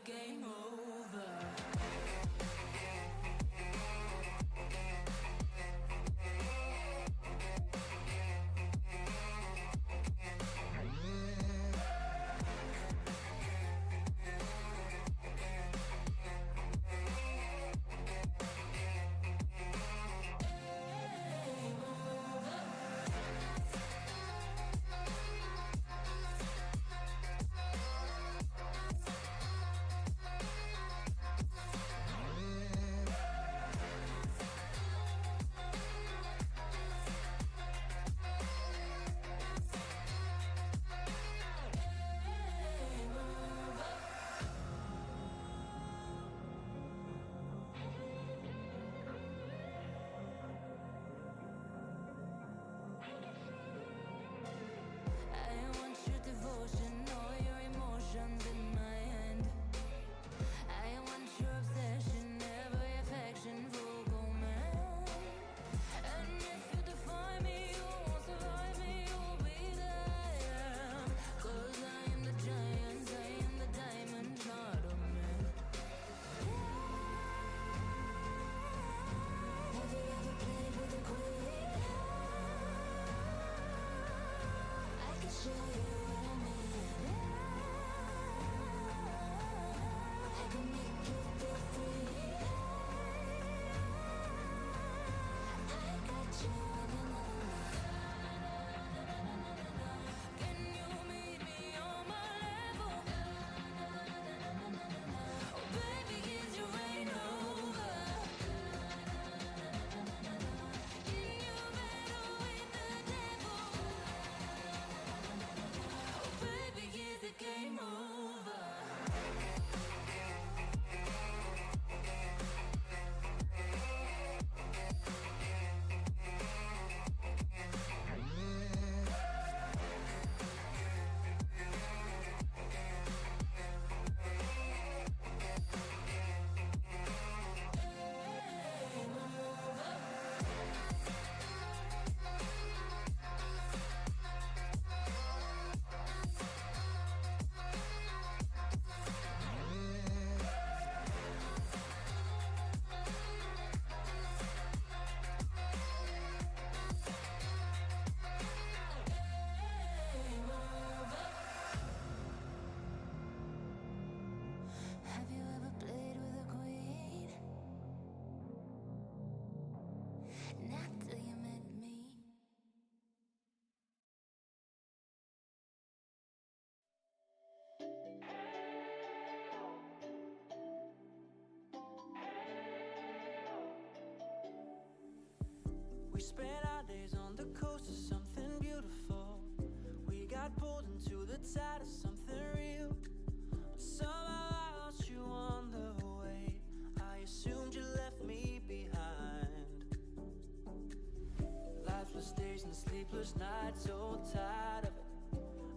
game over. We spent our days on the coast of something beautiful. We got pulled into the tide of something real. But somehow I lost you on the way. I assumed you left me behind. Lifeless days and sleepless nights, so tired of it.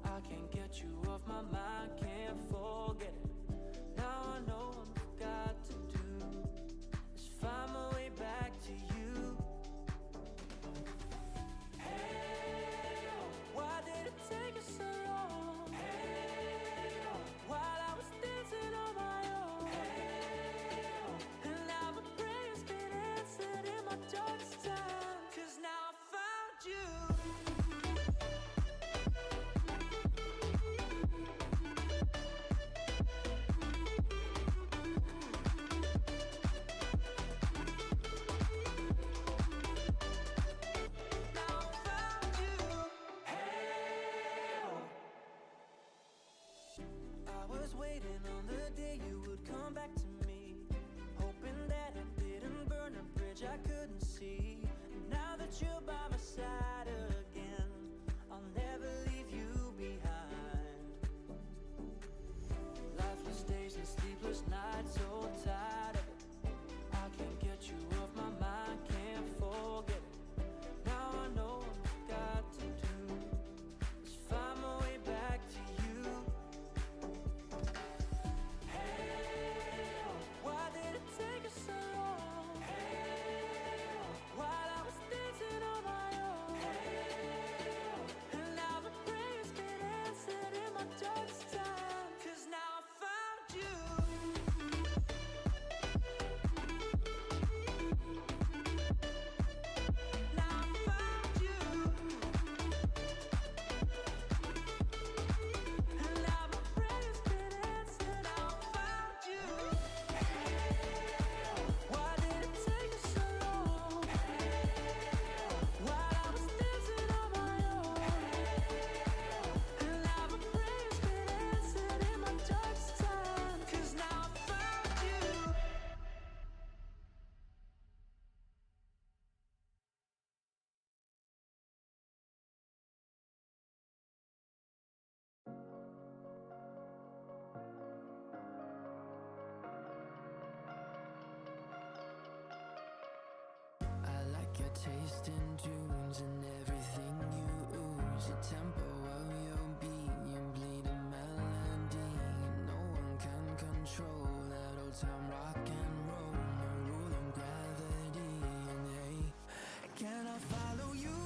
I can't get you off my mind, can't forget it. Now I know what I've got to do is find my way back to you. Take us so long. Hey, while I was dancing on my own. Hey, and now my prayers been answered in my darkest time. 'Cause now I found you. Waiting on the day you would come back to me, hoping that I didn't burn a bridge I couldn't see. And now that you're by my side again, I'll never leave you behind. Lifeless days and sleepless nights, so tired of it. I can't get you off my mind, can't forget it. Now I know what I've got to do is find my way back to you. Take us so long. Hey, distant tunes and everything you ooze. The tempo of your beat, you bleed a melody. No one can control that old time rock and roll. No rule of gravity. And hey, can I follow you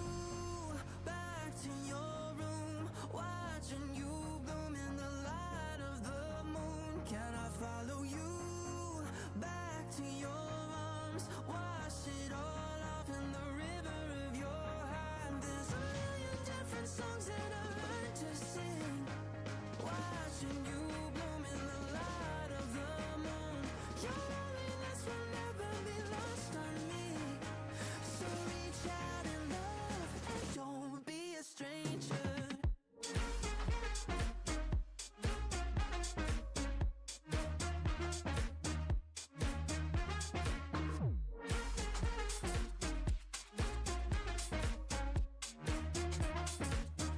back to your room, watching you bloom in the light of the moon? Can I follow you back to your arms, wash it all off in the river of your heart? There's a million different songs that I learned to sing, watching you bloom in the light of the moon. Your loneliness will never be lost on me, so reach out in love and don't be a stranger.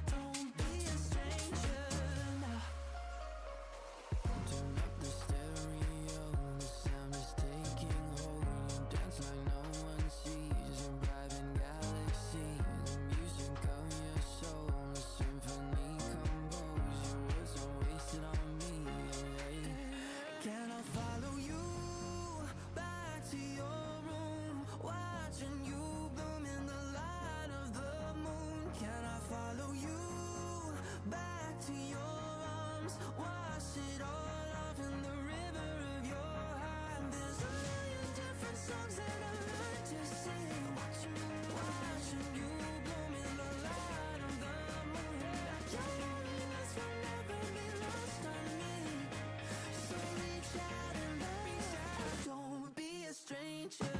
Don't be a stranger now. Turn up the stereo, the sound is taking hold. You dance like no one sees, a driving galaxy. The music of your soul, a symphony composed. Your words are wasted on me. Can I follow you back to your room, watching you bloom in the light of the moon? Can I follow you back to your arms, wash it all off in the river of your heart? There's a million different songs that I learned to sing, watching you bloom in the light of the moon. Your loneliness will never be lost on me, so reach out and love, don't be a stranger.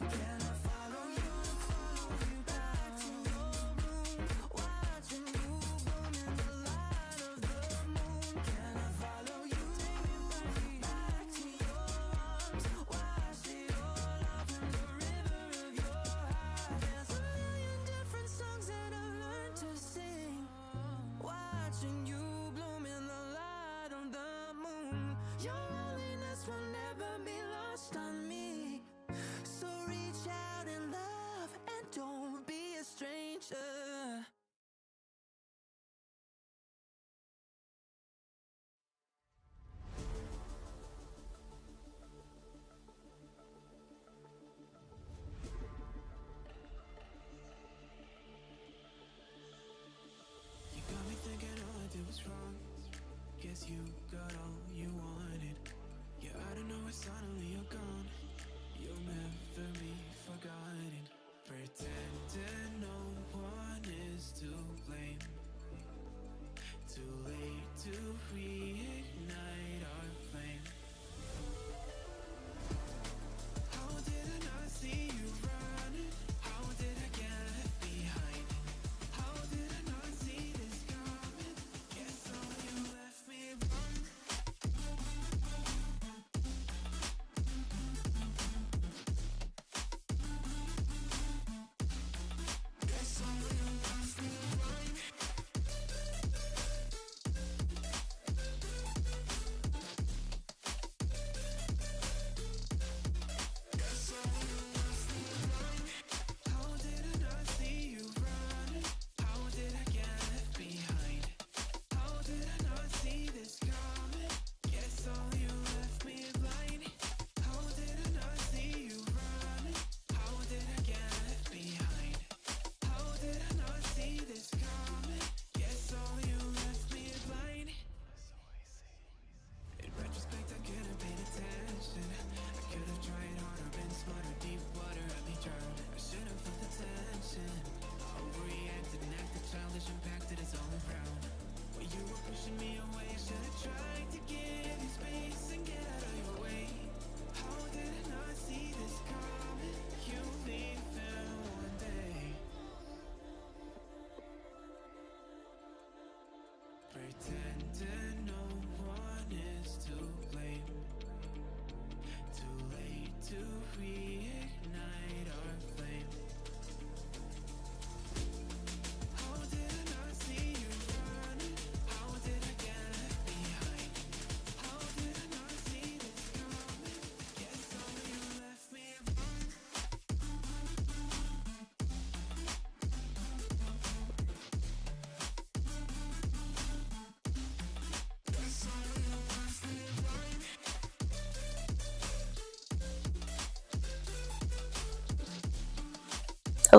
Can I follow you back to your room, watching you bloom in the light of the moon? Can I follow you back to your arms, wash it all off in the river of your heart? There's a million different songs that I've learned to sing, watching you bloom in the light of the moon. Your loneliness will never be lost on me, so reach out in love and don't be a stranger. You got me thinking all I did was wrong. Guess you got all you wanted.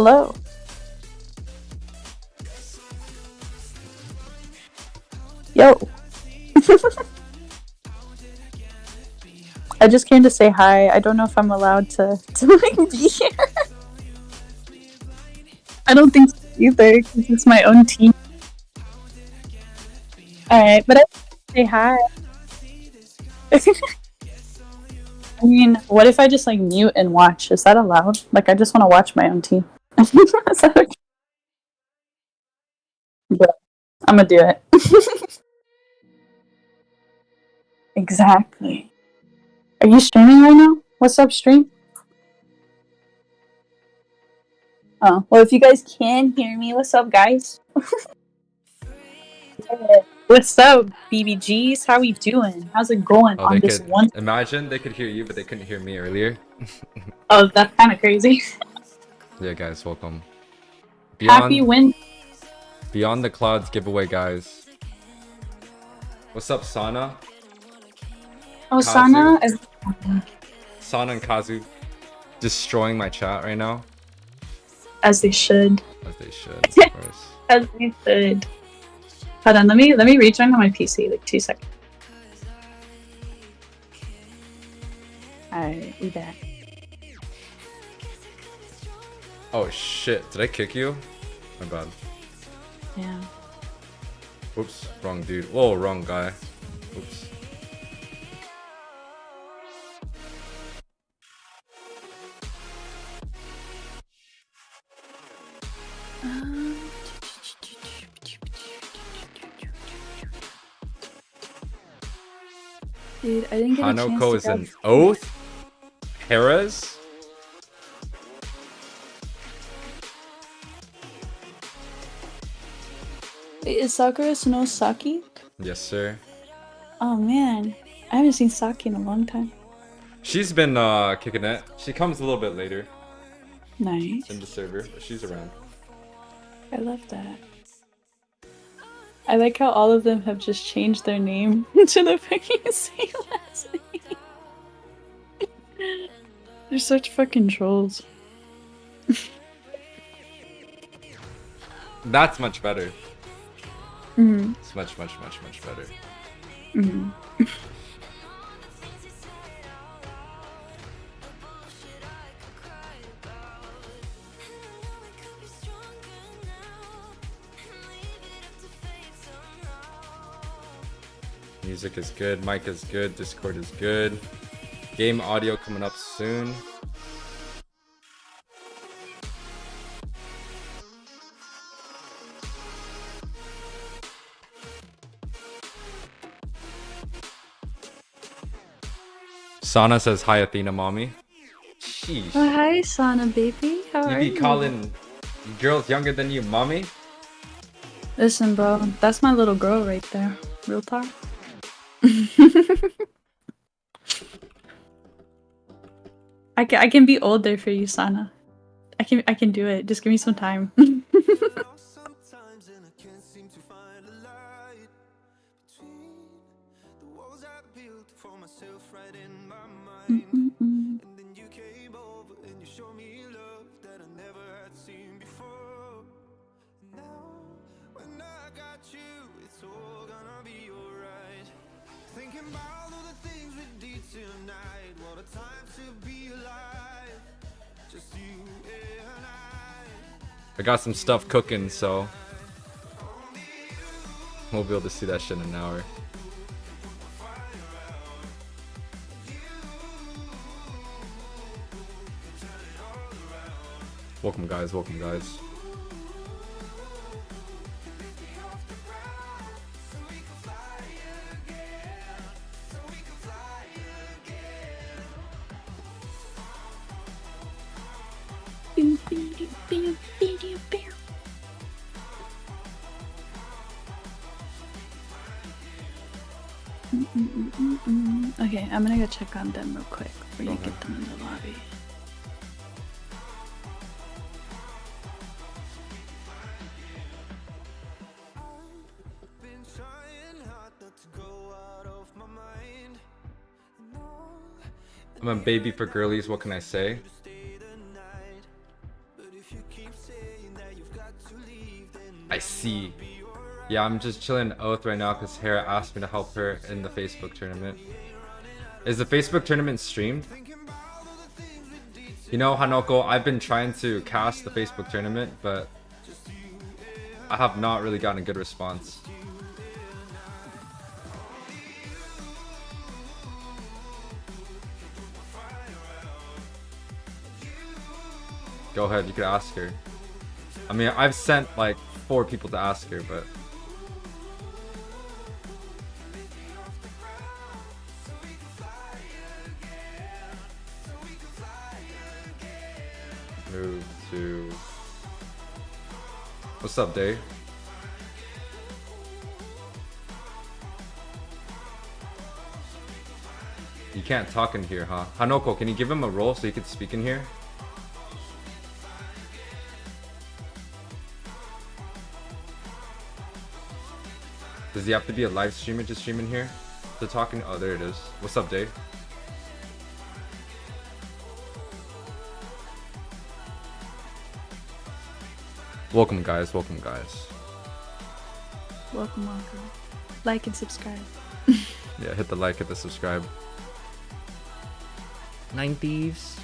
Hello. Yo. I just came to say hi. I don't know if I'm allowed to like, be here. I don't think so either, because it's my own team. Alright, but I say hi. I mean, what if I just like mute and watch? Is that allowed? Like, I just want to watch my own team. Is that okay? But I'm gonna do it. Exactly. Are you streaming right now? What's up, stream? Oh, well, if you guys can hear me, what's up, guys? What's up, BBGs? How we doing? How's it going Oh, on they this could one? imagine they could hear you, but they couldn't hear me earlier. Oh, that's kind of crazy. Yeah, guys, welcome. Happy win. Beyond the Clouds giveaway, guys. What's up, Sana? Oh, Kazu? Sana, Sana and Kazu destroying my chat right now. as they should. As they should, of course. As they should. Hold on, let me rejoin on my PC. Like 2 seconds. Alright, we back. Oh shit, did I kick you? My bad. Yeah. Oops, wrong dude. Whoa, wrong guy. Oops. Dude, I didn't get a chance Hanoko to is an oath? Perez? Wait, is Sakura no Saki? Yes, sir. Oh man, I haven't seen Saki in a long time. She's been kicking it. She comes a little bit later Nice. in the server, but she's around. I love that. I like how all of them have just changed their name to the fucking same last name. They're such fucking trolls. That's much better. Mm-hmm. It's much better. Mm-hmm. Music is good, mic is good, Discord is good. Game audio coming up soon. Sana says hi, Athena mommy. Sheesh. Oh, hi, Sana baby. How are You you? be calling girls younger than you mommy? Listen, bro, that's my little girl right there. Real talk. I can be older for you, Sana. I can do it. Just give me some time. I got some stuff cooking, so we'll be able to see that shit in an hour. Welcome guys, welcome guys. Okay, I'm gonna go check on them real quick before you get them in the lobby. I'm a baby for girlies, what can I say? I see. Yeah, I'm just chilling Oath right now because Hera asked me to help her in the Facebook tournament. Is the Facebook tournament streamed? You know, Hanoko, I've been trying to cast the Facebook tournament, but I have not really gotten a good response. Go ahead, you could ask her. I mean, I've sent like 4 people to ask her, but... Move to... What's up, Dave? You can't talk in here, huh? Hanoko, can you give him a role so he can speak in here? Does he have to be a live streamer to stream in here? The talking. Oh, there it is. What's up, Dave? Welcome, guys. Welcome, guys. Welcome, welcome. Like and subscribe. Yeah, hit the like, hit the subscribe. 9 thieves.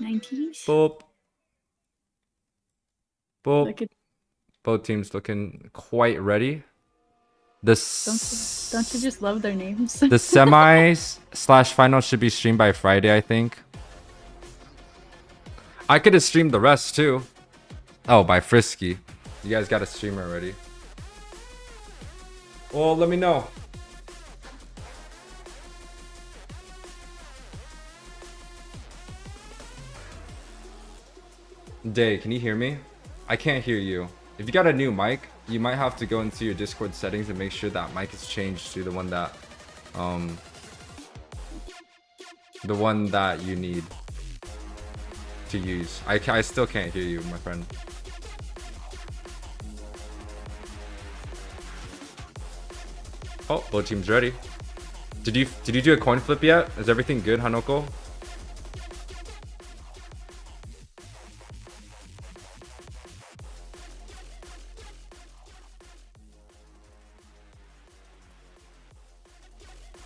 90s. Boop. Boop. Look at, Both teams looking quite ready. Don't don't you just love their names? The semis / finals should be streamed by Friday, I think. I could have streamed the rest too. Oh, by Frisky. You guys got a streamer already. Well, let me know. Day, can you hear me? I can't hear you. If you got a new mic, you might have to go into your Discord settings and make sure that mic is changed to the one that you need to use. I still can't hear you, my friend. Oh, both teams ready. Did you do a coin flip yet? Is everything good, Hanoko?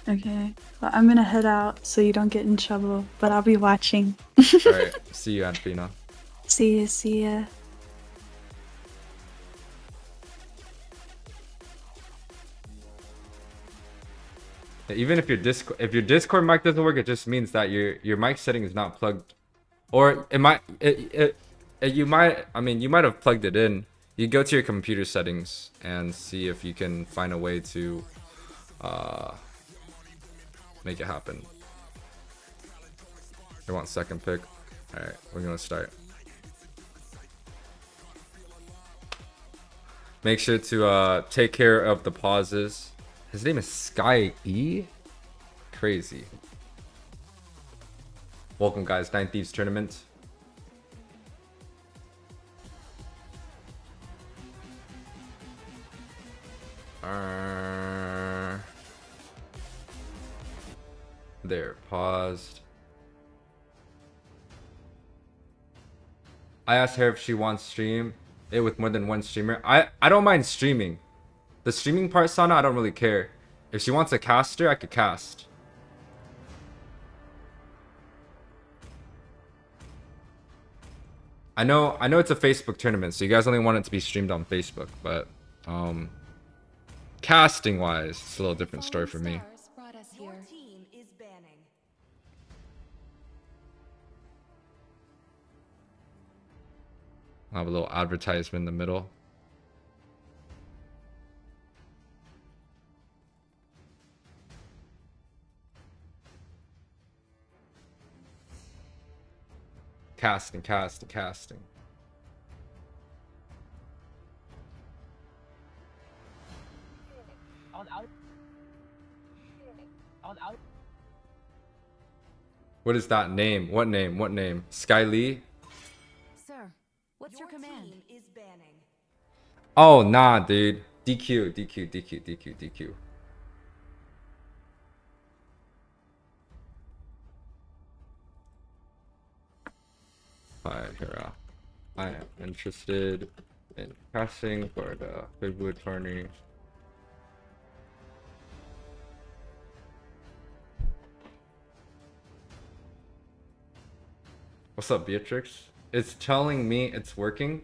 Okay. Well, I'm gonna head out so you don't get in trouble, but I'll be watching. Alright, see you, Anfina. See ya, see ya. Even if your Discord mic doesn't work, it just means that your mic setting is not plugged, or it might you might have plugged it in. You go to your computer settings and see if you can find a way to make it happen. You want second pick? All right, we're gonna start. Make sure to take care of the pauses. His name is Sky E. Crazy. Welcome, guys. 9 Thieves tournament. There, paused. I asked her if she wants stream it with more than one streamer. I don't mind streaming. The streaming part, Sana, I don't really care. If she wants a caster, I could cast. I know it's a Facebook tournament, so you guys only want it to be streamed on Facebook, but casting wise, it's a little different story for me. I'll have a little advertisement in the middle. Casting. What is that name? What name? Sky Lee? Sir, what's your command? Oh, nah, dude. DQ. Hi, Hera. I am interested And casting for the February tourney. What's up, Beatrix? It's telling me it's working.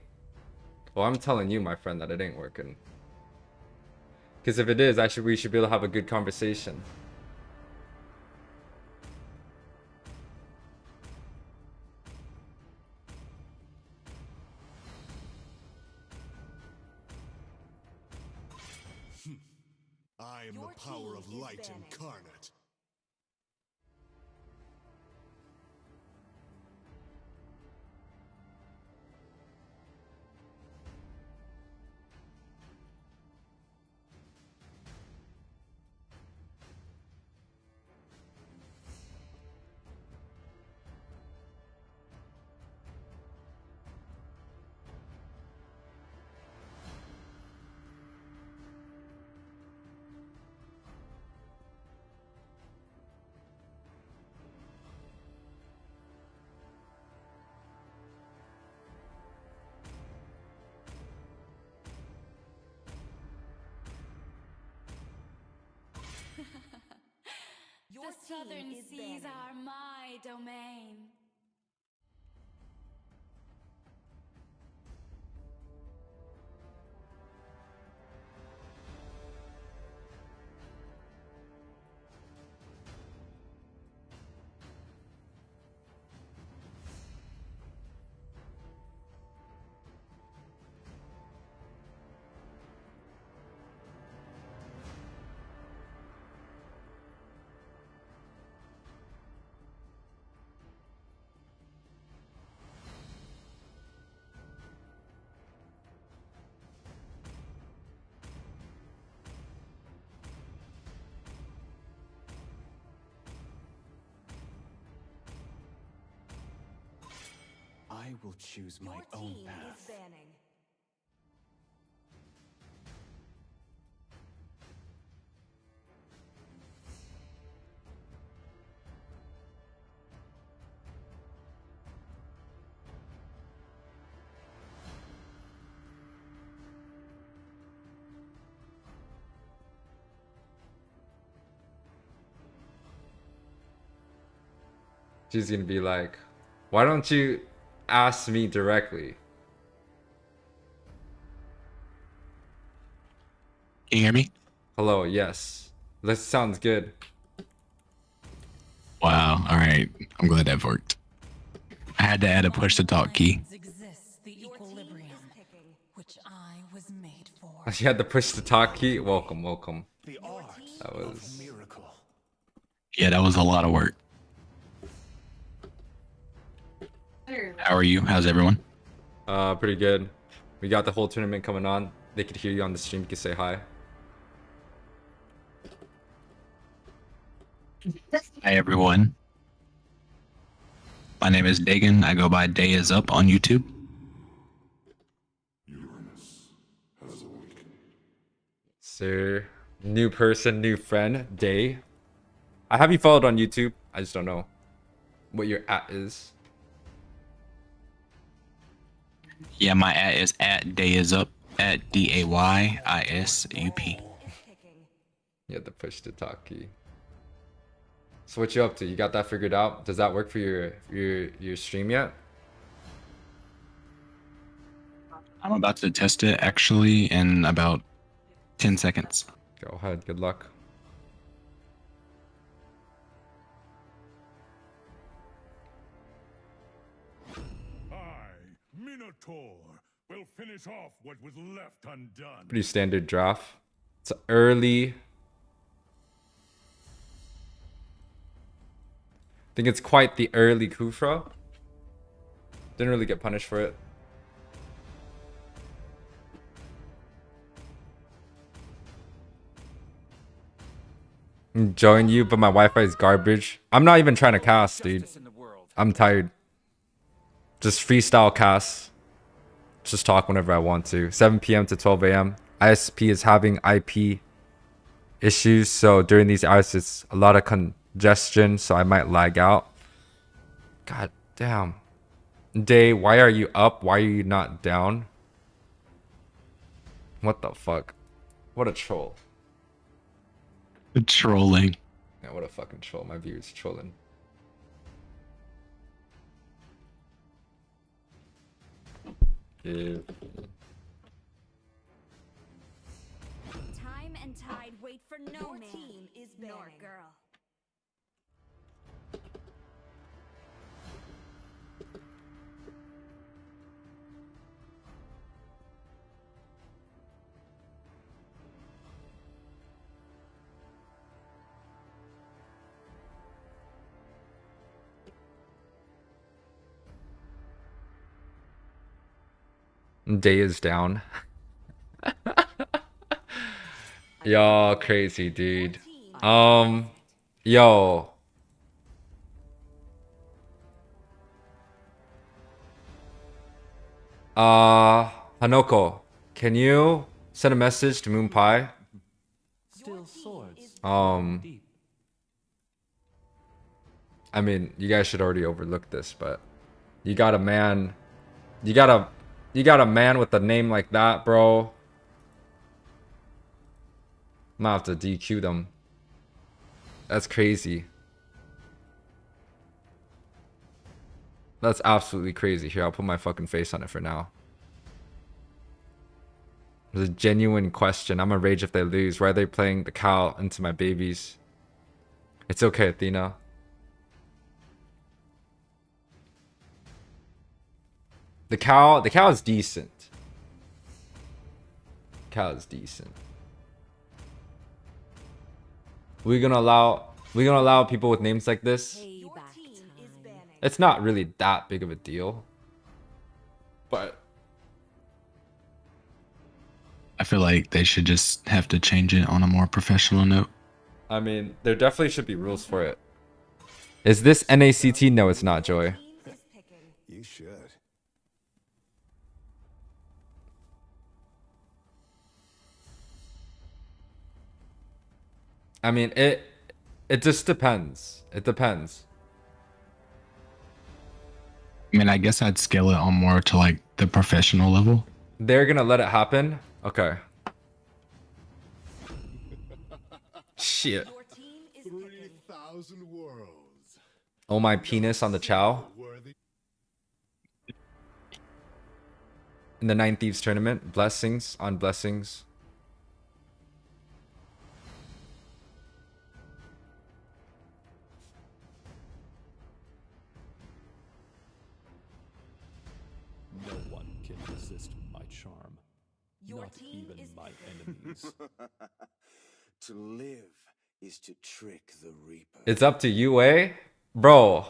Well, I'm telling you, my friend, that it ain't working. Because if it is, we should be able to have a good conversation. I am the power of light incarnate. The southern seas are my domain. I will choose my own path. She's gonna be like, why don't you ask me directly? Can you hear me? Hello, yes. This sounds good. Wow. All right. I'm glad that worked. I had to add a push to talk key. Exists the equilibrium, which I was made for. She had to push the talk key. Welcome, welcome. The art That was miracle. Yeah, that was a lot of work. How are you? How's everyone? pretty good. We got the whole tournament coming on. They could hear you on the stream. You could say hi. Hi, everyone. My name is Dagan. I go by Day Is Up on YouTube. Sir, new person, new friend, Day. I have you followed on YouTube. I just don't know what your @ is. Yeah, my @ is @DayIsUp, @DAYISUP. You had to push the talk key. So what you up to? You got that figured out? Does that work for your stream yet? I'm about to test it actually in about 10 seconds. Go ahead. Good luck. Minotaur will finish off what was left undone. Pretty standard draft. It's early. I think it's quite the early Kufra. Didn't really get punished for it. Join you, but my Wi-Fi is garbage. I'm not even trying to cast, dude. I'm tired. Just freestyle cast. Just talk whenever I want to. 7 p.m. to 12 a.m. ISP is having IP issues, so during these hours it's a lot of congestion, so I might lag out. God damn. Day, why are you up? Why are you not down? What the fuck? What a troll. Trolling. Yeah, what a fucking troll. My viewers trolling. Give. Time and tide wait for no man. Team is nor banning. girl. Day is down. Y'all crazy, dude. Yo. Hanoko, can you send a message to Moon Pie? Still swords. I mean, you guys should already overlook this, but you got a man, you got a man with a name like that, bro. I'm gonna have to DQ them. That's crazy. That's absolutely crazy. Here, I'll put my fucking face on it for now. It's a genuine question. I'm gonna rage if they lose. Why are they playing the cow into my babies? It's okay, Athena. The cow is decent. Cow is decent. We're gonna allow people with names like this. Payback time. It's not really that big of a deal. But I feel like they should just have to change it on a more professional note. I mean, there definitely should be rules for it. Is this NACT? No, it's not, Joy. You should. I mean, it just depends. It depends. I mean, I guess I'd scale it on more to like the professional level. They're gonna let it happen? Okay. Shit. 3,000 worlds. Oh, my penis on the chow. Worthy. In the Nine Thieves tournament. Blessings on blessings. No one can resist my charm. Your Not team even is my picking. enemies. To live is to trick the Reaper. It's up to YUWEI? Bro.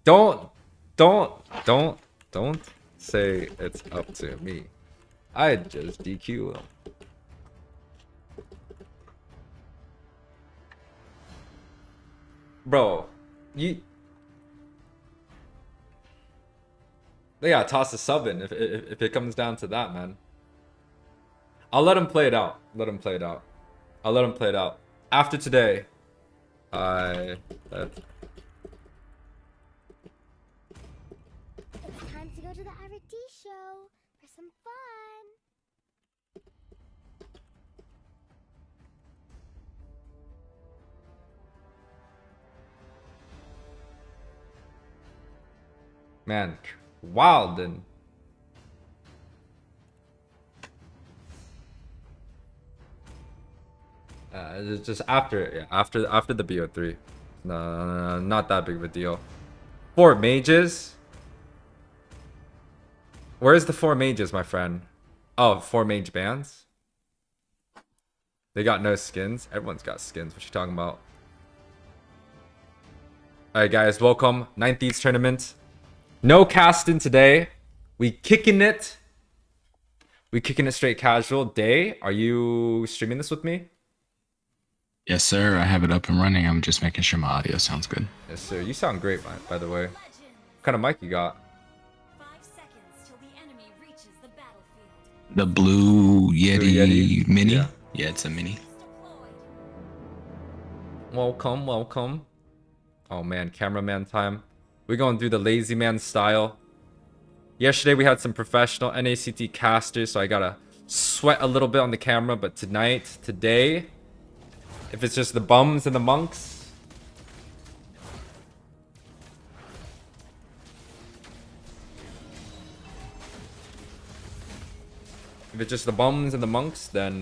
Don't say it's up to me. I'd just DQ him. Bro, they gotta toss a sub in if it comes down to that, man. I'll let him play it out. Let him play it out. I'll let him play it out. After today, It's time to go to the RT show for some fun. man, wild and it's just after the BO3. No, not that big of a deal. 4 mages. Where's the 4 mages, my friend? Oh, 4 mage bands. They got no skins. Everyone's got skins. What you talking about? All right, guys, welcome 9th Thieves tournament. No casting today. We kicking it. We kicking it straight casual. Day, are you streaming this with me? Yes, sir. I have it up and running. I'm just making sure my audio sounds good. Yes, sir. You sound great, by the way. What kind of mic you got? 5 seconds till the enemy reaches the battlefield. The Blue Yeti, Yeti? Mini? Yeah. Yeah, it's a mini. Welcome, welcome. Oh man, cameraman time. We're going through the lazy man style. Yesterday we had some professional NACT casters, so I gotta sweat a little bit on the camera, but today, if it's just the bums and the monks, then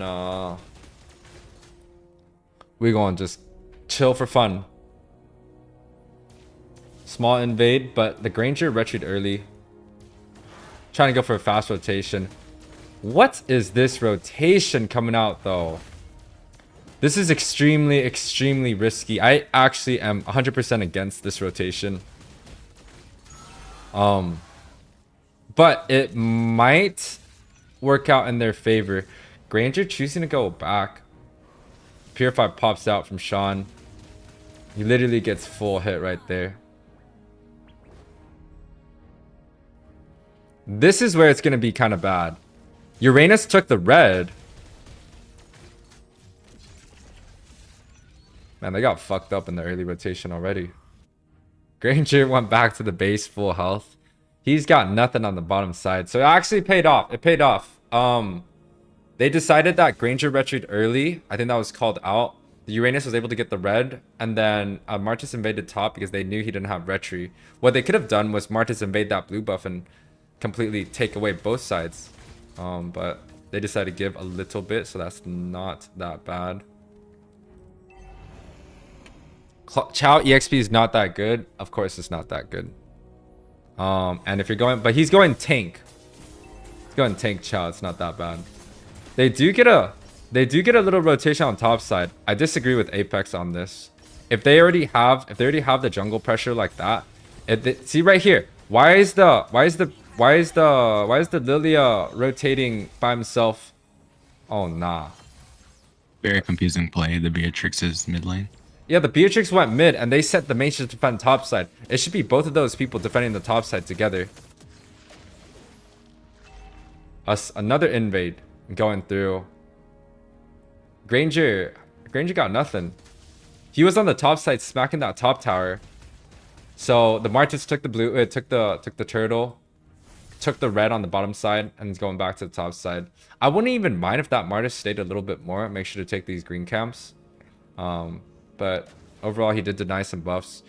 we gonna just chill for fun. Small invade, but the Granger retreat early. Trying to go for a fast rotation. What is this rotation coming out though? This is extremely risky. I actually am 100% against this rotation. But it might work out in their favor. Granger choosing to go back. Purify pops out from Sean. He literally gets full hit right there. This is where it's going to be kind of bad. Uranus took the red. Man, they got fucked up in the early rotation already. Granger went back to the base full health. He's got nothing on the bottom side. So it actually paid off. It paid off. They decided that Granger retreat early. I think that was called out. The Uranus was able to get the red. And then Martis invaded top because they knew he didn't have retreat. What they could have done was Martis invade that blue buff and completely take away both sides. But they decided to give a little bit. So that's not that bad. Chow EXP is not that good. Of course it's not that good. And if you're going, but he's going tank. He's going tank Chow. It's not that bad. They do get a little rotation on top side. I disagree with Apex on this. If they already have the jungle pressure like that, see right here. Why is the Lilia rotating by himself? Oh nah. Very confusing play. The Beatrix's mid lane. Yeah, the Beatrix went mid and they set the main to defend top side. It should be both of those people defending the top side together. Another invade going through. Granger got nothing. He was on the top side smacking that top tower. So the Martis took the blue, took the turtle, took the red on the bottom side, and is going back to the top side. I wouldn't even mind if that Martis stayed a little bit more. Make sure to take these green camps. But overall, he did deny some buffs.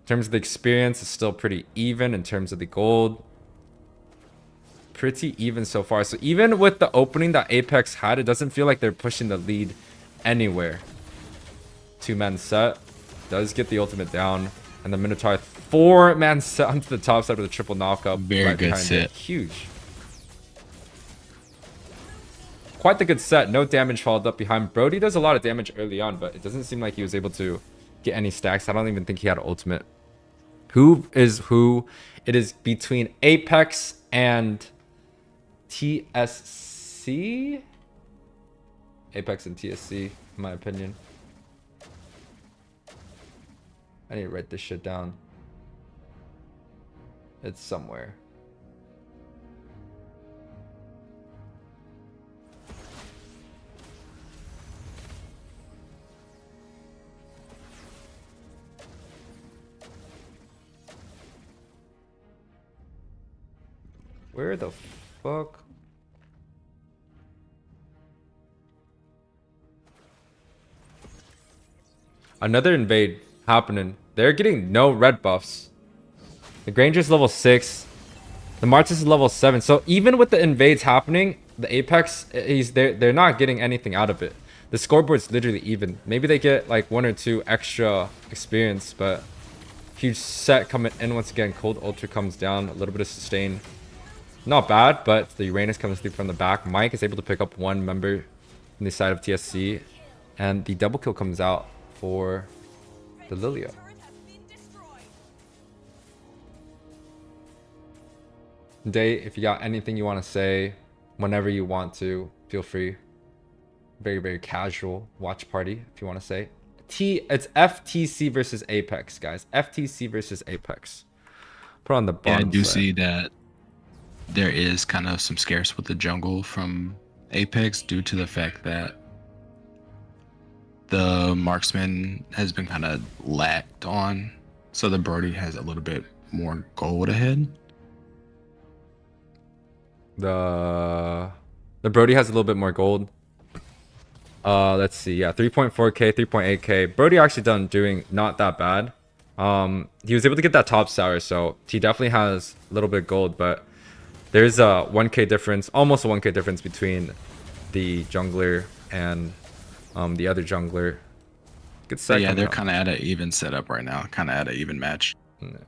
In terms of the experience, it's still pretty even. In terms of the gold, pretty even so far. So even with the opening that Apex had, it doesn't feel like they're pushing the lead anywhere. Two-man set. Does get the ultimate down. And the Minotaur, four-man set onto the top side with a triple knockup. Very right good set. Huge. Quite the good set. No damage followed up behind. Brody does a lot of damage early on, but it doesn't seem like he was able to get any stacks. I don't even think he had ultimate. Who is who? It is between Apex and TSC. Apex and TSC, in my opinion. I need to write this shit down. It's somewhere. Where the fuck? Another invade happening. They're getting no red buffs. The Granger's level 6. The Martis is level 7. So even with the invades happening, the Apex, they're not getting anything out of it. The scoreboard's literally even. Maybe they get like 1 or 2 extra experience, but huge set coming in once again. Cold Ultra comes down. A little bit of sustain. Not bad, but the Uranus comes through from the back. Mike is able to pick up 1 member on the side of TSC. And the double kill comes out for the Lilia. Day, if you got anything you want to say, whenever you want to, feel free. Very, very casual watch party, if you want to say. It's FTC versus Apex, guys. FTC versus Apex. Put on the bottom. Yeah, I do see that there is kind of some scarce with the jungle from Apex due to the fact that the marksman has been kind of lacked on. So the Brody has a little bit more gold ahead. The Brody has a little bit more gold. Let's see. Yeah, 3.4k, 3.8k. Brody actually doing not that bad. He was able to get that top sour, so he definitely has a little bit of gold, but there's a 1k difference, almost a 1k difference between the jungler and the other jungler. Good set. Yeah, they're kind of at an even setup right now, kind of at an even match.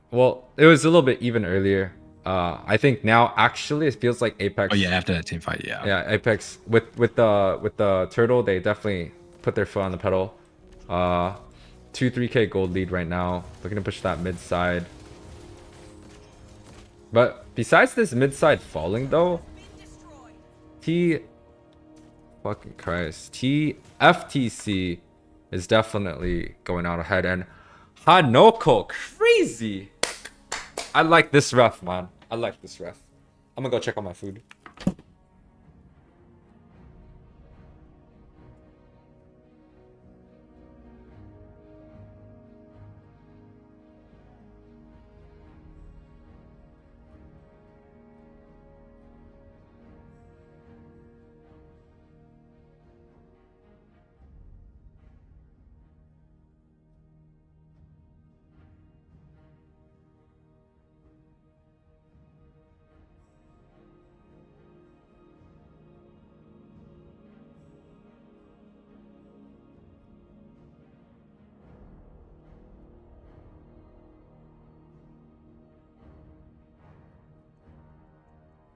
Well, it was a little bit even earlier. I think now actually it feels like Apex. Oh yeah, after that team fight, yeah. Yeah, Apex with the turtle, they definitely put their foot on the pedal. 2-3k gold lead right now. Looking to push that mid side. But besides this mid side falling though, fucking Christ, FTC is definitely going out ahead, and Hanoko crazy. I like this ref, man. I like this ref. I'm gonna go check on my food.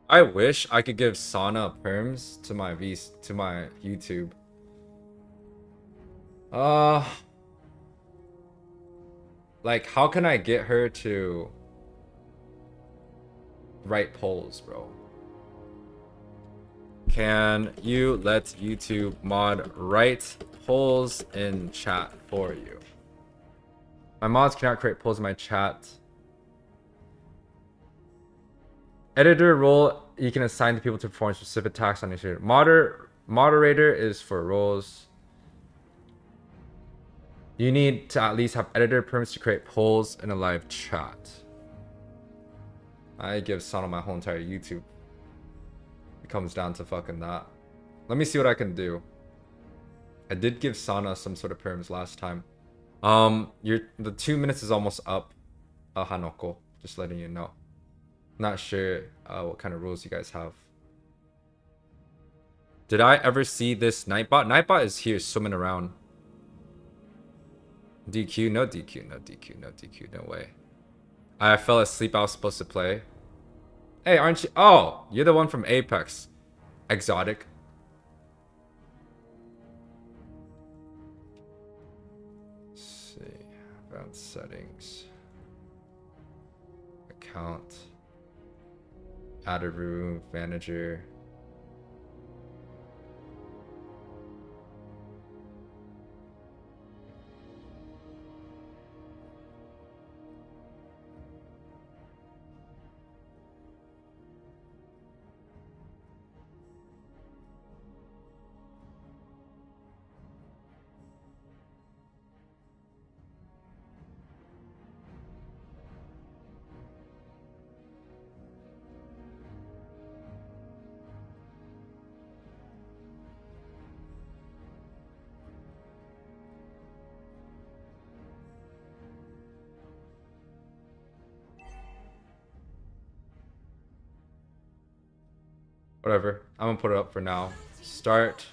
I wish I could give Sana perms to my YouTube. Like, how can I get her to write polls, bro? Can you let YouTube mod write polls in chat for you? My mods cannot create polls in my chat. Editor role you can assign to people to perform specific tasks on your moderator is for roles. You need to at least have editor perms to create polls in a live chat. I give Sana my whole entire YouTube. It comes down to fucking that. Let me see what I can do. I did give Sana some sort of perms last time. The 2 minutes is almost up. Hanoko, just letting you know. Not sure what kind of rules you guys have. Did I ever see this Nightbot? Nightbot is here swimming around. DQ? No DQ, no DQ, no DQ, no way. I fell asleep, I was supposed to play. Hey, aren't you? Oh, you're the one from Apex. Exotic. Let's see. Advanced settings. Account. Add a room, manager. Whatever. I'm gonna put it up for now. Start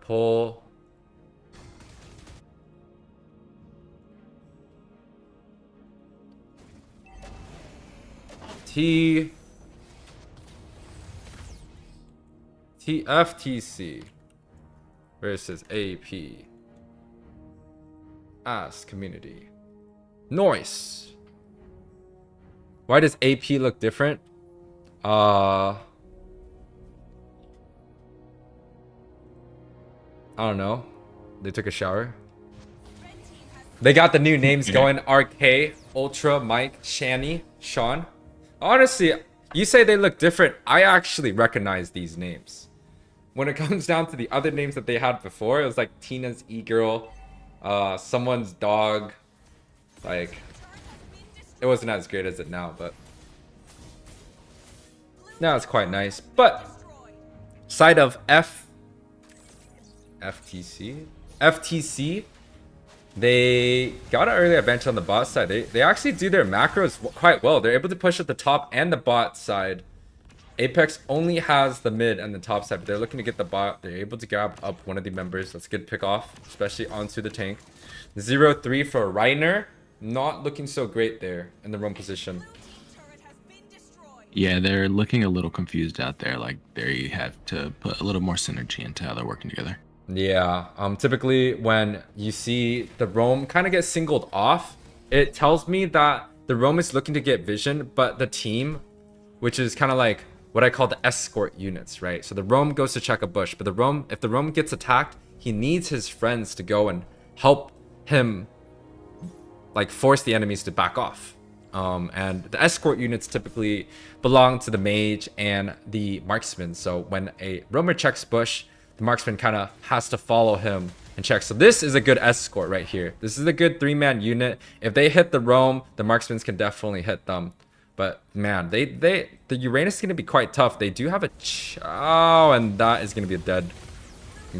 poll. TFTC versus AP. Ask community. Noise. Why does AP look different? I don't know. They took a shower. They got the new names going. RK, Ultra, Mike, Shani, Sean. Honestly, you say they look different. I actually recognize these names. When it comes down to the other names that they had before, it was like Tina's e-girl, someone's dog. Like, it wasn't as great as it now, but Now it's quite nice. But side of FTC, they got an early advantage on the bot side. They actually do their macros quite well. They're able to push at the top and the bot side. Apex only has the mid and the top side, but they're looking to get the bot. They're able to grab up one of the members. That's a good pick off, especially onto the tank. 0-3 for Reiner. Not looking so great there in the roam position. Yeah, they're looking a little confused out there. Like they have to put a little more synergy into how they're working together. Yeah, typically when you see the roam kind of get singled off, it tells me that the roam is looking to get vision, but the team, which is kind of like what I call the escort units, right? So the roam goes to check a bush, but the roam, if the roam gets attacked, he needs his friends to go and help him, like force the enemies to back off. And the escort units typically belong to the mage and the marksman. So when a roamer checks bush, the marksman kind of has to follow him and check. So this is a good escort right here. This is a good 3-man unit. If they hit the roam, the marksmans can definitely hit them. But man, the Uranus is going to be quite tough. They do have a Chow, and that is going to be a dead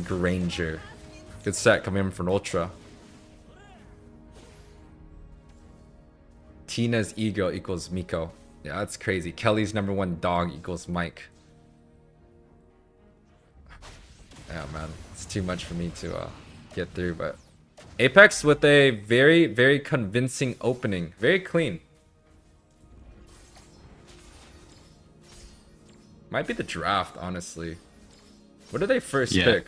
Granger. Good set coming in from Ultra. Tina's ego equals Miko. Yeah, that's crazy. Kelly's #1 dog equals Mike. Yeah, man, it's too much for me to get through. But Apex with a very, very convincing opening. Very clean. Might be the draft, honestly. What did they first pick?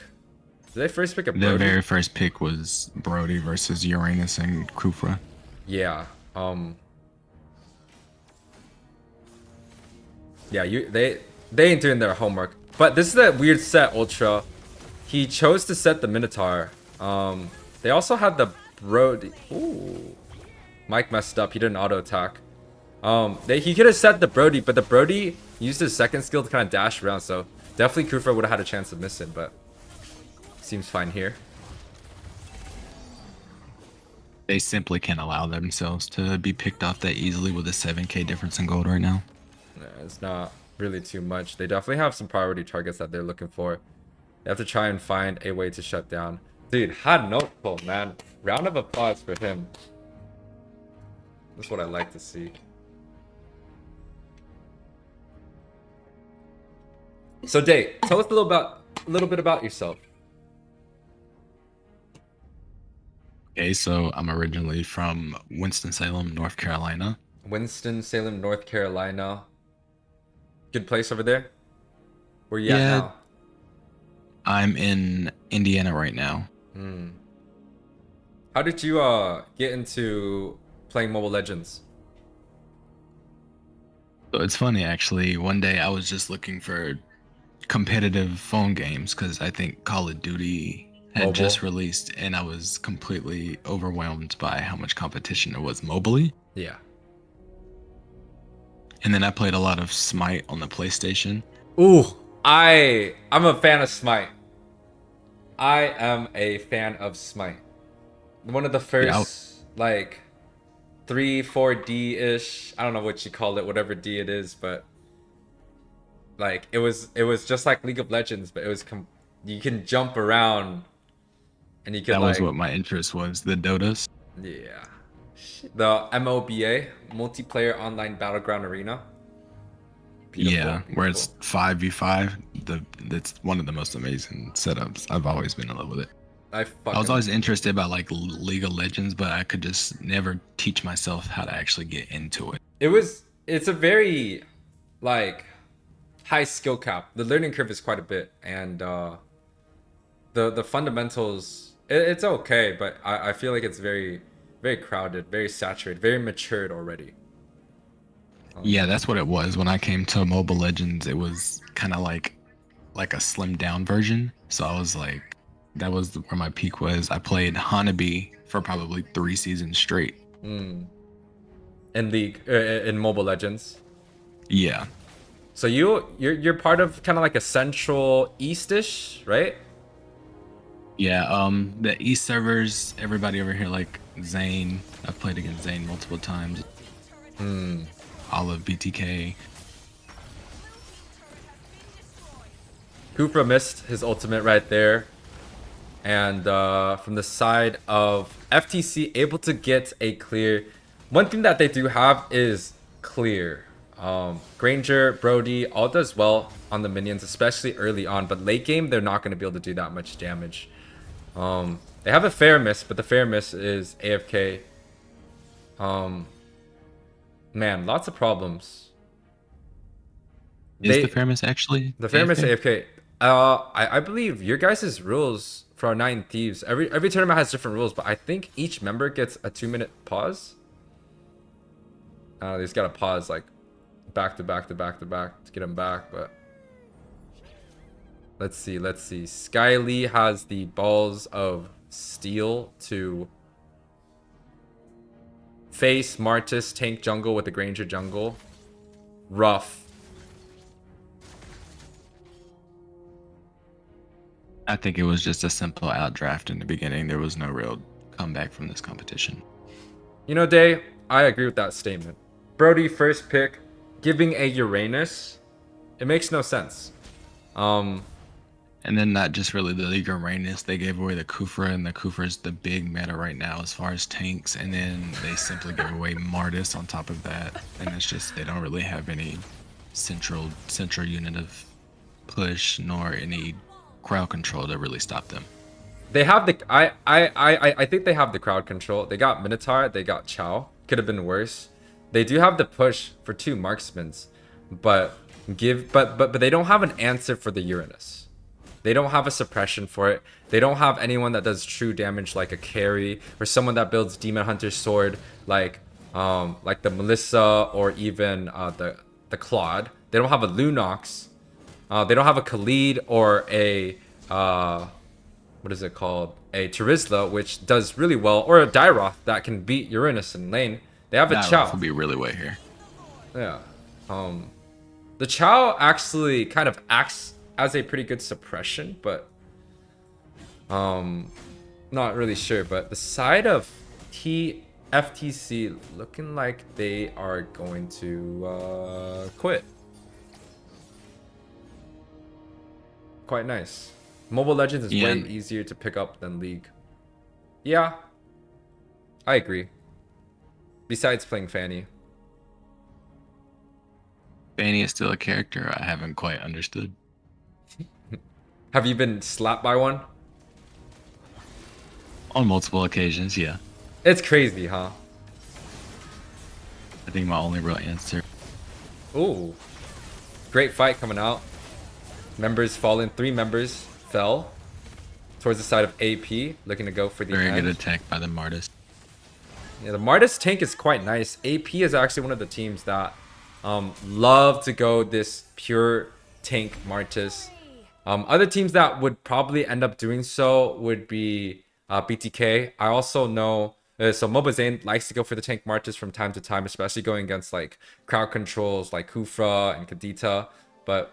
Did they first pick a Brody? Their very first pick was Brody versus Uranus and Kufra. Yeah. Yeah, they ain't doing their homework. But this is that weird set, Ultra. He chose to set the Minotaur. They also had the Brody. Ooh. Mike messed up. He did an auto attack. He could have set the Brody, but the Brody used his second skill to kind of dash around, so definitely Kufra would have had a chance to miss it, but seems fine here. They simply can't allow themselves to be picked off that easily with a 7k difference in gold right now. Yeah, it's not really too much. They definitely have some priority targets that they're looking for. They have to try and find a way to shut down. Dude, hot notable, man. Round of applause for him. That's what I like to see. So, Day, tell us a little bit about yourself. Okay, so I'm originally from Winston-Salem, North Carolina. Winston-Salem, North Carolina. Good place over there? Where you at now? I'm in Indiana right now. How did you get into playing Mobile Legends? So it's funny, actually. One day I was just looking for competitive phone games because I think Call of Duty had just released, and I was completely overwhelmed by how much competition there was mobily. Yeah. And then I played a lot of Smite on the PlayStation. Ooh, I'm a fan of Smite. I am a fan of Smite. One of the first, like, 3-4D-ish. I don't know what you call it, whatever D it is, but like it was just like League of Legends, but it was you can jump around, and you can. That was what my interest was. The Dotas. Yeah, the MOBA, multiplayer online battleground arena. Beautiful. Where it's 5v5. That's one of the most amazing setups. I've always been in love with it. I was always interested about like League of Legends, but I could just never teach myself how to actually get into it. It's a very like high skill cap. The learning curve is quite a bit, and the fundamentals, it's okay, but I feel like it's very, very crowded, very saturated, very matured already. Yeah, that's what it was. When I came to Mobile Legends, it was kind of like a slimmed down version. So I was like, that was where my peak was. I played Hanabi for probably 3 seasons straight. In League, in Mobile Legends. Yeah. So you're part of kind of like a Central East-ish, right? Yeah. The East servers, everybody over here like Zane. I've played against Zane multiple times. All of BTK. Kufra missed his ultimate right there. And from the side of FTC, able to get a clear. One thing that they do have is clear. Granger, Brody, all does well on the minions, especially early on. But late game, they're not going to be able to do that much damage. They have a fair miss, but the fair miss is AFK. Man, lots of problems. Is the fair miss actually the fair miss AFK? I believe your guys' rules for our 9 Thieves, every tournament has different rules, but I think each member gets a 2-minute pause. They just gotta pause like back to back to back to back to get them back. But let's see. Skylee has the balls of steel to face Martis tank jungle with the Granger jungle. Rough. I think it was just a simple outdraft in the beginning. There was no real comeback from this competition. You know, Day, I agree with that statement. Brody first pick, giving a Uranus, it makes no sense. And then not just really the Uranus, they gave away the Kufra, and the Kufra is the big meta right now as far as tanks. And then they simply gave away Martis on top of that, and it's just they don't really have any central unit of push nor any crowd control to really stop them. They have the I think they have the crowd control. They got Minotaur, they got Chow. Could have been worse. They do have the push for 2 marksmans, but they don't have an answer for the Uranus. They don't have a suppression for it. They don't have anyone that does true damage like a carry or someone that builds Demon Hunter's sword like the Melissa or even the Claude. They don't have a Lunox. They don't have a Khalid or a what is it called? A Terizla, which does really well, or a Dyroth that can beat Uranus in lane. They have a Chow. Would be really way here. Yeah. The Chow actually kind of acts as a pretty good suppression, but not really sure. But the side of FTC looking like they are going to quit. Quite nice. Mobile Legends is way easier to pick up than League. Yeah, I agree. Besides playing Fanny. Fanny is still a character I haven't quite understood. Have you been slapped by one? On multiple occasions, yeah. It's crazy, huh? I think my only real answer. Ooh. Great fight coming out. Members fallen. 3 members fell towards the side of AP, looking to go for the Very end. good attack by the Martis. Yeah, the Martis tank is quite nice. AP is actually one of the teams that love to go this pure tank Martis. Other teams that would probably end up doing so would be BTK. I also know so Mobazane likes to go for the tank Martis from time to time, especially going against like crowd controls like Kufra and Kadita. But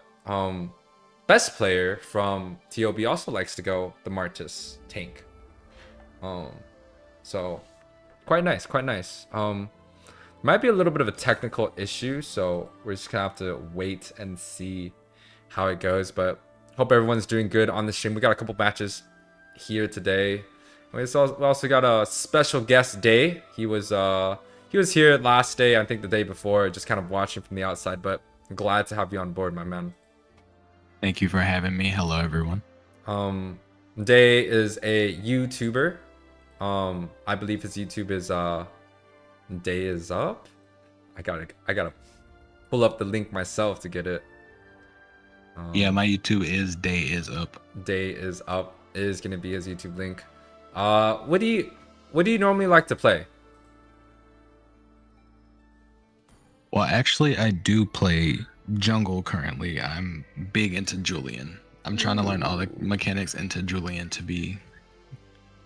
best player from TOB also likes to go the Martis tank. So quite nice. Might be a little bit of a technical issue, so we're just gonna have to wait and see how it goes. But hope everyone's doing good on the stream. We got a couple matches here today. We also got a special guest, Day. He was here last day, I think the day before, just kind of watching from the outside. But I'm glad to have you on board, my man. Thank you for having me. Hello, everyone. Day is a YouTuber. I believe his YouTube is Day is Up. I gotta pull up the link myself to get it. Yeah, my YouTube is Day is Up. Day is Up is gonna be his YouTube link. What do you normally like to play? Well, actually, I do play jungle currently. I'm big into Julian. I'm trying to learn all the mechanics into Julian to be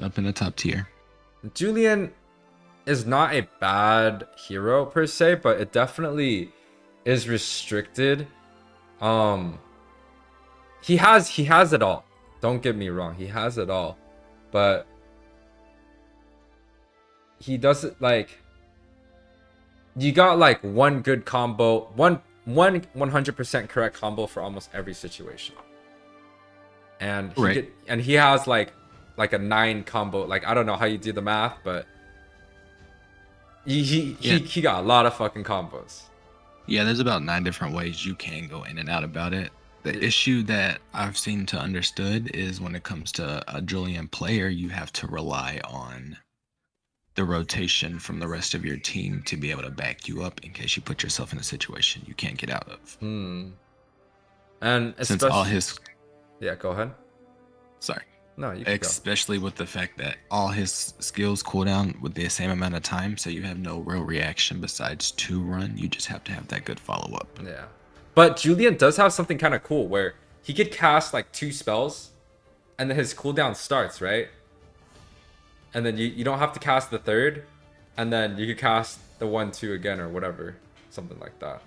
up in the top tier. Julian is not a bad hero per se, but it definitely is restricted. He has it all. Don't get me wrong, he has it all, but he doesn't like. You got like one good combo, one 100% correct combo for almost every situation. and Right. he has like a 9 combo. Like I don't know how you do the math, but he got a lot of fucking combos. Yeah, there's about 9 different ways you can go in and out about it. The issue that I've seen to understood is when it comes to a Julian player, you have to rely on the rotation from the rest of your team to be able to back you up in case you put yourself in a situation you can't get out of. And Since all especially his yeah, go ahead. sorry. No, you can go. Especially with the fact that all his skills cooldown with the same amount of time, so you have no real reaction besides to run. You just have to have that good follow up. Yeah. But Julian does have something kind of cool where he could cast like 2 spells and then his cooldown starts, right? And then you don't have to cast the third, and then you could cast the 1-2 again or whatever. Something like that.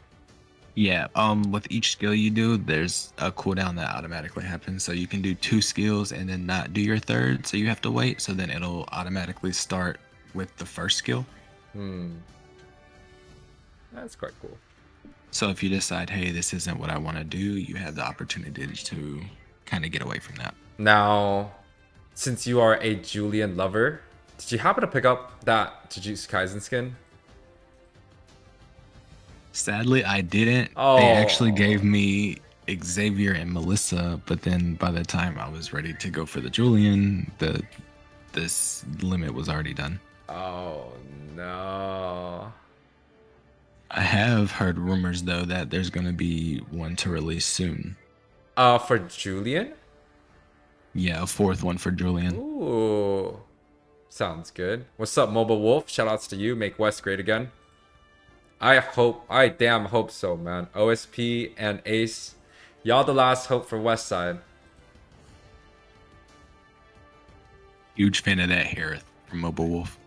Yeah, with each skill you do, there's a cooldown that automatically happens. So you can do 2 skills and then not do your third, so you have to wait. So then it'll automatically start with the first skill. That's quite cool. So if you decide, hey, this isn't what I want to do, you have the opportunity to kind of get away from that. Now, since you are a Julian lover, did you happen to pick up that Jujutsu Kaisen skin? Sadly, I didn't. Oh. They actually gave me Xavier and Melissa, but then by the time I was ready to go for the Julian, this limit was already done. Oh no. I have heard rumors though that there's going to be one to release soon. For Julian? Yeah, a 4th one for Julian. Ooh. Sounds good. What's up, Mobile Wolf? Shoutouts to you. Make West great again. I damn hope so, man. OSP and Ace, y'all the last hope for Westside. Huge fan of that hair from Mobile Wolf.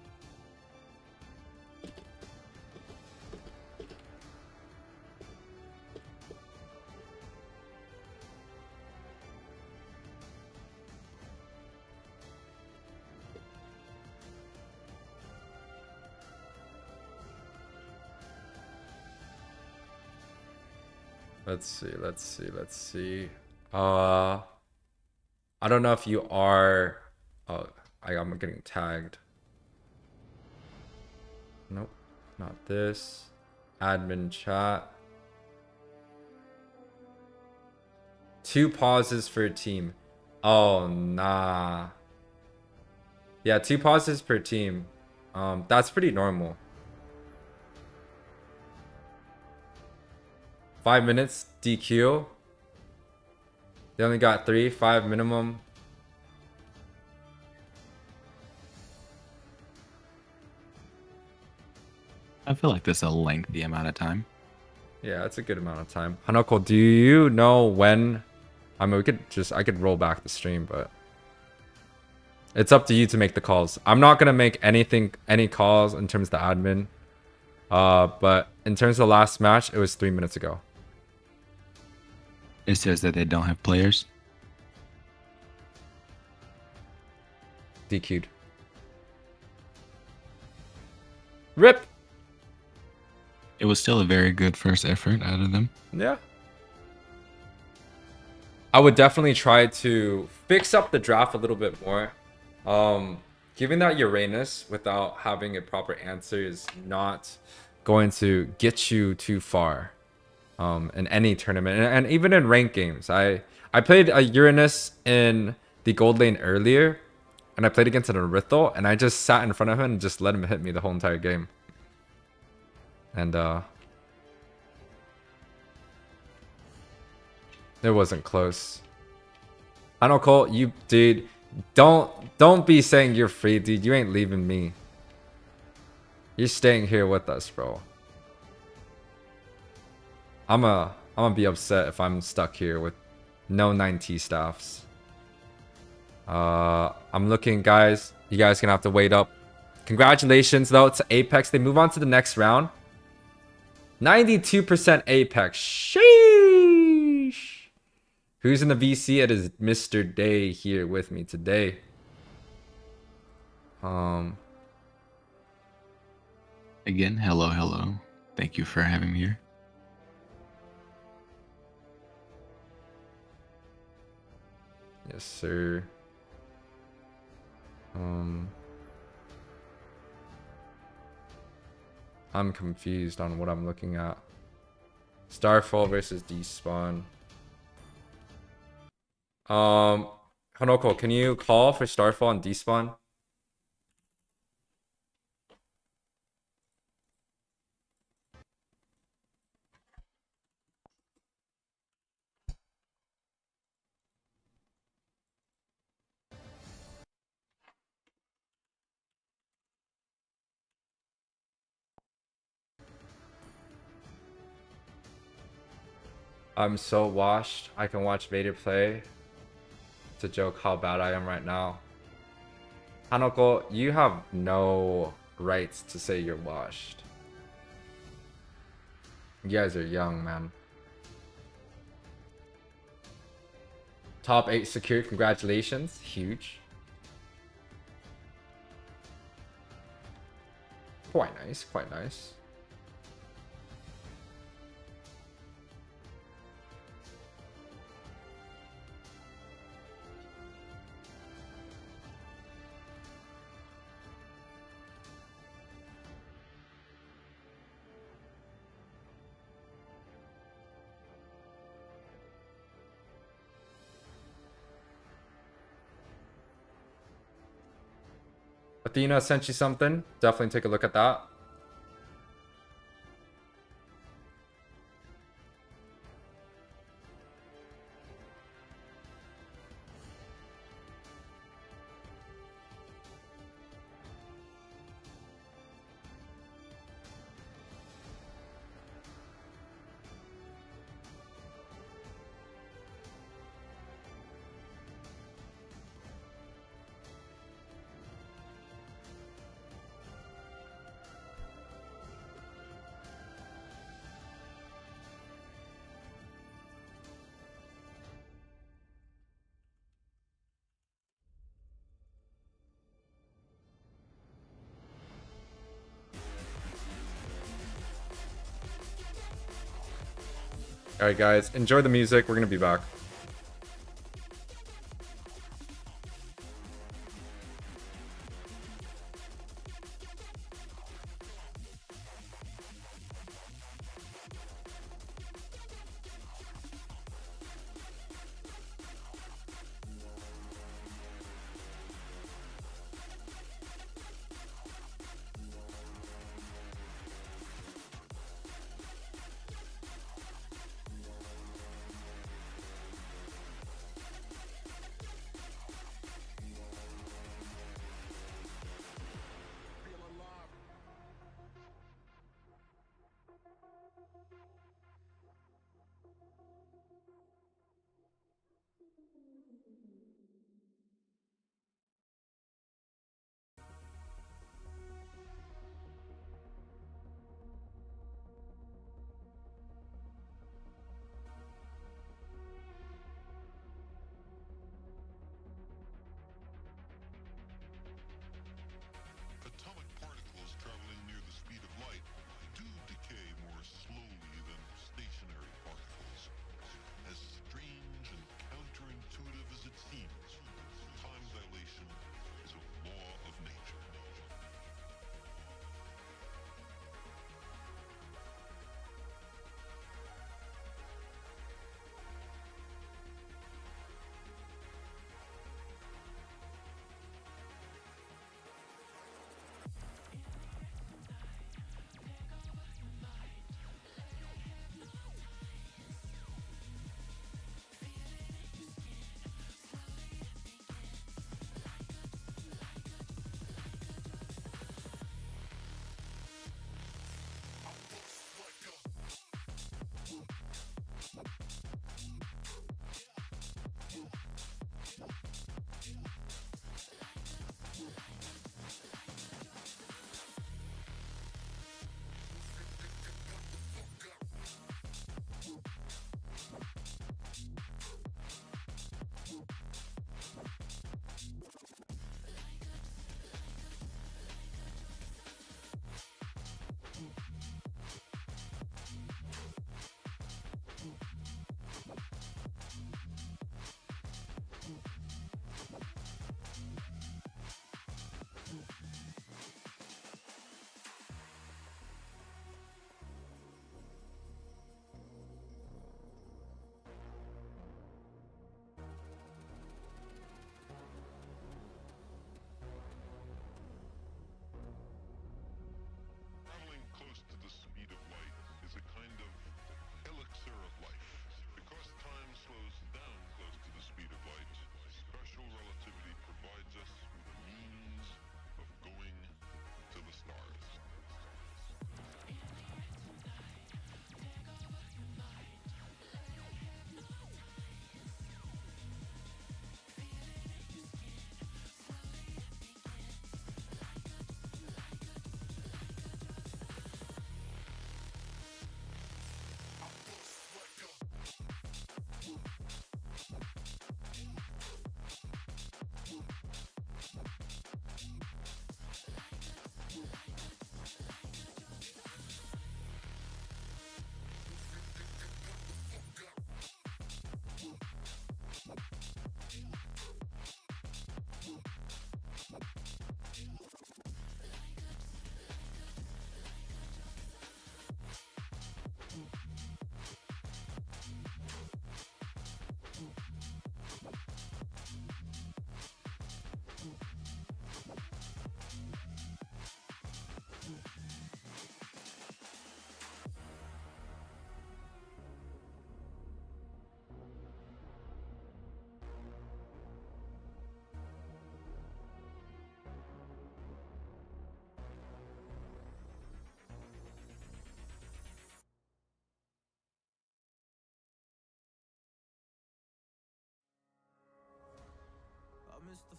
Let's see. I don't know if you are. I'm getting tagged. Nope, not this. Admin chat. 2 pauses for a team. Oh nah. Yeah, 2 pauses per team. That's pretty normal. 5 minutes DQ. They only got 3, 5 minimum. I feel like this is a lengthy amount of time. Yeah, it's a good amount of time. Hanako, do you know when? I mean, I could roll back the stream, but it's up to you to make the calls. I'm not gonna make any calls in terms of the admin. But in terms of the last match, it was 3 minutes ago. It says that they don't have players. DQ'd. RIP! It was still a very good first effort out of them. Yeah. I would definitely try to fix up the draft a little bit more. Given that Uranus, without having a proper answer, is not going to get you too far in any tournament. And even in ranked games. I played a Uranus in the gold lane earlier, and I played against an Arithal, and I just sat in front of him and just let him hit me the whole entire game. And it wasn't close. I don't call you, dude. Don't be saying you're free, dude. You ain't leaving me. You're staying here with us, bro. I'm gonna be upset if I'm stuck here with no 9T staffs. I'm looking, guys. You guys gonna have to wait up. Congratulations, though, to Apex. They move on to the next round. 92% Apex. Sheesh. Who's in the VC? It is Mr. Day here with me today. Again, hello. Thank you for having me here. Yes, sir. I'm confused on what I'm looking at. Starfall versus Despawn. Hanoko, can you call for Starfall and Despawn? I'm so washed. I can watch Vader play. It's a joke how bad I am right now. Hanoko, you have no rights to say you're washed. You guys are young, man. Top 8 secured, congratulations. Huge. Quite nice, quite nice. Athena sent you something. Definitely take a look at that. Alright guys, enjoy the music. We're gonna be back.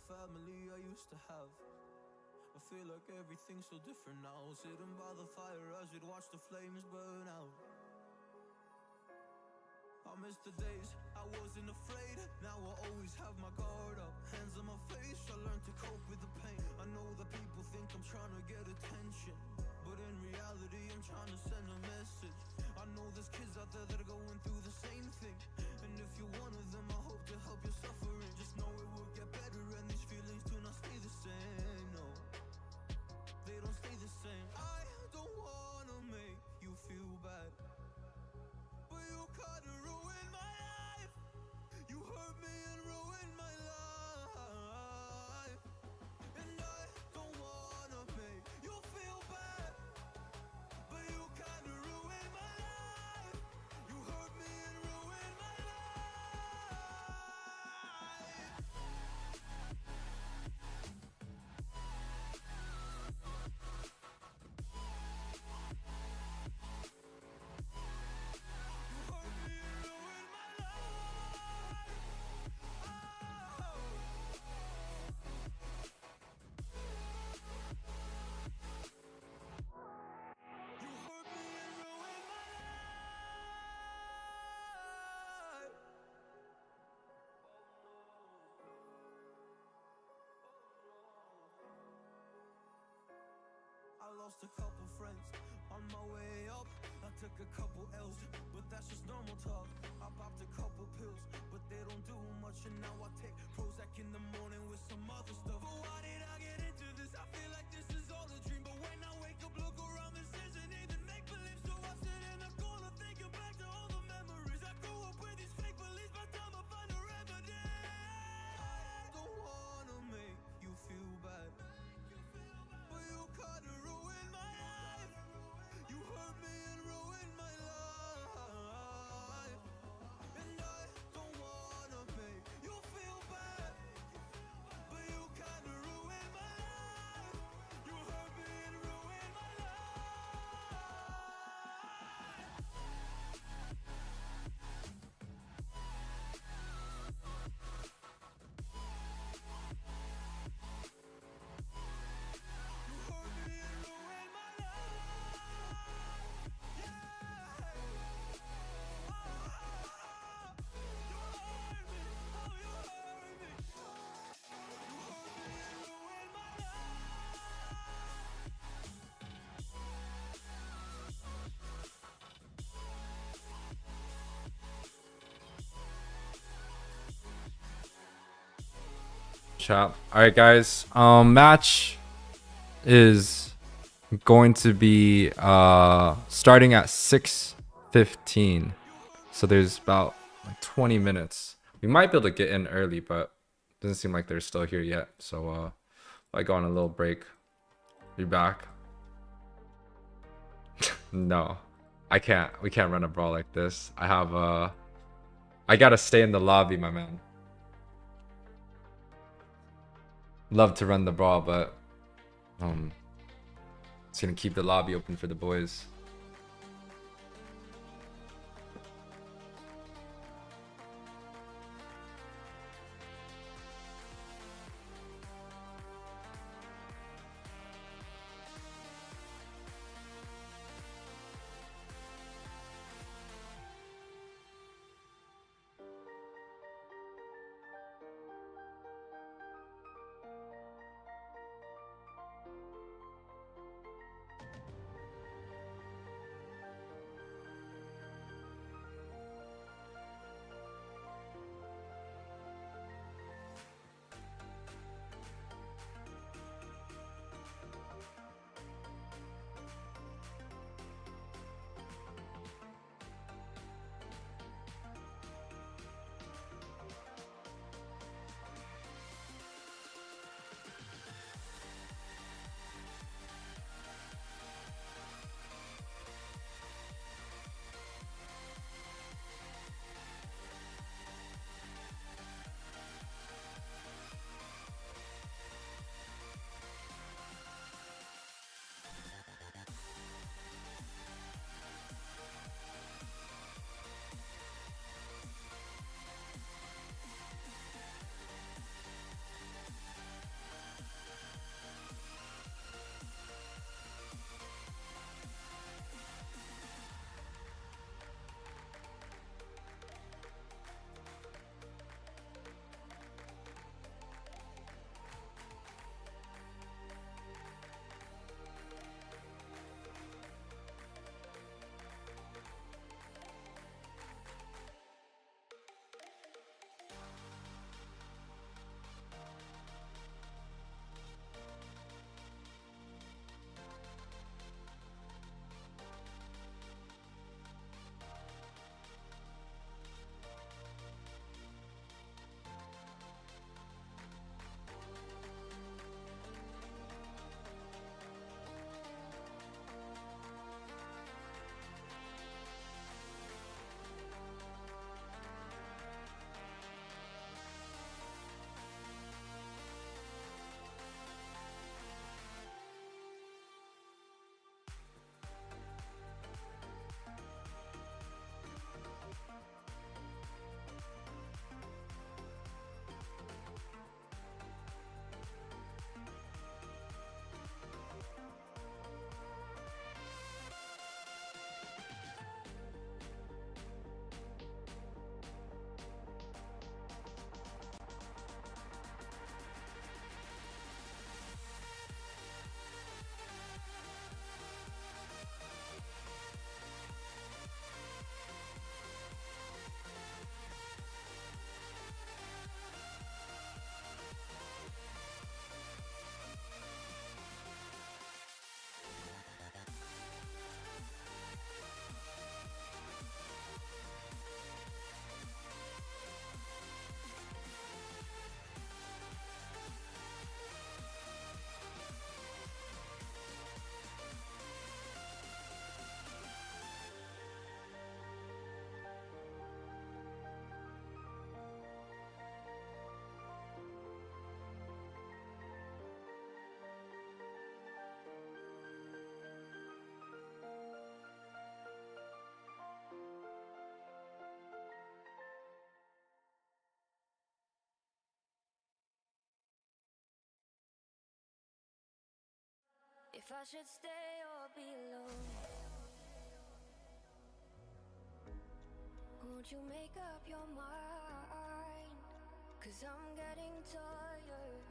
family I used to have. I feel like everything's so different now. Sitting by the fire as we'd watch the flames burn out. I miss the days I wasn't afraid. Now I always have my guard up. Hands on my face, I learned to cope with the pain. I know that people think I'm trying to get attention, but in reality I'm trying to send a message. I know there's kids out there that are going through the same thing, and if you're one of them, I hope to help your suffering. Just know it will get better, and these feelings do not stay the same. No, they don't stay the same. I don't wanna make you feel bad, but you kinda ruined my life. You hurt me and ruined my life. And I don't wanna make you feel bad, but you kinda ruined my life. You hurt me and ruined my I lost a couple friends on my way up. I took a couple L's, but that's just normal talk. I popped a couple pills, but they don't do much. And now I take Prozac in the morning with some other stuff. But why did I get into this? I feel like this is all a dream. But when I wake up, look around, this isn't even make-believe. So I sit in the corner thinking back to all the memories. I grew up with these fake beliefs, by the time I find a remedy. I don't wanna make you feel bad, but you kinda ruined my life. You hurt me and ruined my life. And I don't wanna make you feel bad, but you kinda ruined my life. You hurt me and ruined my life. You hurt me and ruined my life. Yeah. Chop. All right, guys. Match is going to be starting at 6:15. So there's about like 20 minutes. We might be able to get in early, but it doesn't seem like they're still here yet. So I go on a little break. Be back. No, I can't. We can't run a brawl like this. I gotta stay in the lobby, my man. Love to run the brawl, but it's gonna keep the lobby open for the boys. if I should stay or be alone. Won't you make up your mind? 'Cause I'm getting tired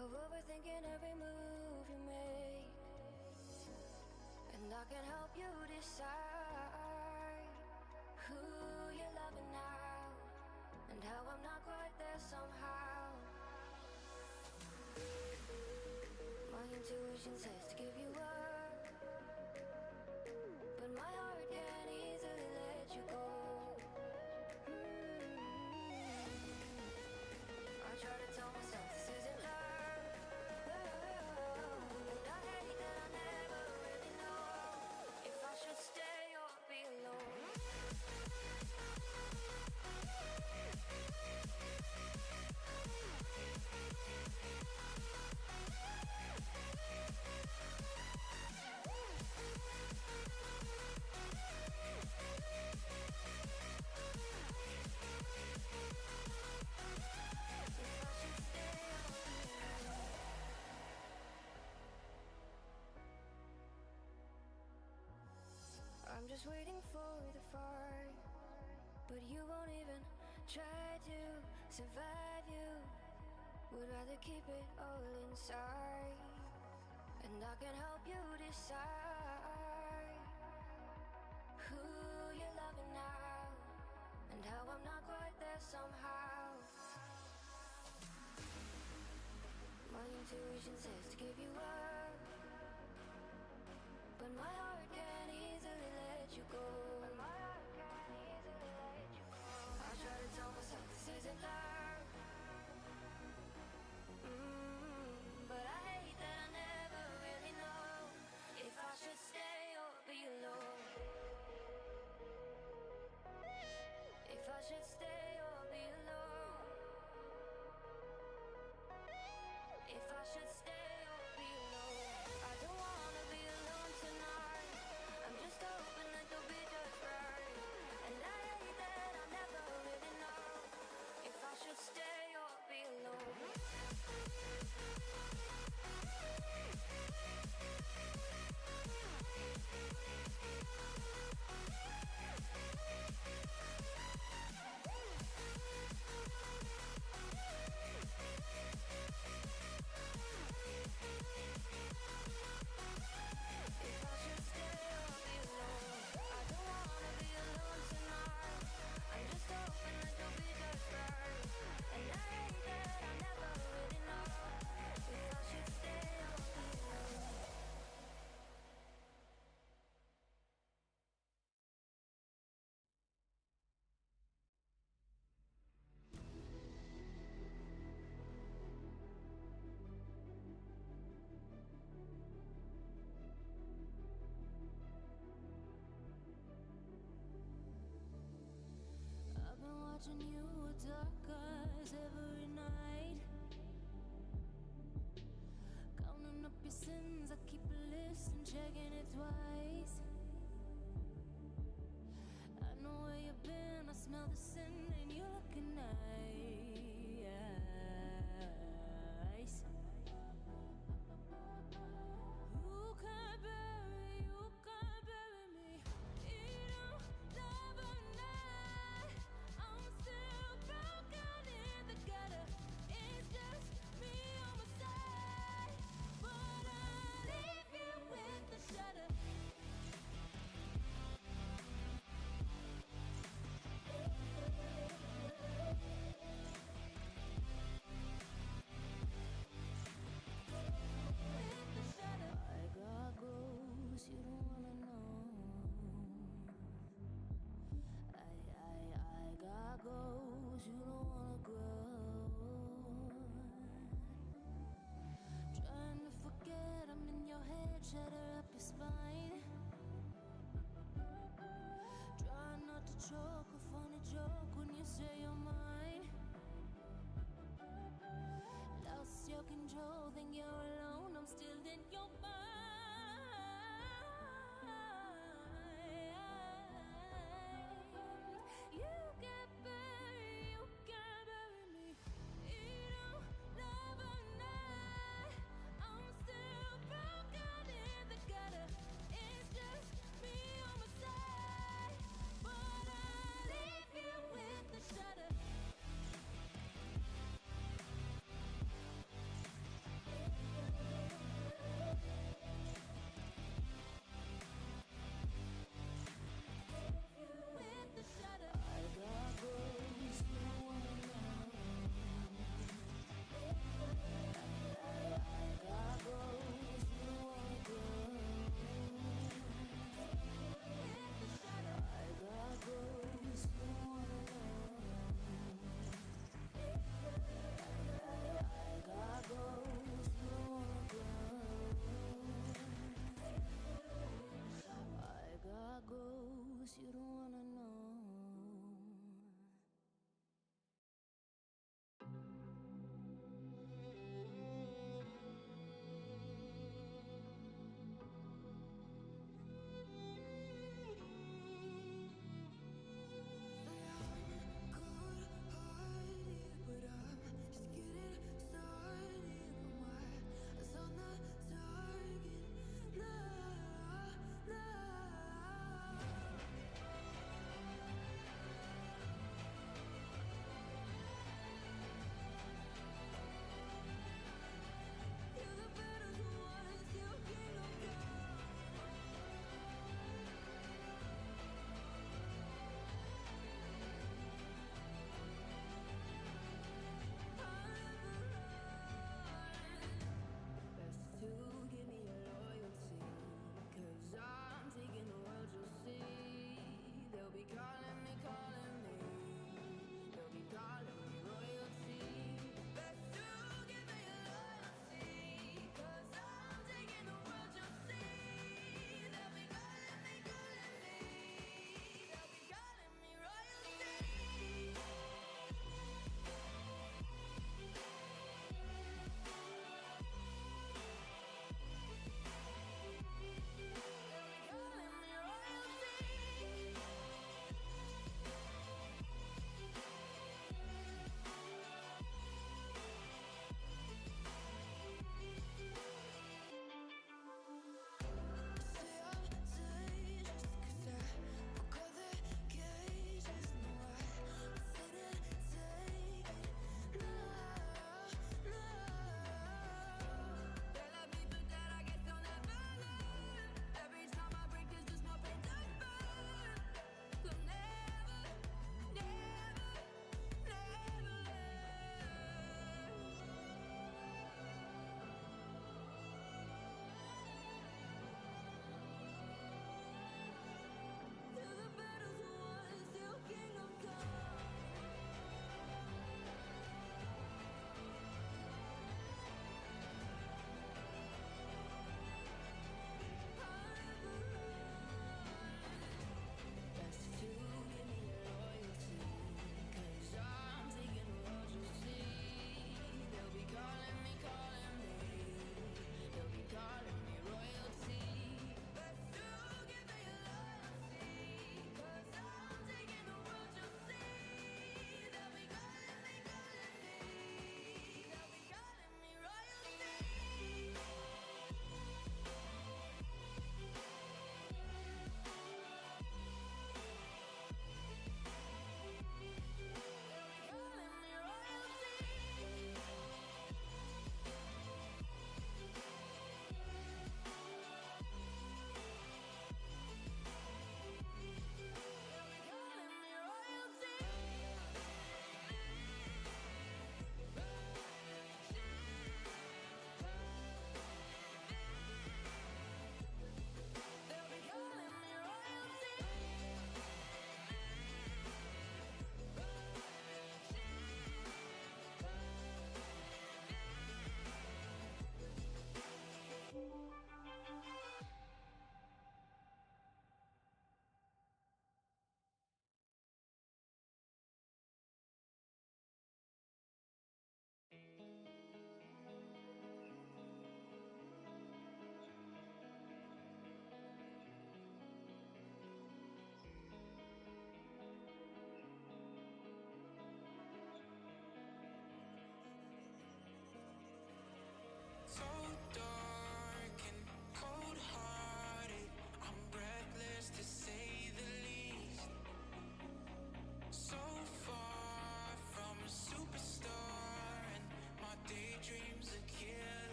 of overthinking every move you make. And I can help you decide who you're loving now, and how I'm not quite there somehow. My intuition says to give you up, but my heart can't easily let you go. I try to tell myself this isn't love, and I hate that I never really know if I should stay or be alone. I'm just waiting for the fire, but you won't even try to survive. You would rather keep it all inside, and I can help you decide who you're loving now, and how I'm not quite there somehow. My intuition says to give you up, but my heart can't easily let you go. I try to tell myself this isn't love, but I hate that I never really know if I should stay or be alone. If I should stay or be alone. If I should stay or be alone. I don't wanna be alone tonight. I'm just hoping that you'll be just right. And I hate that I never really know if I should stay or be alone. If I should stay or be alone. I don't wanna be alone tonight. I'm just hoping that you'll be just right. And I hate that I never really know if I should stay or be alone. I've been watching you with dark eyes every night, counting up your sins. I keep a list and checking it twice. I know where you've been, I smell the sin, and you're looking nice. You can't bury me. You don't love a night. I'm still broken in the gutter. It's just me on my side. But I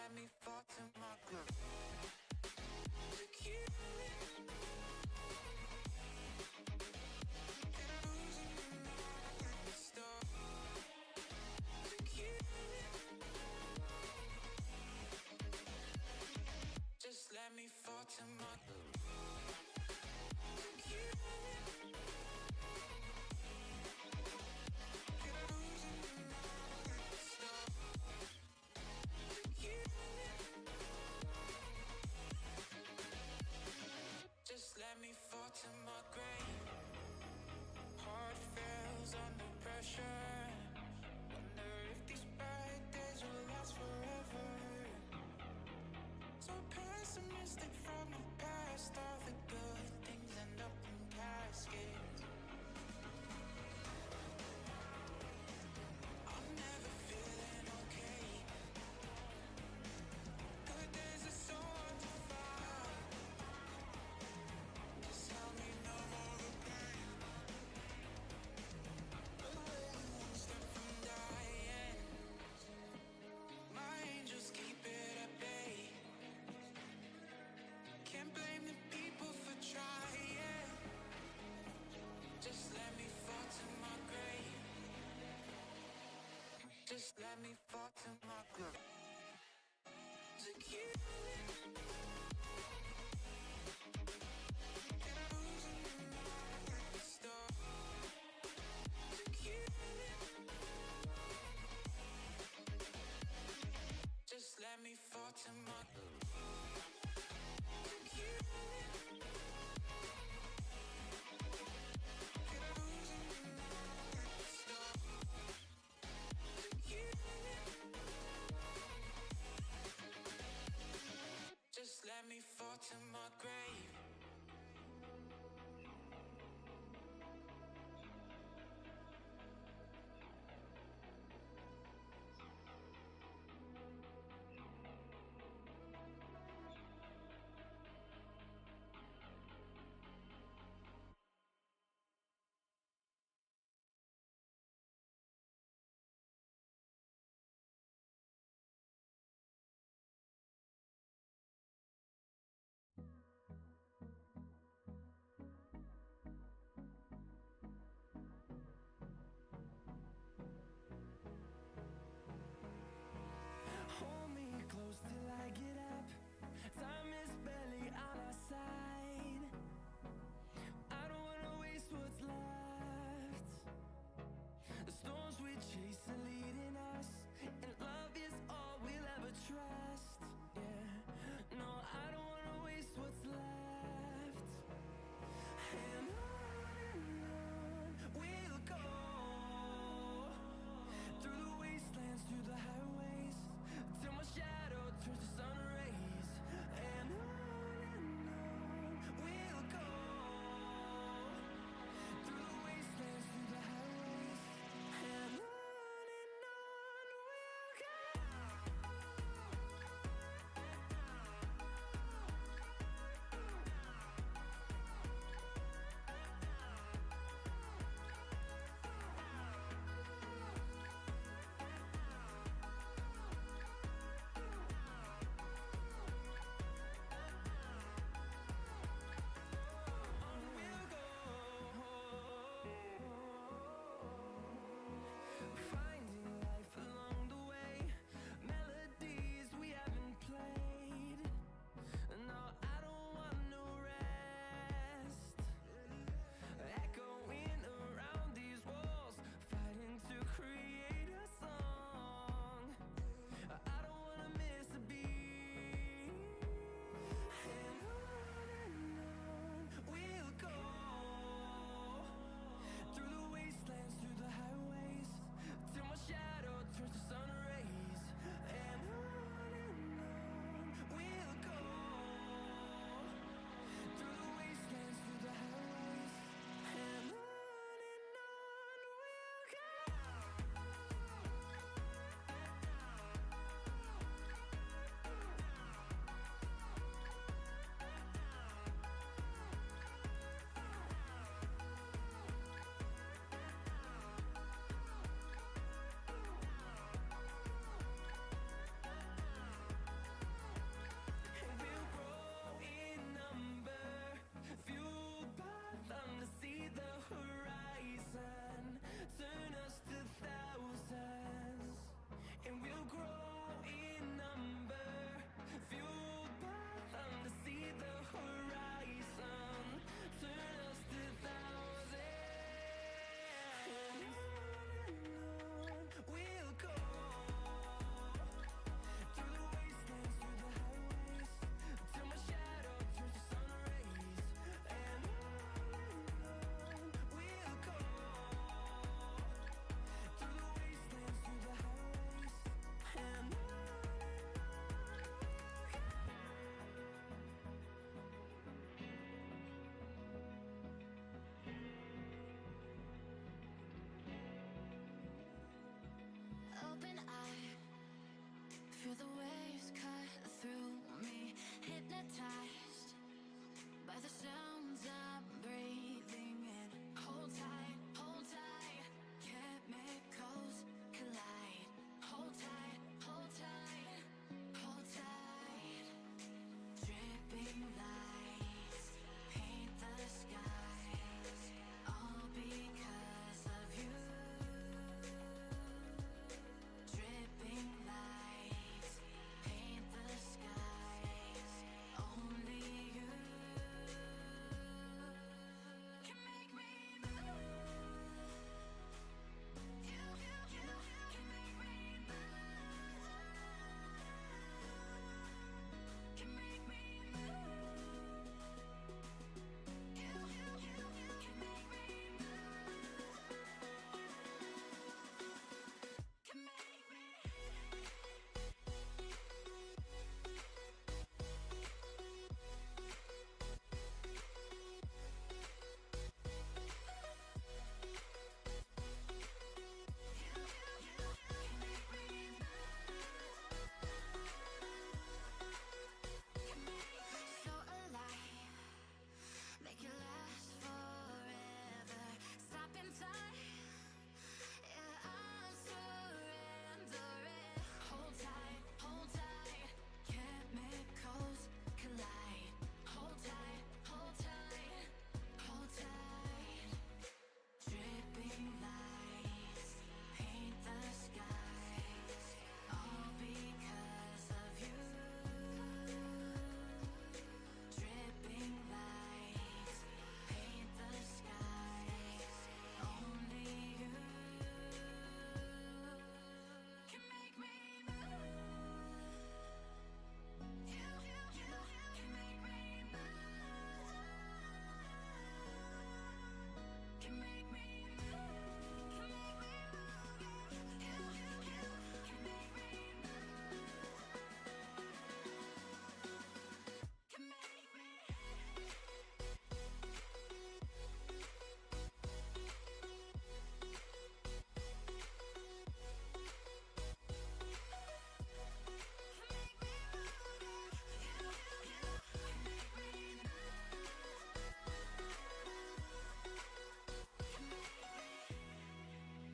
let me fall to my grave. Took you just let me fall to my just let me fall to my grave. Heart fails under pressure. Wonder if these bad days will last forever. So pessimistic from the past. All the good things end up in caskets. I'm never feeling okay. Good days are so hard to find. Just tell me no more the pain. Away one step from dying. My angels keep it at bay. Can't blame the people for trying. Just let me fall to my grave. Just let me fall to my grave. Took you just let me fall to my just let me fall to my grave.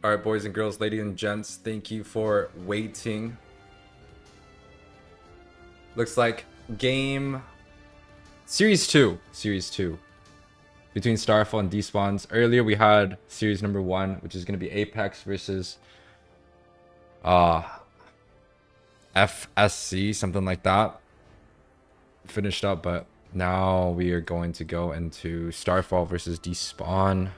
All right, boys and girls, ladies and gents, thank you for waiting. Looks like series 2 between Starfall and Despawns. Earlier we had series number 1, which is going to be Apex versus FSC, something like that. Finished up, but now we are going to go into Starfall versus Despawn.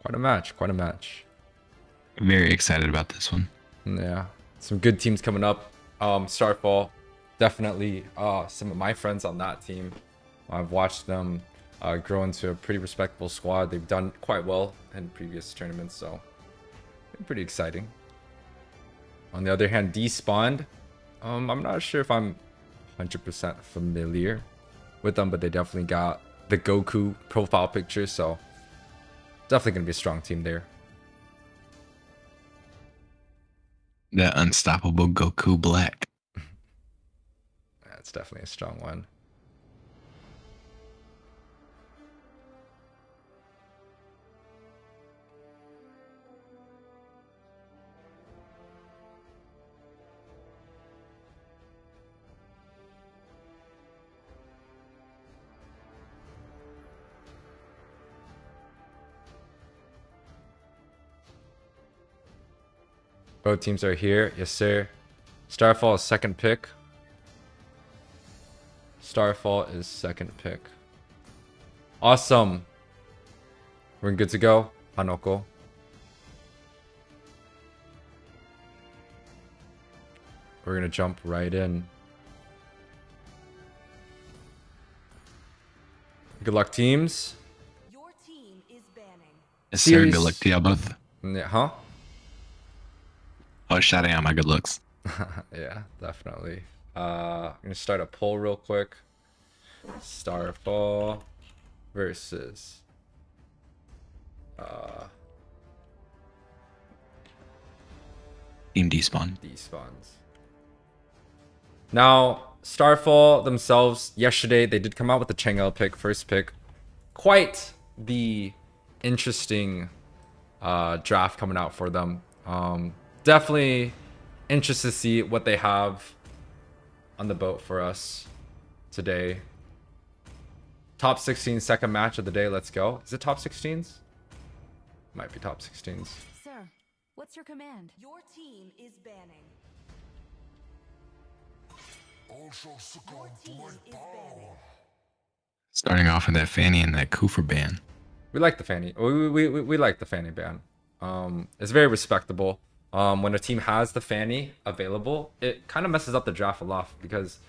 Quite a match. I'm very excited about this one. Yeah, some good teams coming up. Starfall, definitely some of my friends on that team. I've watched them grow into a pretty respectable squad. They've done quite well in previous tournaments, so pretty exciting. On the other hand, Despawned, I'm not sure if I'm 100% familiar with them, but they definitely got the Goku profile picture, so definitely going to be a strong team there. The unstoppable Goku Black. That's definitely a strong one. Both teams are here. Yes, sir. Starfall is second pick. Starfall is second pick. Awesome. We're good to go. Hanoko. We're going to jump right in. Good luck, teams. Your team is banning. Yes, sir. Good luck to y'all both. Yeah, huh? Oh, shout out my good looks. Yeah, definitely. I'm gonna start a poll real quick. Starfall versus Team Despawn. Despawns. Now, Starfall themselves, yesterday they did come out with the Chang'e pick, first pick. Quite the interesting draft coming out for them. Definitely interested to see what they have on the boat for us today. Top 16 second match of the day. Let's go. Is it top 16s? Might be top 16s. Sir, what's your command? Your team is banning. All shall succumb Your to team my is power. banning. Starting off with that Fanny and that Kufra ban. We like the Fanny. We like the Fanny ban. It's very respectable. When a team has the Fanny available, it kind of messes up the draft a lot because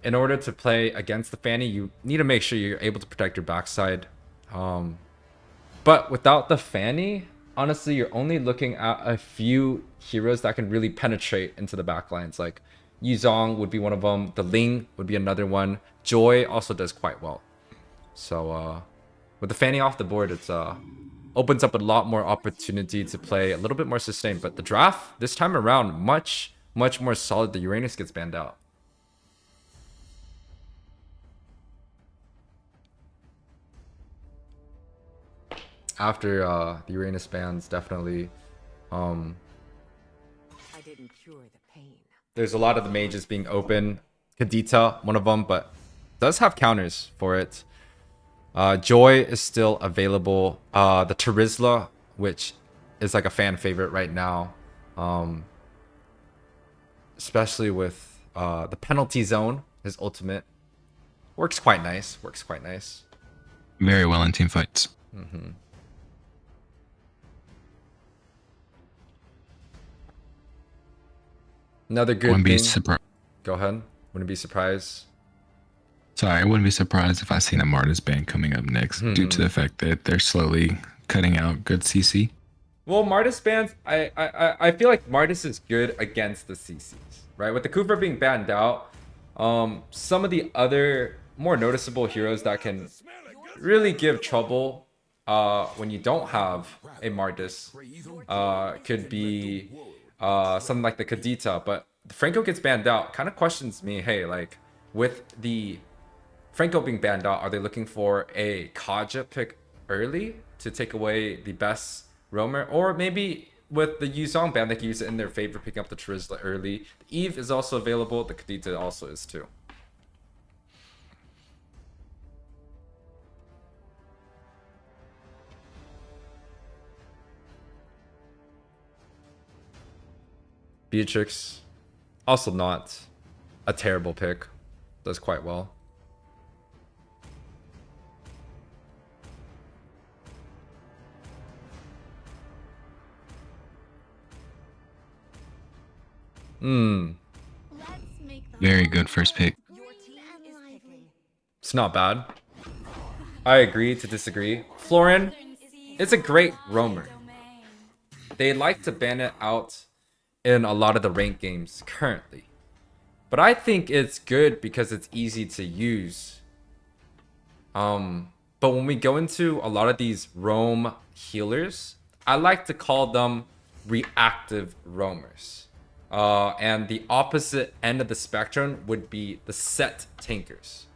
in order to play against the Fanny, you need to make sure you're able to protect your backside. But without the Fanny, honestly, you're only looking at a few heroes that can really penetrate into the backlines. Like Yuzong would be one of them. The Ling would be another one. Joy also does quite well. So with the Fanny off the board, it's opens up a lot more opportunity to play a little bit more sustained. But the draft this time around, much more solid. The Uranus gets banned out. After the Uranus bans, definitely I didn't cure the pain. there's a lot of the mages being open. Kadita, one of them, but does have counters for it. Joy is still available. The Terizla, which is like a fan favorite right now, especially with the penalty zone. His ultimate works quite nice. Very well in team fights. Another good Wouldn't be thing. Go ahead. Wouldn't be surprised. Sorry, I wouldn't be surprised if I seen a Martis ban coming up next due to the fact that they're slowly cutting out good CC. Well, Martis bans, I feel like Martis is good against the CCs, right? With the Cooper being banned out, some of the other more noticeable heroes that can really give trouble when you don't have a Martis could be something like the Kadita. But Franco gets banned out. Kind of questions me, hey, like with the Franco being banned out, are they looking for a Kaja pick early to take away the best roamer? Or maybe with the Yuzong ban, they can use it in their favor, picking up the Terizla early. The Eve is also available. The Kadita also is too. Beatrix, also not a terrible pick. Does quite well. Very good first pick. Your team is picking. It's not bad. I agree to disagree. Florin, it's a great roamer. They like to ban it out in a lot of the ranked games currently. But I think it's good because it's easy to use. But when we go into a lot of these roam healers, I like to call them reactive roamers. And the opposite end of the spectrum would be the set tankers,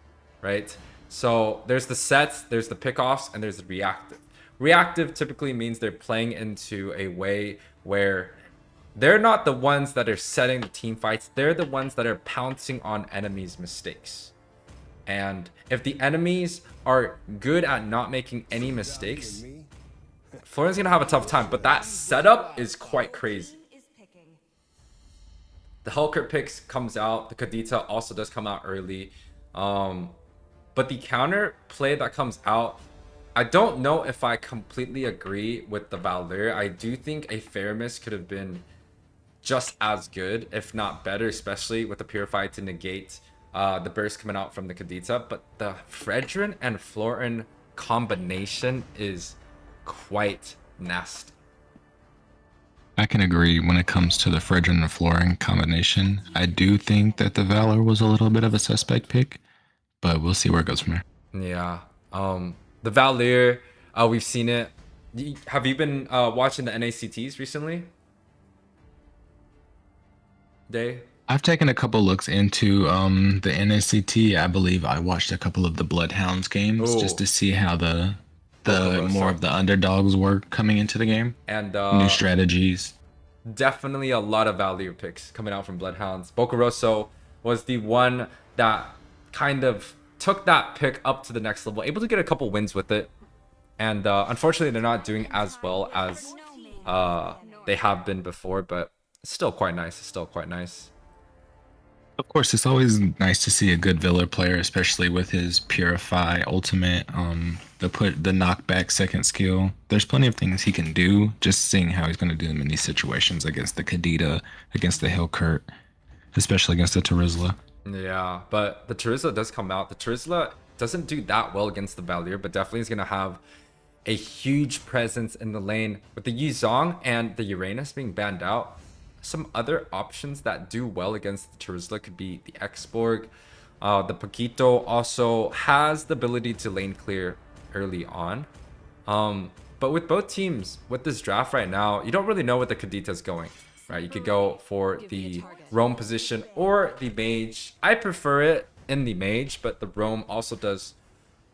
right? So there's the sets, there's the pickoffs, and there's the reactive. Reactive typically means they're playing into a way where they're not the ones that are setting the team fights. They're the ones that are pouncing on enemies' mistakes. And if the enemies are good at not making any mistakes, Florin's gonna have a tough time. But that setup is quite crazy. The Hellcurt picks comes out. The Kadita also does come out early. But the counter play that comes out, I don't know if I completely agree with the Valor. I do think a Faramis could have been just as good, if not better, especially with the Purify to negate the burst coming out from the Kadita. But the Fredrin and Florin combination is quite nasty. I can agree when it comes to the Fredrin and Florin combination. I do think that the Valor was a little bit of a suspect pick, but we'll see where it goes from here. Yeah. The Valor, we've seen it. Have you been watching the NACTs recently? I've taken a couple looks into the NACT. I believe I watched a couple of the Bloodhounds games just to see how the more of the underdogs were coming into the game and new strategies. Definitely a lot of value picks coming out from Bloodhounds. Bokuroso, was the one that kind of took that pick up to the next level, able to get a couple wins with it. And unfortunately, they're not doing as well as they have been before, but it's still quite nice. It's still quite nice. Of course, it's always nice to see a good Villa player, especially with his Purify ultimate, the knockback second skill. There's plenty of things he can do, just seeing how he's going to do them in these situations against the Kadita, against the Hillkurt, especially against the Terizla. Yeah, but the Terizla does come out. The Terizla doesn't do that well against the Valier, but definitely is going to have a huge presence in the lane. With the Yuzong and the Uranus being banned out, some other options that do well against the Terizla could be the Xborg. The Paquito also has the ability to lane clear early on. But with both teams, with this draft right now, you don't really know what the Kadita is going. Right? You could go for the roam position or the mage. I prefer it in the mage, but the roam also does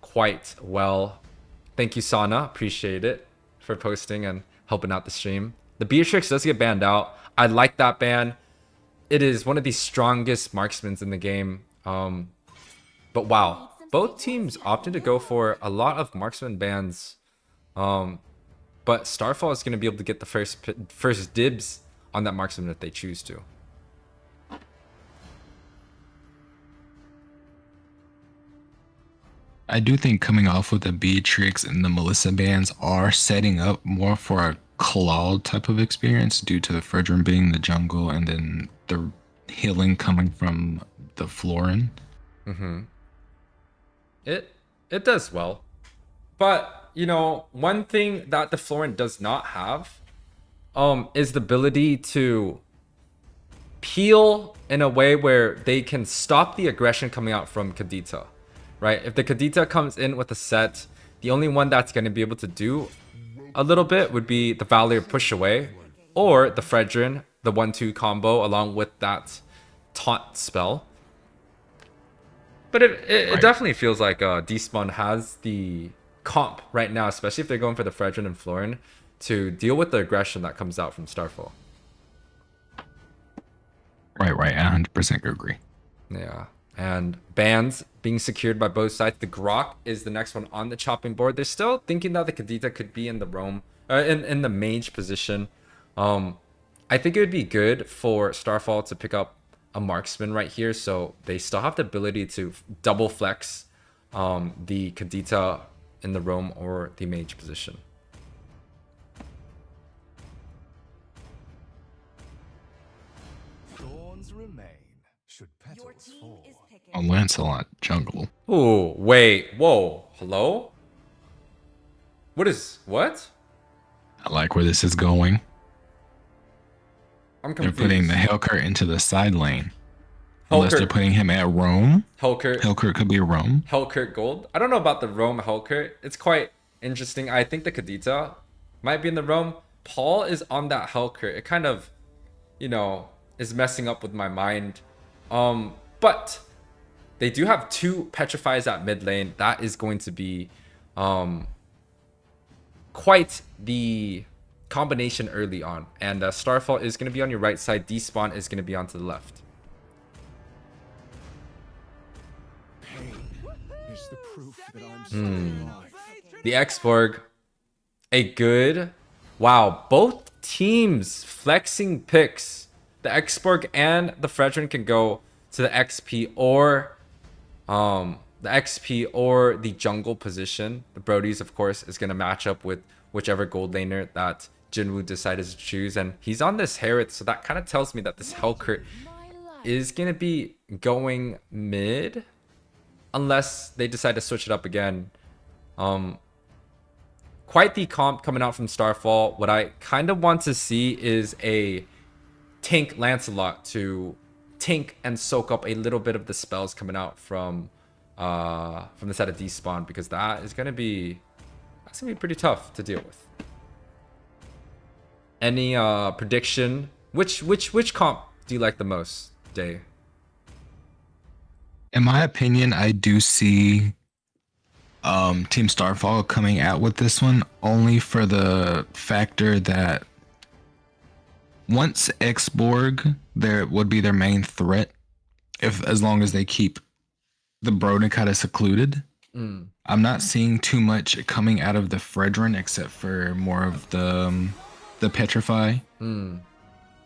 quite well. Thank you, Sana. Appreciate it for posting and helping out the stream. The Beatrix does get banned out. I like that ban. It is one of the strongest marksmen in the game. But wow, both teams opted to go for a lot of marksman bans. But Starfall is going to be able to get the first dibs on that marksman if they choose to. I do think coming off with the Beatrix and the Melissa bans are setting up more for a Claude type of experience due to the Fredrin being the jungle and then the healing coming from the Florin. It does well. But, you know, one thing that the Florin does not have is the ability to peel in a way where they can stop the aggression coming out from Kadita. Right? If the Kadita comes in with a set, the only one that's going to be able to do a little bit would be the Valier push away or the Fredrin, the 1-2 combo along with that taunt spell. But it definitely feels like Despawn has the comp right now, especially if they're going for the Fredrin and Florin, to deal with the aggression that comes out from Starfall. Right. I 100% agree. Yeah. And bans being secured by both sides. The Grok is the next one on the chopping board. They're still thinking that the Kadita could be in the roam, in the mage position. I think it would be good for Starfall to pick up a marksman right here, so they still have the ability to double flex the Kadita in the roam or the mage position. Thorns remain. Should petals fall. Oh, Lancelot jungle. Oh, wait. Whoa. Hello? What? I like where this is going. I'm They're confused. putting the Hellkurt into the side lane. Unless they're putting him at roam. Hellkurt could be a roam. Hellkurt gold. I don't know about the roam Hellkurt. It's quite interesting. I think the Kadita might be in the roam. Paul is on that Hellkurt. It kind of, you know, is messing up with my mind. But they do have 2 petrifies at mid lane. That is going to be quite the combination early on. And Starfall is going to be on your right side. Despawn is going to be on to the left. Is the proof that I'm still alive. The Xborg, a good... Wow, both teams flexing picks. The Xborg and the Fredrin can go to the XP or the jungle position. The Brodies, of course, is going to match up with whichever gold laner that Jinwoo decided to choose. And he's on this Herod, so that kind of tells me that this Hellkurt is going to be going mid. Unless they decide to switch it up again. Quite the comp coming out from Starfall. What I kind of want to see is a tank Lancelot to tank and soak up a little bit of the spells coming out from the side of Despawn, because that's gonna be pretty tough to deal with. Any prediction? Which comp do you like the most, Day? In my opinion, I do see Team Starfall coming out with this one only for the factor that once Xborg there would be their main threat, if as long as they keep the Broden kind of secluded. I'm not seeing too much coming out of the Fredrin except for more of the Petrify.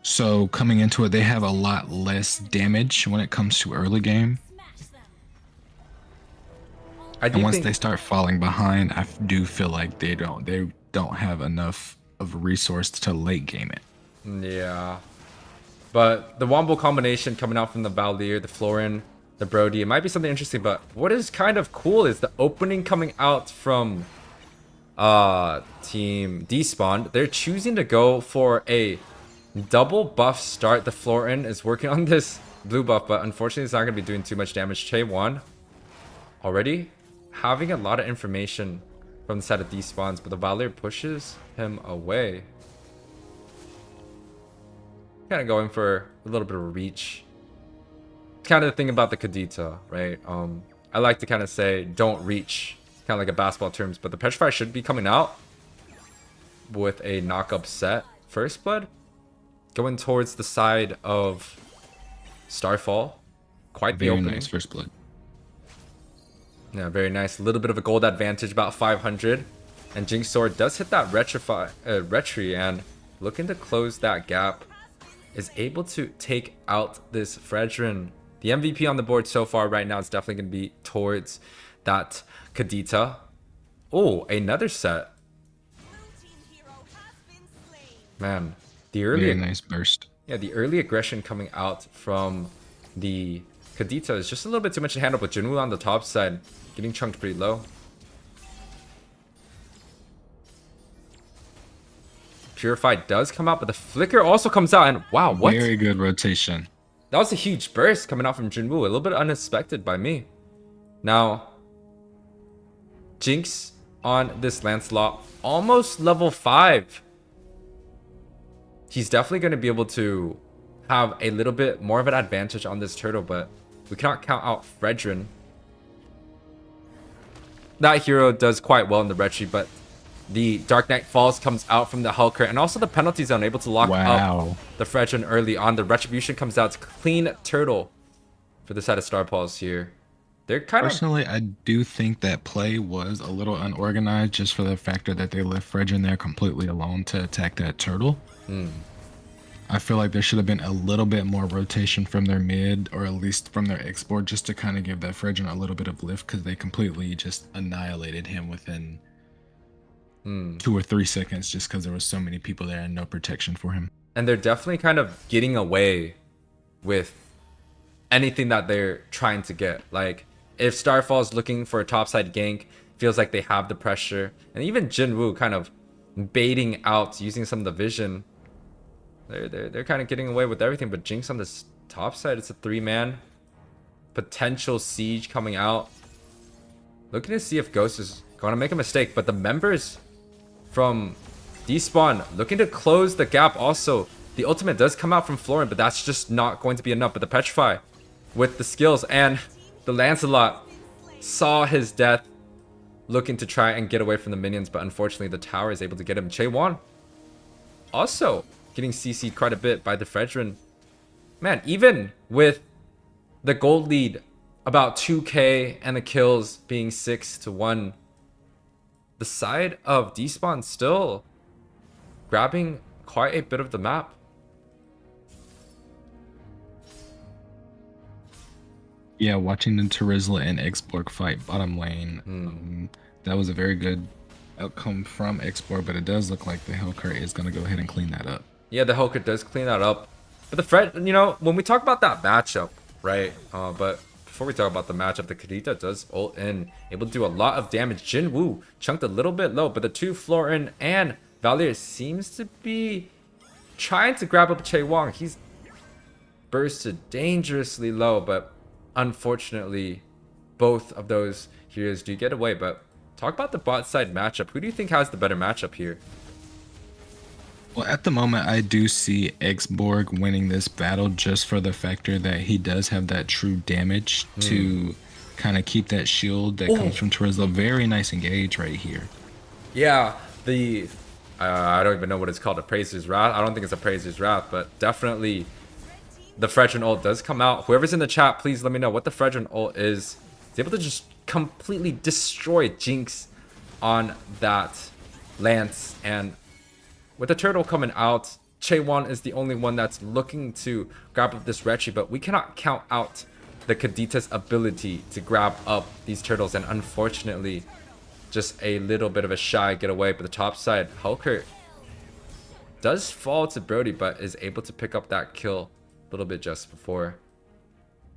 So coming into it, they have a lot less damage when it comes to early game. And once they start falling behind, I do feel like they don't have enough of a resource to late game it. Yeah. But the Wombo combination coming out from the Valier, the Florin, the Brody, it might be something interesting. But what is kind of cool is the opening coming out from Team Despawn. They're choosing to go for a double buff start. The Florin is working on this blue buff, but unfortunately it's not going to be doing too much damage. Che1 already having a lot of information from the side of Despawns, but the Valier pushes him away. Kind of going for a little bit of a reach. It's kind of the thing about the Kadita, right? I like to kind of say don't reach, kind of like a basketball terms, but the Petrify should be coming out with a knock-up set. First Blood going towards the side of Starfall. Quite the opening. Very nice First Blood. Yeah, very nice. A little bit of a gold advantage, about 500. And Jinx Sword does hit that retry, and looking to close that gap. Is able to take out this Fredrin. The MVP on the board so far right now is definitely going to be towards that Kadita. Oh, another set. Man, the early... Very nice burst. Yeah, the early aggression coming out from the Kadita is just a little bit too much to handle, but Jinwoo on the top side getting chunked pretty low. Purify does come out, but the Flicker also comes out, and wow, what? Very good rotation. That was a huge burst coming out from Jinwoo, a little bit unexpected by me. Now, Jinx on this Lancelot, almost level 5. He's definitely going to be able to have a little bit more of an advantage on this turtle, but we cannot count out Fredrin. That hero does quite well in the retry, but the Dark Knight Falls comes out from the Hulker, and also the penalty zone able to lock up the Fredrin early on. The Retribution comes out. It's clean turtle for the side of Starfalls here. They're kind Personally, I do think that play was a little unorganized just for the factor that they left Fredrin there completely alone to attack that turtle. I feel like there should have been a little bit more rotation from their mid, or at least from their export, just to kind of give that Fredrin a little bit of lift, because they completely just annihilated him within 2 or 3 seconds just because there was so many people there and no protection for him. And they're definitely kind of getting away with anything that they're trying to get. Like, if Starfall's looking for a topside gank, feels like they have the pressure. And even Jinwoo kind of baiting out, using some of the vision. They're kind of getting away with everything. But Jinx on this top side, it's a 3-man. Potential siege coming out. Looking to see if Ghost is going to make a mistake. But the members from Despawn looking to close the gap also. The ultimate does come out from Florin, but that's just not going to be enough. But the Petrify with the skills, and the Lancelot saw his death, looking to try and get away from the minions, but unfortunately the tower is able to get him. Che1 also getting CC'd quite a bit by the Fredrin. Man, even with the gold lead about 2k and the kills being 6-1, the side of Despawn still grabbing quite a bit of the map. Yeah, watching the Terizla and Xborg fight bottom lane, that was a very good outcome from Xborg, but it does look like the Hellcurt is going to go ahead and clean that up. Yeah, the Hellcurt does clean that up. But the Fred, you know, when we talk about that matchup, right? But before we talk about the matchup, the Kadita does ult in, able to do a lot of damage. Jinwoo chunked a little bit low, but the two Florin and Valier seems to be trying to grab up Che1. He's bursted dangerously low, but unfortunately, both of those heroes do get away. But talk about the bot side matchup. Who do you think has the better matchup here? Well, at the moment, I do see Xborg winning this battle just for the factor that he does have that true damage to kind of keep that shield that comes from Terizla. Very nice engage right here. Yeah, the I don't even know what it's called, a Praiser's Wrath. I don't think it's a Praiser's Wrath, but definitely the Fredrin ult does come out. Whoever's in the chat, please let me know what the Fredrin ult is. It's able to just completely destroy Jinx on that Lance. And with the turtle coming out, Chaewon is the only one that's looking to grab up this Rechi, but we cannot count out the Kadita's ability to grab up these turtles, and unfortunately, just a little bit of a shy getaway. But the top side, Hulker does fall to Brody, but is able to pick up that kill a little bit just before.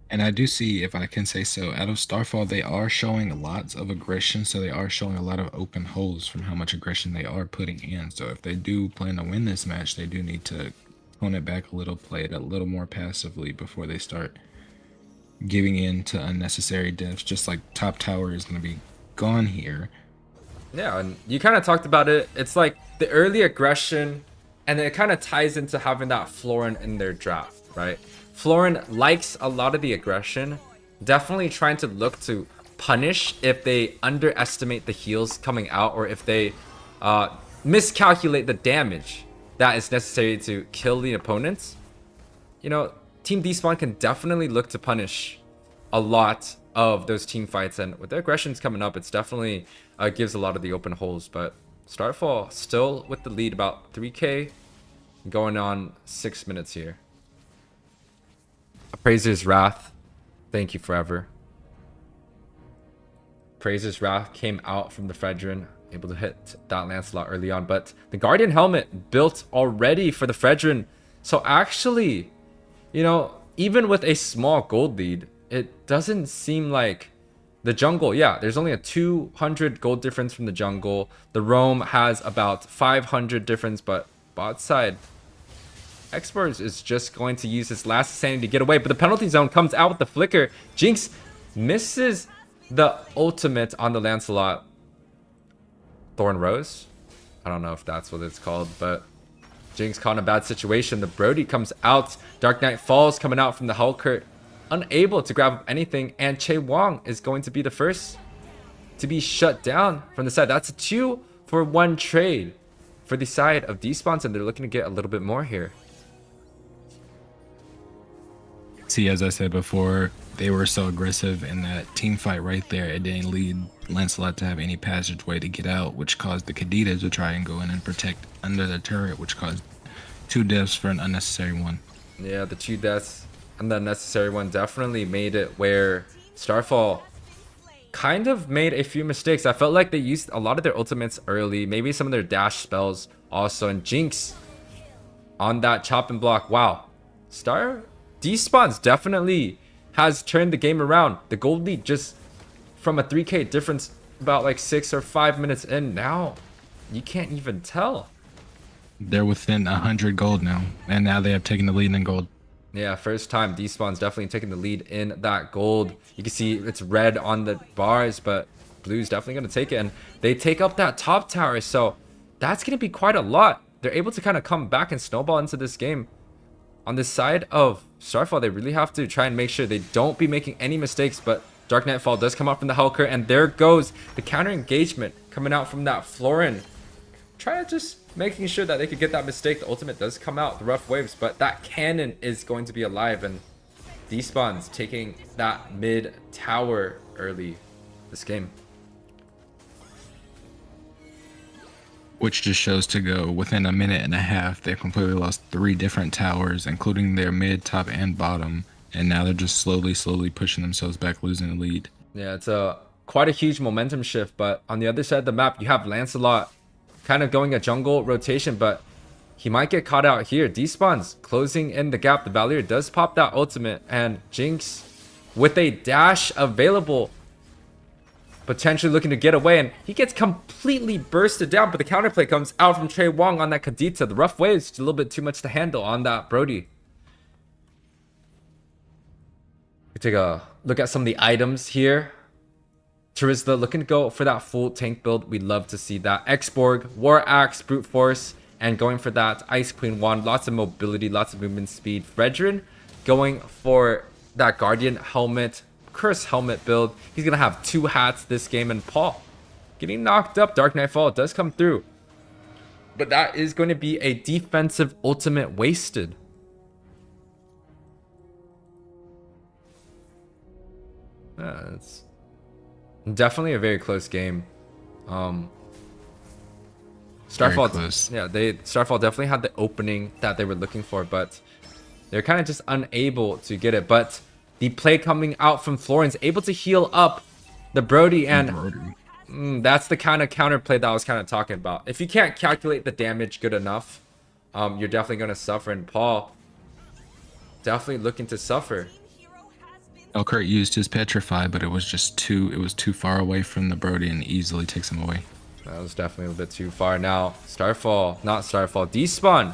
And I do see, if I can say so, out of Starfall, they are showing lots of aggression. So they are showing a lot of open holes from how much aggression they are putting in. So if they do plan to win this match, they do need to tone it back a little, play it a little more passively before they start giving in to unnecessary deaths. Just like top tower is going to be gone here. Yeah, and you kind of talked about it. It's like the early aggression, and it kind of ties into having that Florin in their draft, right? Florin likes a lot of the aggression, definitely trying to look to punish if they underestimate the heals coming out, or if they miscalculate the damage that is necessary to kill the opponents. You know, Team Despawn can definitely look to punish a lot of those team fights, and with the aggressions coming up, it's definitely gives a lot of the open holes. But Starfall still with the lead, about 3k, going on 6 minutes here. Appraiser's Wrath, thank you forever. Appraiser's Wrath came out from the Fredrin, able to hit that Lancelot early on, but the Guardian helmet built already for the Fredrin. So actually, you know, even with a small gold lead, it doesn't seem like the jungle, yeah, there's only a 200 gold difference from the jungle. The roam has about 500 difference, but bot side, Expers is just going to use his last sanity to get away, but the penalty zone comes out with the flicker. Jinx misses the ultimate on the Lancelot. Thorn Rose? I don't know if that's what it's called, but Jinx caught in a bad situation. The Brody comes out. Dark Knight Falls coming out from the Hulker, unable to grab anything, and Chaewon is going to be the first to be shut down from the side. That's a 2-for-1 trade for the side of Despawn, and they're looking to get a little bit more here. See, as I said before, they were so aggressive in that team fight right there. It didn't lead Lancelot to have any passageway to get out, which caused the Kadita to try and go in and protect under the turret, which caused 2 deaths for an unnecessary one. Yeah, the 2 deaths and the unnecessary one definitely made it where Starfall kind of made a few mistakes. I felt like they used a lot of their ultimates early, maybe some of their dash spells also, and Jinx on that chop and block. Wow, Despawn's definitely has turned the game around. The gold lead just from a 3k difference about like 6 or 5 minutes in, now you can't even tell. They're within 100 gold now, and now they have taken the lead in gold. Yeah, first time Despawn's definitely taking the lead in that gold. You can see it's red on the bars, but blue's definitely going to take it, and they take up that top tower, so that's going to be quite a lot. They're able to kind of come back and snowball into this game. On this side of Starfall, they really have to try and make sure they don't be making any mistakes, but Dark Nightfall does come out from the Hulker, and there goes the counter engagement coming out from that Florin. Try to just making sure that they could get that mistake. The ultimate does come out, the rough waves, but that cannon is going to be alive, and Despawn's taking that mid tower early this game. Which just shows to go within a minute and a half, they completely lost 3 different towers, including their mid, top, and bottom. And now they're just slowly pushing themselves back, losing the lead. Yeah, it's quite a huge momentum shift, but on the other side of the map, you have Lancelot kind of going a jungle rotation, but he might get caught out here. Despawn's closing in the gap. The Valier does pop that ultimate, and Jinx with a dash available, potentially looking to get away, and he gets completely bursted down, but the counterplay comes out from Chaewon on that Kadita. The rough waves, just a little bit too much to handle on that Brody. We take a look at some of the items here. Terizla looking to go for that full tank build. We'd love to see that. X-Borg, War Axe, Brute Force, and going for that Ice Queen wand. Lots of mobility, lots of movement speed. Fredrin going for that Guardian helmet, Curse helmet build. He's going to have 2 hats this game, and Paul getting knocked up. Dark Nightfall does come through, but that is going to be a defensive ultimate wasted. Yeah, it's definitely a very close game. Starfall, Starfall definitely had the opening that they were looking for, but they're kind of just unable to get it. But the play coming out from Florence, able to heal up the Brody, and that's the kind of counterplay that I was kind of talking about. If you can't calculate the damage good enough, you're definitely going to suffer. And Paul definitely looking to suffer. Elkurt used his Petrify, but it was too far away from the Brody and easily takes him away. That was definitely a little bit too far. Now, Despawn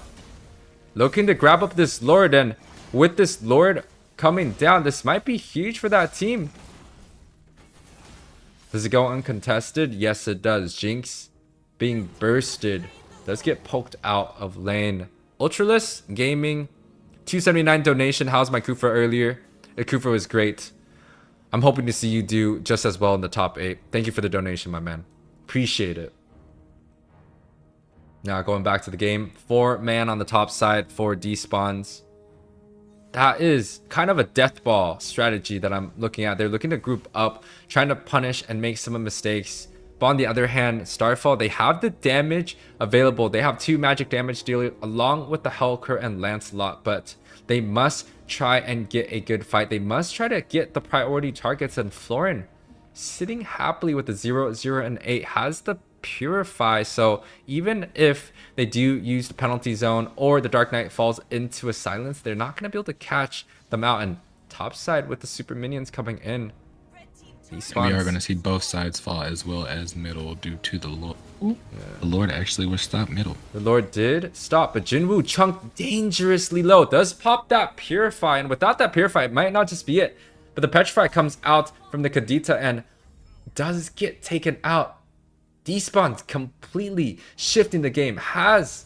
looking to grab up this Lord, and with this Lord coming down, this might be huge for that team. Does it go uncontested? Yes, it does. Jinx being bursted does get poked out of lane. Ultraless Gaming, 279 donation. How's my Kufa earlier? Kufa was great. I'm hoping to see you do just as well in the top 8. Thank you for the donation, my man. Appreciate it. Now going back to the game, 4-man on the top side for Despawns. That is kind of a death ball strategy that I'm looking at. They're looking to group up, trying to punish and make some mistakes. But on the other hand, Starfall, they have the damage available. They have 2 magic damage dealers along with the Hellcurt and Lancelot, but they must try and get a good fight. They must try to get the priority targets, and Florin, sitting happily with the 0, 0, and 8, has the Purify. So even if they do use the penalty zone or the Dark Knight falls into a silence, they're not going to be able to catch them out. And top side with the super minions coming in, we are going to see both sides fall as well as middle due to the Lord. Yeah. The Lord actually was stopped middle. The Lord did stop, but Jinwoo chunked dangerously low. Does pop that Purify, and without that Purify, it might not just be it, but the Petrify comes out from the Kadita and does get taken out. Despawn completely shifting the game, has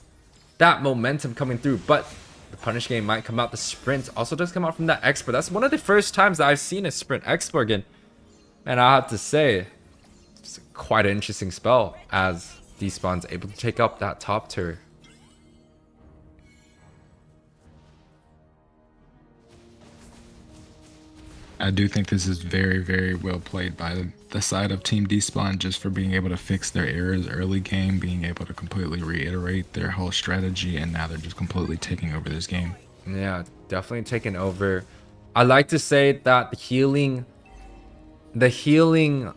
that momentum coming through, but the punish game might come out. The sprint also does come out from that expert. That's one of the first times that I've seen a sprint expert again, and I have to say it's quite an interesting spell as Despawn's able to take up that top tier. I do think this is very, very well played by the side of Team Despawn, just for being able to fix their errors early game, being able to completely reiterate their whole strategy, and now they're just completely taking over this game. Yeah, definitely taking over. I like to say that the healing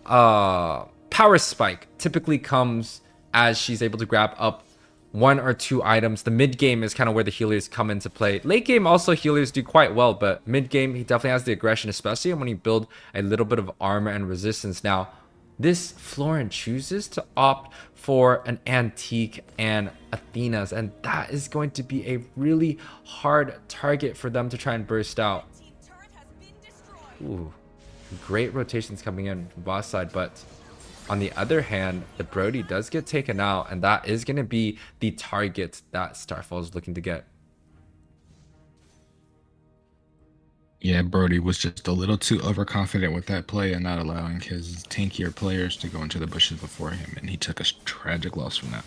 power spike typically comes as she's able to grab up 1 or 2 items. The mid game is kind of where the healers come into play. Late game also healers do quite well, but mid game he definitely has the aggression, especially when you build a little bit of armor and resistance. Now this Florin chooses to opt for an Antique and Athena's, and that is going to be a really hard target for them to try and burst out. Ooh, great rotations coming in from boss side, but on the other hand, the Brody does get taken out, and that is going to be the target that Starfall is looking to get. Yeah, Brody was just a little too overconfident with that play and not allowing his tankier players to go into the bushes before him, and he took a tragic loss from that.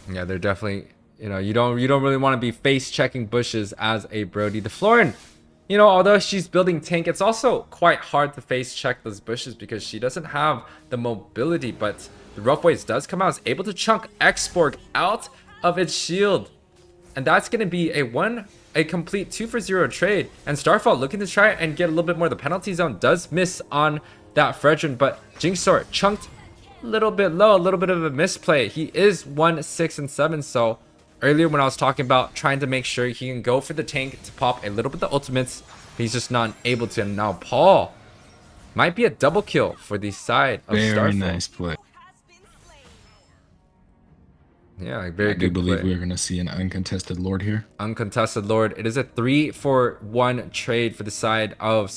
Yeah, they're definitely, you don't really want to be face checking bushes as a Brody. The Florin, although she's building tank, it's also quite hard to face check those bushes because she doesn't have the mobility, but the Rough Waves does come out, is able to chunk X-Borg out of its shield. And that's going to be a complete 2-for-0 trade. And Starfall looking to try and get a little bit more. The penalty zone does miss on that Fredrin, but Jinxor chunked a little bit low, a little bit of a misplay. He is 1, 6, and 7, so earlier when I was talking about trying to make sure he can go for the tank to pop a little bit the ultimates, but he's just not able to. And now Paul might be a double kill for the side of Starfall. Very nice play. Yeah, very I good do believe play. we're going to see an uncontested Lord here. Uncontested Lord. It is a 3-for-1 trade for the side of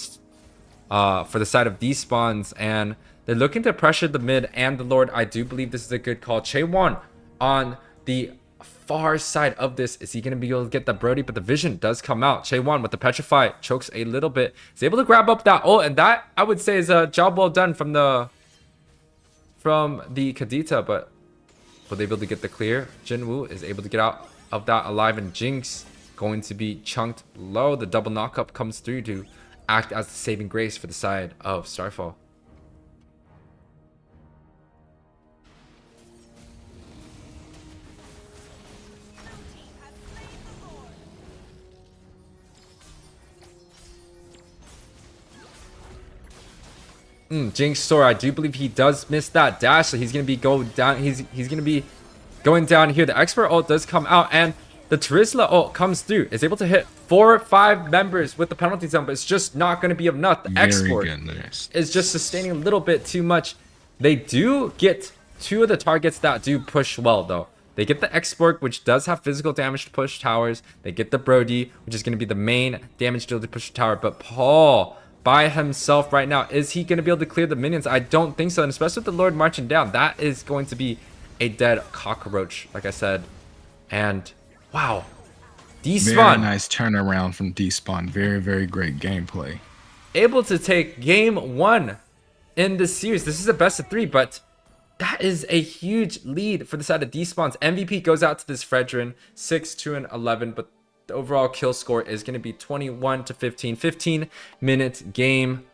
Despawns, and they're looking to pressure the mid and the Lord. I do believe this is a good call. Chaewon on the far side of this. Is he going to be able to get the Brody? But the vision does come out. Chaewon with the Petrify chokes a little bit. He's able to grab up that ult, and that I would say is a job well done from the Kadita, but will they be able to get the clear? Jinwoo is able to get out of that alive, and Jinx going to be chunked low. The double knockup comes through to act as the saving grace for the side of Starfall. Jinx Sora, I do believe he does miss that dash, so he's gonna be going down. He's gonna be going down here. The expert ult does come out, and the Terizla ult comes through. It's able to hit 4 or 5 members with the penalty zone, but it's just not gonna be enough. The export is just sustaining a little bit too much. They do get 2 of the targets that do push well, though. They get the export, which does have physical damage to push towers. They get the Brody, which is gonna be the main damage deal to push the tower. But Paul, by himself right now, is he going to be able to clear the minions? I don't think so, and especially with the Lord marching down, that is going to be a dead cockroach, like I said. And wow, Despawn, very nice turnaround from Despawn. Very, very great gameplay. Able to take game 1 in this series. This is a best of 3, but that is a huge lead for the side of Despawn's. MVP goes out to this Fredrin, 6, 2, and 11, but the overall kill score is going to be 21 to 15. 15-minute game.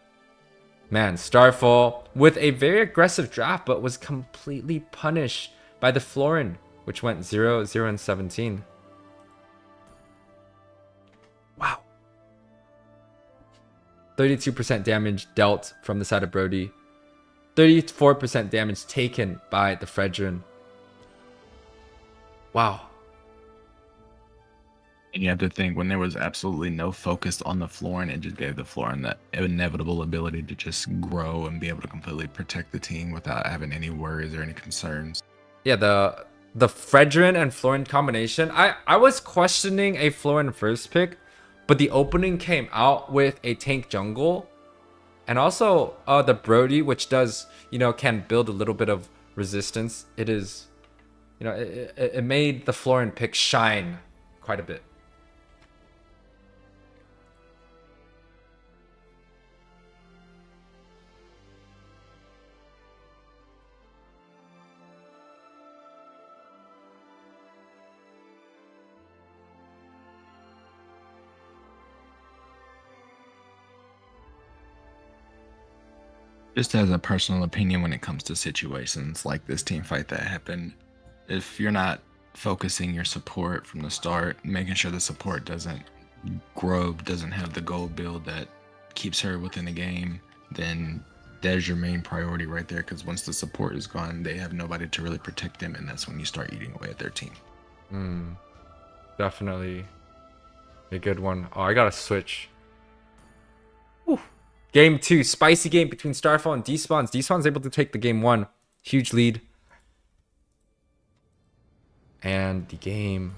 Man, Starfall with a very aggressive draft, but was completely punished by the Florin, which went 0, 0, and 17. Wow. 32% damage dealt from the side of Brody. 34% damage taken by the Fredrin. Wow. And you have to think, when there was absolutely no focus on the Florin, it just gave the Florin that inevitable ability to just grow and be able to completely protect the team without having any worries or any concerns. Yeah, the Fredrin and Florin combination. I was questioning a Florin first pick, but the opening came out with a tank jungle, and also the Brody, which does, you know, can build a little bit of resistance. It is, you know, it made the Florin pick shine quite a bit. Just as a personal opinion, when it comes to situations like this team fight that happened, if you're not focusing your support from the start, making sure the support doesn't grow, doesn't have the gold build that keeps her within the game, then there's your main priority right there, because once the support is gone, they have nobody to really protect them, and that's when you start eating away at their team. Definitely a good one. Oh, I gotta switch. Whew. Game 2, spicy game between Starfall and Despawn. Despawn's able to take the game 1. Huge lead. And the game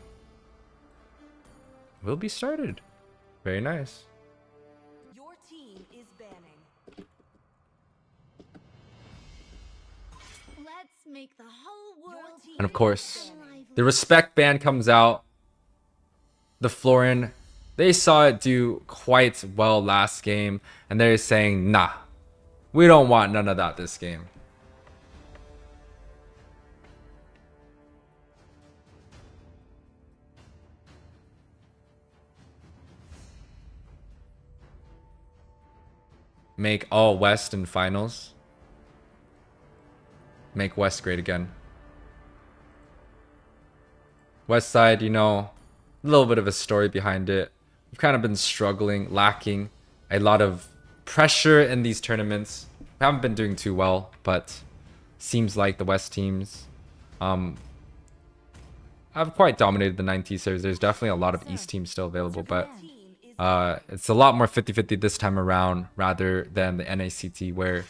will be started. Very nice. Your team is banning. Let's make the whole world. And of course, the respect ban comes out. The Florin, they saw it do quite well last game, and they're saying, nah, we don't want none of that this game. Make all West in finals. Make West great again. West side, you know, a little bit of a story behind it. We've kind of been struggling, lacking a lot of pressure in these tournaments. We haven't been doing too well, but seems like the West teams have quite dominated the 9T series. There's definitely a lot of East teams still available, but it's a lot more 50-50 this time around rather than the NACT, where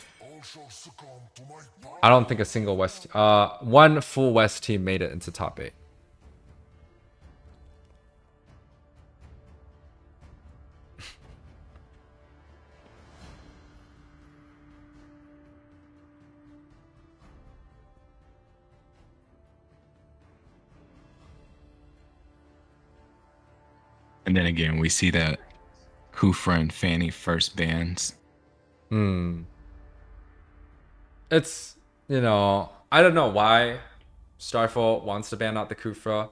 I don't think a single West, one full West team made it into top 8. And then again, we see that Kufra and Fanny first bans. It's, you know, I don't know why Starfall wants to ban out the Kufra.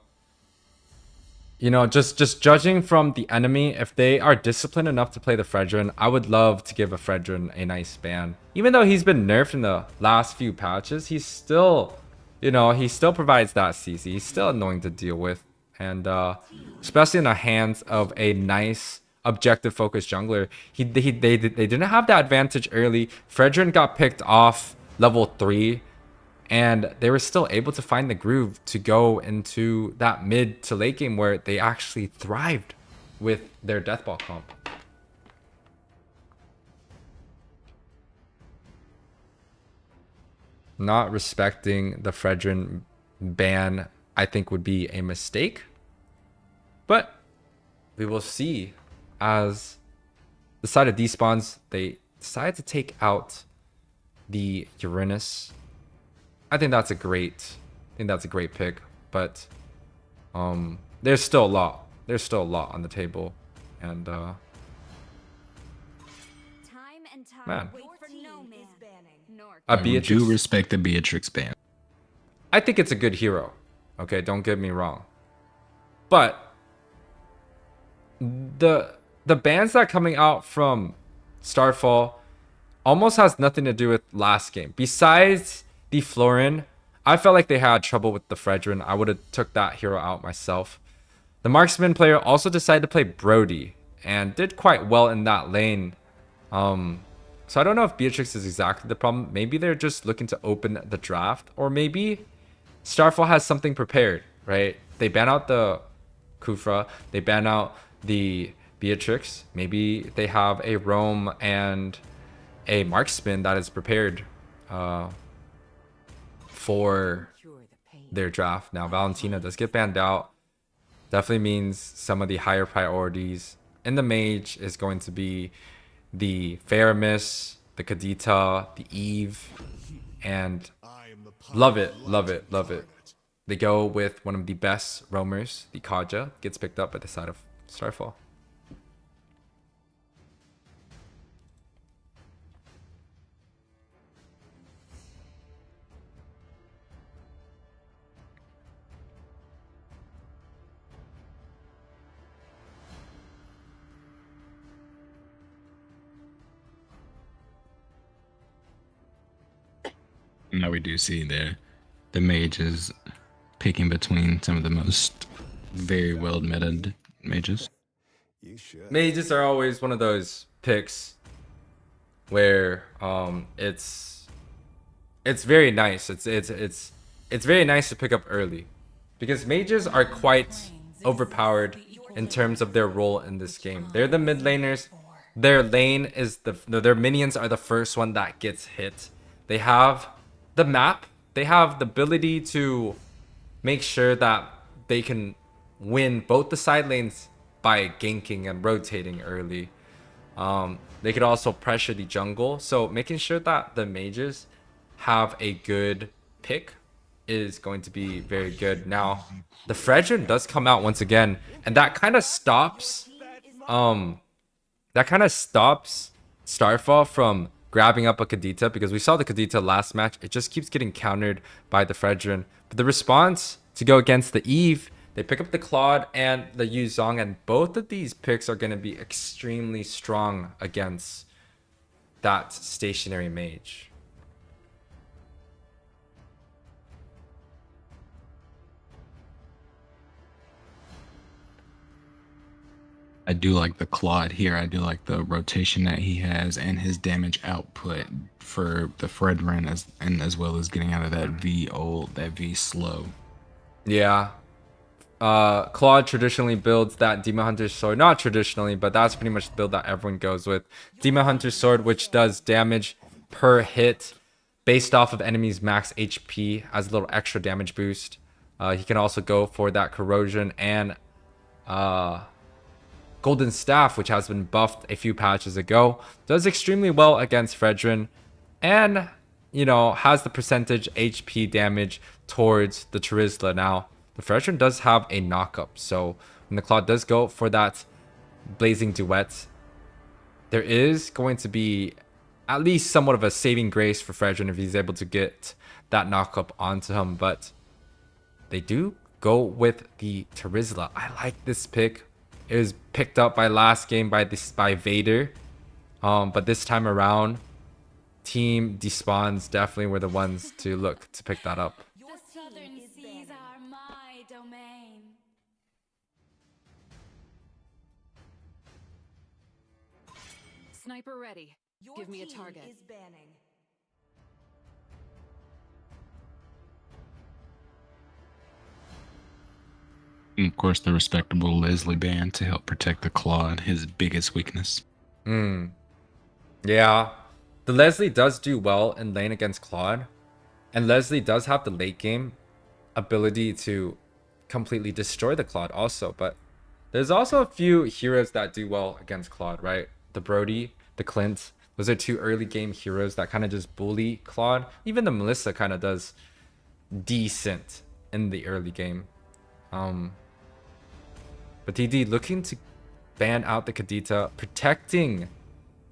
You know, just judging from the enemy, if they are disciplined enough to play the Fredrin, I would love to give a Fredrin a nice ban. Even though he's been nerfed in the last few patches, he's still, you know, he still provides that CC. He's still annoying to deal with. And especially in the hands of a nice objective focused jungler. They didn't have that advantage early. Fredrin got picked off level 3, and they were still able to find the groove to go into that mid to late game where they actually thrived with their deathball comp. Not respecting the Fredrin ban, I think, would be a mistake. But we will see as the side of despawns, they decide to take out the Uranus. I think that's a great pick, but there's still a lot. There's still a lot on the table, and man, I do respect the Beatrix ban. I think it's a good hero. Okay, don't get me wrong, but the bans that coming out from Starfall almost has nothing to do with last game. Besides the Florin, I felt like they had trouble with the Fredrin. I would have took that hero out myself. The marksman player also decided to play Brody and did quite well in that lane. So I don't know if Beatrix is exactly the problem. Maybe they're just looking to open the draft, or maybe Starfall has something prepared, right? They ban out the Kufra, they ban out the Beatrix. Maybe they have a roam and a marksman that is prepared for their draft. Now Valentina does get banned out. Definitely means some of the higher priorities in the mage is going to be the Faramis, the Kadita, the Eve, and love it. They go with one of the best roamers, the Kaja, gets picked up at the side of Starfall. Now we do see there the mage is picking between some of the most very well meta mages. Mages are always one of those picks where it's very nice. It's very nice to pick up early, because mages are quite overpowered in terms of their role in this game. They're the mid laners. Their lane is their minions are the first one that gets hit. They have the map. They have the ability to make sure that they can win both the side lanes by ganking and rotating early. They could also pressure the jungle. So making sure that the mages have a good pick is going to be very good. Now, the Fredrin does come out once again, and that kind of stops Starfall from grabbing up a Kadita, because we saw the Kadita last match. It just keeps getting countered by the Fredrin. But the response to go against the Eve, they pick up the Claude and the Yu Zhong, and both of these picks are going to be extremely strong against that stationary mage. I do like the Claude here. I do like the rotation that he has and his damage output for the Fredrin, as well as getting out of that V slow. Yeah. Claude traditionally builds that Demon Hunter's Sword. Not traditionally, but that's pretty much the build that everyone goes with. Demon Hunter's Sword, which does damage per hit based off of enemies' max HP as a little extra damage boost. He can also go for that Corrosion and Golden Staff, which has been buffed a few patches ago. Does extremely well against Fredrin, and, you know, has the percentage HP damage towards the Charizla. Now, the Fredrin does have a knockup, so when the Claude does go for that Blazing Duet, there is going to be at least somewhat of a saving grace for Fredrin if he's able to get that knockup onto him. But they do go with the Charizla. I like this pick. It was picked up by last game by Vader, but this time around, Team Despawns definitely were the ones to look to pick that up. The southern seas are my domain. Sniper ready. Your Give me a team target. is banning. And of course, the respectable Leslie band to help protect the Claude, his biggest weakness. Yeah. The Leslie does do well in lane against Claude. And Leslie does have the late game ability to completely destroy the Claude also. But there's also a few heroes that do well against Claude, right? The Brody, the Clint. Those are two early game heroes that kind of just bully Claude. Even the Melissa kind of does decent in the early game. But TD looking to ban out the Kadita, protecting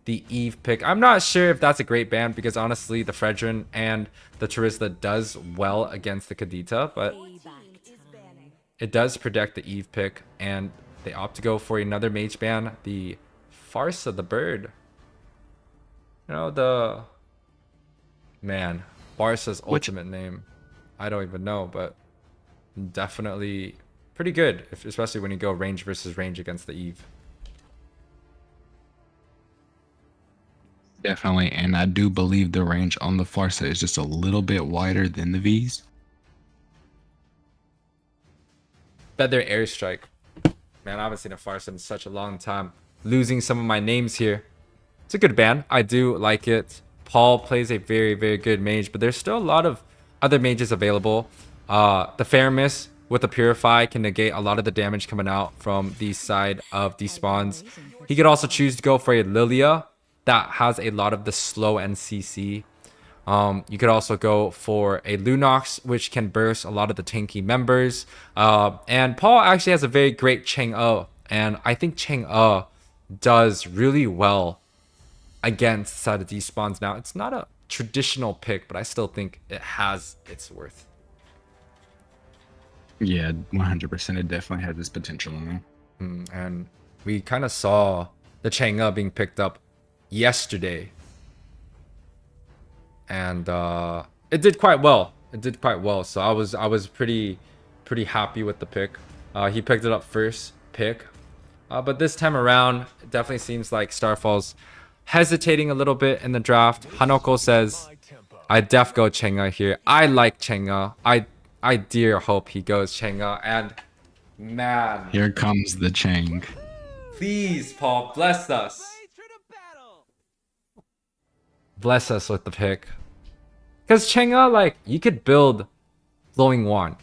the Eve pick. I'm not sure if that's a great ban because honestly, the Fredrin and the Charisla does well against the Kadita, but it does protect the Eve pick, and they opt to go for another mage ban, the Farsa, the bird. You know, the man, Farsa's ultimate name. I don't even know, but definitely pretty good, especially when you go range versus range against the Eve. Definitely, and I do believe the range on the Farsa is just a little bit wider than the V's. Feather Airstrike. Man, I haven't seen a Farsa in such a long time. Losing some of my names here. It's a good ban. I do like it. Paul plays a very, very good mage, but there's still a lot of other mages available. The Faramis with the Purify can negate a lot of the damage coming out from the side of Despawns. He could also choose to go for a Lilia that has a lot of the slow NCC. You could also go for a Lunox, which can burst a lot of the tanky members. And Paul actually has a very great Chang'e, and I think Chang'e does really well against side of Despawns. Now, it's not a traditional pick, but I still think it has its worth. Yeah, 100%. It definitely has its potential in there. And we kind of saw the Chang'e being picked up yesterday, and it did quite well. So I was pretty happy with the pick. He picked it up first pick, but this time around it definitely seems like Starfall's hesitating a little bit in the draft. Hanoko says I def go Chang'e here. I like Chang'e. I dear hope he goes Chang'e, and man, Here comes the Chang. please, Paul, bless us. Bless us with the pick. Because Chang'e, like, you could build Glowing Wand,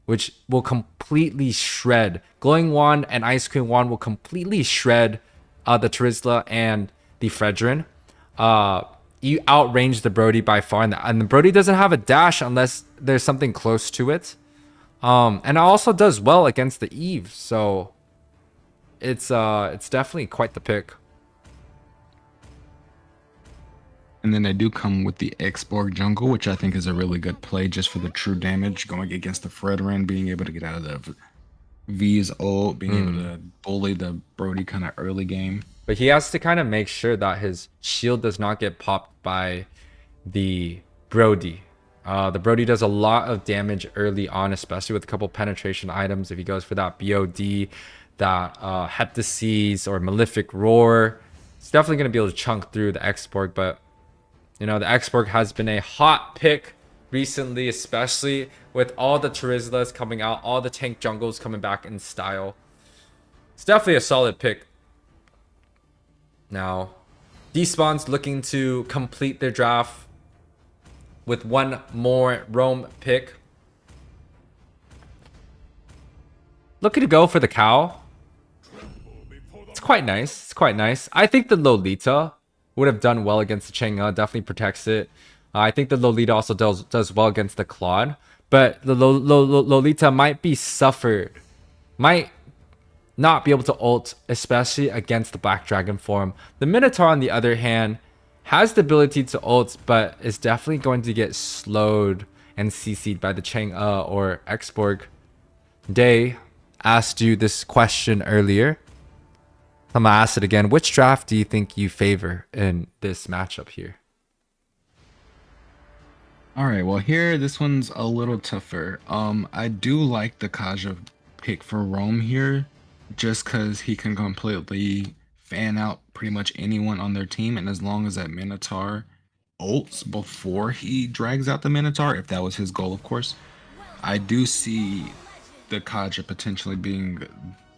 which will completely shred. Glowing Wand and Ice Cream Wand will completely shred the Charisla and the Fredrin. You outrange the Brody by far, and the Brody doesn't have a dash unless there's something close to it. And it also does well against the Eve, so it's definitely quite the pick. And then they do come with the X-Borg Jungle, which I think is a really good play just for the true damage, going against the Fredrin, being able to get out of the V's ult, being able to bully the Brody kind of early game. But he has to kind of make sure that his shield does not get popped by the Brody. The Brody does a lot of damage early on, especially with a couple penetration items. If he goes for that BOD, that Heptases or Malefic Roar, it's definitely going to be able to chunk through the X-Borg. But, you know, the X-Borg has been a hot pick recently, especially with all the Charislas coming out, all the tank jungles coming back in style. It's definitely a solid pick. Now, Despawn's looking to complete their draft with one more roam pick. Looking to go for the cow. It's quite nice. I think the Lolita would have done well against the Chang'e. Definitely protects it. I think the Lolita also does well against the Claude. But the Lolita might be suffered. Might not be able to ult, especially against the Black Dragon form. The Minotaur, on the other hand, has the ability to ult, but is definitely going to get slowed and CC'd by the Chang'e or X-Borg. Day asked you this question earlier. I'm gonna ask it again. Which draft do you think you favor in this matchup here? All right, well here, this one's a little tougher. I do like the Kaja pick for Rome here, just because he can completely fan out pretty much anyone on their team, and as long as that Minotaur ults before he drags out the Minotaur, if that was his goal, of course, I do see the Kaja potentially being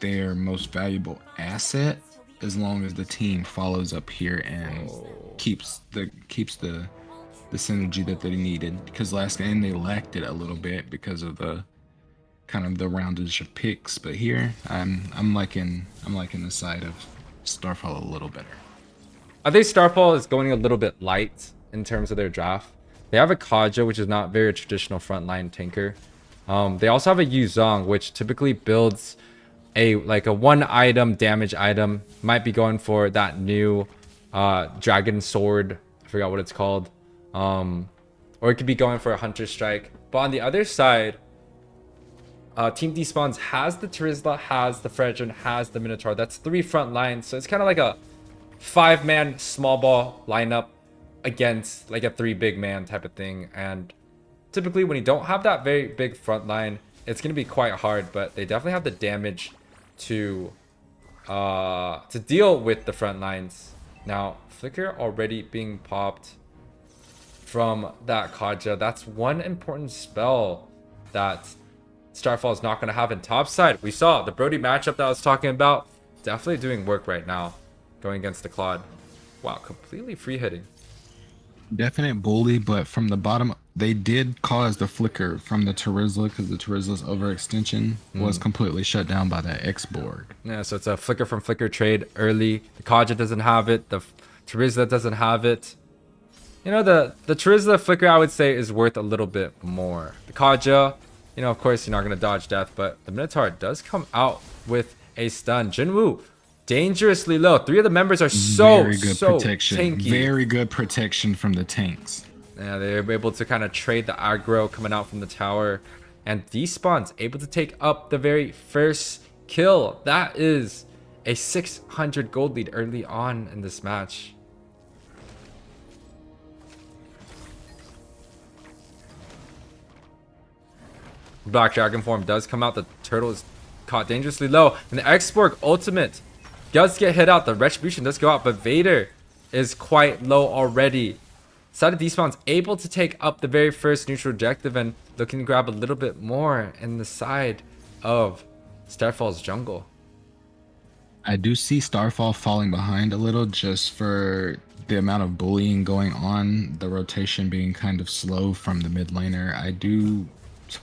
their most valuable asset as long as the team follows up here and keeps the synergy that they needed. Because last game they lacked it a little bit because of the kind of the roundage of picks, but here I'm liking the side of Starfall a little better. I think Starfall is going a little bit light in terms of their draft. They have a Kaja, which is not very traditional frontline tanker. They also have a Yuzong, which typically builds a one item damage item. Might be going for that new dragon sword. I forgot what it's called. Or it could be going for a hunter strike. But on the other side, Team Despawns has the Terizla, has the Fredrin, has the Minotaur. That's 3 front lines. So it's kind of like a 5-man small ball lineup against like a 3 big man type of thing. And typically when you don't have that very big front line, it's going to be quite hard. But they definitely have the damage to deal with the front lines. Now, Flicker already being popped from that Kaja. That's one important spell that Starfall is not going to have in top side. We saw the Brody matchup that I was talking about. Definitely doing work right now. Going against the Claude. Wow, completely free hitting. Definite bully, but from the bottom, they did cause the flicker from the Terizla because the Terizla's overextension was completely shut down by that X-Borg. Yeah, so it's a flicker from flicker trade early. The Kaja doesn't have it. The Terizla doesn't have it. You know, the Terizla flicker, I would say, is worth a little bit more. The Kaja, you know, of course, you're not going to dodge death, but the Minotaur does come out with a stun. Jinwoo, dangerously low. 3 of the members are so protection. tanky. Very good protection from the tanks. Yeah, they're able to kind of trade the aggro coming out from the tower. And Despawn's able to take up the very first kill. That is a 600 gold lead early on in this match. Black Dragon form does come out. The turtle is caught dangerously low. And the X-Borg ultimate does get hit out. The Retribution does go out. But Vader is quite low already. Side of Despawn's able to take up the very first neutral objective and looking to grab a little bit more in the side of Starfall's jungle. I do see Starfall falling behind a little just for the amount of bullying going on. The rotation being kind of slow from the mid laner. I do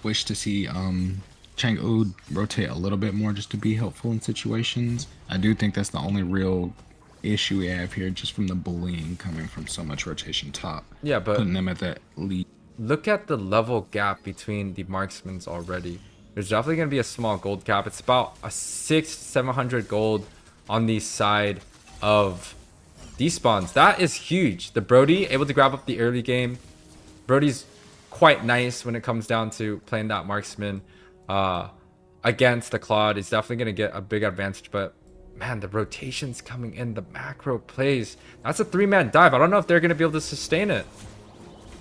wish to see Chang'e rotate a little bit more just to be helpful in situations. I do think that's the only real issue we have here, just from the bullying coming from so much rotation top. Yeah, but putting them at that lead. Look at the level gap between the marksmans already. There's definitely going to be a small gold gap. It's about a 600-700 gold on the side of Despawns. That is huge. The Brody able to grab up the early game. Brody's quite nice when it comes down to playing that marksman against the Claude. He's definitely going to get a big advantage, but man, the rotations coming in, the macro plays. That's a 3-man dive. I don't know if they're going to be able to sustain it.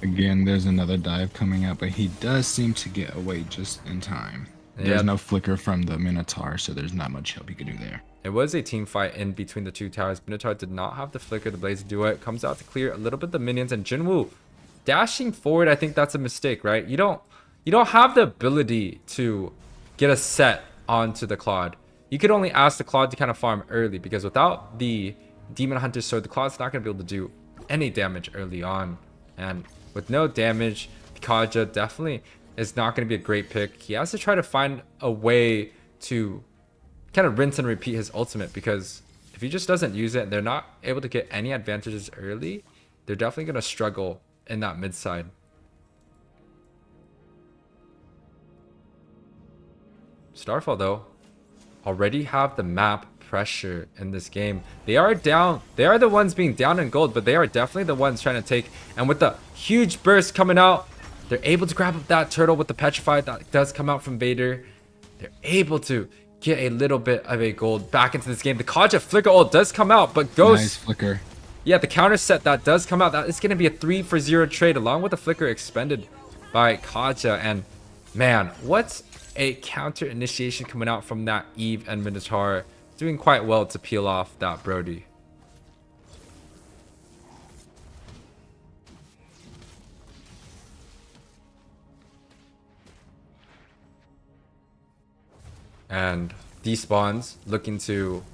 Again, there's another dive coming out, but he does seem to get away just in time. There's no flicker from the Minotaur, so there's not much help he could do there. It was a team fight in between the 2 towers. Minotaur did not have the flicker, the blaze to do it. Comes out to clear a little bit the minions, and Jinwoo dashing forward. I think that's a mistake, right? You don't have the ability to get a set onto the Claude. You could only ask the Claude to kind of farm early, because without the Demon Hunter Sword, the Claude's not going to be able to do any damage early on. And with no damage, Kaja definitely is not going to be a great pick. He has to try to find a way to kind of rinse and repeat his ultimate, because if he just doesn't use it and they're not able to get any advantages early, they're definitely going to struggle in that mid side. Starfall, though, already have the map pressure in this game. They are down. They are the ones being down in gold, but they are definitely the ones trying to take. And with the huge burst coming out, they're able to grab up that turtle with the petrify that does come out from Vader. They're able to get a little bit of a gold back into this game. The Kaja flicker ult does come out, but goes. Nice flicker. Yeah, the counter set that does come out. That is going to be a 3-for-0 trade along with the flicker expended by Kaja. And man, what's a counter initiation coming out from that Eve and Minotaur. doing quite well to peel off that Brody. And Despawn's looking to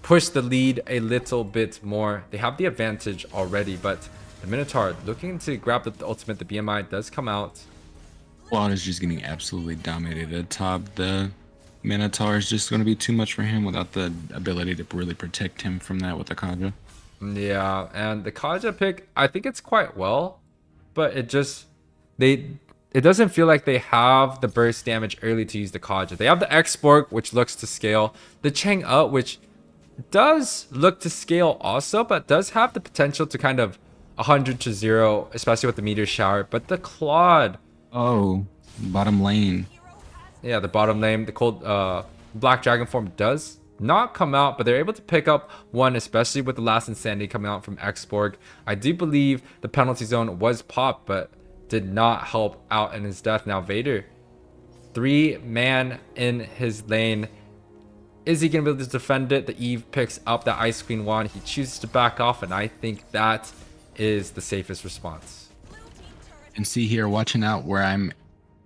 push the lead a little bit more. They have the advantage already, but the Minotaur looking to grab the ultimate. The BMI does come out. Claude is just getting absolutely dominated at top. The Minotaur is just going to be too much for him without the ability to really protect him from that with the Kaja. Yeah, and the Kaja pick, I think it's quite well, but it doesn't feel like they have the burst damage early to use the Kaja. They have the X-Borg, which looks to scale. The Chang'e, which does look to scale also, but does have the potential to kind of 100 to 0, especially with the meteor shower. But the Claude, oh, bottom lane. Yeah, the bottom lane, the cold black dragon form does not come out, but they're able to pick up one, especially with the last insanity coming out from X-Borg. I do believe the penalty zone was popped, but did not help out in his death. Now Vader, 3-man in his lane. Is he going to be able to defend it? The Eve picks up that Ice Queen wand. He chooses to back off, and I think that is the safest response. And see here, watching out where I'm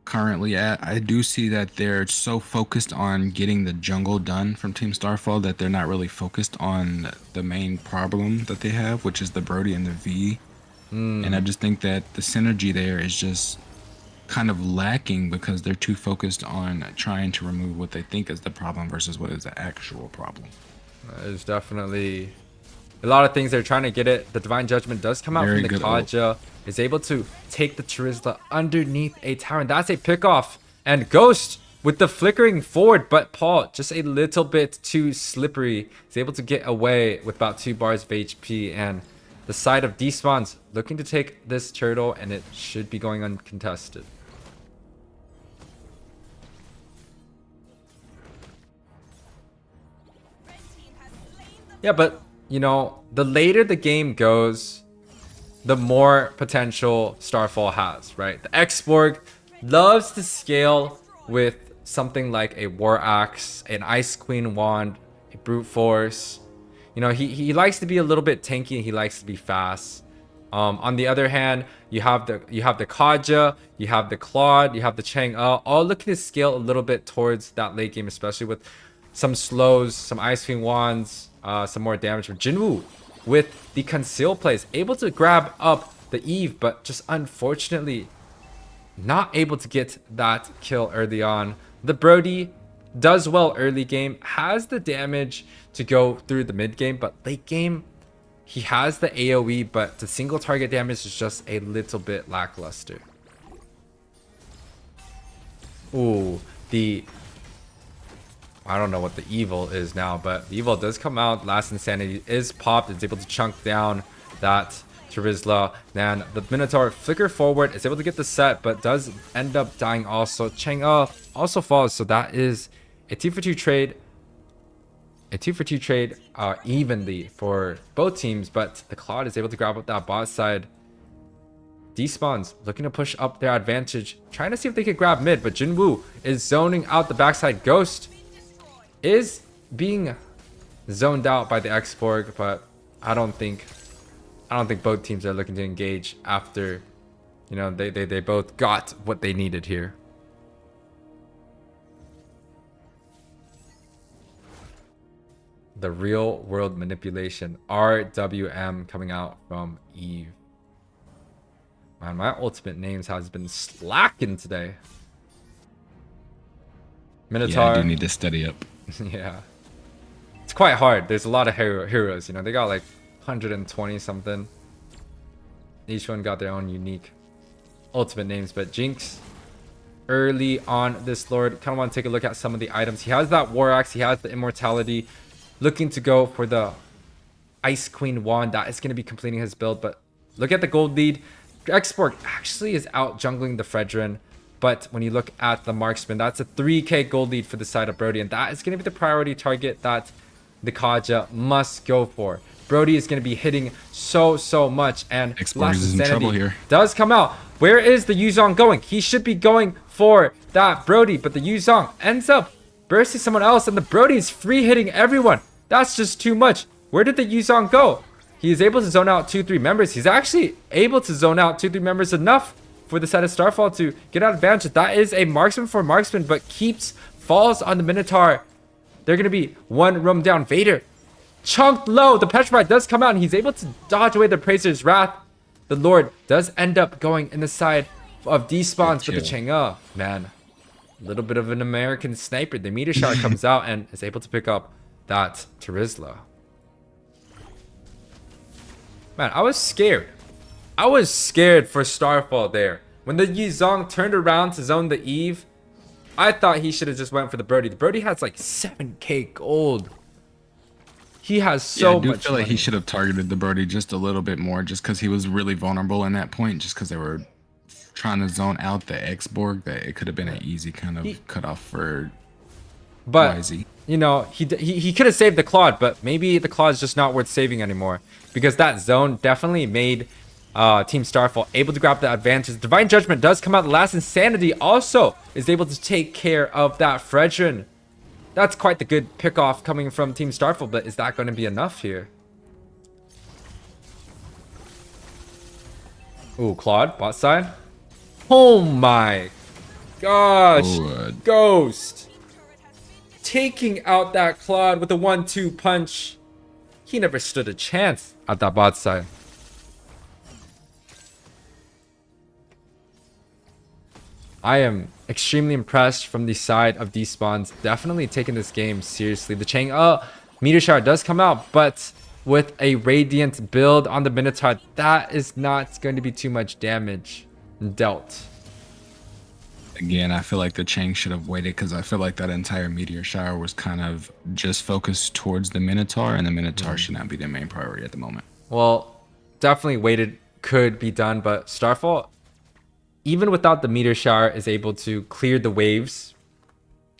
currently at, I do see that they're so focused on getting the jungle done from Team Starfall that they're not really focused on the main problem that they have, which is the Brody and the V. And I just think that the synergy there is just kind of lacking because they're too focused on trying to remove what they think is the problem versus what is the actual problem. There's definitely a lot of things they're trying to get it. The Divine Judgment does come out from the Kaja. Is able to take the Charizla underneath a tower, and that's a pick off. And Ghost with the flickering forward, but Paul just a little bit too slippery. He's able to get away with about 2 bars of HP, and the side of Despawn's looking to take this turtle, and it should be going uncontested. Yeah, but you know, the later the game goes, the more potential Starfall has, right? The X-Borg loves to scale with something like a War Axe, an Ice Queen wand, a Brute Force. You know, he likes to be a little bit tanky. He likes to be fast. On the other hand, you have the Kaja, you have the Claude, you have the Chang'e, all looking to scale a little bit towards that late game, especially with some slows, some Ice Queen wands, some more damage from Jinwoo. With the conceal plays, able to grab up the Eve, but just unfortunately not able to get that kill early on. The Brody does well early game, has the damage to go through the mid game, but late game he has the AoE, but the single target damage is just a little bit lackluster. Ooh, I don't know what the evil is now, but the evil does come out. Last insanity is popped. It's able to chunk down that Charizla. Then the Minotaur flicker forward. Is able to get the set, but does end up dying also. Chang'e also falls, so that is a 2-for-2 trade. A 2-for-2 trade evenly for both teams, but the Claude is able to grab up that bot side. Despawn's looking to push up their advantage, trying to see if they could grab mid, but Jinwoo is zoning out the backside. Ghost is being zoned out by the X-Borg, but I don't think both teams are looking to engage after, you know, they both got what they needed here. The real world manipulation, RWM, coming out from Eve. Man, my ultimate names has been slacking today. Minotaur. Yeah, I do need to study up. Yeah, it's quite hard. There's a lot of heroes, you know, they got like 120 something. Each one got their own unique ultimate names, but Jinx early on this lord, kind of want to take a look at some of the items. He has that War Axe, he has the immortality, looking to go for the Ice Queen wand. That is going to be completing his build, but look at the gold lead. X-Borg actually is out jungling the Fredrin. But when you look at the marksman, that's a 3k gold lead for the side of Brody. And that is going to be the priority target that the Kaja must go for. Brody is going to be hitting so much. And X-Borg is in trouble here. Does come out. Where is the Yuzong going? He should be going for that Brody. But the Yuzong ends up bursting someone else, and the Brody's free hitting everyone. That's just too much. Where did the Yuzong go? He is able to zone out 2-3 members. He's actually able to zone out 2-3 members enough for the side of Starfall to get out advantage. That is a marksman for marksman, but falls on the Minotaur. They're going to be one room down. Vader chunked low. The Petrified does come out, and he's able to dodge away the Praiser's Wrath. The Lord does end up going in the side of Despawns, but the Chang'e, man, a little bit of an American sniper. The meteor shower comes out and is able to pick up that Terizla. Man, I was scared. I was scared for Starfall there. When the Yuzong turned around to zone the Eve, I thought he should have just went for the Brody. The Brody has like 7k gold. He has so much. I do feel like he should have targeted the Brody just a little bit more, just because he was really vulnerable in that point, just because they were trying to zone out the X-Borg. That it could have been an easy kind of cutoff for YZ. You know, he could have saved the Claude, but maybe the Claude is just not worth saving anymore, because that zone definitely made Team Starfall able to grab the advantage. Divine Judgment does come out. The Last Insanity also is able to take care of that Fredrin. That's quite the good pick-off coming from Team Starfall, but is that going to be enough here? Ooh, Claude, bot side. Oh my gosh. Ghost taking out that Claude with a 1-2 punch. He never stood a chance at that bot side. I am extremely impressed from the side of Despawns. Definitely taking this game seriously. The Chang'e meteor shower does come out, but with a Radiant build on the Minotaur, that is not going to be too much damage dealt. Again, I feel like the Chang should have waited, because I feel like that entire meteor shower was kind of just focused towards the Minotaur, and the Minotaur should not be their main priority at the moment. Well, definitely waited could be done, but Starfall, even without the meteor shower, is able to clear the waves,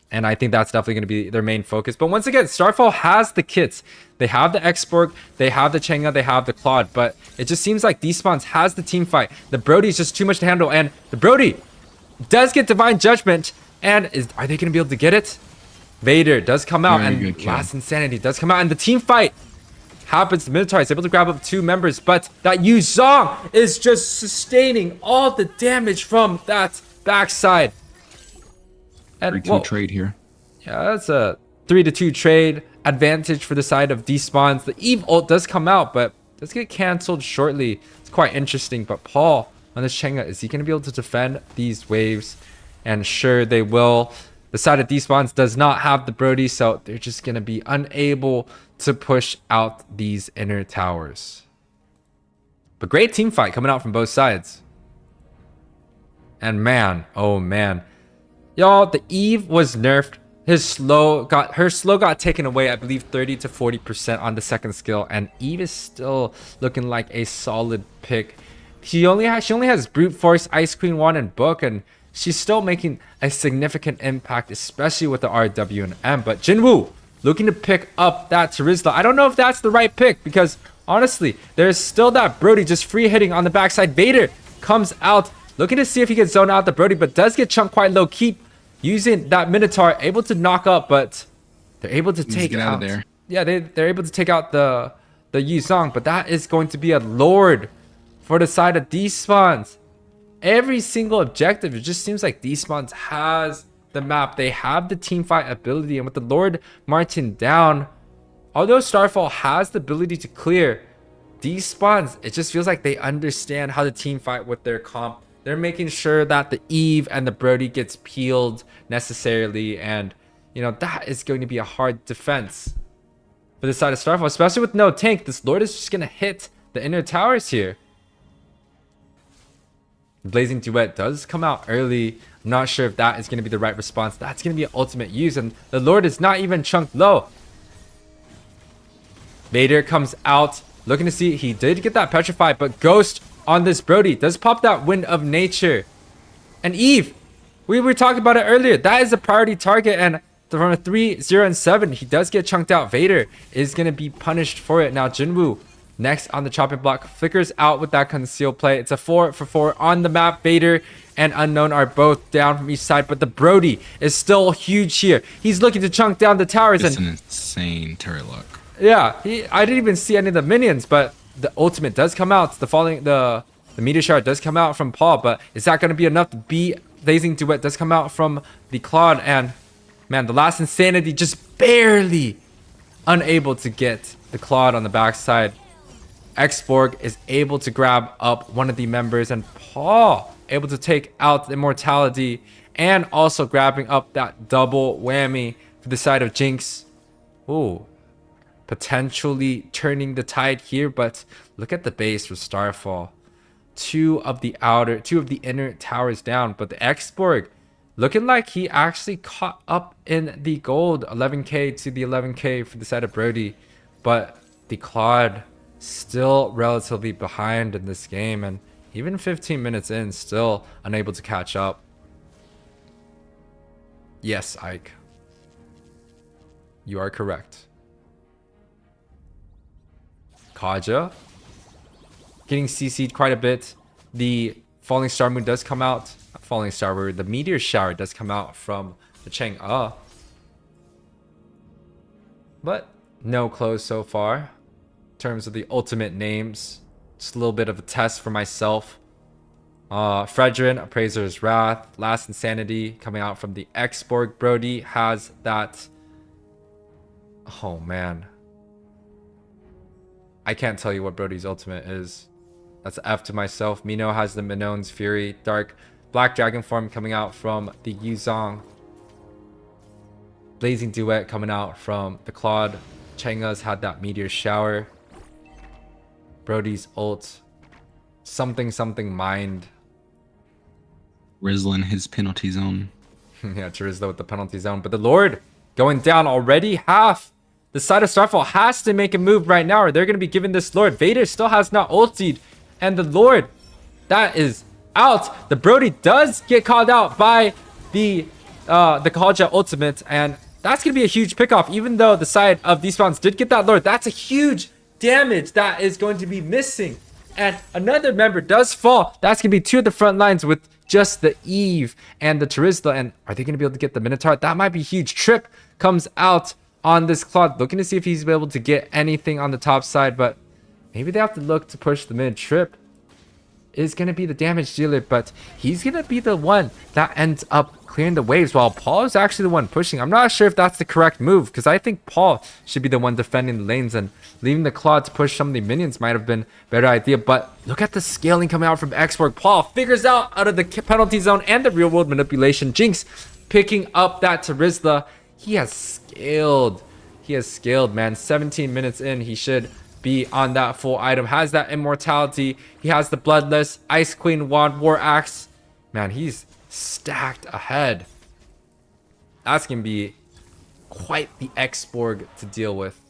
and I think that's definitely going to be their main focus. But once again, Starfall has the kits. They have the X-Borg, they have the Chang'e, they have the Claude, but it just seems like Despawns has the team fight. The Brody's just too much to handle, and the Brody does get Divine Judgment, and are they going to be able to get it? Vader does come out, and Last Insanity does come out, and the team fight happens. The Minotaur is able to grab up 2 members, but that Yuzong is just sustaining all the damage from that backside. And 3-2 trade here. Yeah, that's a 3-2 trade advantage for the side of Despawns. The Eve ult does come out, but does get canceled shortly. It's quite interesting, but Paul on this Chang'e, is he going to be able to defend these waves? And sure, they will. The side of Despawns does not have the Brody, so they're just going to be unable to push out these inner towers. But great team fight coming out from both sides. And man, oh man. Y'all, the Eve was nerfed. Her slow got taken away, I believe 30 to 40% on the second skill, and Eve is still looking like a solid pick. She only has Brute Force, Ice Queen 1, and Book, and she's still making a significant impact, especially with the RW and M. But Jinwoo looking to pick up that Terizla. I don't know if that's the right pick, because honestly, there's still that Brody just free hitting on the backside. Vader comes out looking to see if he can zone out the Brody, but does get chunked quite low. Keep using that Minotaur, able to knock up, but they're able to take out there. Yeah, they're able to take out the Yuzong, but that is going to be a Lord for the side of Despawns. Every single objective, it just seems like Despawns has the map. They have the team fight ability, and with the Lord Martin down, although Starfall has the ability to clear, Despawns, it just feels like they understand how to team fight with their comp. They're making sure that the Eve and the Brody gets peeled necessarily, and you know that is going to be a hard defense for the side of Starfall, especially with no tank. This Lord is just gonna hit the inner towers here. Blazing Duet does come out early. I'm not sure if that is going to be the right response. That's going to be an ultimate use, and the Lord is not even chunked low. Vader comes out looking to see. He did get that petrified, but Ghost on this Brody does pop that Wind of Nature. And Eve, we were talking about it earlier. That is a priority target, and from a 3, 0, and 7, he does get chunked out. Vader is going to be punished for it. Now Jinwoo next on the chopping block. Flickers out with that conceal play. It's a 4 for 4 on the map. Vader and Unknown are both down from each side, but the Brody is still huge here. He's looking to chunk down the towers. It's and an insane turret luck. Yeah, I didn't even see any of the minions, but the ultimate does come out. The meteor shower does come out from Paul, but is that going to be enough to beat Blazing Duet? Does come out from the Claude, and man, the last Insanity just barely unable to get the Claude on the backside. Xborg is able to grab up one of the members, and Paul able to take out the Immortality, and also grabbing up that double whammy for the side of Jinx. Ooh, potentially turning the tide here, but look at the base for Starfall. Two of the inner towers down, but the Xborg looking like he actually caught up in the gold. 11k to the 11k for the side of Brody, but the Claude still relatively behind in this game, and even 15 minutes in, still unable to catch up. Yes, Ike, you are correct. Kaja getting CC'd quite a bit. The Falling Star Moon does come out. Falling Star Moon, the Meteor Shower does come out from the Chang'e. But no close so far. In terms of the ultimate names, just a little bit of a test for myself. Fredrin, Appraiser's Wrath, Last Insanity coming out from the Xborg. Brody has that. Oh man, I can't tell you what Brody's ultimate is. That's F to myself. Mino has the Minon's Fury. Dark Black Dragon form coming out from the Yuzong. Blazing Duet coming out from the Claude. Chang'e's had that Meteor Shower. Brody's ult. Something Mind. Rizzling his penalty zone. Yeah, Charizla with the penalty zone. But the Lord going down already. Half the side of Starfall has to make a move right now, or they're going to be giving this Lord. Vader still has not ultied. And the Lord, that is out. The Brody does get called out by the Kaja ultimate, and that's going to be a huge pickoff. Even though the side of Despawns did get that Lord, that's a huge damage that is going to be missing. And another member does fall. That's going to be two of the front lines with just the Eve and the Charizla. And are they going to be able to get the Minotaur? That might be huge. Trip comes out on this Claude, looking to see if he's able to get anything on the top side, but maybe they have to look to push the mid. Trip is going to be the damage dealer, but he's going to be the one that ends up clearing the waves, while Paul is actually the one pushing. I'm not sure if that's the correct move, because I think Paul should be the one defending the lanes, and leaving the Claude to push some of the minions might have been a better idea. But look at the scaling coming out from Xborg. Paul figures out of the penalty zone and the real world manipulation. Jinx picking up that Charizla. He has scaled. He has scaled, man. 17 minutes in, he should be on that full item. Has that Immortality. He has the Bloodless, Ice Queen Wand, War Axe. Man, he's stacked ahead. That's going to be quite the Xborg to deal with.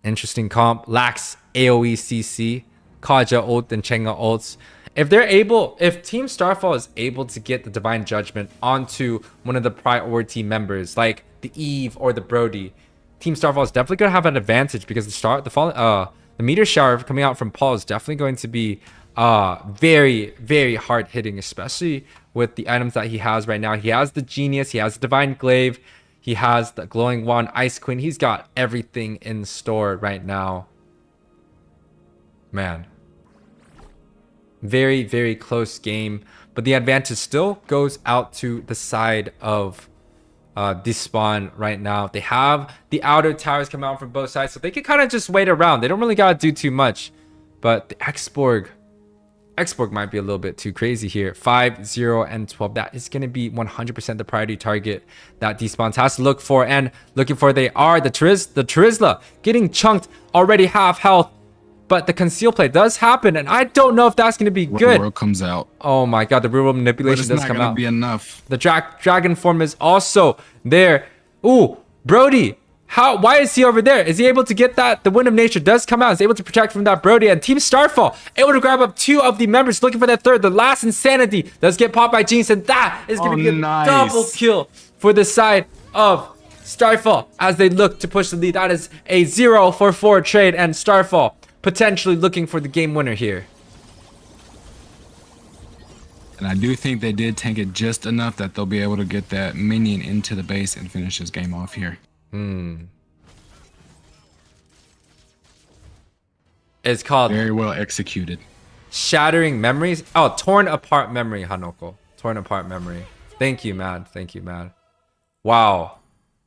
Interesting comp. Lacks AoE CC. Kaja ult and Chang'e ults. If Team Starfall is able to get the Divine Judgment onto one of the priority members, like the Eve or the Brody, Team Starfall is definitely going to have an advantage, because the Meteor Shower coming out from Paul is definitely going to be very, very hard hitting, especially with the items that he has right now. He has the Genius, he has the Divine Glaive, he has the Glowing Wand, Ice Queen. He's got everything in store right now. Man. Very, very close game, but the advantage still goes out to the side of Despawn right now. They have the outer towers come out from both sides, so they can kind of just wait around. They don't really gotta do too much. But the Xborg might be a little bit too crazy here. 5, 0, and 12. That is going to be 100% the priority target that Despawns has to look for, and looking for they are. The Charizla getting chunked, already half health. But the conceal play does happen, and I don't know if that's going to be good. World comes out. Oh my god, the real world manipulation does come out. It's not going to be enough. The dragon form is also there. Ooh, Brody. Why is he over there? Is he able to get that? The Wind of Nature does come out. He's able to protect from that Brody, and Team Starfall able to grab up two of the members, looking for that third. The last Insanity does get popped by Jinx, and that is going to be a double kill for the side of Starfall, as they look to push the lead. That is a 0-for-4 trade, and Starfall potentially looking for the game winner here. And I do think they did tank it just enough that they'll be able to get that minion into the base and finish this game off here. It's called very well executed. Shattering Memories. Oh, Torn Apart Memory, Hanoko. Torn Apart Memory. Thank you, man. Thank you, man. Wow.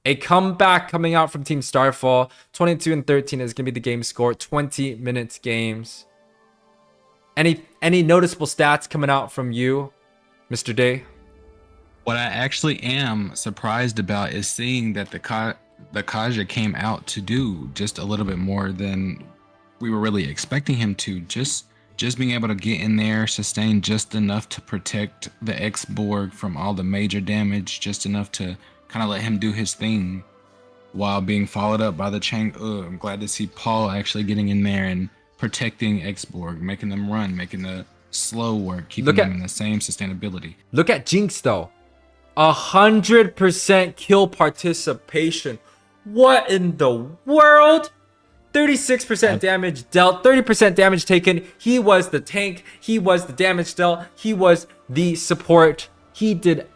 A comeback coming out from Team Starfall. 22-13 is going to be the game score. 20 minutes games. Any noticeable stats coming out from you, Mr. Day? What I actually am surprised about is seeing that the Kaja came out to do just a little bit more than we were really expecting him to. Just being able to get in there, sustain just enough to protect the X-Borg from all the major damage, just enough to kind of let him do his thing while being followed up by the Chang. I'm glad to see Paul actually getting in there and protecting X-Borg, making them run, making the slow work, keeping them in the same sustainability. Look at Jinx though. 100% kill participation. What in the world? 36% damage dealt, 30% damage taken. He was the tank. He was the damage dealt. He was the support. He did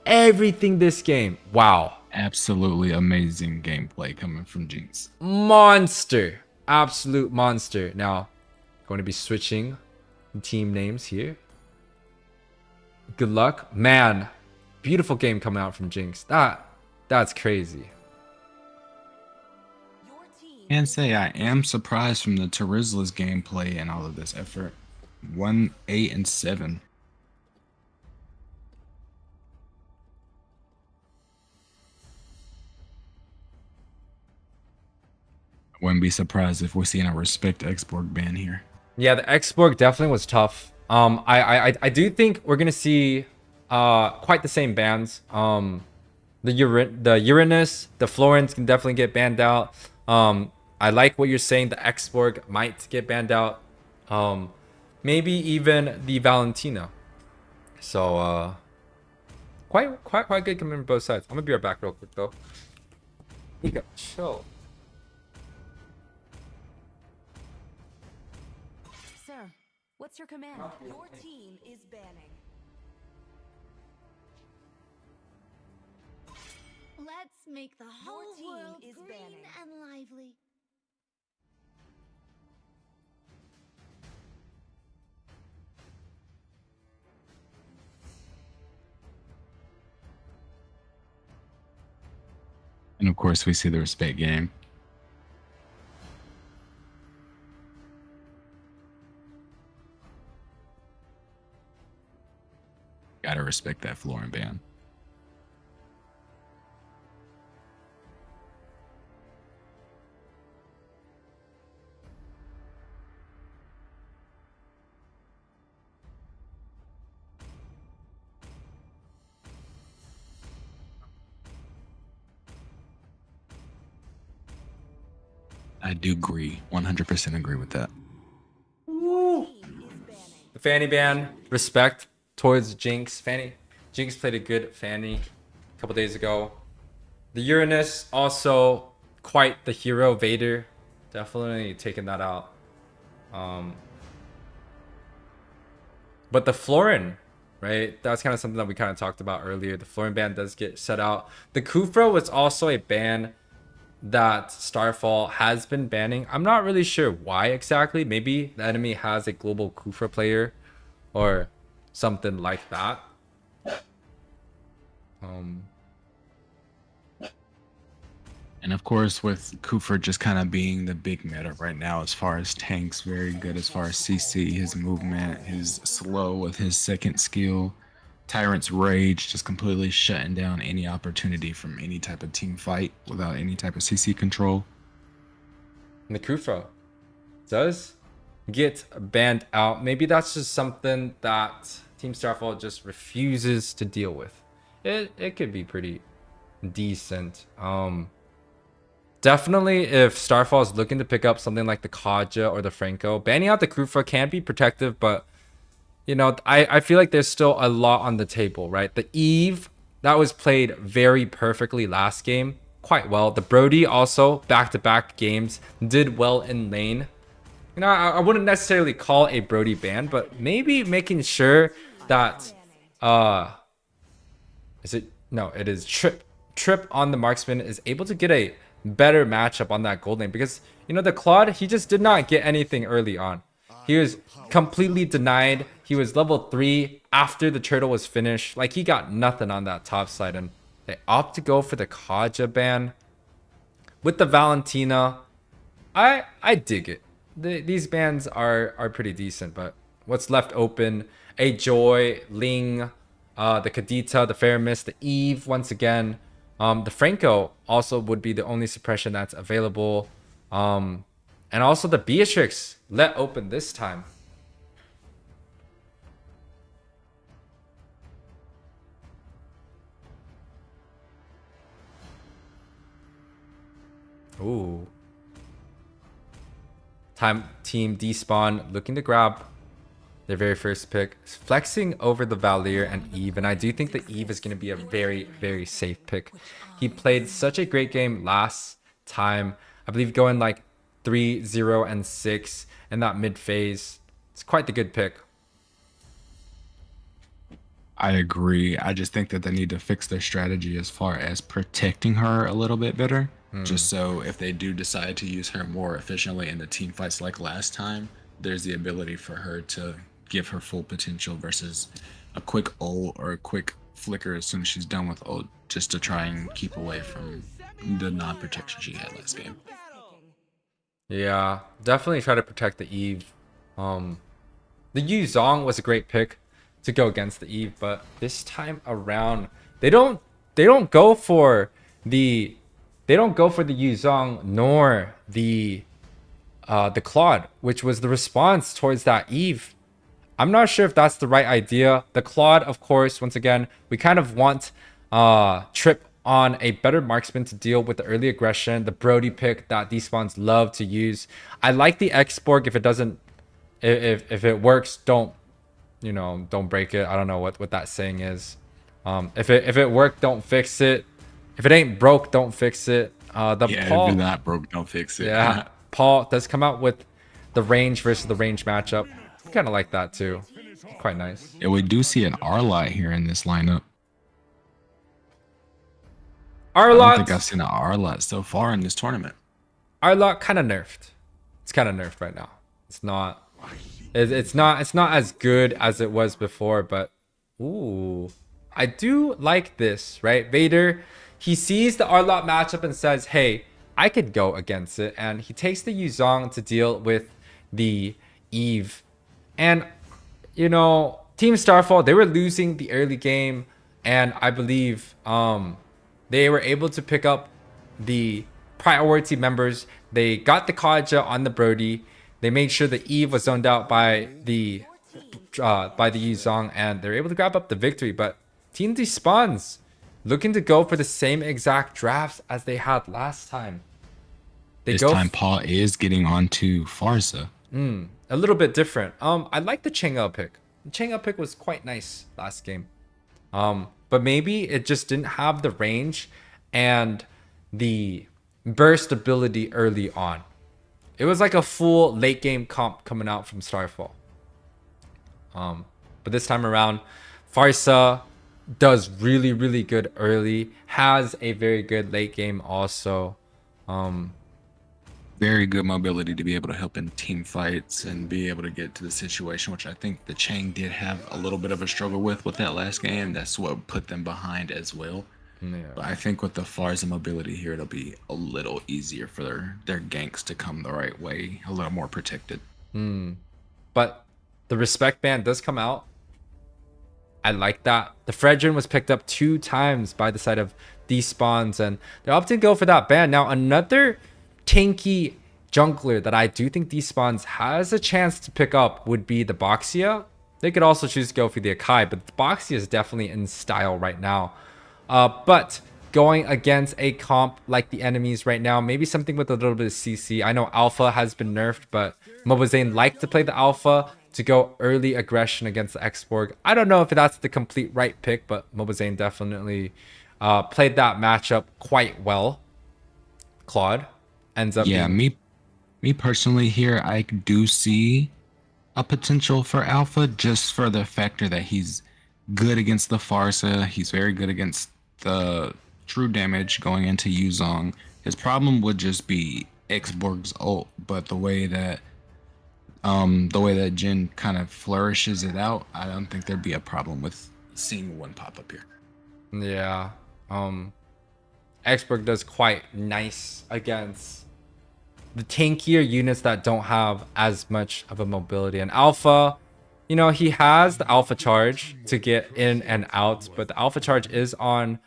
everything this game. Wow. Absolutely amazing gameplay coming from Jinx. Monster. Absolute monster. Now, going to be switching team names here. Good luck. Man, beautiful game coming out from Jinx. That's crazy. And say I am surprised from the Terizla's gameplay and all of this effort. 1, 8, and 7. I wouldn't be surprised if we're seeing a respect X-Borg ban here. Yeah, the X-Borg definitely was tough. I do think we're gonna see quite the same bans. The Uranus, the Florence can definitely get banned out. I like what you're saying. The X-Borg might get banned out. Maybe even the Valentina. So quite good coming from both sides. I'm gonna be right back real quick though. You got chill. Sir, what's your command? Your team is banning. Let's make the whole team world is green banning. and lively. And of course, we see the respect game. Gotta respect that Florin ban. I do agree, 100% agree with that. The Fanny ban, respect towards Jinx. Jinx played a good Fanny a couple days ago. The Uranus, also quite the hero. Vader, definitely taking that out. But the Florin, right? That's kind of something that we kind of talked about earlier. The Florin ban does get set out. The Kufra was also a ban that Starfall has been banning. I'm not really sure why exactly. Maybe the enemy has a global Kufra player or something like that. And of course, with Kufra just kind of being the big meta right now as far as tanks, very good as far as CC, his movement, his slow with his second skill. Tyrant's Rage, just completely shutting down any opportunity from any type of team fight without any type of CC control. And the Kufra does get banned out. Maybe that's just something that Team Starfall just refuses to deal with. It could be pretty decent. Definitely if Starfall is looking to pick up something like the Kaja or the Franco, banning out the Kufra can be protective, but you know, I feel like there's still a lot on the table, right? The Eve, that was played very perfectly last game. quite well. The Brody also back-to-back games did well in lane. You know, I wouldn't necessarily call a Brody ban, but maybe making sure that it is Trip on the marksman is able to get a better matchup on that gold lane, because you know the Claude, he just did not get anything early on. He was completely denied. He was level 3 after the turtle was finished. Like, he got nothing on that top side, and they opt to go for the Kaja ban. With the Valentina, I dig it. These bans are pretty decent, but what's left open, a Joy, Ling, the Kadita, the Faramis, the Eve once again. The Franco also would be the only suppression that's available. And also the Beatrix let open this time. Ooh. Team Despawn looking to grab their very first pick, flexing over the Valier and Eve, and I do think that Eve is going to be a very, very safe pick. He played such a great game last time. I believe going like 3-0 and 6 in that mid phase. It's quite the good pick. I agree. I just think that they need to fix their strategy as far as protecting her a little bit better. Just so if they do decide to use her more efficiently in the team fights like last time, there's the ability for her to give her full potential versus a quick ult or a quick flicker as soon as she's done with ult, just to try and keep away from the non-protection she had last game. Yeah, definitely try to protect the Eve. The Yu Zhong was a great pick to go against the Eve, but this time around they don't go for the Yu Zhong nor the Claude, which was the response towards that Eve. I'm not sure if that's the right idea. The Claude, of course, once again, we kind of want Trip on a better marksman to deal with the early aggression, the Brody pick that Despawns love to use. I like the X-Borg. If it doesn't, if it works, don't break it. I don't know what that saying is. If it worked, don't fix it. If it ain't broke, don't fix it. Paul, if you're not broke, don't fix it. Yeah, Paul does come out with the range versus the range matchup. Kind of like that too. Quite nice. Yeah, we do see an Arlot here in this lineup. Arlot. I don't think I've seen an Arlot so far in this tournament. Arlot kind of nerfed. It's kind of nerfed right now. It's not as good as it was before, but ooh, I do like this, right? Vader, he sees the Arlot matchup and says, hey, I could go against it, and he takes the Yu Zhong to deal with the Eve. And you know, Team Starfall, they were losing the early game, and I believe they were able to pick up the priority members. They got the Kaja on the Brody. They made sure the Eve was zoned out by the Yu Zhong, and they're able to grab up the victory. But Team Despawns looking to go for the same exact drafts as they had last time. This time Paul is getting onto Farsa. A little bit different. I like the Chang'e pick. The Chang'e pick was quite nice last game. But maybe it just didn't have the range and the burst ability early on. It was like a full late game comp coming out from Starfall. But this time around, Farsa does really, really good early. Has a very good late game also. Very good mobility to be able to help in team fights and be able to get to the situation, which I think the Chang did have a little bit of a struggle with that last game. That's what put them behind as well. Yeah. But I think with the Farsa mobility here, it'll be a little easier for their ganks to come the right way, a little more protected. But the respect ban does come out. I like that. The Fredrin was picked up 2 times by the side of Despawns, and they're opting to go for that ban. Now, another tanky jungler that I do think Despawns has a chance to pick up would be the Boxia. They could also choose to go for the Akai, but the Boxia is definitely in style right now. But going against a comp like the enemies right now, maybe something with a little bit of CC. I know Alpha has been nerfed, but Mobazane liked to play the Alpha to go early aggression against the X-Borg. I don't know if that's the complete right pick, but Mobazane definitely played that matchup quite well. Claude ends up Yeah, being... me personally here, I do see a potential for Alpha just for the factor that he's good against the Farsa. He's very good against the true damage going into Yuzong. His problem would just be Xborg's ult, but the way that Jin kind of flourishes it out, I don't think there'd be a problem with seeing one pop up here. Yeah. Xborg does quite nice against the tankier units that don't have as much of a mobility. And Alpha, you know, he has the Alpha charge to get in and out, but the Alpha charge is on,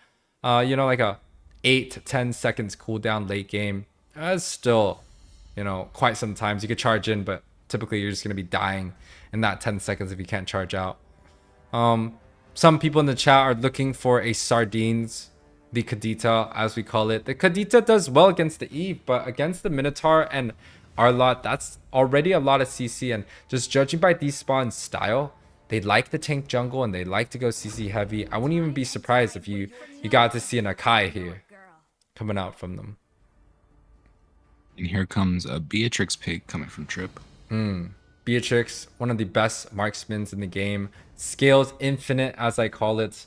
you know, like a 8 to 10 seconds cooldown late game. That's still, you know, quite some times you could charge in, but typically you're just going to be dying in that 10 seconds if you can't charge out. Some people in the chat are looking for a Sardines, the Kadita, as we call it. The Kadita does well against the Eve, but against the Minotaur and Arlot, that's already a lot of CC. And just judging by Despawn's style, they like the tank jungle and they like to go CC heavy. I wouldn't even be surprised if you got to see an Akai here coming out from them. And here comes a Beatrix pick coming from Trip. Beatrix, one of the best marksmans in the game, scales infinite, as I call it.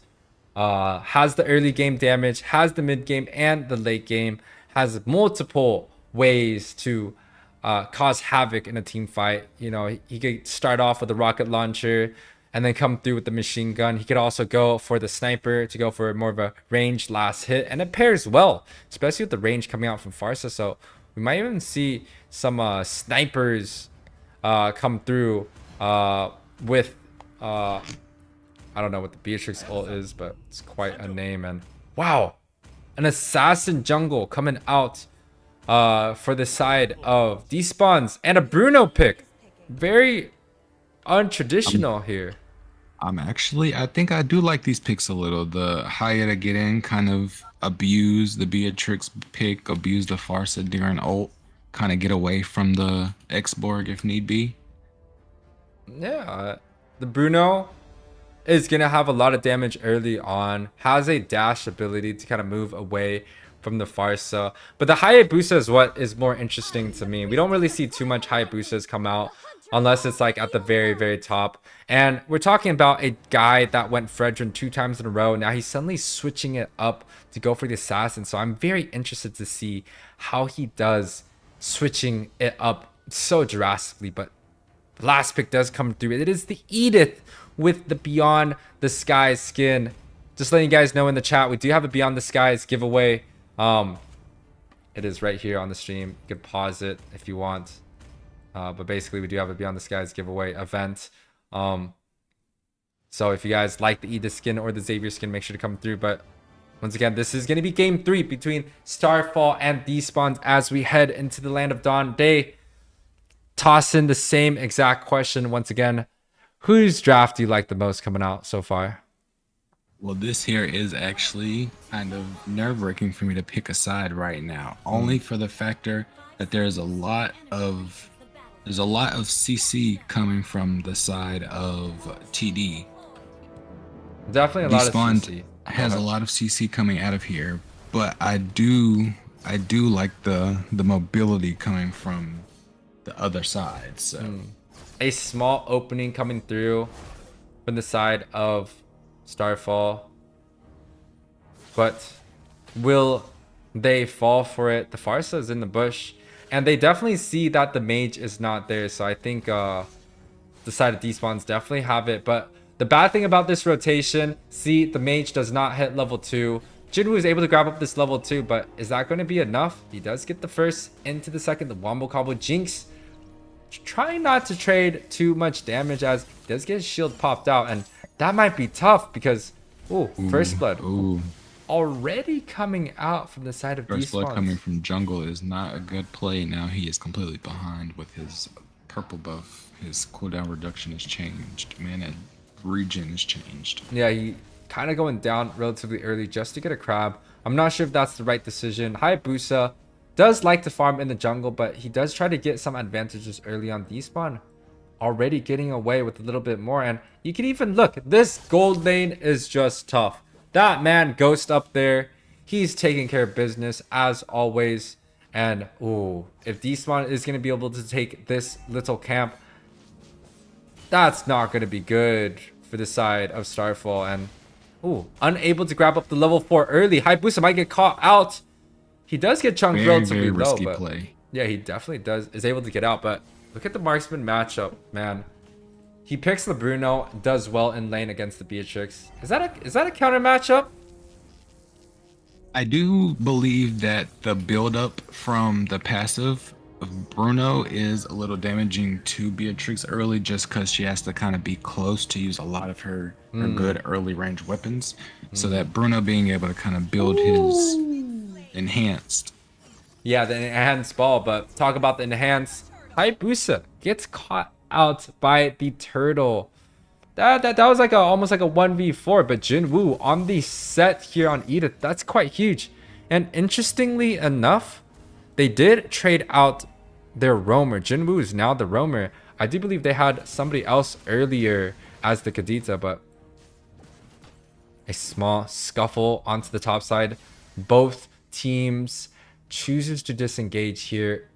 Has the early game damage, has the mid game and the late game, has multiple ways to cause havoc in a team fight. You know, he could start off with a rocket launcher and then come through with the machine gun. He could also go for the sniper to go for more of a ranged last hit, and it pairs well, especially with the range coming out from Farsa. So we might even see some snipers come through with I don't know what the Beatrix ult is, but it's quite a name. And wow, an assassin jungle coming out for the side of Despawns, and a Bruno pick. Very untraditional here. I think I do like these picks a little. The Hayata get in, kind of abuse the Beatrix pick, abuse the Farsa during ult, kind of get away from the Xborg if need be. Yeah, the Bruno is going to have a lot of damage early on, has a dash ability to kind of move away from the Farsa. But the Hayabusa is what is more interesting to me. We don't really see too much Hayabusas come out unless it's like at the very, very top. And we're talking about a guy that went Fredrin 2 times in a row. Now he's suddenly switching it up to go for the assassin. So I'm very interested to see how he does switching it up so drastically. But the last pick does come through. It is the Edith with the Beyond the Skies skin. Just letting you guys know in the chat, we do have a Beyond the Skies giveaway. It is right here on the stream. You could pause it if you want. But basically, we do have a Beyond the Skies giveaway event. So if you guys like the Edith skin or the Xavier skin, make sure to come through. But once again, this is going to be game 3 between Starfall and Despawns as we head into the Land of Dawn. They toss in the same exact question once again. Whose draft do you like the most coming out so far? Well, this here is actually kind of nerve-wracking for me to pick a side right now, only for the factor that there's a lot of CC coming from the side of TD. Definitely a lot of CC. Has a lot of CC coming out of here, but I do like the mobility coming from the other side. So a small opening coming through from the side of Starfall, but will they fall for it? The Farsa is in the bush, and they definitely see that the mage is not there. So I think the side of Despawns definitely have it. But the bad thing about this rotation, see, the mage does not hit level 2. Jinwoo is able to grab up this level 2, but is that going to be enough? He does get the first into the second. The Wombo Combo Jinx trying not to trade too much damage as he does get his shield popped out, and that might be tough because first blood already coming out from the side of Despawns. First blood coming from jungle is not a good play. Now he is completely behind with his purple buff. His cooldown reduction has changed. Mana regen has changed. Yeah, he kind of going down relatively early just to get a crab. I'm not sure if that's the right decision. Hayabusa does like to farm in the jungle, but he does try to get some advantages early on. Despawn already getting away with a little bit more, and you can even look, this gold lane is just tough. That man Ghost up there, he's taking care of business as always, And ooh, if Despawn is going to be able to take this little camp, that's not going to be good for the side of Starfall. And ooh, unable to grab up the level 4 early. Hayabusa might get caught out. He does get chunked relatively low, but play. yeah, he definitely is able to get out. But look at the marksman matchup, man. He picks the Bruno, does well in lane against the Beatrix. Is that a counter matchup? I do believe that the build up from the passive of Bruno is a little damaging to Beatrix early, just because she has to kind of be close to use a lot of her good early range weapons. So that Bruno being able to kind of build his enhanced. Yeah, the enhanced ball, but talk about the enhanced. Hayabusa gets caught out by the turtle. That was like almost like a 1v4, but Jinwoo on the set here on Edith, that's quite huge. And interestingly enough, they did trade out their roamer. Jinwoo is now the roamer. I do believe they had somebody else earlier as the Kadita, but a small scuffle onto the top side. Both teams chooses to disengage here,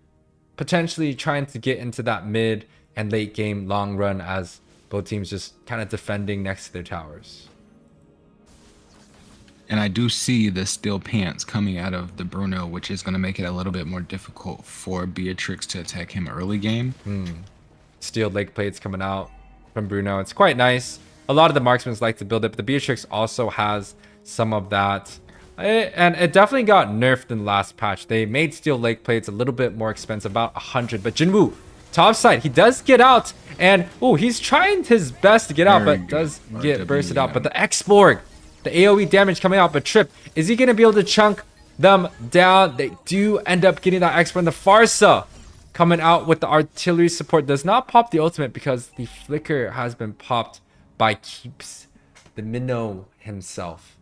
potentially trying to get into that mid and late game long run as both teams just kind of defending next to their towers. And I do see the steel pants coming out of the Bruno, which is going to make it a little bit more difficult for Beatrix to attack him early game. Steel leg plates coming out from Bruno. It's quite nice. A lot of the marksmen like to build it, but the Beatrix also has some of that. And it definitely got nerfed in the last patch. They made steel leg plates a little bit more expensive, about 100. But Jinwoo, top side, he does get out. And, ooh, he's trying his best to get out, but does get bursted out. But the X-Borg, the AoE damage coming out. But Trip, is he going to be able to chunk them down? They do end up getting that X-Borg. And the Farsa coming out with the artillery support. Does not pop the ultimate because the flicker has been popped by Keeps, the minnow himself.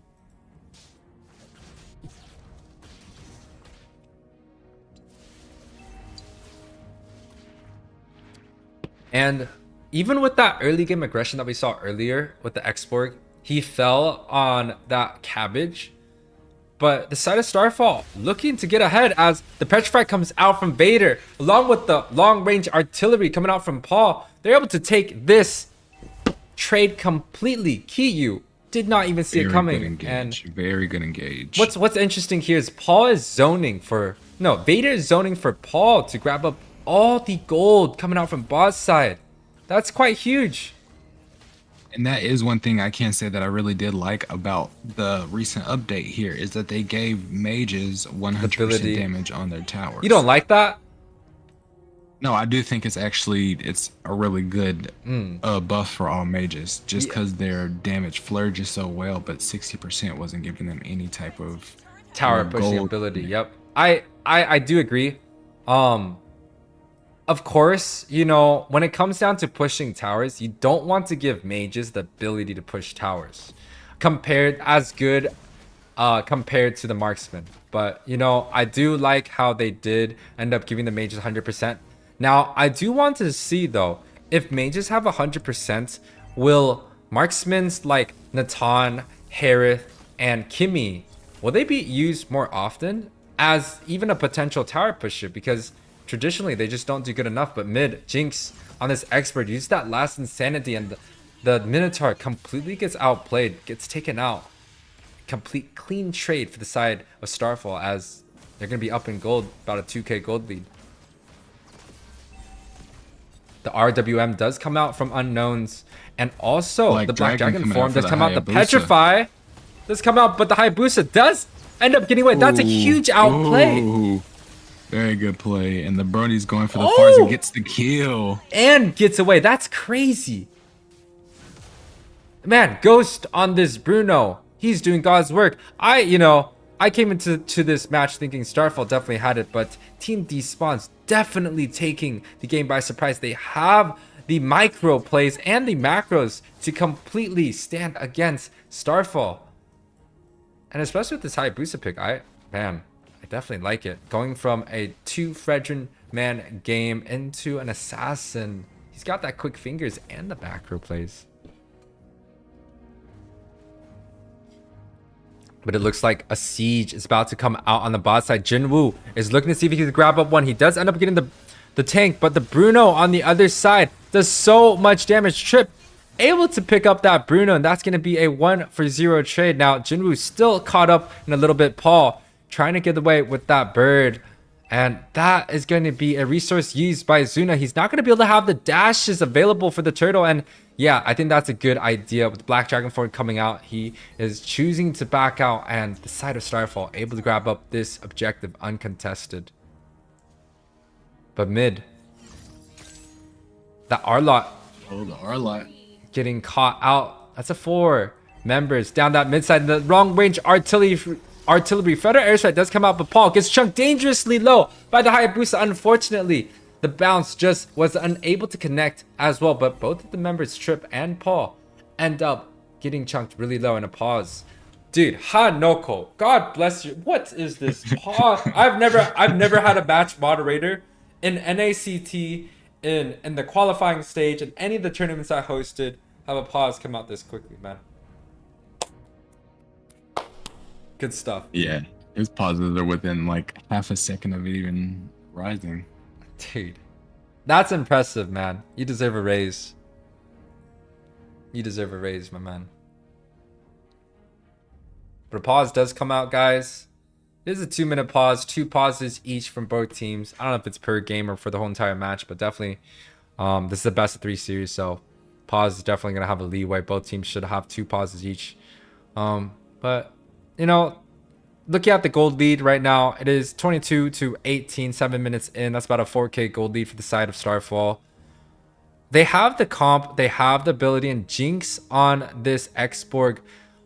And even with that early game aggression that we saw earlier with the X-Borg, he fell on that cabbage. But the side of Starfall looking to get ahead as the Petrify comes out from Vader, along with the long-range artillery coming out from Paul. They're able to take this trade completely. Kiyu did not even see it coming. And very good engage. What's interesting here is Paul is zoning for Vader is zoning for Paul to grab up all the gold coming out from boss side. That's quite huge. And that is one thing I can say that I really did like about the recent update here, is that they gave mages 100% damage on their towers. You don't like that? No, I do think it's a really good buff for all mages, just because their damage flourishes so well, but 60% wasn't giving them any type of tower pushing ability. Yep. I do agree. Of course, when it comes down to pushing towers, you don't want to give mages the ability to push towers compared to the marksman. But, I do like how they did end up giving the mages 100%. Now, I do want to see, though, if mages have 100%, will marksmen like Natan, Harith, and Kimmy, will they be used more often as even a potential tower pusher? Because traditionally, they just don't do good enough. But mid, Jinx on this expert used that last insanity, and the Minotaur completely gets outplayed, gets taken out. Complete clean trade for the side of Starfall, as they're going to be up in gold, about a 2k gold lead. The RWM does come out from unknowns, and also the Black Dragon form does come out. The Petrify does come out, but the Hayabusa does end up getting away. That's a huge outplay. Ooh. Very good play. And the Brody's going for the Farsa and gets the kill. And gets away. That's crazy. Man, Ghost on this Bruno. He's doing God's work. I came into this match thinking Starfall definitely had it, but Team Despawn's definitely taking the game by surprise. They have the micro plays and the macros to completely stand against Starfall. And especially with this Hayabusa pick, I definitely like it. Going from a 2 Fredrin man game into an assassin. He's got that quick fingers and the macro plays. But it looks like a siege is about to come out on the bot side. Jinwoo is looking to see if he can grab up one. He does end up getting the tank, but the Bruno on the other side does so much damage. Trip able to pick up that Bruno, and that's going to be a 1-for-0 trade. Now, Jinwoo still caught up in a little bit. Paul trying to get away with that bird, and that is going to be a resource used by Zuna. He's not going to be able to have the dashes available for the turtle, and yeah, I think that's a good idea. With Black Dragonford coming out, he is choosing to back out, and the side of Starfall able to grab up this objective uncontested. But mid, that Arlot. Oh, the Arlot. Getting caught out. That's a 4 members down that mid side. The wrong range artillery. Federal airstrike does come out, but Paul gets chunked dangerously low by the Hayabusa. Unfortunately, the bounce just was unable to connect as well, but both of the members, Trip and Paul, end up getting chunked really low in a pause. Dude, Hanoko, God bless you. What is this pause? I've never had a match moderator in NACT, in the qualifying stage, in any of the tournaments I hosted, have a pause come out this quickly, man. Good stuff. Yeah, his pauses are within like half a second of it even rising. Dude, that's impressive, man. You deserve a raise. You deserve a raise, my man. But a pause does come out, guys. It is a 2-minute pause, 2 pauses each from both teams. I don't know if it's per game or for the whole entire match, but definitely this is the best of 3 series, so pause is definitely going to have a leeway. Both teams should have 2 pauses each. But, you know, looking at the gold lead right now, it is 22-18, 7 minutes in. That's about a 4K gold lead for the side of Starfall. They have the comp, they have the ability, and Jinx on this Xborg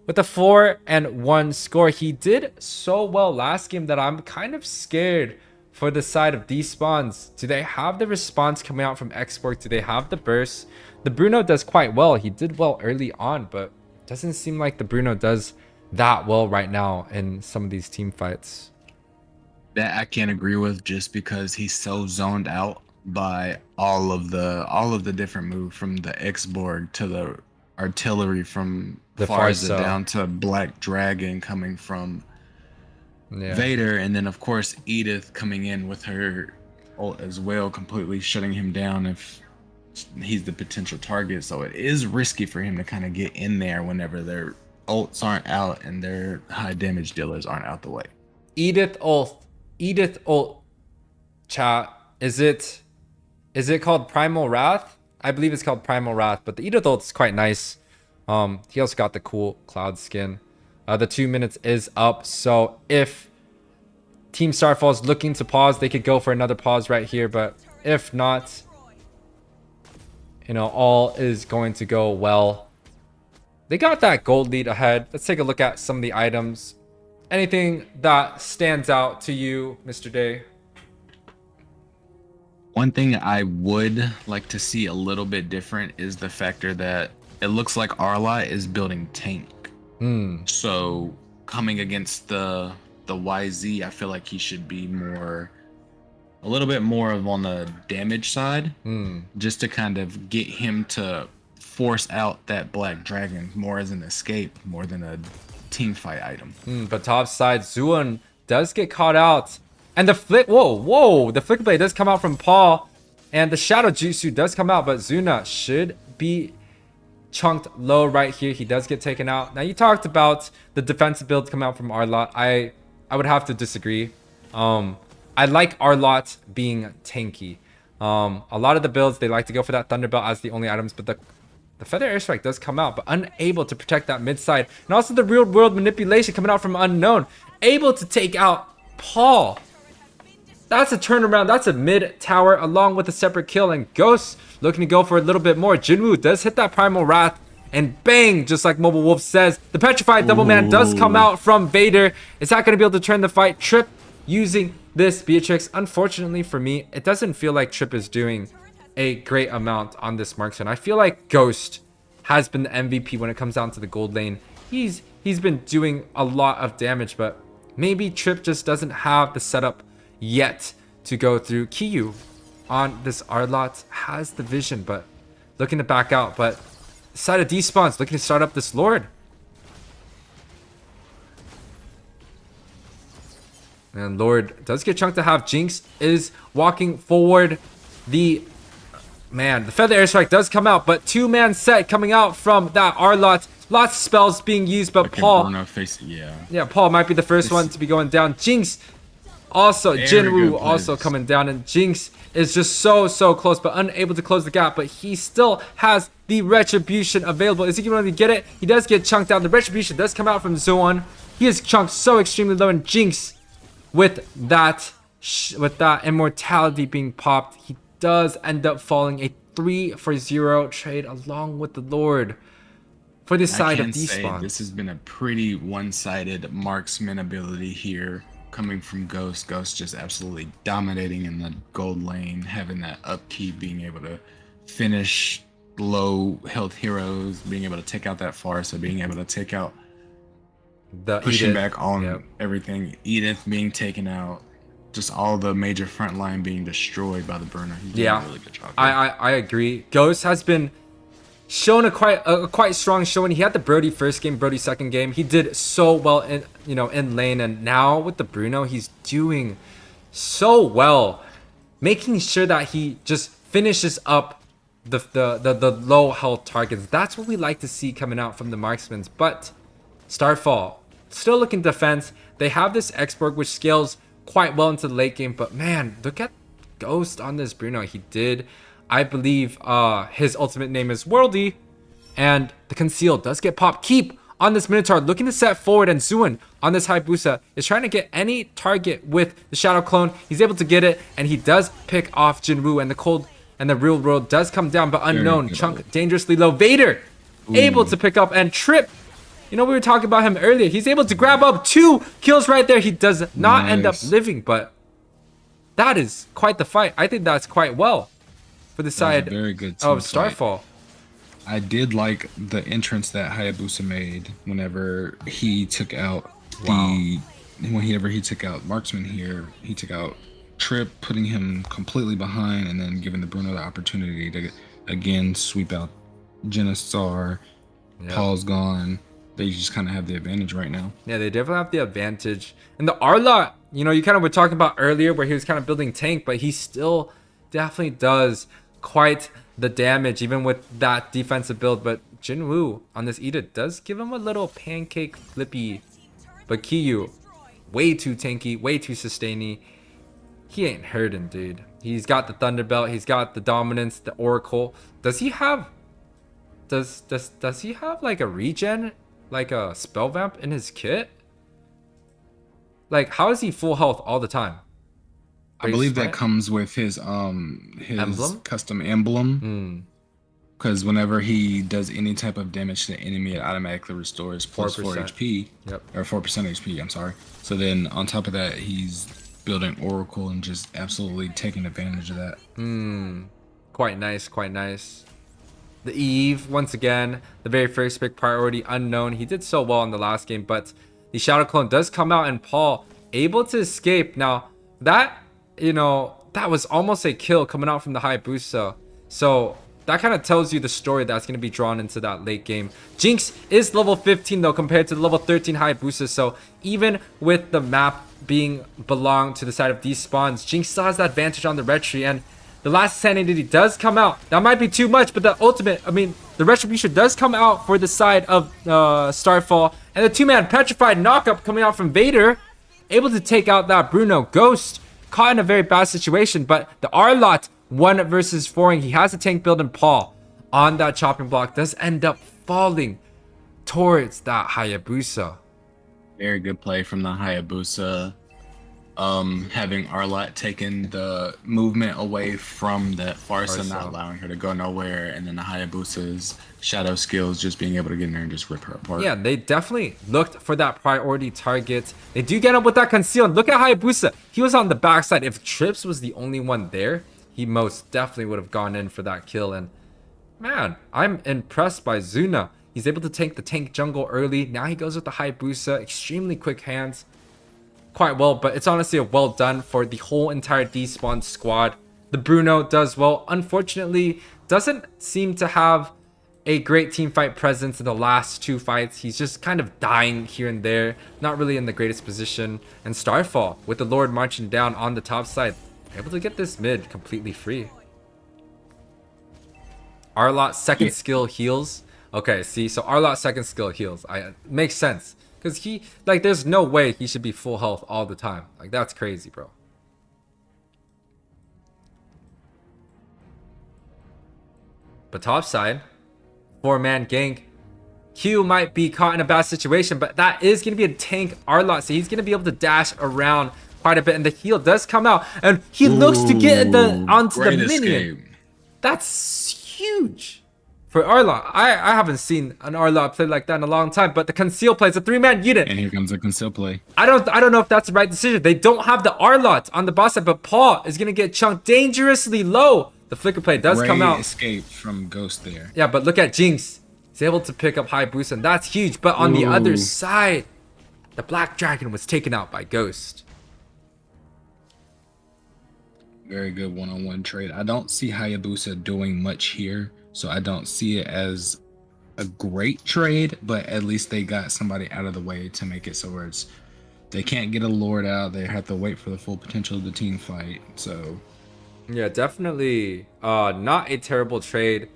with a 4-1 score. He did so well last game that I'm kind of scared for the side of Despawns. Do they have the response coming out from Xborg? Do they have the burst? The Bruno does quite well. He did well early on, but doesn't seem like the Bruno does that well right now in some of these team fights. That I can't agree with, just because he's so zoned out by all of the different moves, from the Xborg to the artillery, from the Farza down to Black Dragon coming from Vader, and then of course Edith coming in with her ult as well, completely shutting him down if he's the potential target. So it is risky for him to kind of get in there whenever their ults aren't out and their high damage dealers aren't out the way. Edith ult chat, is it called Primal Wrath? I believe it's called Primal Wrath, but the Edith ult is quite nice. He also got the cool cloud skin. The 2 minutes is up, so if Team Starfall is looking to pause, they could go for another pause right here, but if not, you know, all is going to go well. They got that gold lead ahead. Let's take a look at some of the items. Anything that stands out to you, Mr. Day? One thing I would like to see a little bit different is the factor that it looks like Arla is building tank. So coming against the YZ, I feel like he should be a little bit more of on the damage side, just to kind of get him to force out that Black Dragon more as an escape, more than a team fight item. But top side, Zuan does get caught out, and the flick, the flick blade does come out from Paul, and the shadow jutsu does come out, but Zuna should be chunked low right here. He does get taken out. Now, you talked about the defensive builds come out from Arlot. I would have to disagree. I like Arlot being tanky. A lot of the builds, they like to go for that Thunderbolt as the only items, but the Feather Airstrike does come out, but unable to protect that mid side. And also the real world manipulation coming out from Unknown, able to take out Paul. That's a turnaround. That's a mid tower along with a separate kill, and Ghost looking to go for a little bit more. Jinwoo does hit that Primal Wrath, and bang, just like Mobile Wolf says, the Petrified Double Man does come out from Vader. Is that going to be able to turn the fight? Trip using this Beatrix. Unfortunately for me, it doesn't feel like Trip is doing a great amount on this marksman. I feel like Ghost has been the MVP when it comes down to the gold lane. He's been doing a lot of damage, but maybe Trip just doesn't have the setup yet to go through. Kiyu on this Arlot has the vision, but looking to back out. But the side of Despawns looking to start up this Lord. And Lord does get chunked to half. Jinx is walking forward. The Feather Airstrike does come out, but 2-man set coming out from that Arlott. Lots of spells being used, but Paul... Paul might be the first one to be going down. Jinx also, Jinwoo also coming down, and Jinx is just so close, but unable to close the gap, but he still has the Retribution available. Is he going to get it? He does get chunked down. The Retribution does come out from Zoan. He is chunked so extremely low, and Jinx with that immortality being popped, he does end up falling a 3-for-0 trade along with the Lord for the side of Despawn. This has been a pretty one-sided marksman ability here coming from Ghost. Ghost just absolutely dominating in the gold lane, having that upkeep, being able to finish low health heroes, being able to take out that Farsa, being able to take out pushing back on everything. Edith being taken out, just all the major front line being destroyed by the Bruno. He's doing a really good job. I agree. Ghost has been shown a quite strong showing. He had the Brody first game, Brody second game. He did so well in lane, and now with the Bruno, he's doing so well, making sure that he just finishes up the low health targets. That's what we like to see coming out from the marksmen. But Starfall still looking defense. They have this export which scales quite well into the late game, but man, look at Ghost on this Bruno. He did, I believe, his ultimate name is Worldy, and the conceal does get popped. Keep on this Minotaur looking to set forward, and Zuin on this Hayabusa is trying to get any target with the Shadow Clone. He's able to get it, and he does pick off Jinwoo, and the cold and the real world does come down, but unknown chunk dangerously low. Vader able to pick up, and Trip, we were talking about him earlier. He's able to grab up 2 kills right there. He does not end up living, but that is quite the fight. I think that's quite well for the side of Starfall. I did like the entrance that Hayabusa made whenever he took out whenever he took out Marksman here. He took out Trip, putting him completely behind, and then giving the Bruno the opportunity to again sweep out Genisar. Paul's gone. They just kind of have the advantage right now. Yeah, they definitely have the advantage. And the Arlott, you kind of were talking about earlier where he was kind of building tank, but he still definitely does quite the damage, even with that defensive build. But Jinwoo on this Edith does give him a little pancake flippy. But Kiyu, way too tanky, way too sustainy. He ain't hurting, dude. He's got the Thunderbelt, he's got the Dominance, the Oracle. Does he have like a regen? Like a spell vamp in his kit? Like, how is he full health all the time? I believe that comes with his emblem? Custom emblem. Because whenever he does any type of damage to the enemy, it automatically restores plus 4 HP. Or 4% HP, I'm sorry. So then on top of that, he's building Oracle and just absolutely taking advantage of that. Quite nice, quite nice. The Eve, once again, the very first big priority, unknown. He did so well in the last game, but the Shadow Clone does come out, and Paul able to escape. Now, that, that was almost a kill coming out from the Hayabusa. So that kind of tells you the story that's going to be drawn into that late game. Jinx is level 15, though, compared to the level 13 Hayabusa. So even with the map being belong to the side of Despawn, Jinx still has that advantage on the Retry, and the last Sanity does come out. That might be too much, but the ultimate, the Retribution does come out for the side of Starfall. And the 2-man Petrified knockup coming out from Vader. Able to take out that Bruno. Ghost caught in a very bad situation, but the Arlott 1 versus 4, he has a tank build, and Paul on that chopping block does end up falling towards that Hayabusa. Very good play from the Hayabusa. Having Arlott taking the movement away from that Farsa, not allowing her to go nowhere, and then the Hayabusa's shadow skills just being able to get in there and just rip her apart. Yeah, they definitely looked for that priority target. They do get up with that conceal. Look at Hayabusa. He was on the backside. If Trips was the only one there, he most definitely would have gone in for that kill. And man, I'm impressed by Zuna. He's able to take the tank jungle early. Now he goes with the Hayabusa. Extremely quick hands. Quite well, but it's honestly a well done for the whole entire Despawn squad. The Bruno does well. Unfortunately, doesn't seem to have a great team fight presence in the last 2 fights. He's just kind of dying here and there, not really in the greatest position. And Starfall, with the Lord marching down on the top side, able to get this mid completely free. Arlot's second skill heals. Okay, see, so Arlot's second skill heals. Makes sense. Because he, like, there's no way he should be full health all the time. Like, that's crazy, bro. But top side, 4-man gank. Q might be caught in a bad situation, but that is going to be a tank Arlot, so he's going to be able to dash around quite a bit, and the heal does come out, and he looks to get onto the minion. That's huge for Arlot. I haven't seen an Arlot play like that in a long time, but the conceal play is a 3-man unit. And here comes a conceal play. I don't know if that's the right decision. They don't have the Arlot on the boss side, but Paul is going to get chunked dangerously low. The flicker play does come out. Escape from Ghost there. Yeah, but look at Jinx. He's able to pick up high boost, and that's huge. But on the other side, the Black Dragon was taken out by Ghost. Very good one-on-one trade. I don't see Hayabusa doing much here, so I don't see it as a great trade, but at least they got somebody out of the way to make it so where it's they can't get a Lord out. They have to wait for the full potential of the team fight. So yeah, definitely not a terrible trade.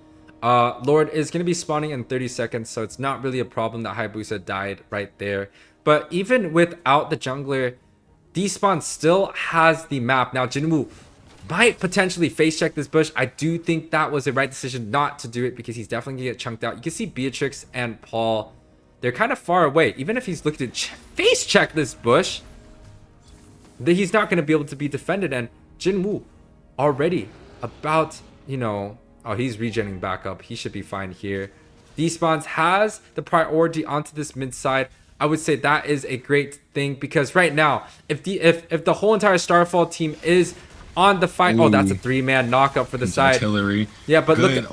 Lord is going to be spawning in 30 seconds, so it's not really a problem that Hayabusa died right there. But even without the jungler, Despawn still has the map. Now, Jinwoo might potentially face check this bush. I do think that was the right decision not to do it because he's definitely going to get chunked out. You can see Beatrix and Paul, they're kind of far away. Even if he's looking to face check this bush, he's not going to be able to be defended. And Jinwoo already about, you know, oh, he's regenning back up. He should be fine here. Despawns has the priority onto this mid side. I would say that is a great thing because right now, if the whole entire Starfall team is on the fight, oh, that's a 3-man knockup for the side. Artillery. Yeah, but look at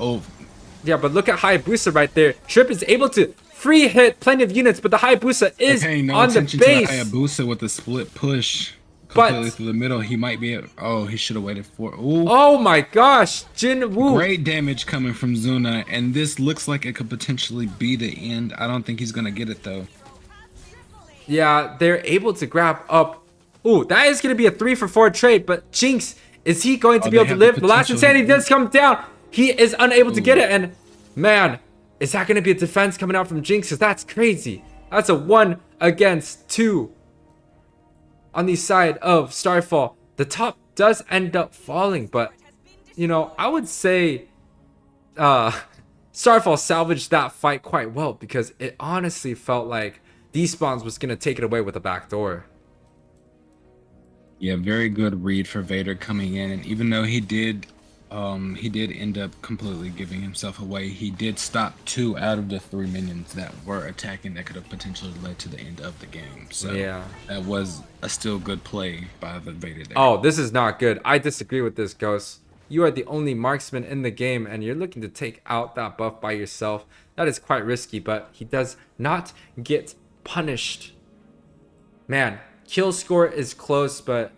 Hayabusa right there. Trip is able to free hit plenty of units, but the Hayabusa is on the base. Hayabusa with the split push. Completely through the middle, he might be. Oh, he should have waited for. Ooh. Oh my gosh, Jinwoo! Great damage coming from Zuna, and this looks like it could potentially be the end. I don't think he's gonna get it though. Yeah, they're able to grab up. Ooh, that is gonna be a 3-for-4 trade. But Jinx, is he going to be able to live? The last insanity does come down. He is unable to get it, and man, is that gonna be a defense coming out from Jinx? Because that's crazy. That's a 1 against 2. On the side of Starfall, the top does end up falling, but you know, I would say Starfall salvaged that fight quite well because it honestly felt like Despawns was gonna take it away with a backdoor. Yeah, very good read for Vader coming in, and even though he did end up completely giving himself away, he did stop 2 out of the 3 minions that were attacking that could have potentially led to the end of the game. So yeah, that was a still good play by the Vader there. Oh, this is not good. I disagree with this, Ghost. You are the only marksman in the game and you're looking to take out that buff by yourself. That is quite risky, but he does not get punished. Man, kill score is close, but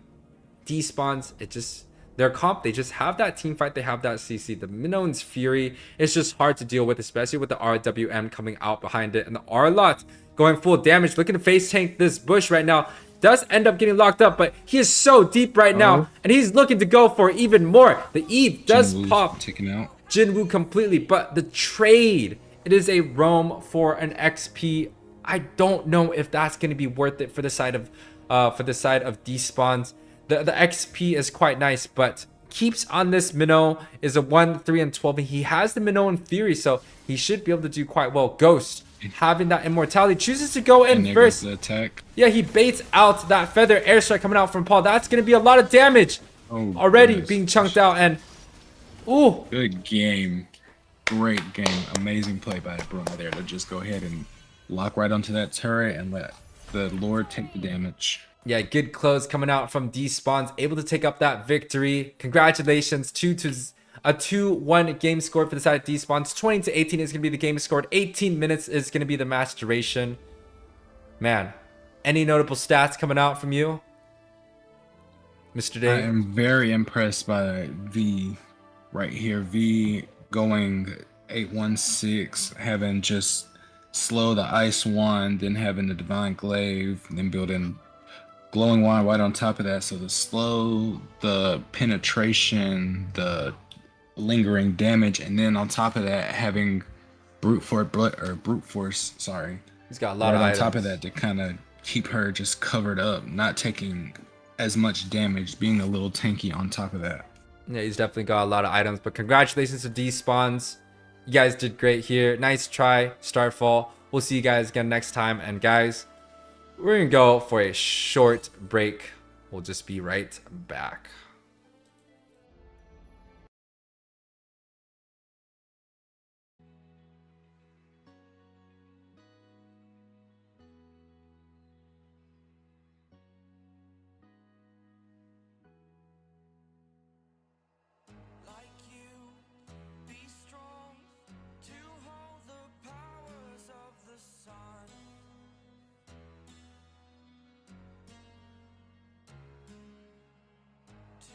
Despawns, it just... Their comp, they just have that team fight, they have that CC. The Minoan's Fury is just hard to deal with, especially with the RWM coming out behind it. And the Arlot going full damage, looking to face tank this bush right now. Does end up getting locked up, but he is so deep right now. And he's looking to go for even more. The Eve does pop Jinwoo completely, but the trade, it is a roam for an XP. I don't know if that's going to be worth it for the side of Despawns. The XP is quite nice, but keeps on this Minnow is a 1, 3, and 12. And he has the Minnow in Fury, so he should be able to do quite well. Ghost, having that immortality, chooses to go in first. The attack. Yeah, he baits out that feather airstrike coming out from Paul. That's going to be a lot of damage already being chunked out. And ooh, good game. Great game. Amazing play by Bruno there to just go ahead and lock right onto that turret and let the Lord take the damage. Yeah, good close coming out from Despawns, able to take up that victory. Congratulations, a 2-1 game scored for the side of Despawns. 20-18 is going to be the game scored. 18 minutes is going to be the match duration. Man, any notable stats coming out from you, Mr. Dave? I am very impressed by V right here. V going 816, having just slow the ice wand, then having the divine glaive, then building glowing wand right on top of that. So the slow, the penetration, the lingering damage, and then on top of that having brute force. Sorry, he's got a lot of on items. top of that to kind of keep her just covered up, not taking as much damage, being a little tanky on top of that. Yeah, he's definitely got a lot of items. But congratulations to Despawns. You guys did great here. Nice try, Starfall. We'll see you guys again next time. And guys, we're gonna go for a short break. We'll just be right back. Like you, be strong to hold the powers of the sun. To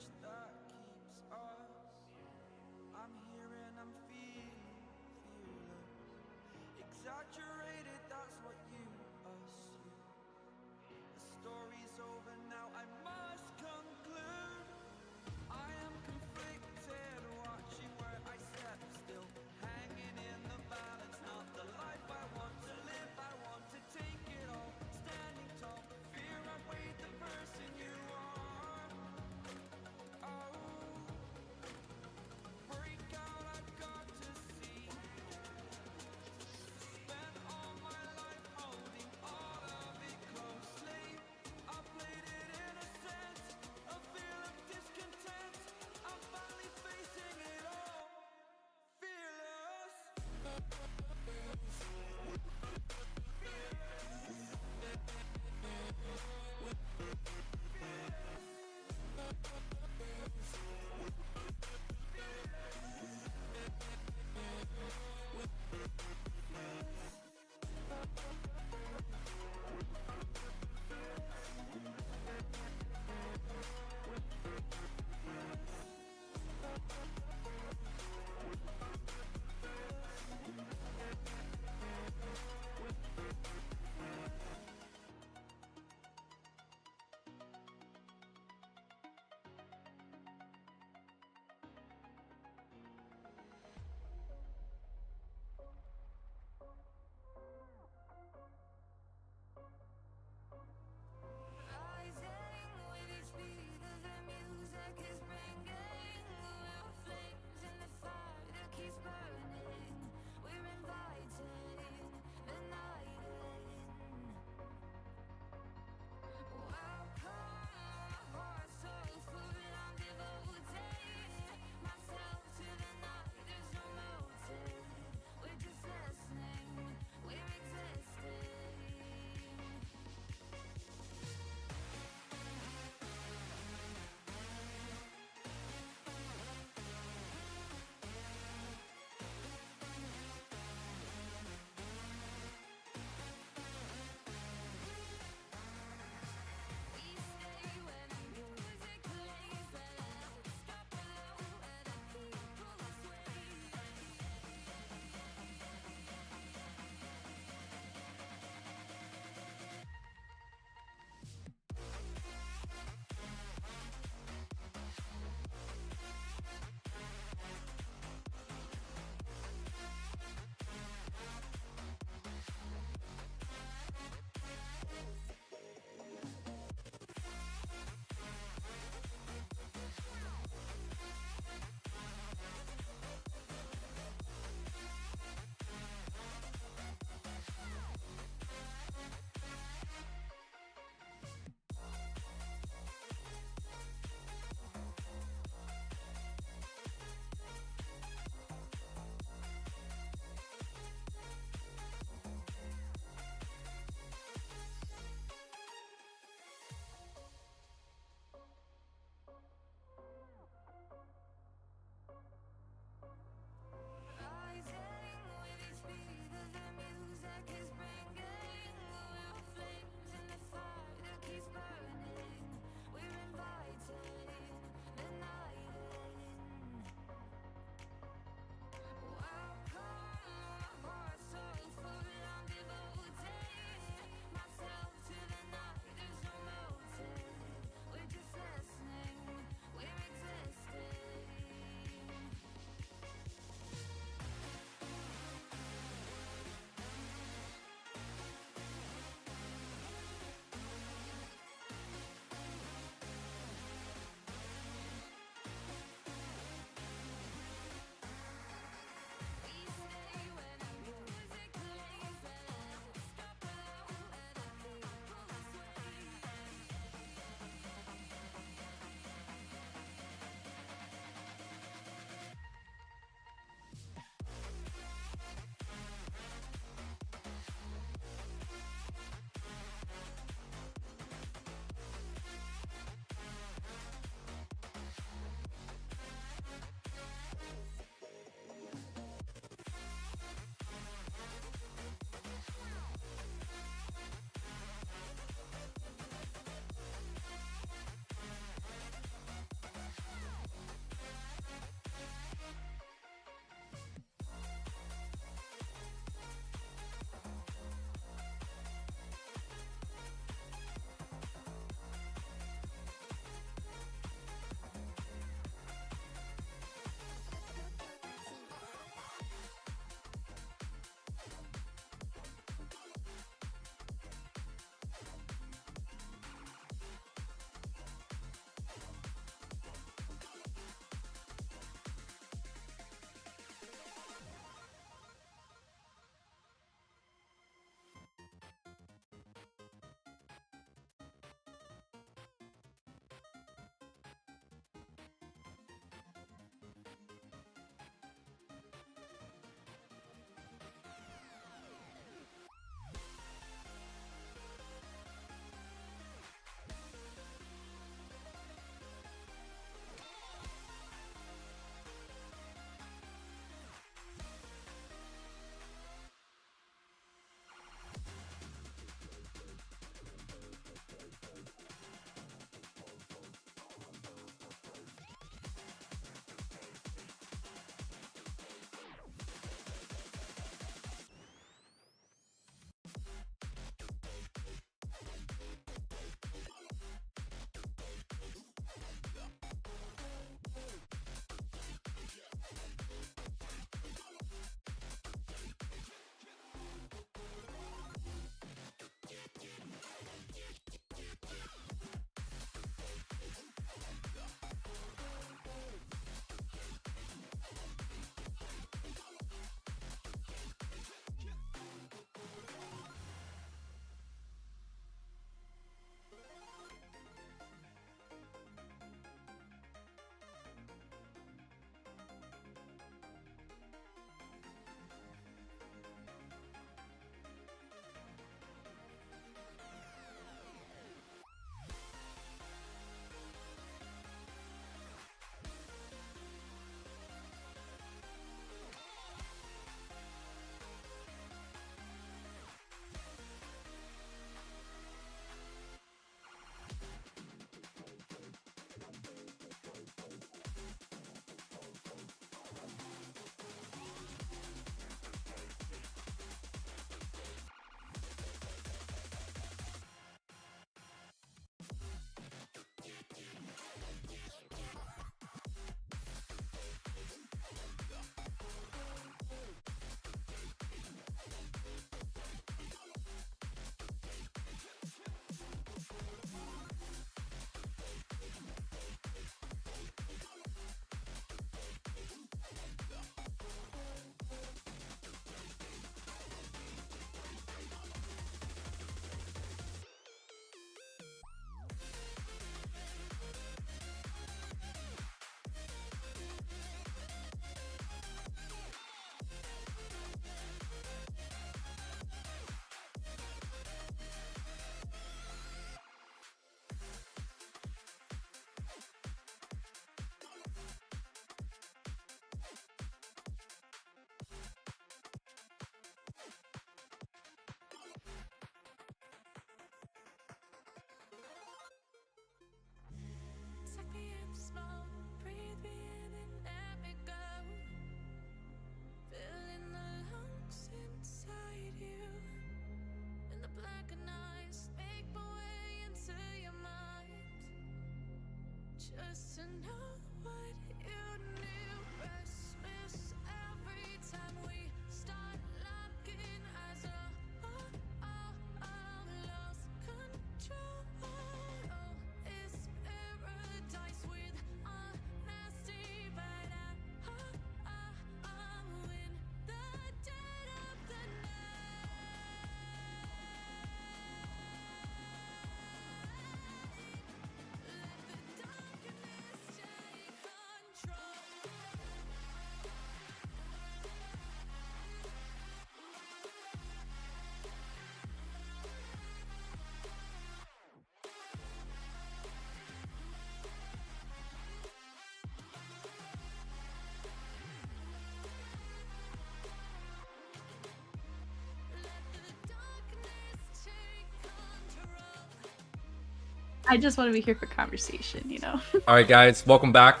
I just want to be here for conversation, you know. All right, guys, welcome back.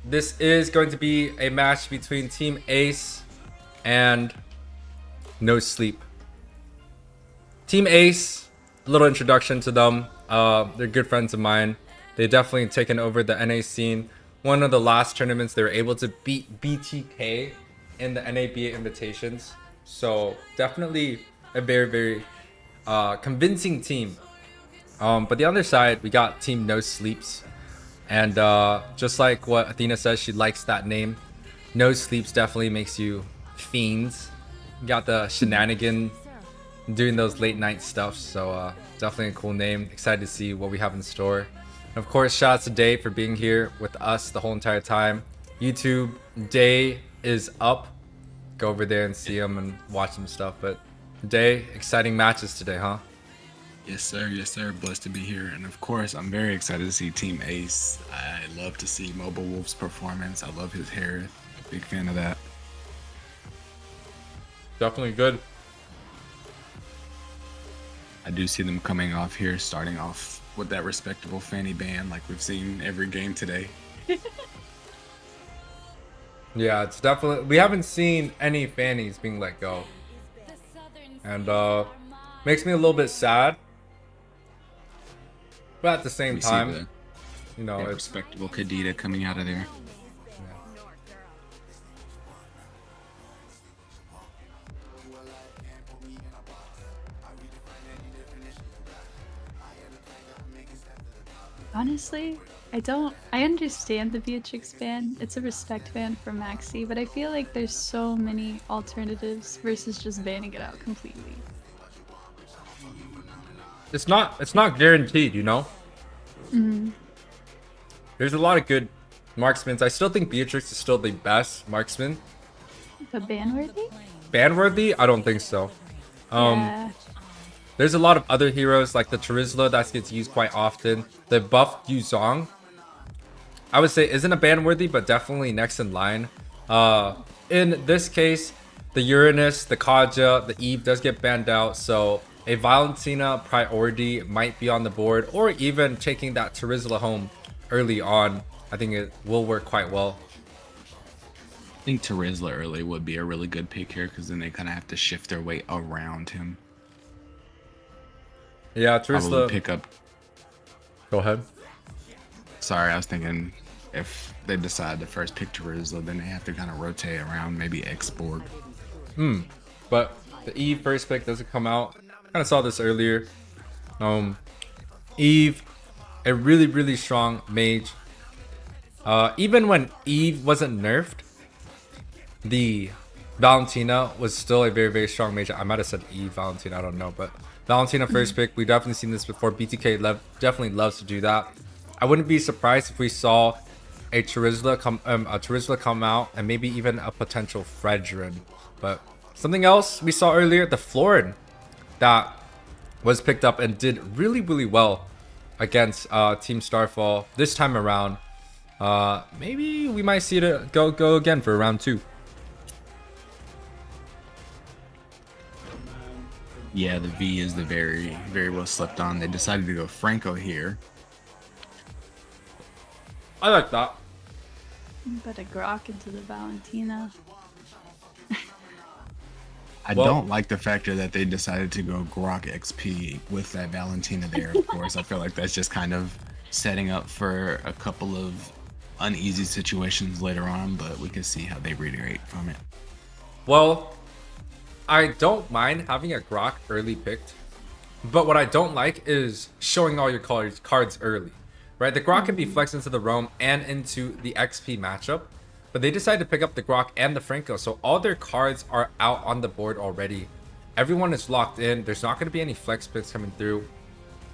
This is going to be a match between Team Ace and No Sleep. Team Ace, a little introduction to them. They're good friends of mine. They've definitely taken over the NA scene. One of the last tournaments, they were able to beat BTK in the NABA invitations. So definitely a very, very convincing team. But the other side, we got Team No Sleeps. And just like what Athena says, she likes that name. No Sleeps definitely makes you fiends. You got the shenanigan doing those late night stuff. So definitely a cool name. Excited to see what we have in store. And of course, shout out to Day for being here with us the whole entire time. YouTube, Day is up. Go over there and see him and watch some stuff. But Day, exciting matches today, huh? Yes, sir. Yes, sir. Blessed to be here. And of course, I'm very excited to see Team Ace. I love to see Mobile Wolf's performance. I love his hair. Big fan of that. Definitely good. I do see them coming off here, starting off with that respectable fanny band like we've seen every game today. Yeah, it's definitely... We haven't seen any fannies being let go. And makes me a little bit sad. But at the same time, you know, it's respectable Kadita coming out of there. Honestly, I understand the Beatrix ban. It's a respect ban for Maxi, but I feel like there's so many alternatives versus just banning it out completely. It's not guaranteed, you know. There's a lot of good marksmen. I still think Beatrix is still the best marksman. But ban-worthy? Ban-worthy? I don't think so. Yeah. There's a lot of other heroes like the Charizla that gets used quite often. The buff Yuzong, I would say isn't a ban-worthy, but definitely next in line. In this case, the Uranus, the Kaja, the Eve does get banned out, so a Valentina priority might be on the board, or even taking that Charizla home early on. I think it will work quite well. I think Charizla early would be a really good pick here, because then they kind of have to shift their weight around him. Yeah, Charizla. Probably pick up. Go ahead. Sorry, I was thinking if they decide to first pick Charizla, then they have to kind of rotate around, maybe X-Borg. But the Eve first pick doesn't come out. Kind of saw this earlier. Eve, a really, really strong mage. Even when Eve wasn't nerfed, the Valentina was still a very, very strong mage. I might have said Eve, Valentina, I don't know, but Valentina first pick. We've definitely seen this before. BTK definitely loves to do that. I wouldn't be surprised if we saw a Charizla come out, and maybe even a potential Fredrin. But something else we saw earlier, the Florin that was picked up and did really, really well against Team Starfall this time around. Maybe we might see it go again for round 2. Yeah, the V is the very, very well slept on. They decided to go Franco here. I like that. But a Grok into the Valentina. I don't like the factor that they decided to go Grok XP with that Valentina there, of course. I feel like that's just kind of setting up for a couple of uneasy situations later on, but we can see how they reiterate from it. Well, I don't mind having a Grok early picked, but what I don't like is showing all your cards early, right? The Grok can be flexed into the roam and into the XP matchup, but they decided to pick up the Grok and the Franco, so all their cards are out on the board already. Everyone is locked in. There's not going to be any flex picks coming through.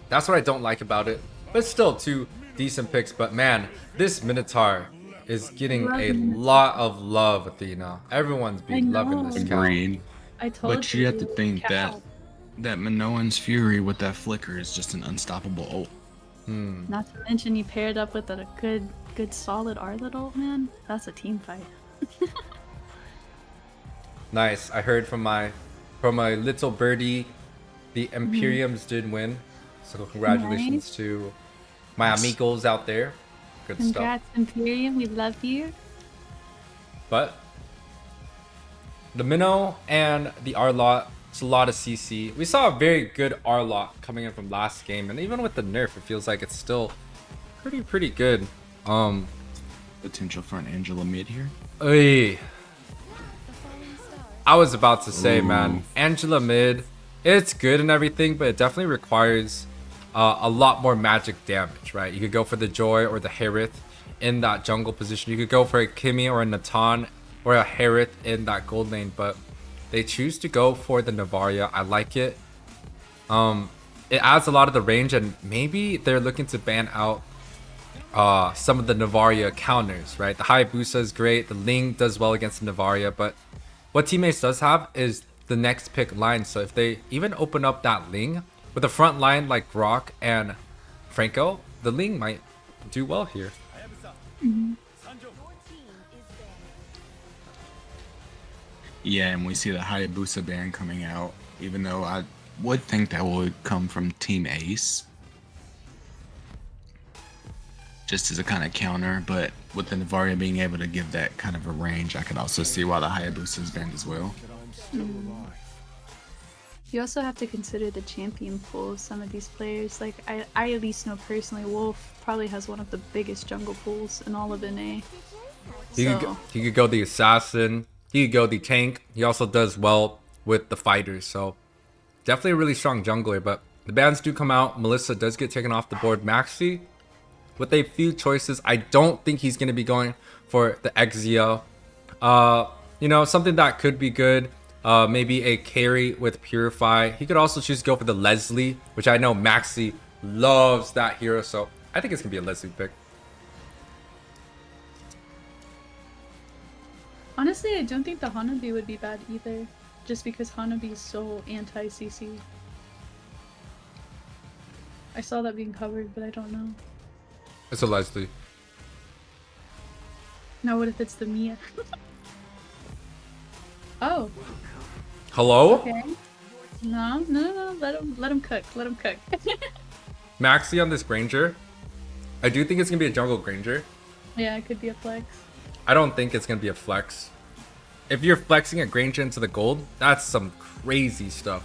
That's what I don't like about it, but still 2 decent picks. But man, this Minotaur is getting a lot of love, Athena. Everyone's been loving this Agreed. I told But you have to think that Minoan's Fury with that flicker is just an unstoppable ult. Not to mention you paired up with a good solid Arlet ult, man. That's a team fight. Nice. I heard from my little birdie, the Imperiums did win. So congratulations to my amigos out there. Good Congrats, stuff. Imperium. We love you. But the Minnow and the Arlot, it's a lot of CC. We saw a very good Arlot coming in from last game, and even with the nerf, it feels like it's still pretty good. Potential for an Angela mid here. Oy. I was about to say, man, Angela mid, it's good and everything, but it definitely requires a lot more magic damage, right? You could go for the Joy or the Harith in that jungle position. You could go for a Kimmy or a Natan or a Harith in that gold lane, but they choose to go for the Navaria. I like it. It adds a lot of the range, and maybe they're looking to ban out some of the Navaria counters, right? The Hayabusa is great. The Ling does well against the Navaria, but what Teammates does have is the next pick line. So if they even open up that Ling with a front line like Rock and Franco, the Ling might do well here. Yeah, and we see the Hayabusa ban coming out, even though I would think that would come from Team Ace. Just as a kind of counter, but with the Navaria being able to give that kind of a range, I could also see why the Hayabusa is banned as well. You also have to consider the champion pool of some of these players. Like, I at least know personally, Wolf probably has one of the biggest jungle pools in all of NA. He could go the assassin. He could go the tank. He also does well with the fighters. So definitely a really strong jungler. But the bans do come out. Melissa does get taken off the board. Maxi with a few choices. I don't think he's going to be going for the Exia. You know, something that could be good. Maybe a carry with Purify. He could also choose to go for the Leslie, which I know Maxi loves that hero. So I think it's going to be a Leslie pick. Honestly, I don't think the Hanabi would be bad either, just because Hanabi is so anti-CC. I saw that being covered, but I don't know. It's a Leslie. Now what if it's the Mia? Oh. Hello? Okay. No. Let him cook. Let him cook. Maxi on this Granger. I do think it's going to be a jungle Granger. Yeah, it could be a flex. I don't think it's going to be a flex. If you're flexing a Granger into the gold, that's some crazy stuff.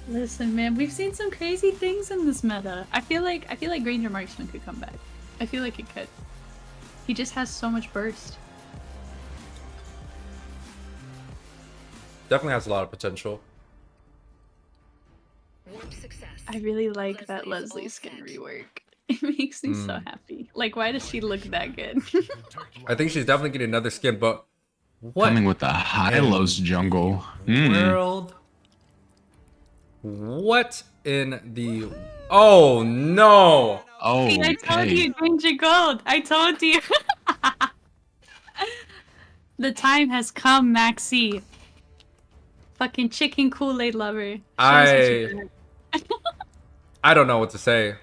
Listen, man, we've seen some crazy things in this meta. I feel like Granger Marksman could come back. I feel like it could. He just has so much burst. Definitely has a lot of potential. I really like that Leslie skin rework. It makes me so happy. Like, why does she look that good? I think she's definitely getting another skin, but what? Coming with the Hylos jungle. World. What in the... Oh, no. Oh, See, I told you, Granger Gold. I told you. The time has come, Maxi. Fucking chicken Kool-Aid lover. I don't know what to say.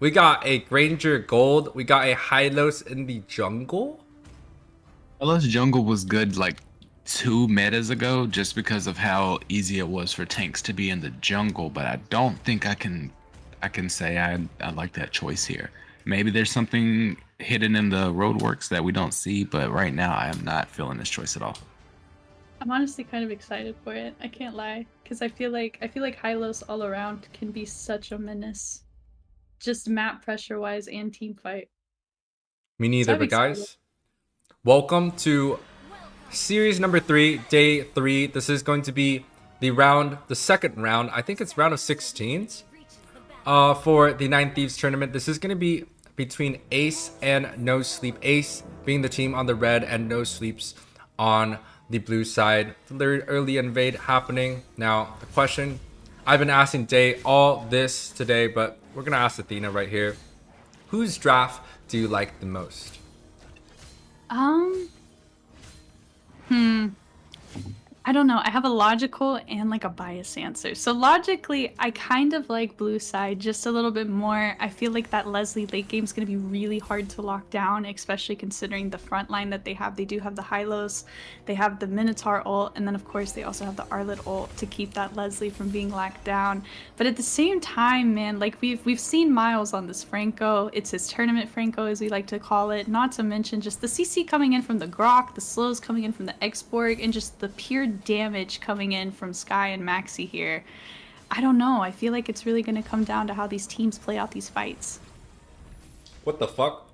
We got a Granger Gold. We got a Hylos in the jungle. Hylos jungle was good like 2 metas ago, just because of how easy it was for tanks to be in the jungle. But I don't think I can say I like that choice here. Maybe there's something hidden in the roadworks that we don't see, but right now I am not feeling this choice at all. I'm honestly kind of excited for it. I can't lie, because I feel like Hylos all around can be such a menace, just map pressure wise and team fight. Me neither, but guys, welcome to series number 3, day 3. This is going to be the second round. I think it's round of 16s for the Nine Thieves tournament. This is going to be between Ace and No Sleep. Ace being the team on the red and No Sleeps on the blue side. The early invade happening. Now, the question I've been asking Day all this today, but we're going to ask Athena right here. Whose draft do you like the most? I don't know. I have a logical and like a bias answer. So logically, I kind of like blue side just a little bit more. I feel like that Leslie late game is going to be really hard to lock down, especially considering the front line that they have. They do have the Hylos, they have the Minotaur ult, and then of course they also have the Arlet ult to keep that Leslie from being locked down. But at the same time, man, like we've seen Miles on this Franco. It's his tournament Franco, as we like to call it. Not to mention just the CC coming in from the Grok, the slows coming in from the Exborg, and just the pure damage coming in from Sky and Maxi here. I don't know. I feel like it's really going to come down to how these teams play out these fights. What the fuck?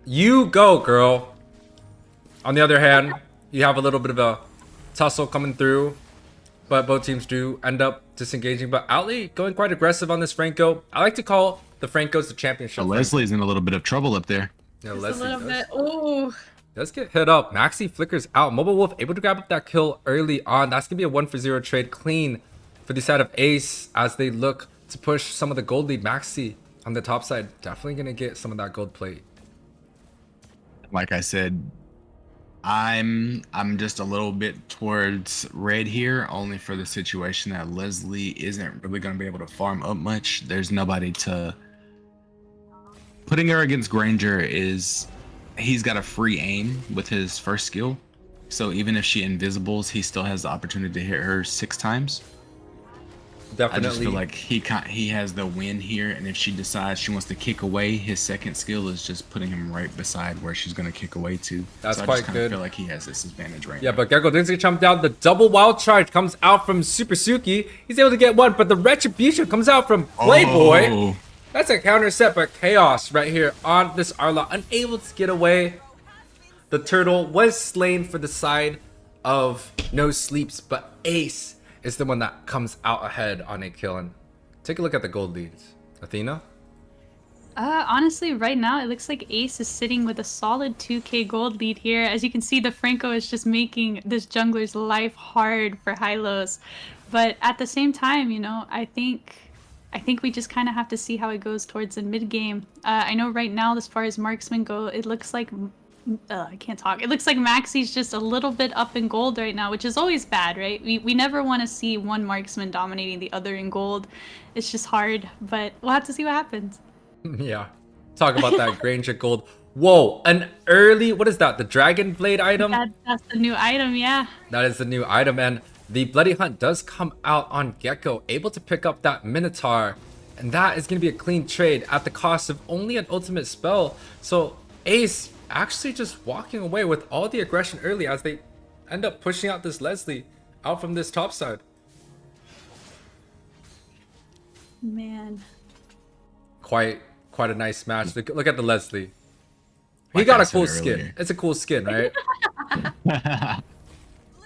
You go, girl. On the other hand, you have a little bit of a tussle coming through, but both teams do end up disengaging. But Outley going quite aggressive on this Franco. I like to call the Francos the championship. Leslie's in a little bit of trouble up there. Yeah, Just Leslie a little bit. Oh. does get hit up. Maxi flickers out. Mobile Wolf able to grab up that kill early on. That's going to be a 1-for-0 trade clean for the side of Ace as they look to push some of the gold lead. Maxi on the top side definitely going to get some of that gold plate. Like I said, I'm just a little bit towards red here, only for the situation that Leslie isn't really going to be able to farm up much. There's nobody to... Putting her against Granger is... He's got a free aim with his first skill. So even if she invisibles, he still has the opportunity to hit her 6 times. Definitely. I just feel like he has the win here, and if she decides she wants to kick away, his second skill is just putting him right beside where she's going to kick away to. That's so quite I just good. I feel like he has this advantage right Yeah, now. but Gecko does get jumped down. The double wild charge comes out from Super Suki. He's able to get one, but the retribution comes out from Playboy. Oh. That's a counter set, but Chaos right here on this Arla, unable to get away. The turtle was slain for the side of No Sleeps, but Ace is the one that comes out ahead on a kill. And take a look at the gold leads. Athena? Honestly, right now, it looks like Ace is sitting with a solid 2k gold lead here. As you can see, the Franco is just making this jungler's life hard for Hylos. But at the same time, you know, I think we just kind of have to see how it goes towards the mid game. I know right now, as far as marksmen go, it looks like... I can't talk. It looks like Maxi's just a little bit up in gold right now, which is always bad, right? We never want to see one marksman dominating the other in gold. It's just hard, but we'll have to see what happens. Yeah. Talk about that Granger gold. Whoa, an early... What is that? The Dragon Blade item? That's the new item, yeah. That is the new item, and the Bloody Hunt does come out on Gecko, able to pick up that Minotaur, and that is going to be a clean trade at the cost of only an ultimate spell. So Ace actually just walking away with all the aggression early as they end up pushing out this Leslie out from this top side. Man. Quite a nice match. Look at the Leslie. He Like got I a cool said skin. earlier. It's a cool skin, right?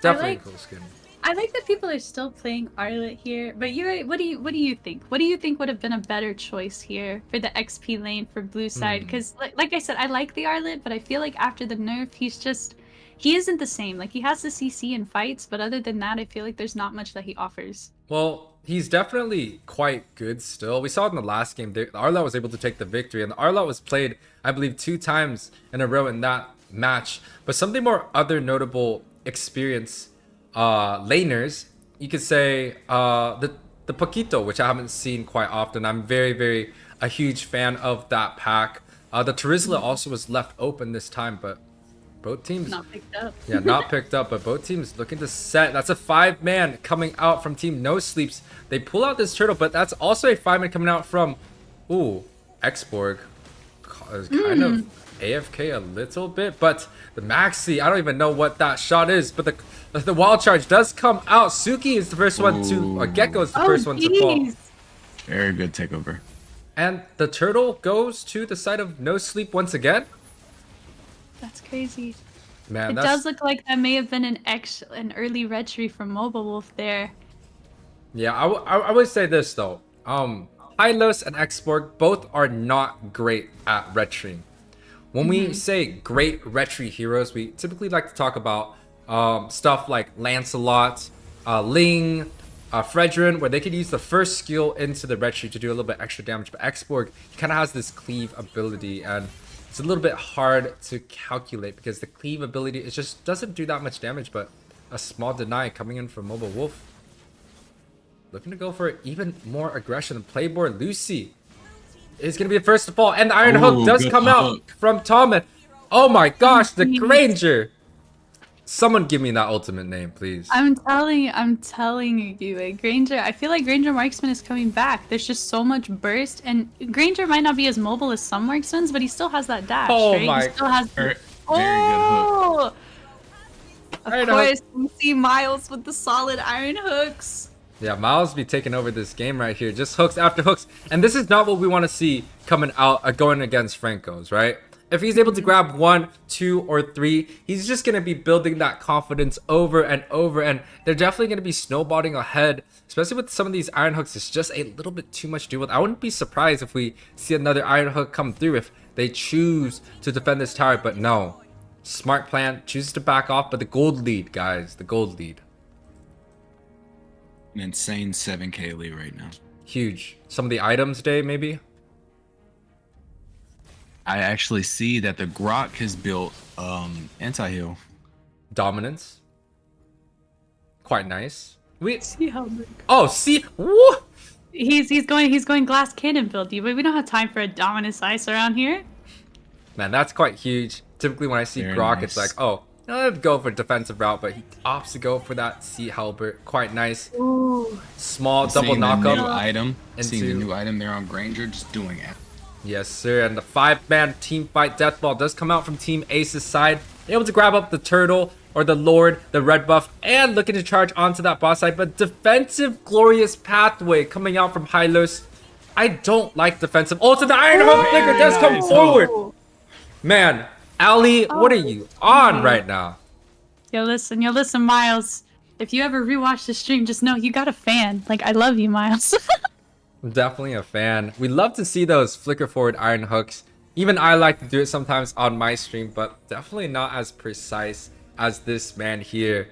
Definitely like- a cool skin. I like that people are still playing Arlet here, but what do you think? What do you think would have been a better choice here for the XP lane for blue side? Because like I said, I like the Arlet, but I feel like after the nerf, he isn't the same. Like he has the CC in fights, but other than that, I feel like there's not much that he offers. Well, he's definitely quite good still. We saw it in the last game. The Arlot was able to take the victory, and the Arlot was played, I believe, 2 times in a row in that match. But something more other notable experience laners, you could say the Paquito, which I haven't seen quite often. I'm very a huge fan of that pack. The Terizla also was left open this time, but both teams Not picked up. yeah, not picked up, but both teams looking to set. That's a 5-man coming out from Team No Sleeps. They pull out this turtle, but that's also a 5-man coming out from Exborg. Kind of AFK a little bit, but the Maxi, I don't even know what that shot is, but the wild charge does come out. Suki is the first one to, Gecko is the first one to fall. Very good takeover. And the turtle goes to the side of No Sleep once again. That's crazy. Man, It does look like that may have been an early retry from Mobile Wolf there. Yeah, I would say this though. Hylos and Exborg both are not great at retrying. When we say great retry heroes, we typically like to talk about stuff like Lancelot, Ling, Fredrin, where they could use the first skill into the retry to do a little bit extra damage. But Exborg kind of has this cleave ability, and it's a little bit hard to calculate because the cleave ability, it just doesn't do that much damage, but a small deny coming in from Mobile Wolf. Looking to go for even more aggression. Playboard Lucy is going to be the first to fall, and the Iron Hook does come out from Tom. Oh my gosh, the Granger! Someone give me that ultimate name, please. I'm telling you, YUWEI. Granger, I feel like Granger Marksman is coming back. There's just so much burst, and Granger might not be as mobile as some Marksmans, but he still has that dash, right? He still has very good hook. Of course, we see Miles with the solid iron hooks. Yeah, Miles be taking over this game right here. Just hooks after hooks. And this is not what we want to see coming out, going against Franco's, right? If he's able to grab 1, 2, or 3, he's just going to be building that confidence over and over. And they're definitely going to be snowballing ahead, especially with some of these iron hooks. It's just a little bit too much to deal with. I wouldn't be surprised if we see another iron hook come through if they choose to defend this tower. But no, smart plan, chooses to back off. But the gold lead, guys, the gold lead. An insane 7k lead right now. Huge. Some of the items day, maybe? I actually see that the Grok has built anti-heal. Dominance. Quite nice. See how big. Oh, see what? He's going glass cannon build, but we don't have time for a dominance ice around here. Man, that's quite huge. Typically when I see Grok, it's like, oh, I'd go for defensive route, but he opts to go for that Sea Halberd. Quite nice. Ooh. Small double knockup. New item. Seeing the new item there on Granger, just doing it. Yes, sir. And the 5-man team fight Deathball does come out from Team Ace's side. Able to grab up the Turtle or the Lord, the red buff, and looking to charge onto that boss side. But defensive glorious pathway coming out from Hylos. I don't like defensive. Oh, so the Iron Hook flicker does come forward. Man, Ali, what are you on right now? Yo, listen, Miles. If you ever rewatch the stream, just know you got a fan. Like, I love you, Miles. I'm definitely a fan. We love to see those flicker forward iron hooks. Even I like to do it sometimes on my stream, but definitely not as precise as this man here.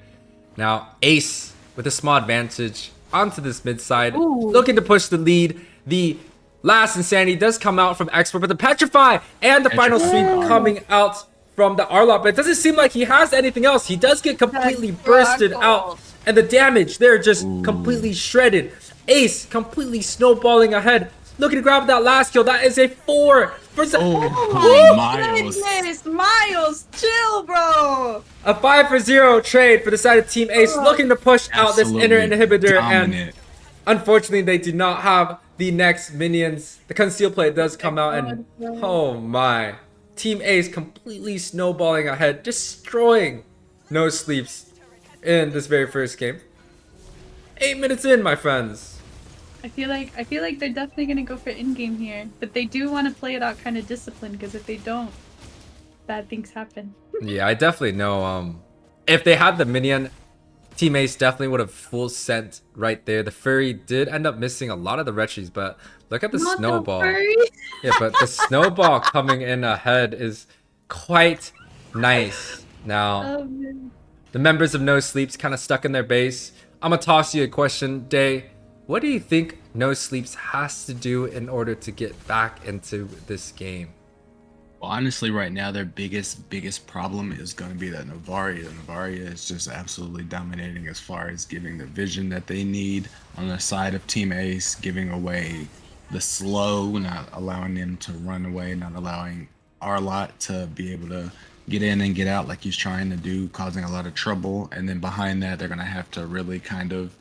Now, Ace with a small advantage onto this mid side, looking to push the lead. The last insanity does come out from Expert, but the Petrify and the final sweep coming out from the Arlot, but it doesn't seem like he has anything else. He does get completely bursted out, and the damage there just completely shredded. Ace completely snowballing ahead, looking to grab that last kill. That is a 4 for Miles. Goodness, Miles, chill, bro. A 5-for-0 trade for the side of Team Ace, looking to push out this inner inhibitor, dominant. and unfortunately they do not have the next minions. The conceal play does come out, and oh my, Team Ace completely snowballing ahead, destroying No Sleeps in this very first game. 8 minutes in, my friends. I feel like they're definitely gonna go for in-game here, but they do want to play it out kind of disciplined, because if they don't, bad things happen. Yeah, I definitely know. If they had the minion, Team Ace definitely would have full sent right there. The Furry did end up missing a lot of the retries, but look at the snowball. Yeah, but the snowball coming in ahead is quite nice. Now, the members of No Sleeps kind of stuck in their base. I'm gonna toss you a question, Day. What do you think No Sleeps has to do in order to get back into this game? Well, honestly, right now their biggest problem is going to be that Novaria. Novaria is just absolutely dominating as far as giving the vision that they need on the side of Team Ace, giving away the slow, not allowing them to run away, not allowing Arlot to be able to get in and get out like he's trying to do, causing a lot of trouble. And then behind that, they're going to have to really kind of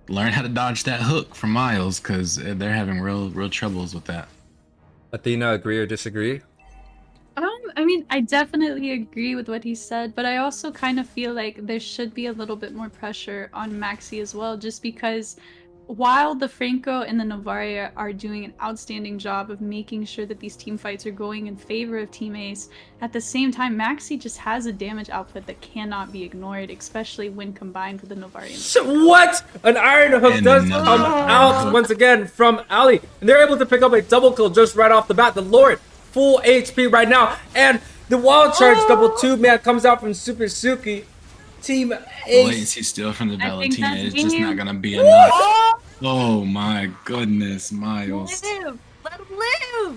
learn how to dodge that hook from Miles, because they're having real troubles with that. Athena, agree or disagree? I mean, I definitely agree with what he said, but I also kind of feel like there should be a little bit more pressure on Maxi as well, just because while the Franco and the Novaria are doing an outstanding job of making sure that these team fights are going in favor of Team Ace, at the same time, Maxi just has a damage output that cannot be ignored, especially when combined with the Novaria. So what? An Iron Hook does come out once again from Ali, and they're able to pick up a double kill just right off the bat. The Lord, full HP right now, and the Wild Charge double 2-man comes out from Super Suki. Team Ace. Latency still from the Valentina is just not gonna be enough. Oh my goodness, Miles. Let him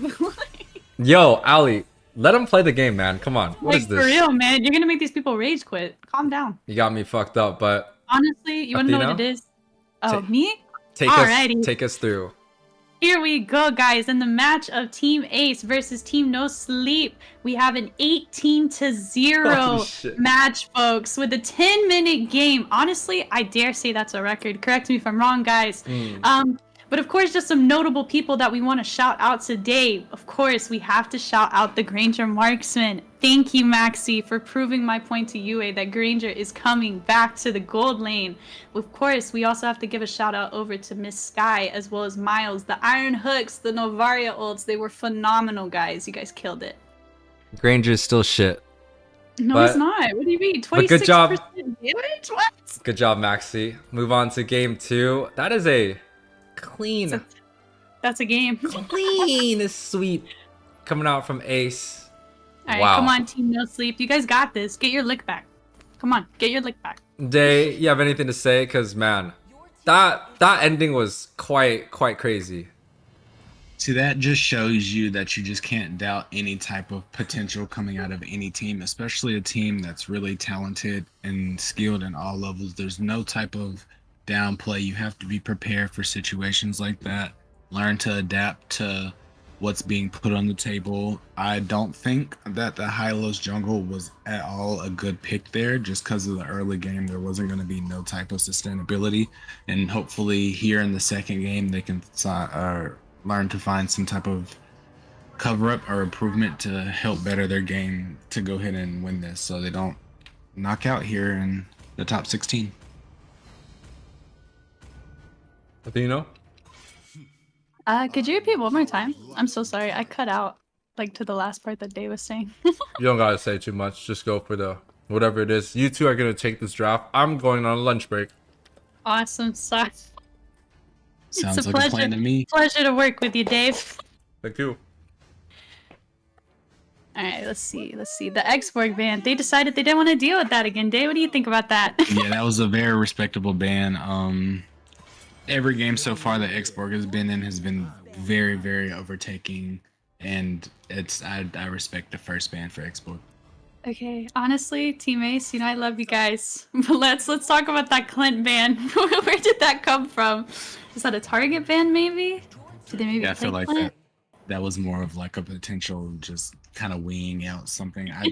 live! Yo, Ali, let him play the game, man. Come on. What Like, is this? for real, man. You're gonna make these people rage quit. Calm down. You got me fucked up, but Honestly, you wanna know what it Athena? is? Oh, me? take Alrighty. us through. Here we go, guys. In the match of Team Ace versus Team No Sleep, we have an 18-0 Oh, shit. match, folks, with a 10-minute game. Honestly, I dare say that's a record. Correct me if I'm wrong, guys. But of course, just some notable people that we want to shout out today. Of course, we have to shout out the Granger Marksman. Thank you, Maxi, for proving my point to YUWEI that Granger is coming back to the gold lane. Of course, we also have to give a shout out over to Miss Sky as well as Miles. The Iron Hooks, the Novaria ults, they were phenomenal, guys. You guys killed it. Granger is still shit. No, But- it's not. What do you mean? 26% but good job. damage? What? Good job, Maxi. Move on to game 2. That is a clean That's a game. clean sweep coming out from Ace. All right, Wow. come on, Team No Sleep. You guys got this. Get your lick back. Come on, get your lick back. Day, you have anything to say? Cause man, that ending was quite crazy. See, that just shows you that you just can't doubt any type of potential coming out of any team, especially a team that's really talented and skilled in all levels. There's no type of downplay. You have to be prepared for situations like that. Learn to adapt to what's being put on the table. I don't think that the Hylos jungle was at all a good pick there, just because of the early game. There wasn't going to be no type of sustainability, and hopefully here in the second game they can learn to find some type of cover up or improvement to help better their game to go ahead and win this, so they don't knock out here in the top 16. Athena? Could you repeat one more time? I'm so sorry. I cut out like to the last part that Dave was saying. You don't gotta say too much. Just go for the whatever it is. You two are gonna take this draft. I'm going on a lunch break. Awesome stuff. Sounds It's a like a plan to me. Pleasure to work with you, Dave. Thank you. All right, let's see. The X-Borg ban. They decided they didn't want to deal with that again. Dave, what do you think about that? Yeah, that was a very respectable ban. Every game so far that X-Borg has been in has been very overtaking, and I respect the first ban for X-Borg. Okay, honestly, Team Ace, I love you guys. But let's talk about that Clint ban. Where did that come from? Is that a target ban, maybe? Did they maybe Yeah, I feel play like Clint? that was more of like a potential just kind of weighing out something. I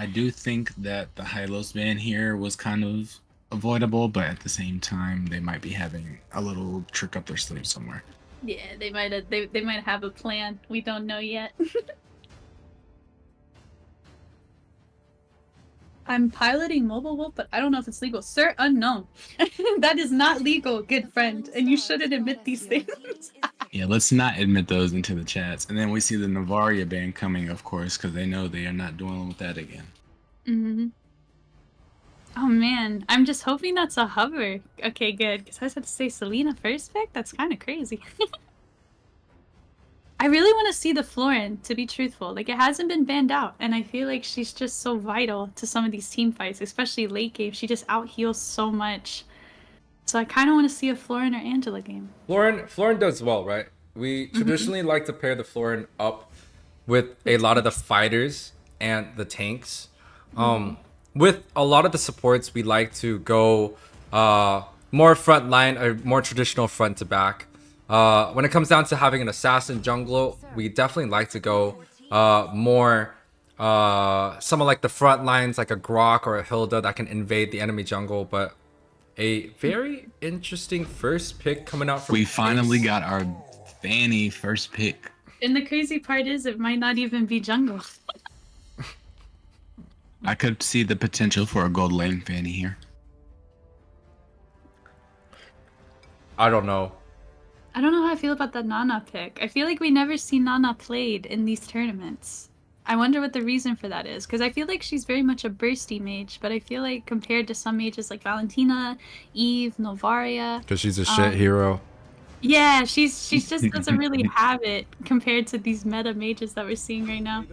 do think that the Hylos ban here was kind of avoidable, but at the same time they might be having a little trick up their sleeve somewhere. Yeah, they might have a plan. We don't know yet. I'm piloting Mobile Wolf, but I don't know if it's legal. Sir, unknown. That is not legal, good friend, and you shouldn't admit these things. Yeah, let's not admit those into the chats. And then we see the Novaria ban coming, of course, because they know they are not dealing with that again. Mm-hmm. Oh man, I'm just hoping that's a hover. Okay, good, because I was about to say Selena first pick? That's kind of crazy. I really want to see the Florin, to be truthful. Like, it hasn't been banned out, and I feel like she's just so vital to some of these team fights, especially late game. She just out-heals so much. So I kind of want to see a Florin or Angela game. Florin does well, right? We traditionally like to pair the Florin up with a lot of the fighters and the tanks. With a lot of the supports, we like to go more front line or more traditional front to back. When it comes down to having an assassin jungle, we definitely like to go more some of like the front lines, like a Grok or a Hilda that can invade the enemy jungle. But a very interesting first pick coming out from We finally Ace. got our Fanny first pick. And the crazy part is, it might not even be jungle. I could see the potential for a gold lane Fanny here. I don't know. I don't know how I feel about that Nana pick. I feel like we never see Nana played in these tournaments. I wonder what the reason for that is, because I feel like she's very much a bursty mage, but I feel like compared to some mages like Valentina, Eve, Novaria... Because she's a shit hero. Yeah, she's just doesn't really have it compared to these meta mages that we're seeing right now.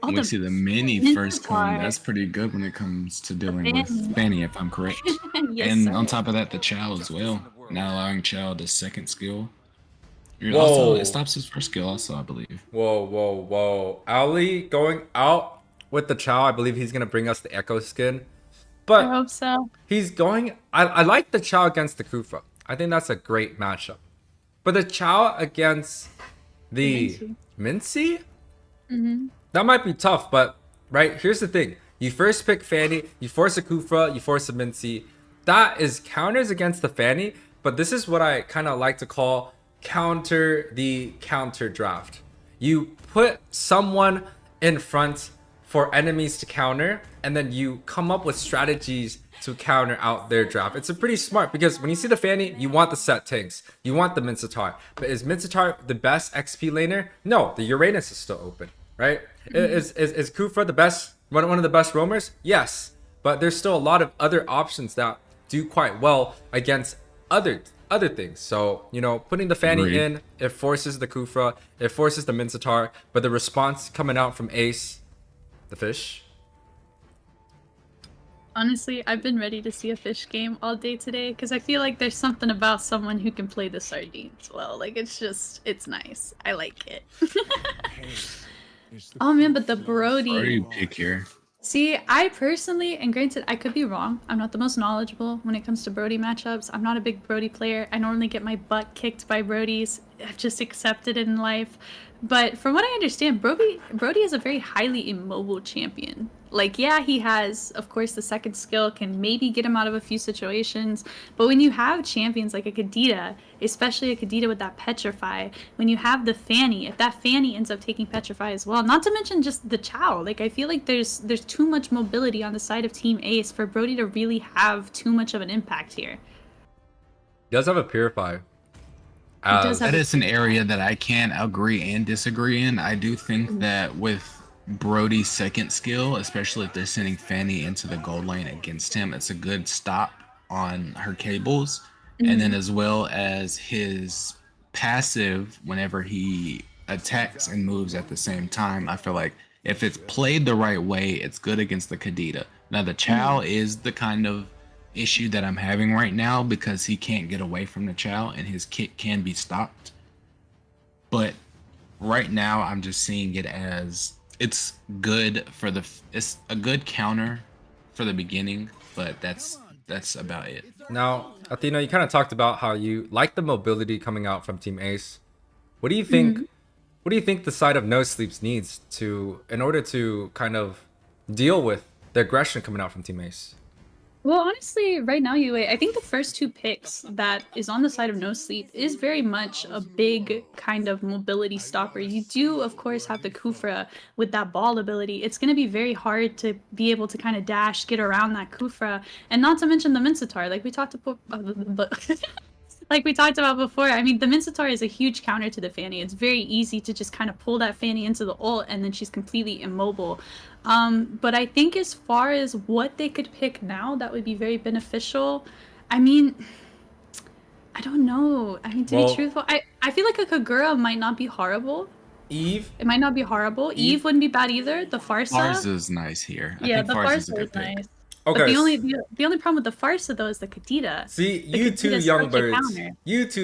Oh, We see the mini first come. Ninja That's pretty good when it comes to dealing with Fanny, if I'm correct. Yes, And sir. on top of that, the Chow as well. Now allowing Chow the second skill. Also, it stops his first skill also, I believe. Whoa. Ali going out with the Chow. I believe he's going to bring us the Echo skin. But I hope so. he's going... I like the Chow against the Kufa. I think that's a great matchup. But the Chow against the Mincy? That might be tough, but right, here's the thing. You first pick Fanny, you force a Kufa, you force a Mincy. That is counters against the Fanny, but this is what I kind of like to call counter the counter draft. You put someone in front for enemies to counter, and then you come up with strategies to counter out their draft. It's a pretty smart, because when you see the Fanny, you want the set tanks, you want the Mincetar. But is Mincetar the best XP laner? No, the Uranus is still open, right? Is Kufa the best, one of the best roamers? Yes, but there's still a lot of other options that do quite well against other things. So, you know, putting the Fanny in, it forces the Kufa, it forces the Mincetar, but the response coming out from Ace, the fish. Honestly, I've been ready to see a fish game all day today because I feel like there's something about someone who can play the sardines well. Like, it's nice. I like it. Oh man, but the Brody pick here. See, I personally, and granted, I could be wrong. I'm not the most knowledgeable when it comes to Brody matchups. I'm not a big Brody player. I normally get my butt kicked by Brodies. I've just accepted it in life. But from what I understand, Brody is a very highly immobile champion. Like, yeah, he has, of course, the second skill can maybe get him out of a few situations. But when you have champions like a Kadita, especially a Kadita with that Petrify, when you have the Fanny, if that Fanny ends up taking Petrify as well, not to mention just the Chow, like, I feel like there's too much mobility on the side of Team Ace for Brody to really have too much of an impact here. He does have a Purify. That is an area that I can agree and disagree in. I do think that with Brody's second skill, especially if they're sending Fanny into the gold lane against him, it's a good stop on her cables. And then as well as his passive, whenever he attacks and moves at the same time, I feel like if it's played the right way, it's good against the Kadita. Now the Chow is the kind of issue that I'm having right now because he can't get away from the Chow and his kick can be stopped. But right now I'm just seeing it as it's good for it's a good counter for the beginning, but that's about it. Now, Athena, you kind of talked about how you like the mobility coming out from Team Ace. What do you think? What do you think the side of No Sleeps needs in order to kind of deal with the aggression coming out from Team Ace? Well, honestly, right now, YUWEI, I think the first two picks that is on the side of No Sleep is very much a big kind of mobility stopper. You do, of course, have the Kufra with that ball ability. It's going to be very hard to be able to kind of dash, get around that Kufra, and not to mention the Mincetar, like we talked about. Like we talked about before, I mean, the Mincetar is a huge counter to the Fanny. It's very easy to just kind of pull that Fanny into the ult, and then she's completely immobile. But I think as far as what they could pick now, that would be very beneficial. I mean, I don't know. I mean, to be truthful, I feel like a Kagura might not be horrible. Eve? It might not be horrible. Eve wouldn't be bad either. The Farsa. Farsa's nice here. Yeah, the Farsa is nice. Okay. But the only problem with the Farsa though is the Kadita. See, you two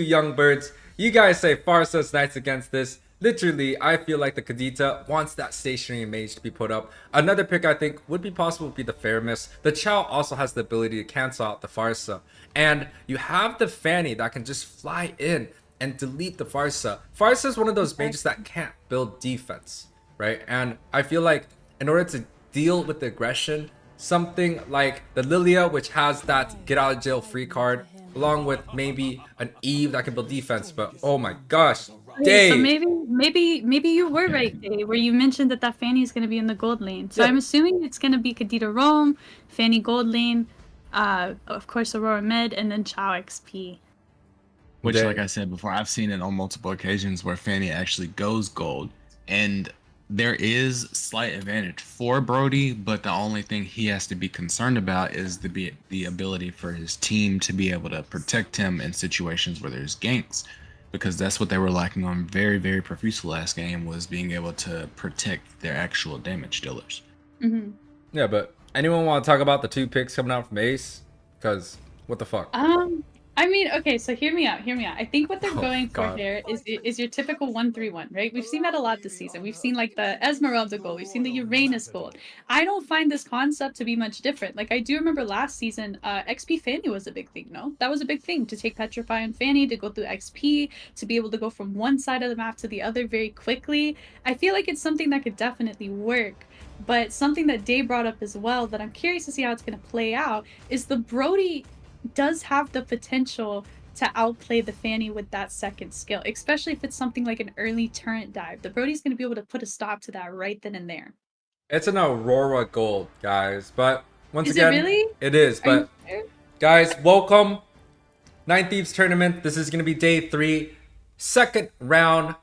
young birds, you guys say Farsa's nice against this. Literally, I feel like the Kadita wants that stationary mage to be put up. Another pick I think would be possible would be the Faramis. The Chow also has the ability to cancel out the Farsa. And you have the Fanny that can just fly in and delete the Farsa. Farsa is one of those mages that can't build defense, right? And I feel like in order to deal with the aggression, something like the Lilia, which has that get out of jail free card, along with maybe an Eve that can build defense. But oh my gosh, Dave. So maybe you were right, Dave, where you mentioned that Fanny is going to be in the gold lane. So I'm assuming it's going to be Kadita Roam, Fanny gold lane, of course Aurora mid, and then Chow XP. Which, like I said before, I've seen it on multiple occasions where Fanny actually goes gold, and there is slight advantage for Brody, but the only thing he has to be concerned about is the ability for his team to be able to protect him in situations where there's ganks, because that's what they were lacking on very, very profuse last game, was being able to protect their actual damage dealers. Yeah, but anyone want to talk about the two picks coming out from Ace? Because what the fuck? I I mean, okay, so hear me out, hear me out. I think what they're Oh, going for God. here is your typical 1-3-1, right? We've seen that a lot this season. We've seen like the Esmeralda gold, we've seen the Uranus gold. I don't find this concept to be much different. Like I do remember last season, XP Fanny was a big thing, no? That was a big thing to take Petrify on Fanny, to go through XP, to be able to go from one side of the map to the other very quickly. I feel like it's something that could definitely work. But something that Day brought up as well that I'm curious to see how it's going to play out is the Brody does have the potential to outplay the Fanny with that second skill, especially if it's something like an early turret dive. The Brody's going to be able to put a stop to that right then and there. It's an Aurora gold, guys. But once Is again, it really? it is. Are you But sure? guys, welcome. Nine Thieves tournament. This is going to be day 3, second round,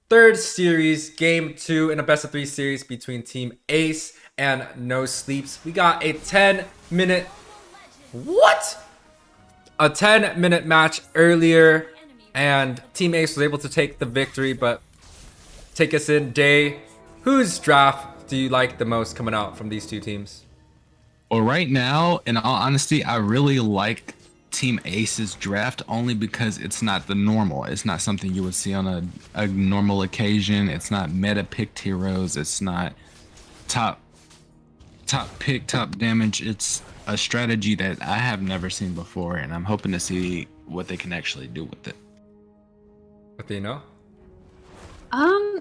third series, game 2 in a best of 3 series between Team Ace and No Sleeps. We got a 10-minute... What? A 10-minute match earlier, and Team Ace was able to take the victory. But take us in, Day. Whose draft do you like the most coming out from these two teams? Well, right now, in all honesty, I really like Team Ace's draft only because it's not the normal. It's not something you would see on a normal occasion. It's not meta picked heroes. It's not top pick, top damage. It's a strategy that I have never seen before, and I'm hoping to see what they can actually do with it. What do you know?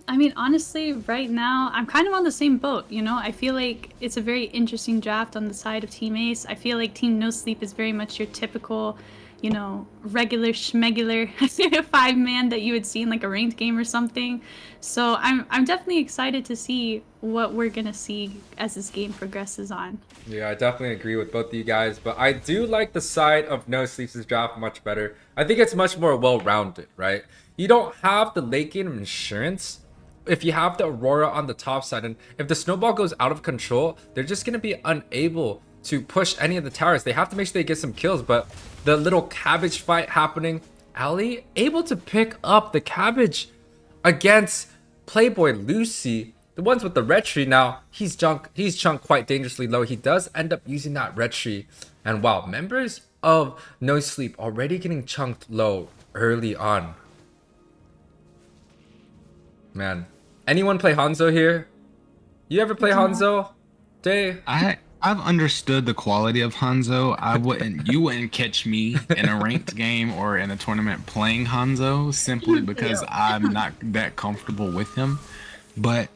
I mean, honestly, right now, I'm kind of on the same boat, you know? I feel like it's a very interesting draft on the side of Team Ace. I feel like Team No Sleep is very much your typical, you know, regular schmegular 5-man that you would see in like a ranked game or something. So I'm definitely excited to see what we're gonna see as this game progresses on. Yeah, I definitely agree with both of you guys, but I do like the side of No Sleeps' draft much better. I think it's much more well-rounded, right? You don't have the late game insurance if you have the Aurora on the top side, and if the snowball goes out of control, they're just going to be unable to push any of the towers. They have to make sure they get some kills, but the little cabbage fight happening, Ali able to pick up the cabbage against Playboy Lucy. The ones with the red tree now, he's chunked quite dangerously low. He does end up using that red tree, and wow, members of No Sleep already getting chunked low early on. Man, anyone play Hanzo here? You ever play Hanzo? Day? I've understood the quality of Hanzo. You wouldn't catch me in a ranked game or in a tournament playing Hanzo simply because I'm not that comfortable with him. But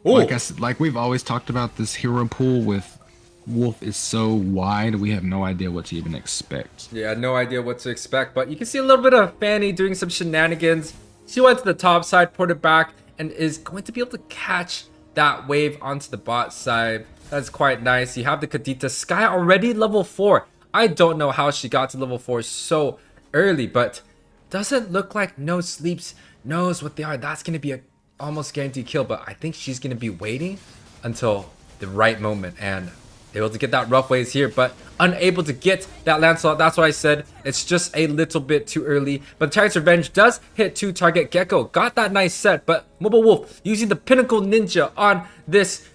like we've always talked about, this hero pool with Wolf is so wide, we have no idea what to even expect. Yeah, no idea what to expect, but you can see a little bit of Fanny doing some shenanigans. She went to the top side, ported back, and is going to be able to catch that wave onto the bot side. That's quite nice. You have the Kadita. Sky already level 4. I don't know how she got to level 4 so early, but doesn't look like No Sleeps knows what they are. That's going to be a almost guaranteed kill, but I think she's going to be waiting until the right moment and able to get that rough waves here, but unable to get that Lancelot. That's why I said it's just a little bit too early. But Titan's Revenge does hit 2 target. Gecko got that nice set, but Mobile Wolf using the Pinnacle Ninja on this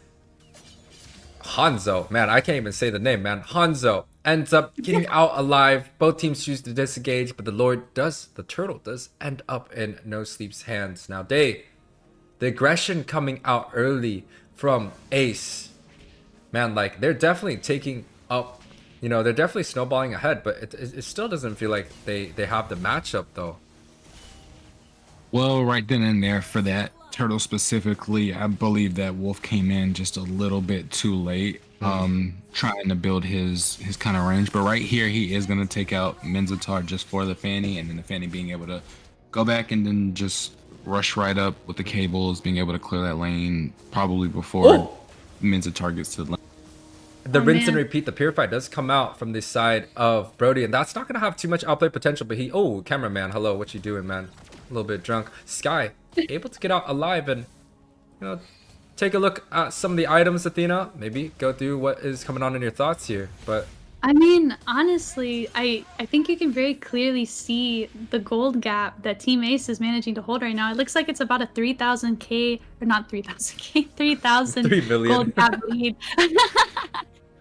Hanzo. Man, I can't even say the name, man. Hanzo ends up getting out alive. Both teams choose to disengage, but the turtle does end up in No Sleep's hands. Now, the aggression coming out early from Ace. Man, like, they're definitely taking up, you know, they're definitely snowballing ahead, but it still doesn't feel like they have the matchup, though. Well, right then and there for that turtle specifically, I believe that Wolf came in just a little bit too late, trying to build his kind of range. But right here, he is going to take out Menzatar just for the Fanny, and then the Fanny being able to go back and then just rush right up with the cables, being able to clear that lane probably before Menzatar gets to the lane. The rinse and repeat, the Purify does come out from the side of Brody, and that's not going to have too much outplay potential, but cameraman, hello, what you doing, man? A little bit drunk. Sky, able to get out alive and, you know, take a look at some of the items, Athena. Maybe go through what is coming on in your thoughts here, but... I mean, honestly, I think you can very clearly see the gold gap that Team Ace is managing to hold right now. It looks like it's about a 3,000k, or not 3,000k, 3,000 3 million gold gap lead.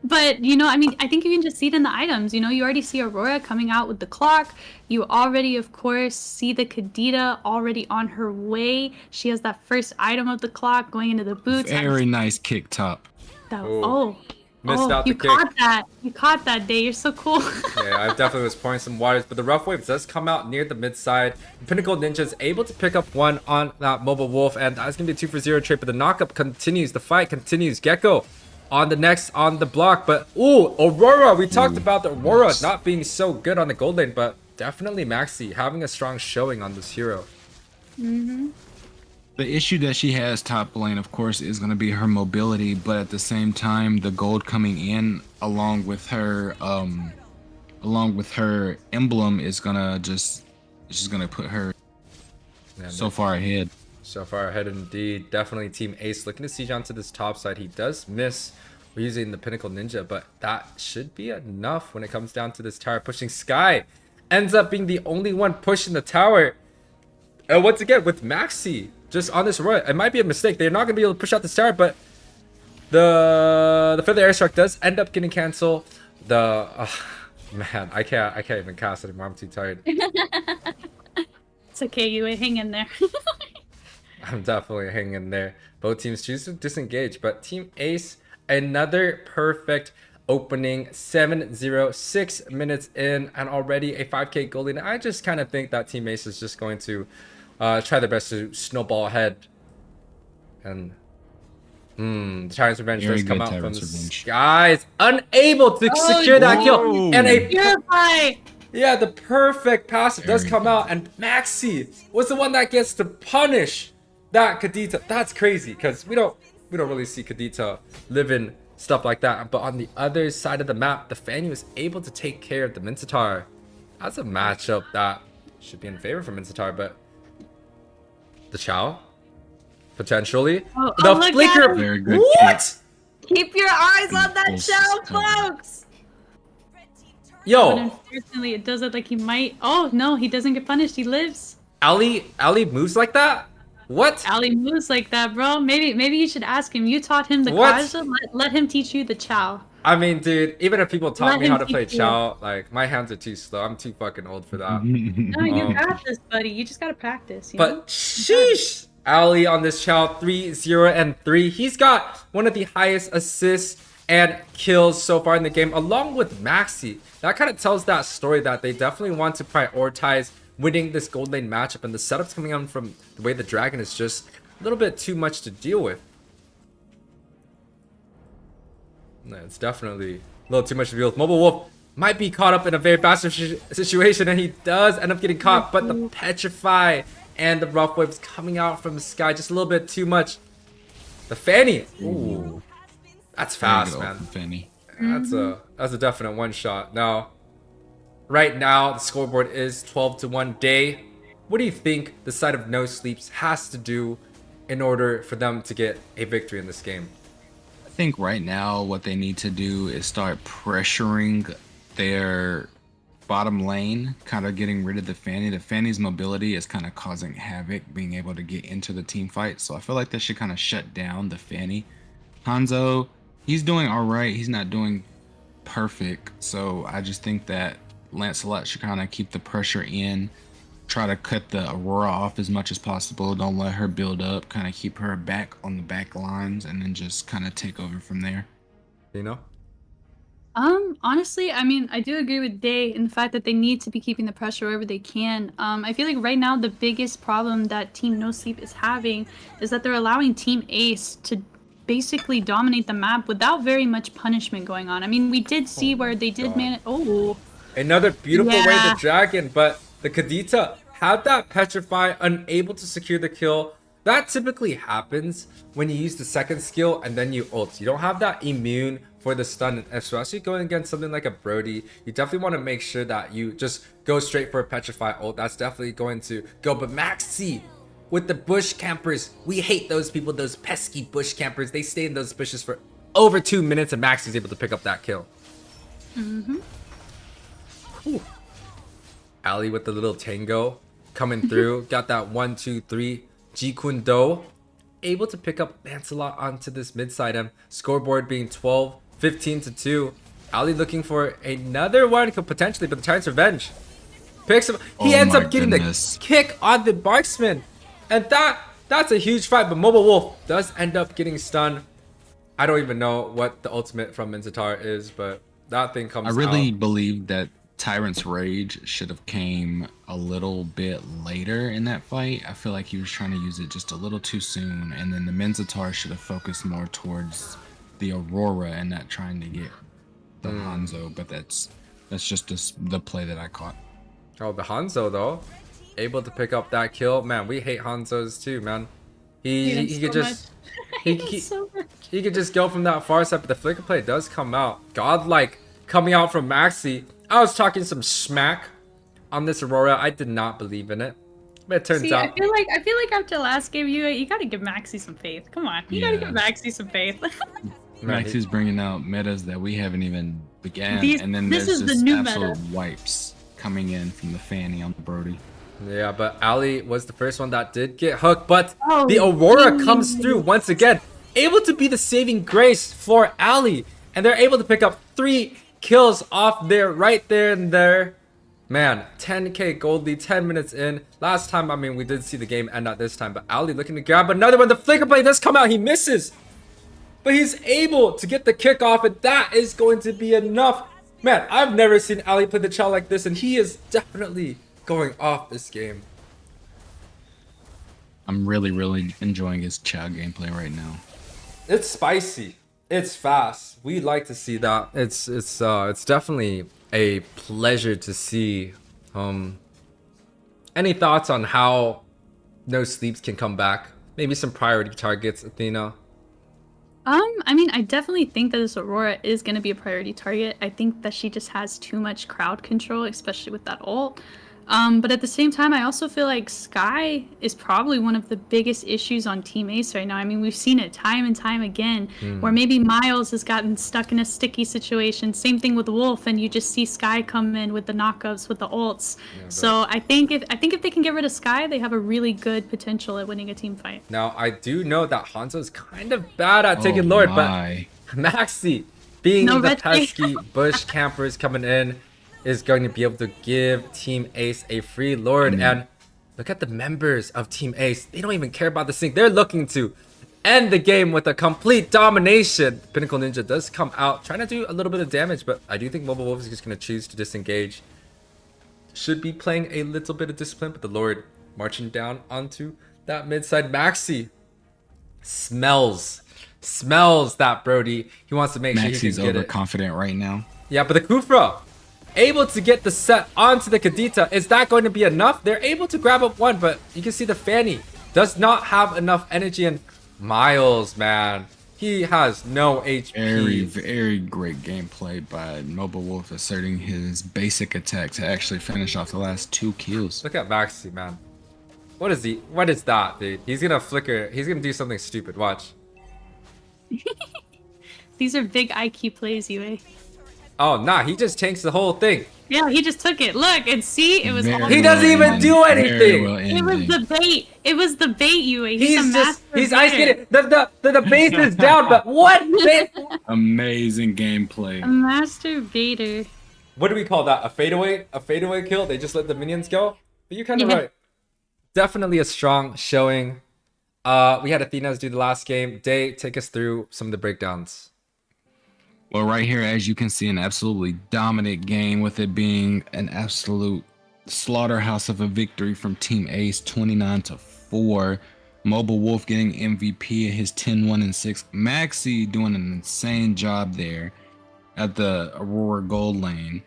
But, you know, I mean, I think you can just see it in the items. You know, you already see Aurora coming out with the clock. You already, of course, see the Kadita already on her way. She has that first item of the clock going into the boots. Very nice kick top. Missed out the you kick. caught that. You caught that, Day. You're so cool. Yeah, I definitely was pouring some waters, but the rough wave does come out near the mid side. Pinnacle Ninja is able to pick up one on that Mobile Wolf, and that's going to be a 2 for 0 trade, but the knockup continues. The fight continues. Gecko on the block, but Aurora. We talked about the Aurora not being so good on the gold lane, but definitely Maxi having a strong showing on this hero. The issue that she has top lane, of course, is going to be her mobility, but at the same time, the gold coming in along with her emblem is gonna just gonna put her so far ahead. So far ahead indeed. Definitely Team Ace looking to siege onto this top side. He does miss using the Pinnacle Ninja, but that should be enough when it comes down to this tower pushing. Sky ends up being the only one pushing the tower. And once again, with Maxi just on this road, it might be a mistake. They're not going to be able to push out this tower, but the Feather Airstrike does end up getting canceled. Man, I can't even cast anymore. I'm too tired. It's okay, YUWEI. Hang in there. I'm definitely hanging in there. Both teams choose to disengage, but Team Ace, another perfect opening. 7-0, 6 minutes in, and already a 5k goal lead. I just kind of think that Team Ace is just going to try their best to snowball ahead. And the Tyrant's Revenge does come out from the skies, unable to secure that kill. And a Purify! Yeah, the perfect passive does come out, and Maxi was the one that gets to punish that Kadita. That's crazy, because we don't really see Kadita living stuff like that. But on the other side of the map, the Fanny was able to take care of the Minotaur. That's a matchup that should be in favor for Minotaur, but the Chow potentially the flicker. Very good. What? Keep your eyes on that Chow, folks. Yo, But unfortunately, it does look like he might. Oh no, he doesn't get punished. He lives. Ali moves like that? What? Ali moves like that, bro. Maybe you should ask him. You taught him the What? Kaja. Let him teach you the Chow. I mean, dude, even if people taught Let me him how to teach play you. Chow, like, my hands are too slow. I'm too fucking old for that. No, you got this, buddy. You just gotta practice. You know? But sheesh, Ali on this Chow, 3-0-3. He's got one of the highest assists and kills so far in the game, along with Maxi. That kind of tells that story that they definitely want to prioritize winning this gold lane matchup, and the setups coming on from the way the dragon is just a little bit too much to deal with. No, it's definitely a little too much to deal with. Mobile Wolf might be caught up in a very bad situation, and he does end up getting caught, but the Petrify and the Rough Waves coming out from the sky just a little bit too much. The Fanny, ooh, that's fast, man. Fanny. That's a definite one shot. Now, right now the scoreboard is 12-1. Day, what do you think the side of No Sleeps has to do in order for them to get a victory in this game? I think right now what they need to do is start pressuring their bottom lane, kind of getting rid of the Fanny. The Fanny's mobility is kind of causing havoc, being able to get into the team fight. So I feel like they should kind of shut down the Fanny. Hanzo, he's doing all right. He's not doing perfect. So I just think that Lancelot should kind of keep the pressure in, try to cut the Aurora off as much as possible. Don't let her build up, kind of keep her back on the back lines, and then just kind of take over from there. You know? Honestly, I mean, I do agree with Day in the fact that they need to be keeping the pressure wherever they can. I feel like right now the biggest problem that Team No Sleep is having is that they're allowing Team Ace to basically dominate the map without very much punishment going on. I mean, we did see where they did manage. Oh, another beautiful way Yeah. the dragon, but the Kadita had that Petrify, unable to secure the kill. That typically happens when you use the second skill and then you ult. You don't have that immune for the stun, and especially going against something like a Brody. You definitely want to make sure that you just go straight for a Petrify ult. That's definitely going to go. But Maxi with the bush campers, we hate those people, those pesky bush campers. They stay in those bushes for over 2 minutes, and Maxi's able to pick up that kill. Ali with the little tango coming through. Got that 1-2-3 Jikundo. Able to pick up Lancelot onto this mid side. Scoreboard being 12 15-2. Ali looking for another one, could potentially, but the Tyrant's Revenge picks him. He ends up getting the kick on the marksman, and that's a huge fight. But Mobile Wolf does end up getting stunned. I don't even know what the ultimate from Minzatar is, but that thing comes out. I really believe that Tyrant's Rage should have came a little bit later in that fight. I feel like he was trying to use it just a little too soon, and then the Minzatar should have focused more towards the Aurora and not trying to get the Hanzo. But that's just the play that I caught. Oh, the Hanzo though, able to pick up that kill. Man, we hate Hanzos too, man. He could just he could just go from that far side, but the flicker play does come out. Godlike coming out from Maxi. I was talking some smack on this Aurora. I did not believe in it, but it turns out. I feel like after last game, you gotta give Maxi some faith. Come on, you gotta give Maxi some faith. Maxi's bringing out metas that we haven't even began, and then this there's is just the new absolute meta. wipes coming in from the Fanny on the Brody. Yeah, but Ali was the first one that did get hooked, but the Aurora comes through once again, able to be the saving grace for Ali, and they're able to pick up 3 kills off there, right there and there. Man, 10k gold lead, 10 minutes in. Last time, I mean, we did see the game end at this time, but Ali looking to grab another one. The flicker play does come out, he misses, but he's able to get the kick off, and that is going to be enough. Man, I've never seen Ali play the Chow like this, and he is definitely going off this game. I'm really enjoying his Chow gameplay right now. It's spicy. It's fast. We like to see that. It's definitely a pleasure to see. Any thoughts on how No Sleeps can come back? Maybe some priority targets, Athena. I mean, I definitely think that this Aurora is going to be a priority target. I think that she just has too much crowd control, especially with that ult. But at the same time, I also feel like Skye is probably one of the biggest issues on Team Ace right now. I mean, we've seen it time and time again, where maybe Miles has gotten stuck in a sticky situation. Same thing with Wolf, and you just see Skye come in with the knockups, with the ults. Yeah, so I think if they can get rid of Skye, they have a really good potential at winning a team fight. Now, I do know that Hanzo is kind of bad at taking Lord, but Maxi, being the pesky bush campers coming in, is going to be able to give Team Ace a free Lord. And look at the members of Team Ace. They don't even care about the sync. They're looking to end the game with a complete domination. Pinnacle Ninja does come out, trying to do a little bit of damage, but I do think Mobile Wolf is just going to choose to disengage. Should be playing a little bit of discipline, but the Lord marching down onto that mid side. Maxi smells that Brody. He wants to make sure he can get it. Maxi's overconfident right now. Yeah, but the Kufra able to get the set onto the Kadita. Is that going to be enough? They're able to grab up one, but you can see the Fanny does not have enough energy. And Miles, man, he has no HP. Very great gameplay by Mobile Wolf, asserting his basic attack to actually finish off the last 2 kills. Look at Maxi, man. What is that, dude? He's gonna flicker. He's gonna do something stupid. Watch. These are big IQ plays, YUWEI. Oh, nah, he just tanks the whole thing. Yeah, he just took it. Look and see, it was all he doesn't even do anything. It was the bait. It was the bait, YUWEI. He's ice skating. The base is down, but what? Amazing gameplay. A master baiter. What do we call that? A fadeaway? A fadeaway kill? They just let the minions go? But you're kind of right. Definitely a strong showing. We had Athena's do the last game. Day, take us through some of the breakdowns. Well, right here, as you can see, an absolutely dominant game, with it being an absolute slaughterhouse of a victory from Team Ace, 29-4. Mobile Wolf getting MVP at his 10-1-6. Maxi doing an insane job there at the Aurora Gold lane.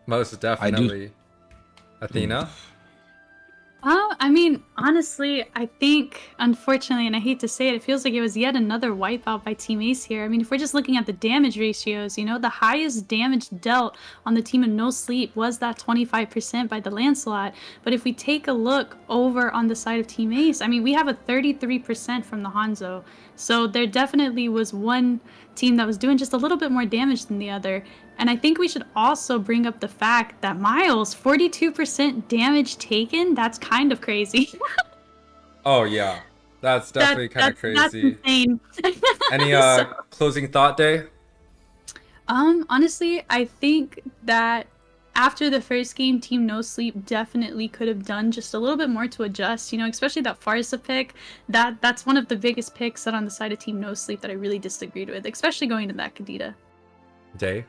Most definitely. Athena? I mean, honestly, I think, unfortunately, and I hate to say it, it feels like it was yet another wipeout by Team Ace here. I mean, if we're just looking at the damage ratios, you know, the highest damage dealt on the team of No Sleep was that 25% by the Lancelot. But if we take a look over on the side of Team Ace, I mean, we have a 33% from the Hanzo. So there definitely was one team that was doing just a little bit more damage than the other. And I think we should also bring up the fact that Miles, 42% damage taken, that's kind of crazy. Oh, yeah. That's definitely kind of crazy. That's insane. Any closing thought, Day? Honestly, I think that after the first game, Team No Sleep definitely could have done just a little bit more to adjust, you know, especially that Farsa pick. That's one of the biggest picks that on the side of Team No Sleep that I really disagreed with, especially going to that Kadita. Day.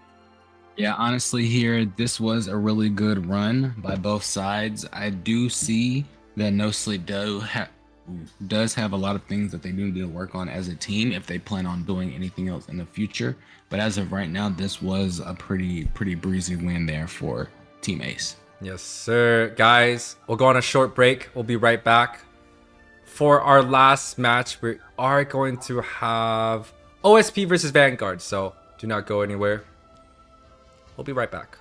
Yeah, honestly, here, this was a really good run by both sides. I do see that No Sleep does have a lot of things that they do need to work on as a team if they plan on doing anything else in the future. But as of right now, this was a pretty breezy win there for Team Ace. Yes, sir. Guys, we'll go on a short break. We'll be right back. For our last match, we are going to have OSP versus Vanguard. So do not go anywhere. We'll be right back.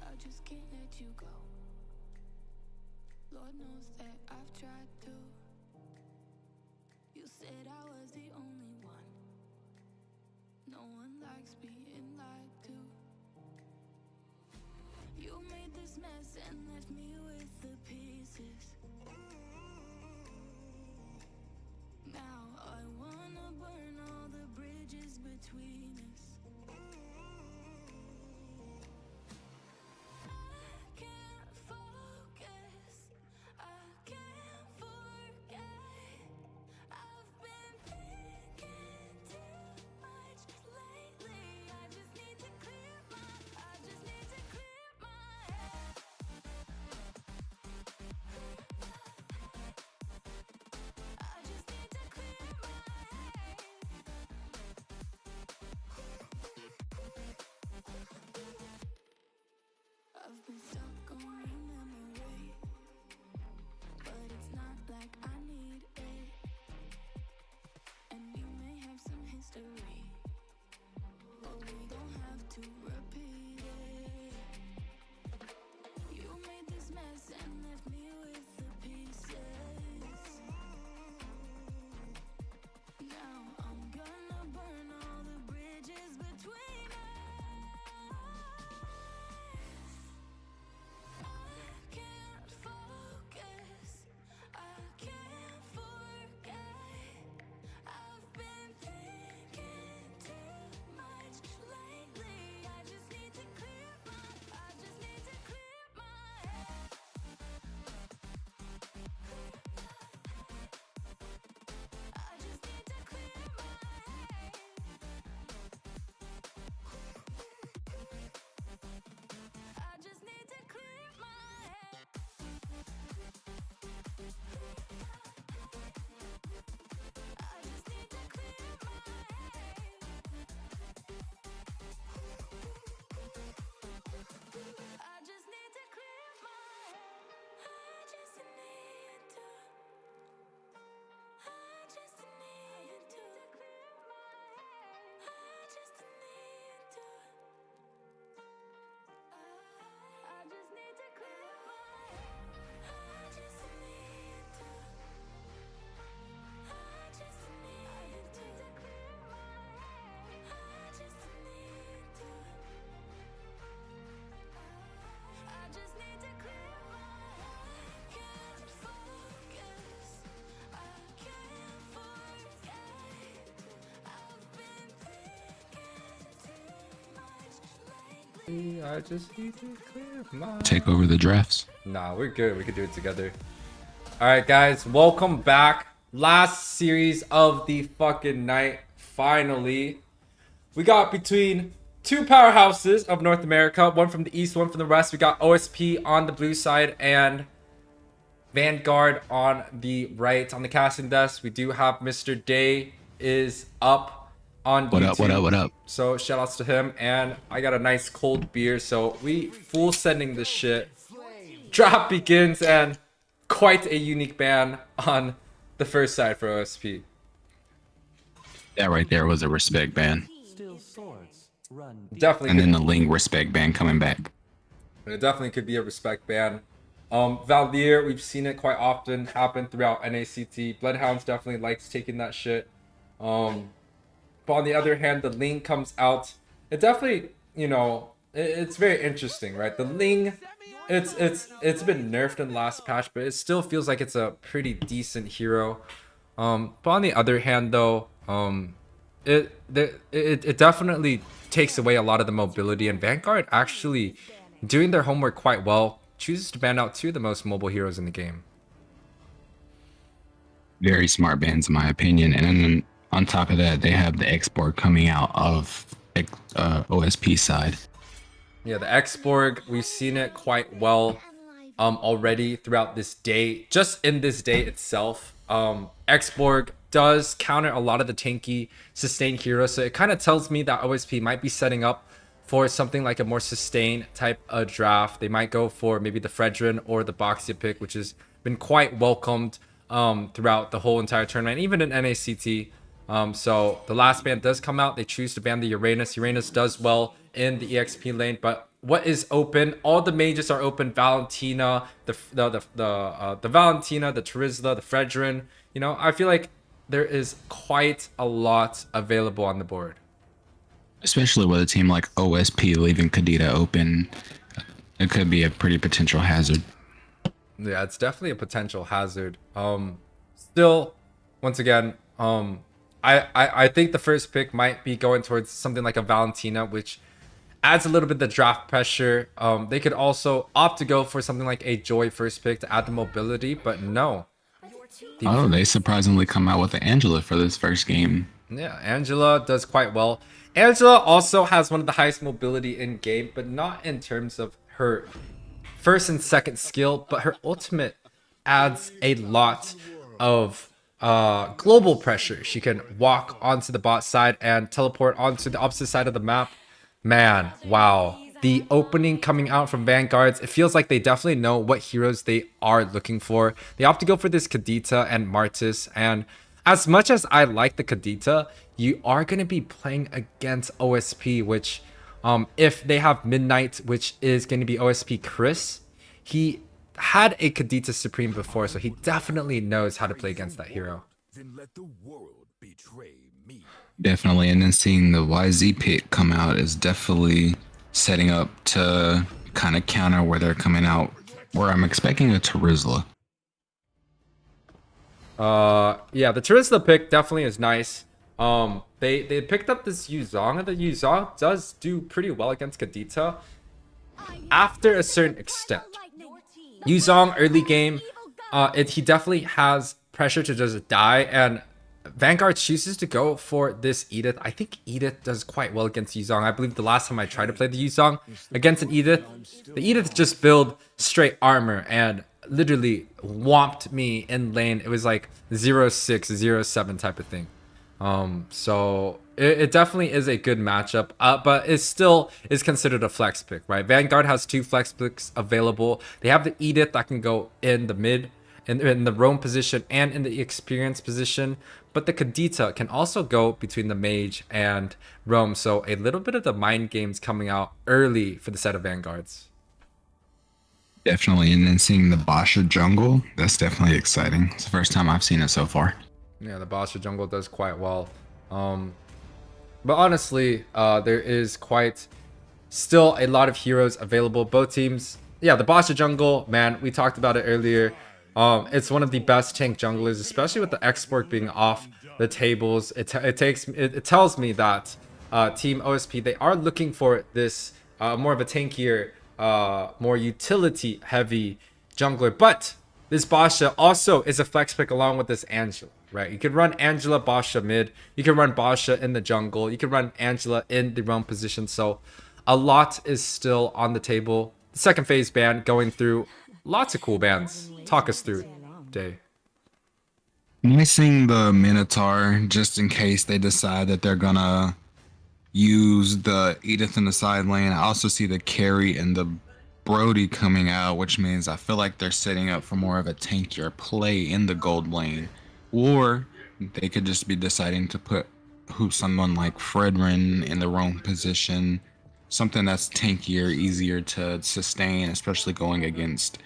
I just can't let you go. Lord knows that I've tried to. You said I was the only one. No one likes being lied to. You made this mess and left me with the pieces. Now I wanna burn all the bridges between us. I can't focus, I can't forget. I've been thinking too much lately. I just need to clear my head. I just need to clear my head. I've been stuck on your memory, but it's not like I need it. And we may have some history, but we don't have to repeat it. You made this mess and left me with the pieces. Now I'm gonna burn all the bridges between us. I can't focus, I can't forget. I've been thinking too much lately. I just need to clear my head. I just need to clear my head. I just need to clear my head. I just need to clear my head. I just need to clear my head. I just need to. I just need to clear my head. I just need to. I just need to clear my head. I just need to. I just need to clear my head. I just need to. I just need to clear my head. I can't focus, I can't forget. I've been thinking too much lately. I just need to clear my. Take over the drafts. Nah, we're good. We could do it together. All right, guys, welcome back. Last series of the fucking night. Finally, we got between two powerhouses of North America, one from the east, one from the west. We got OSP on the blue side and Vanguard on the right. On the casting desk, we do have Mr. Day is up on What YouTube. up, what up, what up? So shout outs to him. And I got a nice cold beer. So we full sending this shit. Draft begins and quite a unique ban on the first side for OSP. That right there was a respect ban. Still swords. Run deep. Definitely. And then the Ling respect ban coming back. It definitely could be a respect ban. Valdir, we've seen it quite often happen throughout NACT. Bloodhounds definitely likes taking that shit. But on the other hand, the Ling comes out. It definitely, you know, it's very interesting, right? The Ling, it's been nerfed in the last patch, but it still feels like it's a pretty decent hero. But on the other hand, though, it definitely takes away a lot of the mobility, and Vanguard actually doing their homework quite well chooses to ban out 2 of the most mobile heroes in the game. Very smart bans, in my opinion. And then on top of that, they have the export coming out of OSP side. Yeah, the Xborg, we've seen it quite well already throughout this day. Just in this day itself, Xborg does counter a lot of the tanky sustained heroes, so it kind of tells me that OSP might be setting up for something like a more sustained type of draft. They might go for maybe the Fredrin or the Boxia pick, which has been quite welcomed throughout the whole entire tournament, even in NACT. So the last ban does come out. They choose to ban the Uranus. Uranus does well in the EXP lane, but what is open? All the mages are open. Valentina, the Valentina, the Terizla, the Fredrin. You know, I feel like there is quite a lot available on the board. Especially with a team like OSP leaving Kadita open, it could be a pretty potential hazard. Yeah, it's definitely a potential hazard. Still, once again, I think the first pick might be going towards something like a Valentina, which adds a little bit of the draft pressure. They could also opt to go for something like a Joy first pick to add the mobility, but no. They surprisingly come out with the Angela for this first game. Yeah, Angela does quite well. Angela also has one of the highest mobility in game, but not in terms of her first and second skill, but her ultimate adds a lot of global pressure. She can walk onto the bot side and teleport onto the opposite side of the map. Man, wow. The opening coming out from Vanguards, it feels like they definitely know what heroes they are looking for. They opt to go for this Kadita and Martis, and as much as I like the Kadita, you are going to be playing against OSP, which if they have Midnight, which is going to be OSP Chris, he had a Kadita Supreme before, so he definitely knows how to play against that hero. Then let the world betray me. Definitely, and then seeing the YZ pick come out is definitely setting up to kind of counter where they're coming out, where I'm expecting a Terizla. Yeah, the Terizla pick definitely is nice. They picked up this Yuzong, and the Yuzong does do pretty well against Kadita after a certain extent. Yuzong early game, he definitely has pressure to just die, and Vanguard chooses to go for this Edith. I think Edith does quite well against Yuzong. I believe the last time I tried to play the Yuzong against an Edith, the Edith just build straight armor and literally whomped me in lane. It was like 0-6, 0-7 type of thing. So it definitely is a good matchup, but it still is considered a flex pick, right? Vanguard has 2 flex picks available. They have the Edith that can go in the mid, in the roam position, and in the experience position, but the Kadita can also go between the mage and roam. So a little bit of the mind games coming out early for the set of Vanguards. Definitely, and then seeing the Basha jungle, that's definitely exciting. It's the first time I've seen it so far. Yeah, the Basha jungle does quite well. But honestly, there is quite still a lot of heroes available. Both teams, yeah, the Basha jungle, man, we talked about it earlier. It's one of the best tank junglers, especially with the export being off the tables. It tells me that Team OSP, they are looking for this more of a tankier, more utility heavy jungler. But this Basha also is a flex pick along with this Angela, right? You could run Angela Basha mid, you can run Basha in the jungle, you can run Angela in the roam position. So a lot is still on the table. The second phase ban going through lots of cool bans. Talk us through, Day. Missing the Minotaur just in case they decide that they're gonna use the Edith in the side lane. I also see the carry and the Brody coming out, which means I feel like they're setting up for more of a tankier play in the gold lane. Or they could just be deciding to put someone like Fredrin in the roam position. Something that's tankier, easier to sustain, especially going against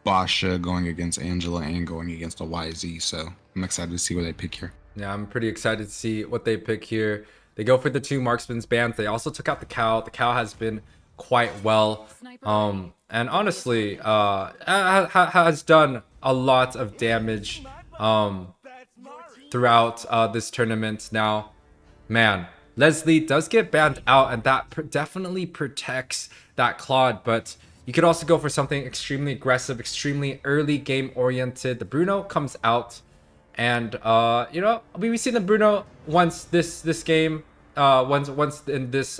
Basha, going against Angela, and going against a YZ. So I'm excited to see what they pick here. Yeah, I'm pretty excited to see what they pick here. They go for the 2 marksman's bans. They also took out the Cow. The Cow has been quite well. And honestly, has done a lot of damage throughout this tournament. Now, man, Leslie does get banned out, and that definitely protects that Claude, but you could also go for something extremely aggressive, extremely early game oriented. The Bruno comes out, and you know, we've seen the Bruno once this game, once in this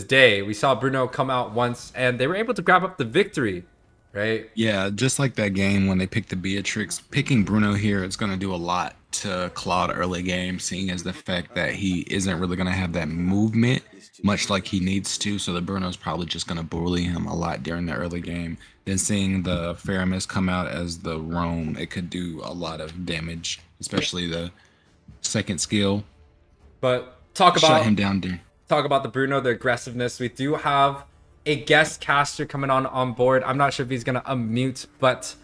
day. We saw Bruno come out once, and they were able to grab up the victory, right? Yeah, just like that game when they picked the Beatrix, picking Bruno here is going to do a lot to Claude early game, seeing as the fact that he isn't really going to have that movement much like he needs to. So the Bruno's probably just going to bully him a lot during the early game. Then seeing the Faramis come out as the roam, it could do a lot of damage, especially the second skill. But talk about shut him down, dude. Talk about the Bruno, the aggressiveness. We do have a guest caster coming on board. I'm not sure if he's gonna unmute, but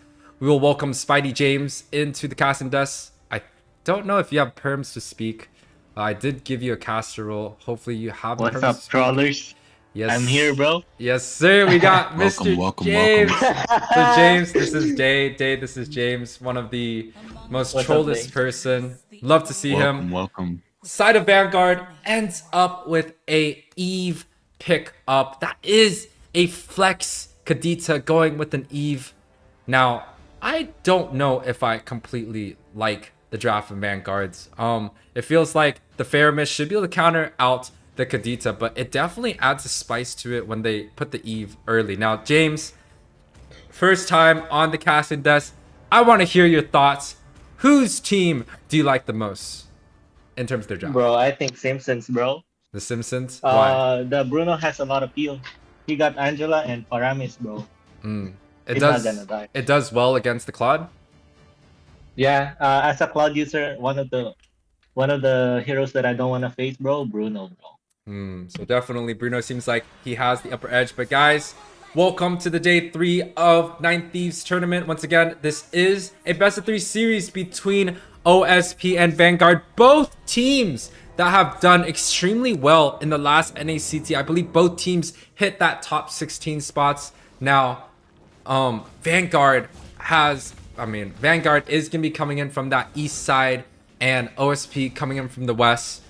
we will welcome Spidey James into the casting desk. I don't know if you have perms to speak. I did give you a caster role. Hopefully you have. What's up, trawlers? Yes, I'm here, bro. Yes, sir. We got Mr. welcome. James. So James, this is Day. This is James, one of the most trollest person. Love to see him. Welcome. Side of Vanguard ends up with a Eve pick up. That is a flex Kadita going with an Eve. Now, I don't know if I completely like the draft of Vanguards. It feels like the Faramis should be able to counter out the Kadita, but it definitely adds a spice to it when they put the Eve early. Now, James, first time on the casting desk, I want to hear your thoughts. Whose team do you like the most in terms of their draft? Bro, I think Simpsons, bro. The Simpsons? Why? The Bruno has a lot of appeal. He got Angela and Paramis, bro. It does well against the Claude. Yeah, as a Claude user, one of the heroes that I don't want to face, bro, Bruno, bro. So definitely Bruno seems like he has the upper edge. But guys, welcome to the day 3 of Nine Thieves tournament. Once again, this is a best of 3 series between OSP and Vanguard. Both teams that have done extremely well in the last NACT. I believe both teams hit that top 16 spots. Now, Vanguard is gonna be coming in from that east side, and OSP coming in from the west.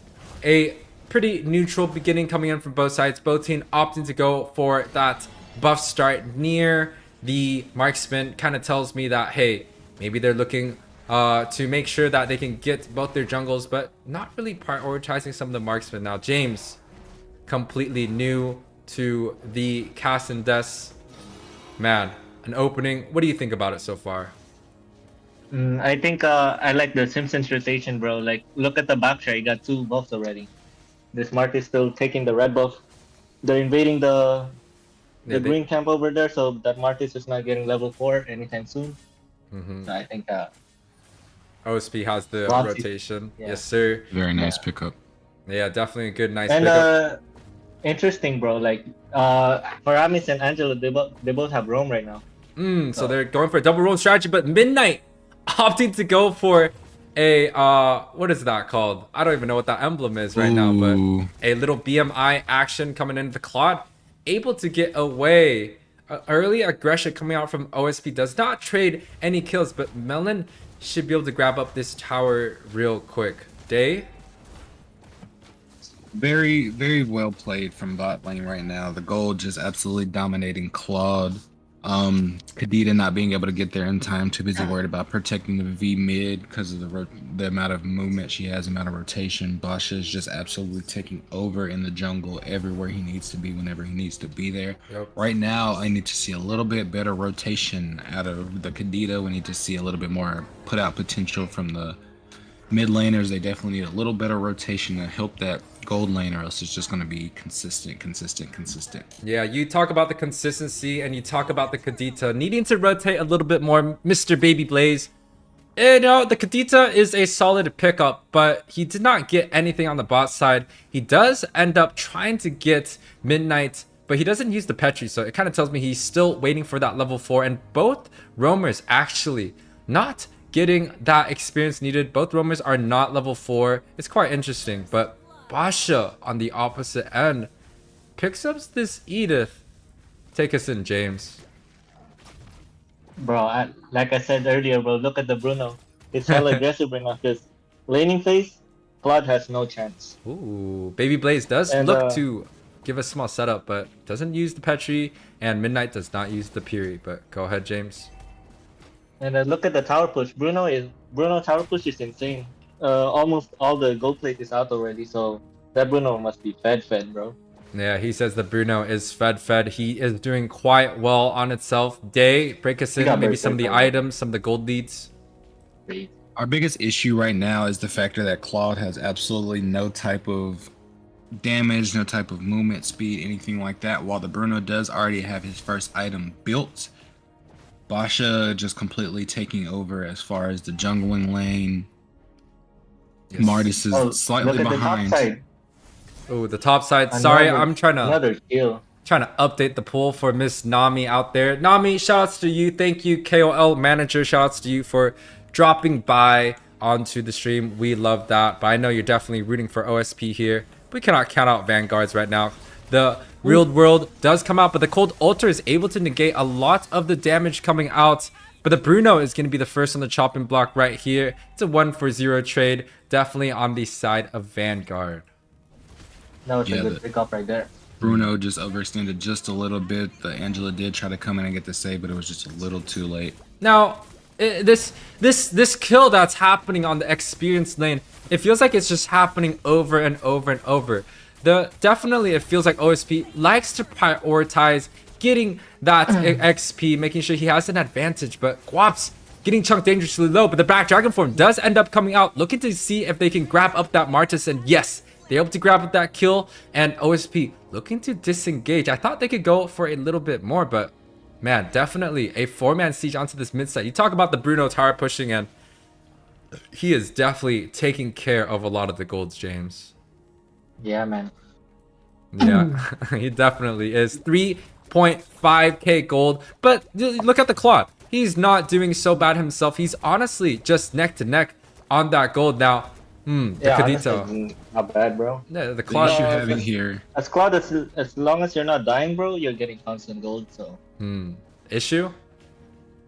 A pretty neutral beginning coming in from both sides. Both teams opting to go for that buff start near the marksman. Kind of tells me that, hey, maybe they're looking to make sure that they can get both their jungles, but not really prioritizing some of the marksmen. Now, James, completely new to the casting desk. Man, an opening. What do you think about it so far? I think I like the Simpsons rotation, bro. Like, look at the backshot. You got 2 buffs already. This Mark is still taking the red buff. They're invading the green camp over there, so that Martis is not getting level 4 anytime soon. So I think OSP has the rotation. Yeah. Yes, sir. Very nice pickup. Yeah, definitely a good, nice and, pickup. Interesting, bro. Like, Paramis and Angela, they both have roam right now. So they're going for a double roam strategy, but Midnight opting to go for a what is that called? I don't even know what that emblem is right now, but a little BMI action coming into the Claude, able to get away. Early aggression coming out from OSP does not trade any kills, but Melon should be able to grab up this tower real quick. Day? Very, very well played from bot lane right now. The gold just absolutely dominating Claude. Kadita not being able to get there in time, too busy worried about protecting the V mid because of the amount of movement she has, amount of rotation. Basha is just absolutely taking over in the jungle everywhere he needs to be, whenever he needs to be there. Right now, I need to see a little bit better rotation out of the Kadita. We need to see a little bit more put out potential from the mid laners. They definitely need a little better rotation to help that gold lane, or else it's just going to be consistent. Yeah, you talk about the consistency and you talk about the Kadita needing to rotate a little bit more. Mr. Baby Blaze, you know, the Kadita is a solid pickup, but he did not get anything on the bot side. He does end up trying to get Midnight, but he doesn't use the Petri, so it kind of tells me he's still waiting for that level 4, and both roamers actually not getting that experience needed. Both roamers are not level 4. It's quite interesting, but Basha on the opposite end picks up this Edith. Take us in, James. Bro, like I said earlier, bro, look at the Bruno. It's hella aggressive right now because laning phase, Claude has no chance. Ooh, Baby Blaze does look to give a small setup, but doesn't use the Petri, and Midnight does not use the Piri. But go ahead, James. And look at the tower push. Bruno tower push is insane. Almost all the gold plate is out already, so that Bruno must be fed, bro. Yeah, he says that Bruno is fed. He is doing quite well on itself. Day, break us in, maybe some of the items, some of the gold leads. Our biggest issue right now is the factor that Claude has absolutely no type of damage, no type of movement speed, anything like that, while the Bruno does already have his first item built. Basha just completely taking over as far as the jungling lane. Yes. Martis is slightly behind. Oh, the top side. Sorry, I'm trying to update the pool for Miss Nami out there. Nami, shoutouts to you. Thank you, KOL manager. Shoutouts to you for dropping by onto the stream. We love that. But I know you're definitely rooting for OSP here. We cannot count out Vanguards right now. The real world does come out, but the Cold Altar is able to negate a lot of the damage coming out. But the Bruno is going to be the first on the chopping block right here. It's a 1-for-0 trade. Definitely on the side of Vanguard. That was a good pickup right there. Bruno just overextended just a little bit. The Angela did try to come in and get the save, but it was just a little too late. Now, this kill that's happening on the experience lane, it feels like it's just happening over and over and over. Definitely it feels like OSP likes to prioritize getting that XP, making sure he has an advantage, but Guap's getting chunked dangerously low, but the back dragon form does end up coming out, looking to see if they can grab up that Martis, and yes, they're able to grab up that kill, and OSP looking to disengage. I thought they could go for a little bit more, but man, definitely a 4-man siege onto this mid side. You talk about the Bruno tower pushing, and he is definitely taking care of a lot of the golds, James. Yeah, man. Yeah, he definitely is. 3.5k gold, but look at the Claude. He's not doing so bad himself. He's honestly just neck to neck on that gold now. The Kadito. Not bad, bro. Yeah, the Claude you having here. As Claude, as long as you're not dying, bro, you're getting constant gold. So. Issue?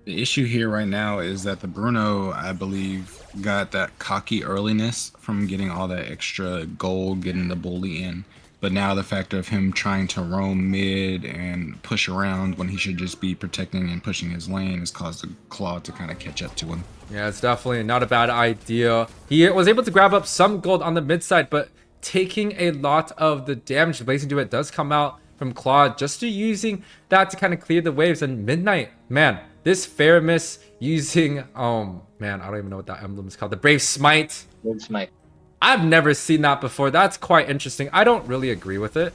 The issue here right now is that the Bruno, I believe, got that cocky earliness from getting all that extra gold, getting the bully in. But now the factor of him trying to roam mid and push around when he should just be protecting and pushing his lane has caused the Claw to kind of catch up to him. Yeah, it's definitely not a bad idea. He was able to grab up some gold on the mid side, but taking a lot of the damage. The Blazing Duet does come out from Claude, just using that to kind of clear the waves. And Midnight, man, this Faramis using, oh man, I don't even know what that emblem is called. The Brave Smite. Brave Smite. I've never seen that before. That's quite interesting. I don't really agree with it.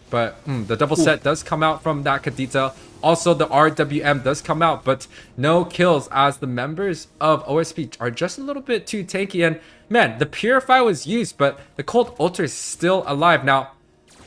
But the double set does come out from that Kadita. Also, the RWM does come out, but no kills as the members of OSP are just a little bit too tanky. And man, the Purify was used, but the Cold Altar is still alive. Now,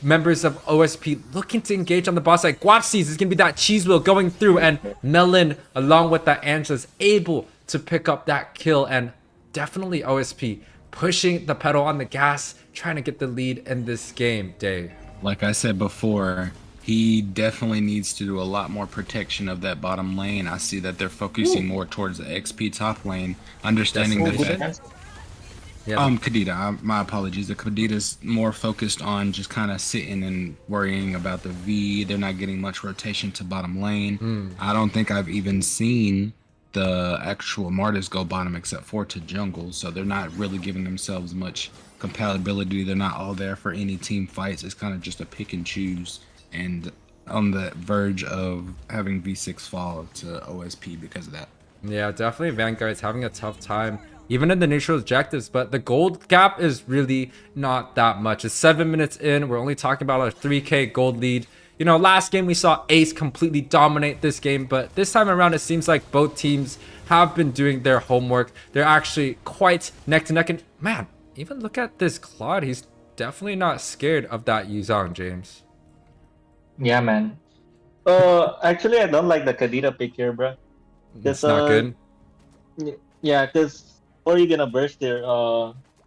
members of OSP looking to engage on the boss side. Guapsies is going to be that cheese wheel going through, and Melon, along with that Angela, is able to pick up that kill. And definitely OSP pushing the pedal on the gas, trying to get the lead in this game, Dave. Like I said before, he definitely needs to do a lot more protection of that bottom lane. I see that they're focusing more towards the XP top lane, understanding that. Yeah. Kadita, my apologies. The Kadita's more focused on just kind of sitting and worrying about the V. They're not getting much rotation to bottom lane. I don't think I've even seen the actual Martis go bottom except for to jungle, so they're not really giving themselves much compatibility. They're not all there for any team fights. It's kind of just a pick and choose, and on the verge of having V6 fall to OSP because of that. Yeah, definitely Vanguard's having a tough time even in the neutral objectives, but the gold gap is really not that much. It's 7 minutes in. We're only talking about a 3k gold lead. You know, last game we saw Ace completely dominate this game, but this time around it seems like both teams have been doing their homework. They're actually quite neck to neck, and man, even look at this Claude. He's definitely not scared of that Yuzong, James. Yeah, man. Actually, I don't like the Kadita pick here, bro. It's not good. Yeah, because or you gonna burst there.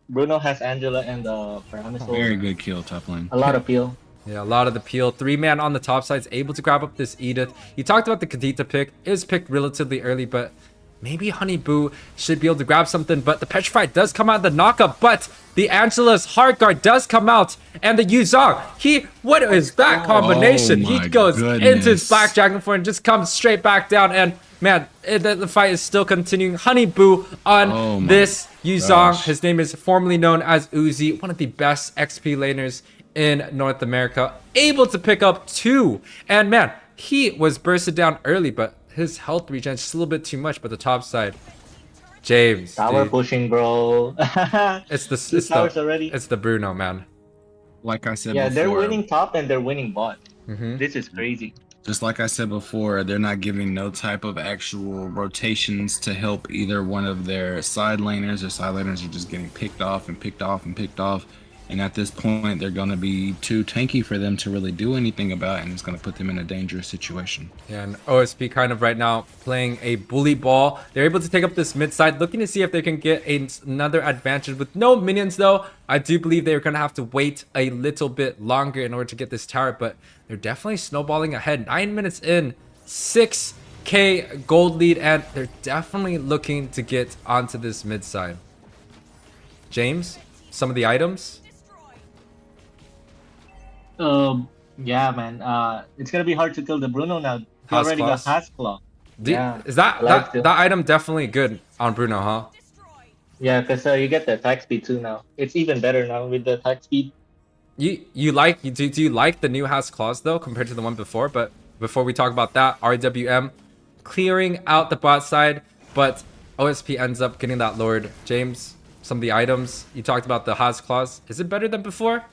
Bruno has Angela and Paramus. Very good kill top lane. A lot of peel. Yeah, a lot of the peel. 3-man on the top side is able to grab up this Edith. You talked about the Kadita pick. It was picked relatively early, but maybe Honeyboo should be able to grab something. But the Petrified does come out of the knockup, but the Angela's Heart Guard does come out. And the Yuzong, what is that combination? Oh He goes goodness. into his Black Dragon Form and just comes straight back down. And man, the fight is still continuing. Honeyboo on this Yuzong. gosh. His name is formerly known as Uzi, one of the best XP laners in North America, able to pick up 2. And man, he was bursted down early, but his health regen is just a little bit too much. But the top side, James, Tower dude, pushing, bro. it's the Bruno, man. Like I said Yeah, before, they're winning top and they're winning bot. Mhm. This is crazy. just like I said before, they're not giving no type of actual rotations to help either one of their side laners. Their side laners are just getting picked off and picked off and picked off. And at this point, they're going to be too tanky for them to really do anything about, and it's going to put them in a dangerous situation. Yeah, and OSP kind of right now playing a bully ball. They're able to take up this mid side, looking to see if they can get another advantage with no minions though. I do believe they're going to have to wait a little bit longer in order to get this tower, but they're definitely snowballing ahead. 9 minutes in, 6k gold lead, and they're definitely looking to get onto this mid side. James, some of the items? Yeah, man. It's gonna be hard to kill the Bruno now. He House already Claws. got House Claw. Yeah. Is that I like that it. item definitely good on Bruno, huh? Yeah, because you get the attack speed too now. It's even better now with the attack speed. Do you like the new House Claws though compared to the one before? But before we talk about that, RWM clearing out the bot side, but OSP ends up getting that Lord. James, some of the items you talked about, the House Claws, is it better than before?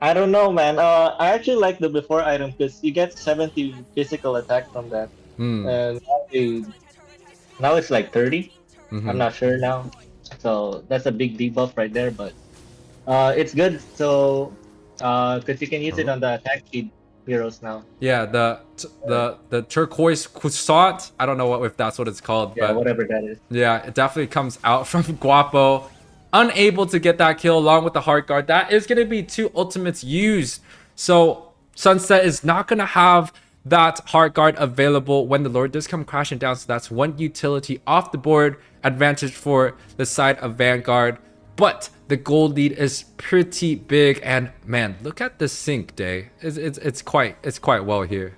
I don't know, man. I actually like the before item because you get 70 physical attack from that, and now it's like 30. I'm not sure now, so that's a big debuff right there. But it's good, so because you can use it on the attack speed heroes now. Yeah, the turquoise croissant. I don't know if that's what it's called, Yeah, but whatever that is. yeah, it definitely comes out from Guapo. Unable to get that kill along with the Heart Guard. That is going to be 2 ultimates used. So Sunset is not going to have that Heart Guard available when the Lord does come crashing down. So that's 1 utility off the board. Advantage for the side of Vanguard. But the gold lead is pretty big. And man, look at the sync day. It's quite well here.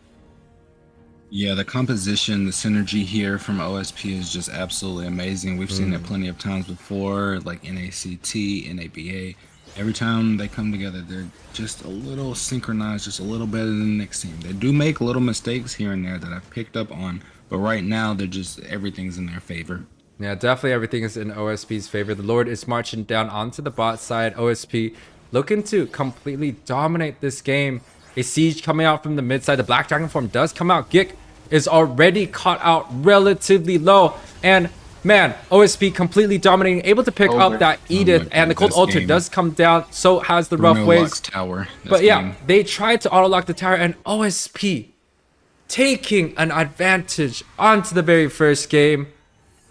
Yeah, the composition, the synergy here from OSP is just absolutely amazing. We've seen it plenty of times before, like NACT, NABA. Every time they come together, they're just a little synchronized, just a little better than the next team. They do make little mistakes here and there that I've picked up on, but right now, they're just, everything's in their favor. Yeah, definitely everything is in OSP's favor. The Lord is marching down onto the bot side. OSP looking to completely dominate this game. A siege coming out from the mid side. The Black Dragon form does come out. Gik is already caught out relatively low. And man, OSP completely dominating, able to pick up that Edith, and the Cold Ultra does come down. So has the Rough Waves tower. But yeah, they tried to auto lock the tower, and OSP taking an advantage onto the very first game,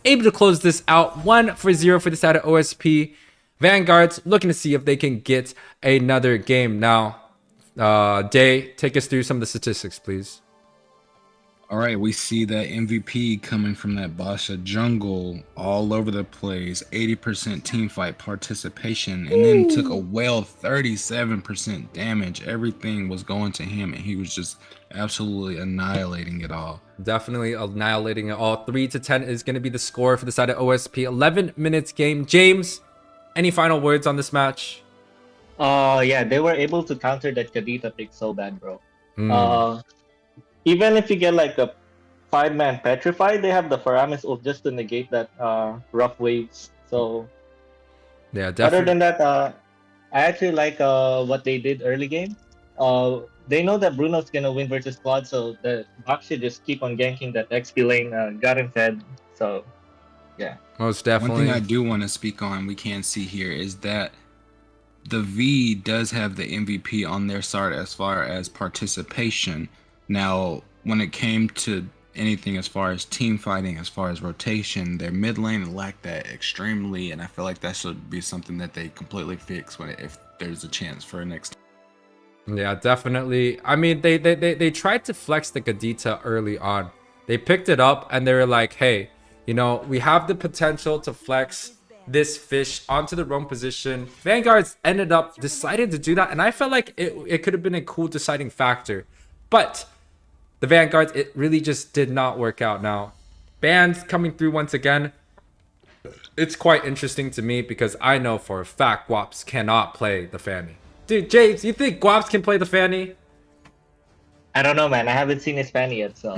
able to close this out 1-0 for the side of OSP. Vanguard's looking to see if they can get another game now. Day, take us through some of the statistics, please. All right, we see that MVP coming from that Basha jungle all over the place, 80% team fight participation, and then took a well 37% damage. Everything was going to him, and he was just absolutely annihilating it all. Definitely annihilating it all. 3-10 is going to be the score for the side of OSP. 11 minutes game. James, any final words on this match? Yeah, they were able to counter that Kadita pick so bad, bro. Even if you get like a 5-man petrified, they have the Faramis ult just to negate that rough waves. So yeah, definitely. Other than that, I actually like what they did early game. They know that Bruno's gonna win versus Quad, so the Bach should just keep on ganking that XP lane, got him fed. So yeah. Most definitely. One thing I do want to speak on, we can see here, is that the V does have the MVP on their side as far as participation. Now, when it came to anything as far as team fighting, as far as rotation. Their mid lane lacked that extremely, and I feel like that should be something that they completely fix if there's a chance for next. Yeah, definitely. I mean, they tried to flex the Kadita early on. They picked it up and they were like, hey, you know, we have the potential to flex this fish onto the roam position. Vanguards ended up deciding to do that, and I felt like it could have been a cool deciding factor. But the Vanguards, it really just did not work out now. Bans coming through once again. It's quite interesting to me because I know for a fact Guaps cannot play the Fanny. Dude, James, you think Guaps can play the Fanny? I don't know, man. I haven't seen his Fanny yet, so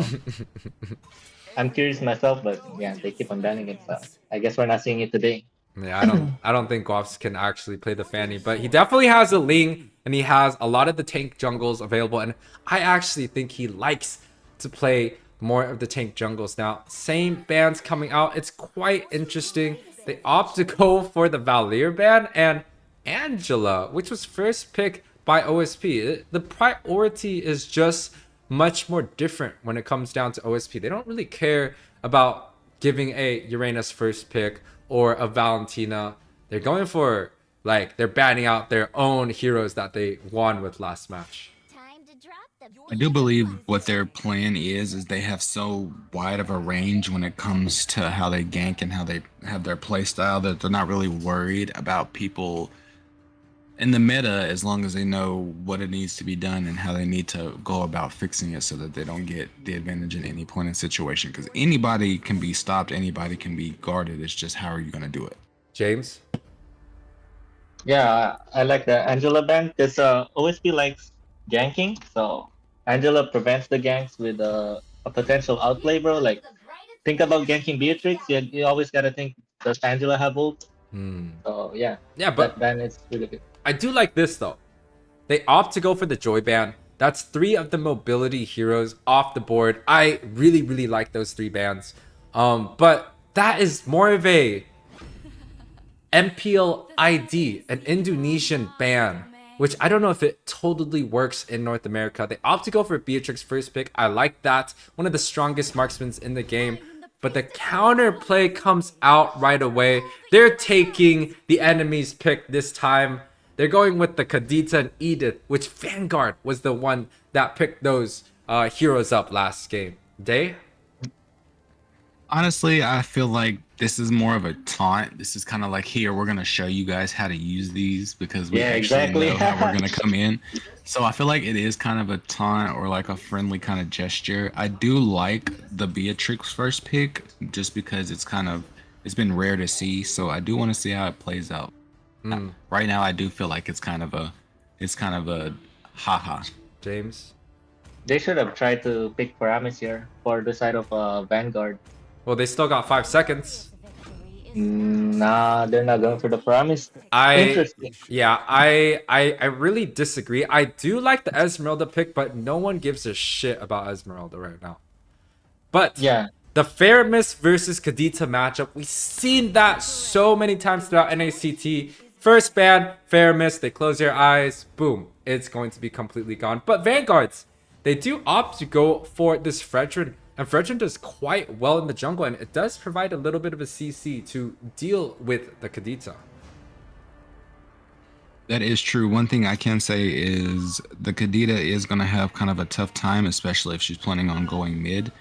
I'm curious myself. But yeah, they keep on banning it, so I guess we're not seeing it today. Yeah, I don't think Guaps can actually play the Fanny, but he definitely has a Ling and he has a lot of the tank jungles available, and I actually think he likes to play more of the tank jungles now. Same bans coming out. It's quite interesting. They opt to go for the Valier ban and Angela, which was first picked by OSP. The priority is just much more different when it comes down to OSP. They don't really care about giving a Uranus first pick or a Valentina. They're going for, like, they're banning out their own heroes that they won with last match. I do believe what their plan is they have so wide of a range when it comes to how they gank and how they have their play style that they're not really worried about people in the meta, as long as they know what it needs to be done and how they need to go about fixing it so that they don't get the advantage in any point in situation. Because anybody can be stopped, anybody can be guarded. It's just how are you going to do it? James? Yeah, I like the Angela ban because OSP likes ganking, so Angela prevents the ganks with a potential outplay, bro. Like, think about ganking Beatrix. You always gotta think, does Angela have ult? So yeah, but that ban is really good. I do like this though. They opt to go for the Joy ban. That's 3 of the mobility heroes off the board. I really, really like those 3 bans. But that is more of a MPL ID, an Indonesian ban, which I don't know if it totally works in North America. They opt to go for Beatrix first pick. I like that. One of the strongest marksmen in the game. But the counter play comes out right away. They're taking the enemy's pick this time. They're going with the Kadita and Edith, which Vanguard was the one that picked those heroes up last game. Day? Honestly, I feel like this is more of a taunt. This is kind of like, here, we're going to show you guys how to use these because we actually know how we're going to come in. So I feel like it is kind of a taunt or like a friendly kind of gesture. I do like the Beatrix first pick just because it's been rare to see. So I do want to see how it plays out. Right now, I do feel like it's kind of a haha. James? They should have tried to pick Paramis here for the side of Vanguard. Well, they still got 5 seconds. Nah, they're not going for the Paramis. Interesting. Yeah, I really disagree. I do like the Esmeralda pick, but no one gives a shit about Esmeralda right now. But yeah, the Faramis versus Kadita matchup, we've seen that so many times throughout NACT. First ban, Faramis, they close their eyes, boom, it's going to be completely gone. But Vanguards, they do opt to go for this Fredrin, and Fredrin does quite well in the jungle, and it does provide a little bit of a CC to deal with the Kadita. That is true. One thing I can say is the Kadita is going to have kind of a tough time, especially if she's planning on going mid.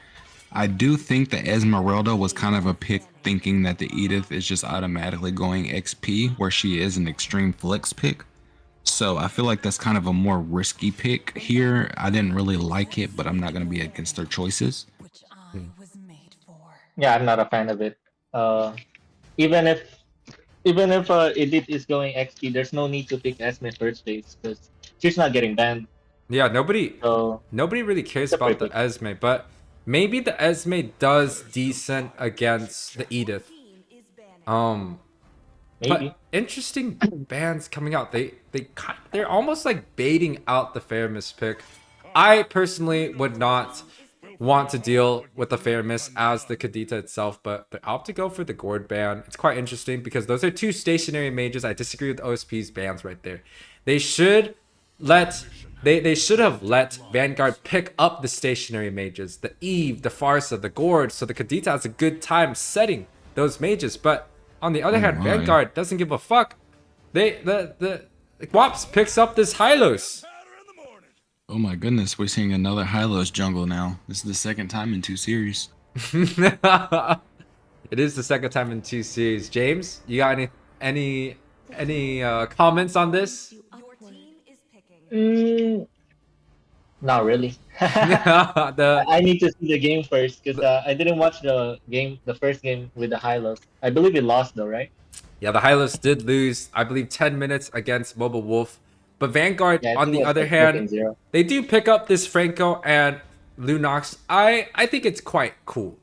I do think the Esmeralda was kind of a pick thinking that the Edith is just automatically going XP where she is an extreme flex pick. So I feel like that's kind of a more risky pick here. I didn't really like it, but I'm not going to be against their choices. Yeah, I'm not a fan of it. Even if Edith is going XP, there's no need to pick Esme first base because she's not getting banned. Yeah, nobody really cares about the Esme, but maybe the Esme does decent against the Edith. But interesting bans coming out. They're almost like baiting out the Faramis pick. I personally would not want to deal with the Faramis as the Kadita itself, but they opt to go for the Gord ban. It's quite interesting because those are 2 stationary mages. I disagree with OSP's bans right there. They should they should have let Vanguard pick up the stationary mages, the Eve, the Farsa, the Gord, so the Kadita has a good time setting those mages. But on the other hand, Vanguard doesn't give a fuck. The Guaps picks up this Hylos. Oh my goodness, we're seeing another Hylos jungle now. This is the second time in 2 series. It is the second time in 2 series. James, you got any comments on this? Not really. I need to see the game first because I didn't watch the first game with the Hylos. I believe it lost though, right? Yeah, the Hylos did lose, I believe, 10 minutes against Mobile Wolf. But Vanguard, on the other hand, they do pick up this Franco and Lunox. I think it's quite cool.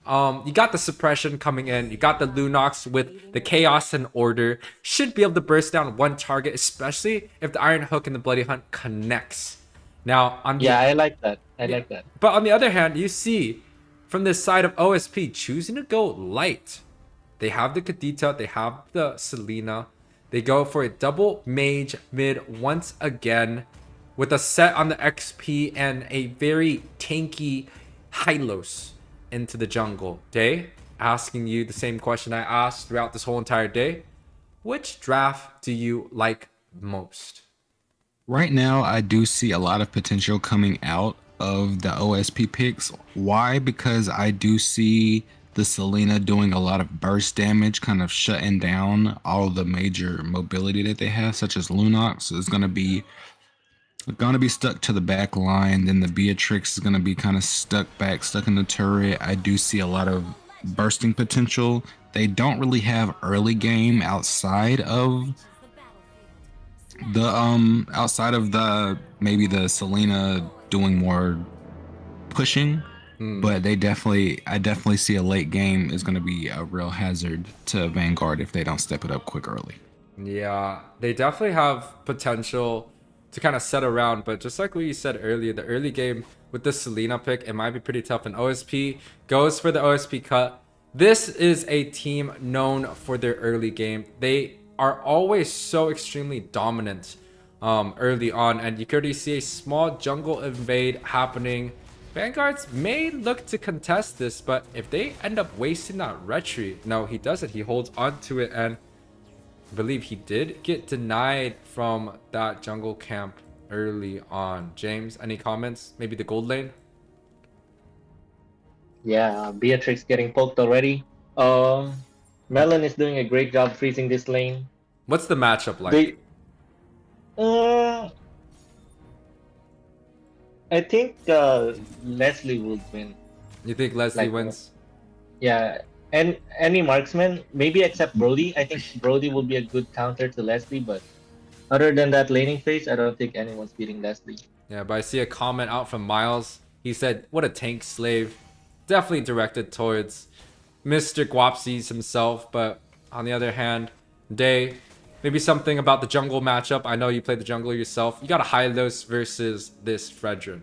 You got the suppression coming in. You got the Lunox with the Chaos and Order. Should be able to burst down one target, especially if the Iron Hook and the Bloody Hunt connects. Now, I like that. I like that. But on the other hand, you see from this side of OSP choosing to go light. They have the Kadita, they have the Selena. They go for a double mage mid once again with a set on the XP and a very tanky Hylos into the jungle. Day, asking you the same question I asked throughout this whole entire day. Which draft do you like most? Right now, I do see a lot of potential coming out of the OSP picks. Why? Because I do see the Selena doing a lot of burst damage, kind of shutting down all the major mobility that they have, such as Lunox is going to be stuck to the back line. Then the Beatrix is going to be kind of stuck in the turret. I do see a lot of bursting potential. They don't really have early game outside of the maybe the Selena doing more pushing. But I definitely see a late game is going to be a real hazard to Vanguard if they don't step it up quick early. Yeah, they definitely have potential to kind of set around, but just like what you said earlier, the early game with the Selena pick, it might be pretty tough, and OSP goes for the OSP cut. This is a team known for their early game. They are always so extremely dominant early on, and you could already see a small jungle invade happening. Vanguards may look to contest this, but if they end up wasting that retreat, no, he doesn't. He holds on to it, and I believe he did get denied from that jungle camp early on. James, any comments? Maybe the gold lane? Yeah, Beatrix getting poked already. Melon is doing a great job freezing this lane. What's the matchup like? I think Leslie will win. You think Leslie wins? Yeah, and any marksman, maybe except Brody. I think Brody will be a good counter to Leslie, but other than that laning phase, I don't think anyone's beating Leslie. Yeah, but I see a comment out from Miles. He said, what a tank slave. Definitely directed towards Mr. Guapsies himself, but on the other hand, Day, maybe something about the jungle matchup. I know you played the jungle yourself. You got a Hylos versus this Fredrin.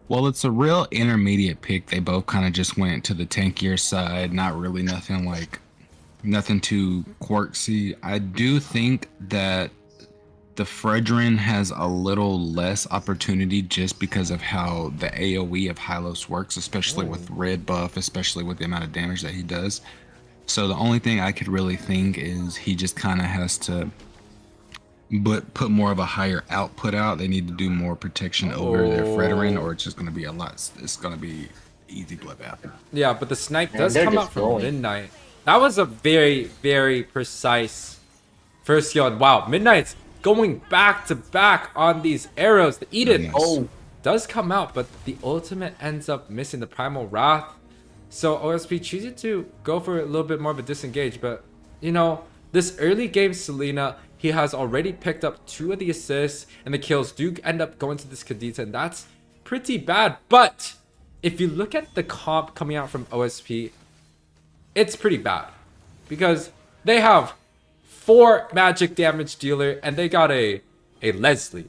Well, it's a real intermediate pick. They both kind of just went to the tankier side. Not really nothing too quirky. I do think that the Fredrin has a little less opportunity just because of how the AoE of Hylos works, especially with red buff, especially with the amount of damage that he does. So the only thing I could really think is he just kind of has to put more of a higher output out. They need to do more protection over their Fredrin, or it's just going to be it's going to be easy bloodbath. Yeah, but the snipe does come out from Midnight. That was a very, very precise first skill. And wow, Midnight's going back to back on these arrows. The Edith does come out, but the ultimate ends up missing the Primal Wrath. So OSP choosing to go for a little bit more of a disengage, but you know, this early game Selena, he has already picked up 2 of the assists, and the kills do end up going to this Kadita, and that's pretty bad. But if you look at the comp coming out from OSP, it's pretty bad because they have 4 magic damage dealer and they got a Leslie.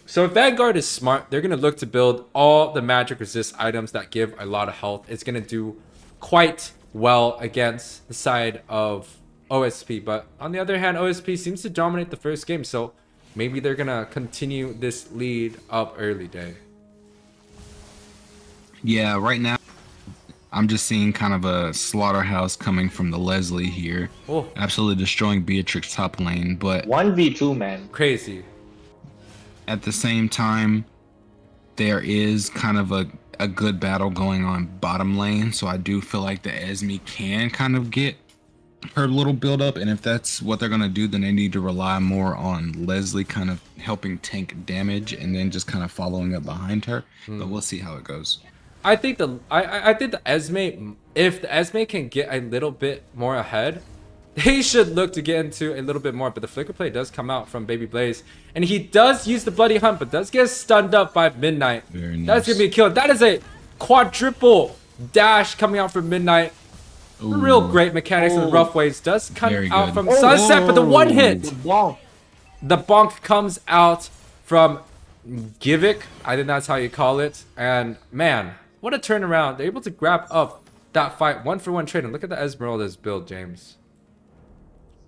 So if Vanguard is smart, they're going to look to build all the magic resist items that give a lot of health. It's going to do quite well against the side of OSP. But on the other hand, OSP seems to dominate the first game. So maybe they're gonna continue this lead up early day. Yeah, right now I'm just seeing kind of a slaughterhouse coming from the Leslie here. Oh, absolutely destroying Beatrix top lane, but 1v2, man. Crazy. At the same time, there is kind of a good battle going on bottom lane, so I do feel like the Esme can kind of get her little build up, and if that's what they're gonna do, then they need to rely more on Leslie kind of helping tank damage and then just kind of following up behind her. But we'll see how it goes. I think I think the Esme, if the Esme can get a little bit more ahead, they should look to get into a little bit more. But the flicker play does come out from Baby Blaze, and he does use the Bloody Hunt, but does get stunned up by Midnight. Very nice. That's gonna be a kill. That is a quadruple dash coming out from Midnight. Ooh. Real great mechanics and rough ways. Does come Very out good. from Sunset, but the one hit. Bonk. The bonk comes out from Givik. I think that's how you call it. And man, what a turnaround. They're able to grab up that fight 1-for-1 trade. And look at the Esmeralda's build, James.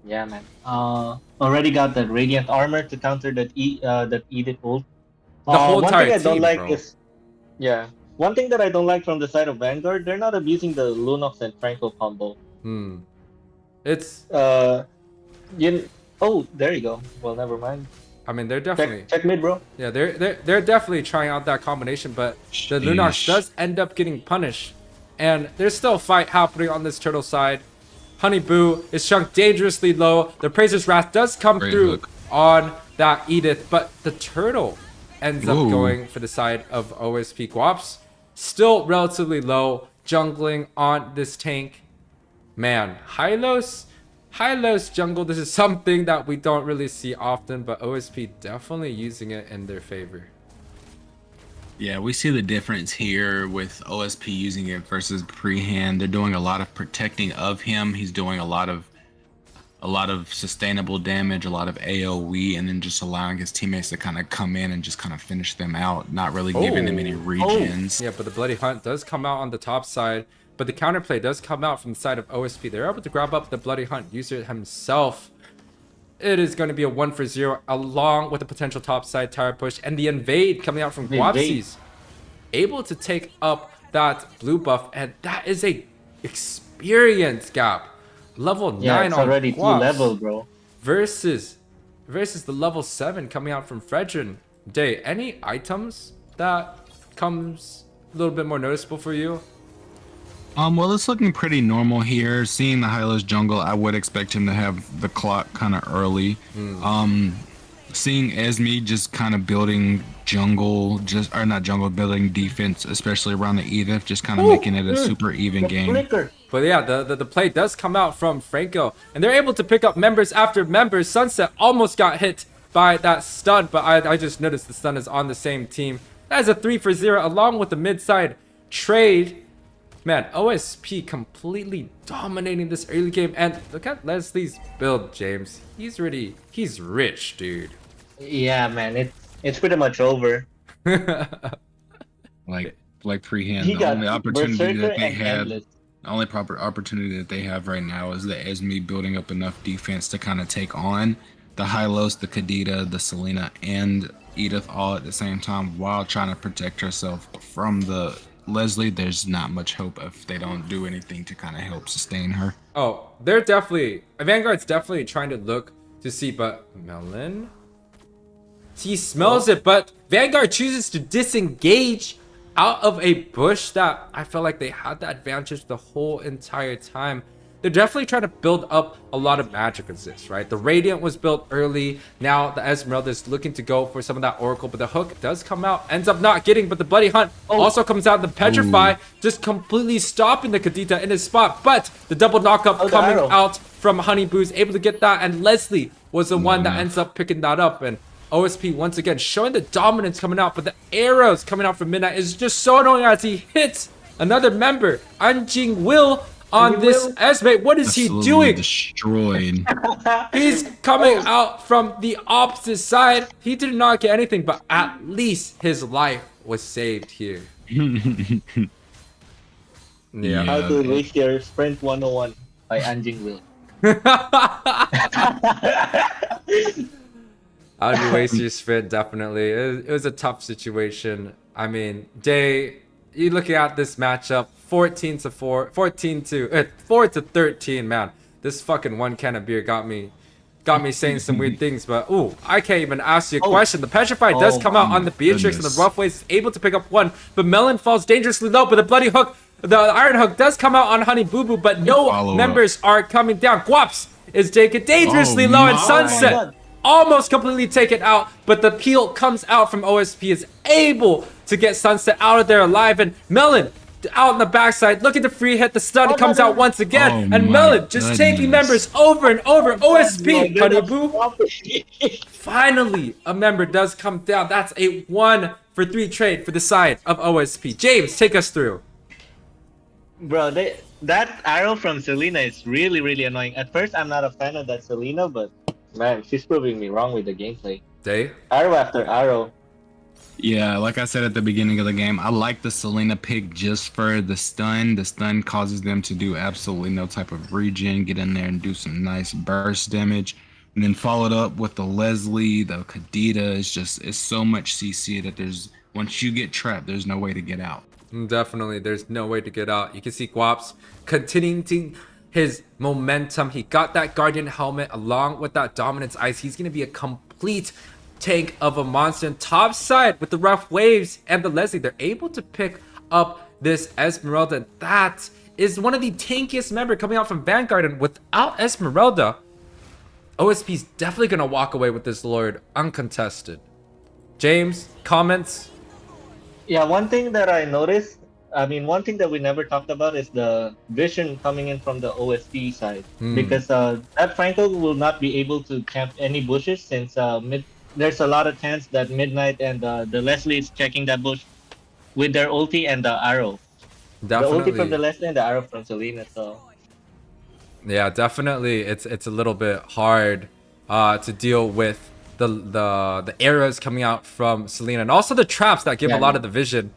Yeah, man. Already got that Radiant Armor to counter that Edith ult. The whole one entire thing I don't team, like bro. is, yeah. One thing that I don't like from the side of Vanguard, they're not abusing the Lunox and Franco combo. It's oh, there you go. Well, never mind. I mean, they're definitely Check mid, bro. yeah, they're definitely trying out that combination, but the Lunox does end up getting punished, and there's still a fight happening on this turtle side. Honey Boo is shrunk dangerously low. The Praiser's Wrath does come through on that Edith, but the turtle ends up going for the side of OSP. Guaps still relatively low, jungling on this tank. Man, Hylos jungle, this is something that we don't really see often, but OSP definitely using it in their favor. Yeah, we see the difference here with OSP using it versus Prehand. They're doing a lot of protecting of him. He's doing a lot of sustainable damage, a lot of AoE, and then just allowing his teammates to kind of come in and just kind of finish them out, not really giving them any regens. Yeah, but the Bloody Hunt does come out on the top side, but the counterplay does come out from the side of OSP. They're able to grab up the Bloody Hunt, use it himself. It is going to be a 1-for-0 along with the potential top side tower push, and the invade coming out from Guapsies. Able to take up that blue buff, and that is a experience gap. Level 9 it's on already Guaps 2 level, bro. versus the level 7 coming out from Fredrin. Day, any items that comes a little bit more noticeable for you? Well, it's looking pretty normal here. Seeing the Hylos jungle, I would expect him to have the clock kind of early. Seeing Esme just kind of building jungle, building defense, especially around the Edith, just kind of making it a super even game. But yeah, the play does come out from Franco, and they're able to pick up members after members. Sunset almost got hit by that stun, but I just noticed the stun is on the same team. That is a 3-for-0 along with the mid side trade. Man, OSP completely dominating this early game, and look at Leslie's build, James. He's rich, dude. Yeah, man, it's pretty much over. like Prehand, the only opportunity that they have, the only proper opportunity that they have right now is the Esme building up enough defense to kind of take on the Hylos, the Kadita, the Selena, and Edith all at the same time while trying to protect herself from the Leslie. There's not much hope if they don't do anything to kind of help sustain her. Oh, they're definitely, Vanguard's definitely trying to look to see, but Melon, he smells it, but Vanguard chooses to disengage out of a bush that I felt like they had the advantage the whole entire time. They're definitely trying to build up a lot of magic resist, right? The Radiant was built early. Now the Esmeralda is looking to go for some of that Oracle, but the hook does come out, ends up not getting, but the Bloody Hunt also comes out. The Petrify just completely stopping the Kadita in his spot, but the double knockup coming out from Honey Boo's able to get that, and Leslie was the one that ends up picking that up, and OSP once again showing the dominance coming out, but the arrows coming out from Midnight is just so annoying as he hits another member, Anjing Will, on this Esme. What is he doing? Destroyed. He's coming out from the opposite side. He did not get anything, but at least his life was saved here. Yeah. How to waste your Sprint 101 by Anjing Will. How do you waste your sprint? Definitely. It was a tough situation. I mean, Day, you looking at this matchup, 14 to 4, 14 to 4 to 13, man. This fucking one can of beer got me saying some weird things, but ooh, I can't even ask you a question. The Petrified does come out on the Beatrix, and the Rough Waves is able to pick up one, but Melon falls dangerously low, but the Bloody Hook, the Iron Hook does come out on Honey Boo Boo, but no members are coming down. Guaps is taken dangerously low, and Sunset almost completely taken out, but the peel comes out from OSP, is able to get Sunset out of there alive, and Melon out on the backside, looking to free hit. The stun comes out once again, and Melon just taking members over and over. OSP, Honeybu. Finally, a member does come down. That's a 1-for-3 trade for the side of OSP. James, take us through. Bro, that arrow from Selena is really, really annoying. At first, I'm not a fan of that Selena, but man, she's proving me wrong with the gameplay. Day? Arrow after arrow. Yeah, like I said at the beginning of the game, I like the Selena pick just for the stun. The stun causes them to do absolutely no type of regen, get in there and do some nice burst damage. And then followed up with the Leslie, the Kadita. It's so much CC that once you get trapped, there's no way to get out. Definitely, there's no way to get out. You can see Guaps continuing his momentum. He got that Guardian helmet along with that Dominance Ice. He's going to be a complete tank of a monster. And top side with the Rough Waves and the Leslie, they're able to pick up this Esmeralda. And that is one of the tankiest members coming out from Vanguard. And without Esmeralda, OSP's definitely going to walk away with this Lord uncontested. James, comments? Yeah, one thing that I noticed, one thing that we never talked about is the vision coming in from the OSP side. Because that Franco will not be able to camp any bushes since there's a lot of chance that Midnight and the Leslie is checking that bush with their ulti and the arrow. Definitely. The ulti from the Leslie and the arrow from Selena, so... Yeah, definitely. It's a little bit hard to deal with the arrows coming out from Selena, and also the traps that give a lot of the vision.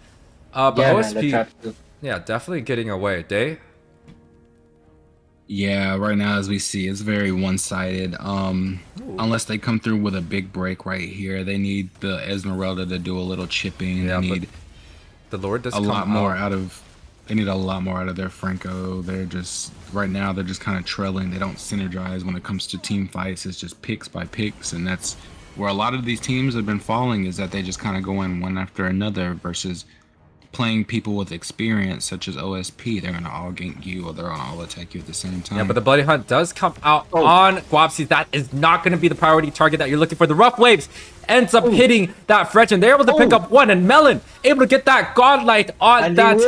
But OSP, yeah, definitely getting away. Day? Yeah, right now as we see, it's very one-sided. Unless they come through with a big break right here, they need the Esmeralda to do a little chipping. Yeah, they need the Lord does a lot more out of. They need a lot more out of their Franco. They're just right now. They're just kind of trailing. They don't synergize when it comes to team fights. It's just picks by picks, and that's where a lot of these teams have been falling. Is that they just kind of go in one after another versus playing people with experience such as OSP. They're gonna all gank you or they're gonna all attack you at the same time. Yeah, but the Bloody Hunt does come out on Guapsi. That is not going to be the priority target that you're looking for. The Rough Waves ends up hitting that Fretch, and they're able to pick up one, and Melon able to get that Godlight on and that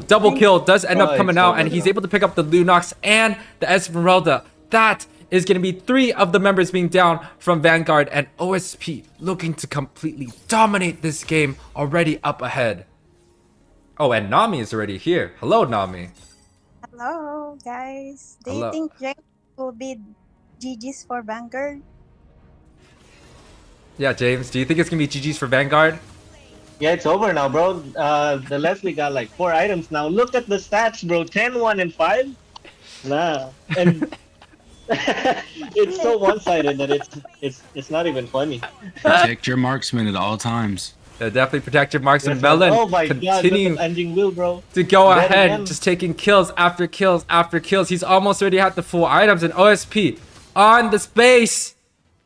double kill does end up coming out, and he's able to pick up the Lunox and the Esmeralda. That is going to be 3 of the members being down from Vanguard, and OSP looking to completely dominate this game, already up ahead. Oh, and Nami is already here. Hello, Nami. Hello, guys. Do you think Jack will be GG's for Vanguard? Yeah, James, do you think it's going to be GG's for Vanguard? Yeah, it's over now, bro. The Leslie got like 4 items now. Look at the stats, bro. 10, 1, and 5. Nah. And it's so one-sided that it's not even funny. Protect your marksman at all times. Yeah, definitely protect your marksman. Melon continue to go ahead, just taking kills after kills after kills. He's almost already had the full items, and OSP on the space,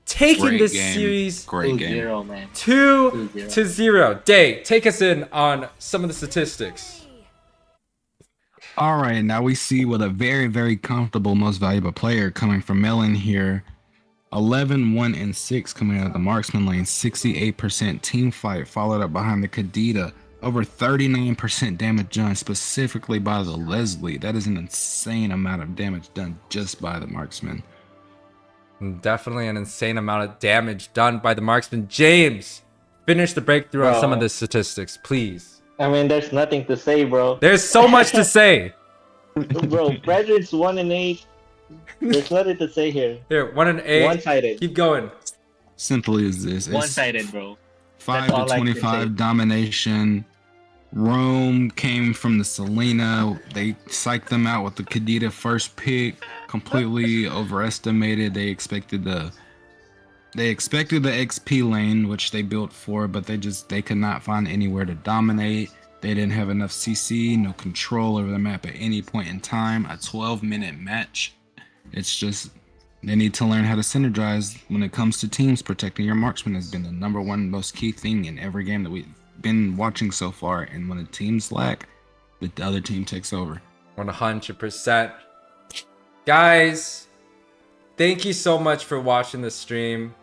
taking this series 2-0. Day, take us in on some of the statistics. All right, now we see with a very, very comfortable most valuable player coming from Melon here. 11, 1, and 6 coming out of the marksman lane. 68% team fight, followed up behind the Kadita. Over 39% damage done specifically by the Leslie. That is an insane amount of damage done just by the marksman. Definitely an insane amount of damage done by the marksman. James, finish the breakthrough on some of the statistics, please. I mean, there's nothing to say, bro. There's so much to say. Bro, Frederick's 1 and 8. There's nothing to say here. Here, 1 and 8. One-sided. Keep going. Simply as this. One-sided, bro. 5 to 25 domination. Rome came from the Selena. They psyched them out with the Kadita first pick. Completely overestimated. They expected the they expected the XP lane, which they built for, but they could not find anywhere to dominate. They didn't have enough CC, no control over the map at any point in time. A 12-minute match. It's just they need to learn how to synergize when it comes to teams. Protecting your marksman has been the #1 most key thing in every game that we've been watching so far. And when the teams lack, the other team takes over. 100%. Guys, thank you so much for watching the stream.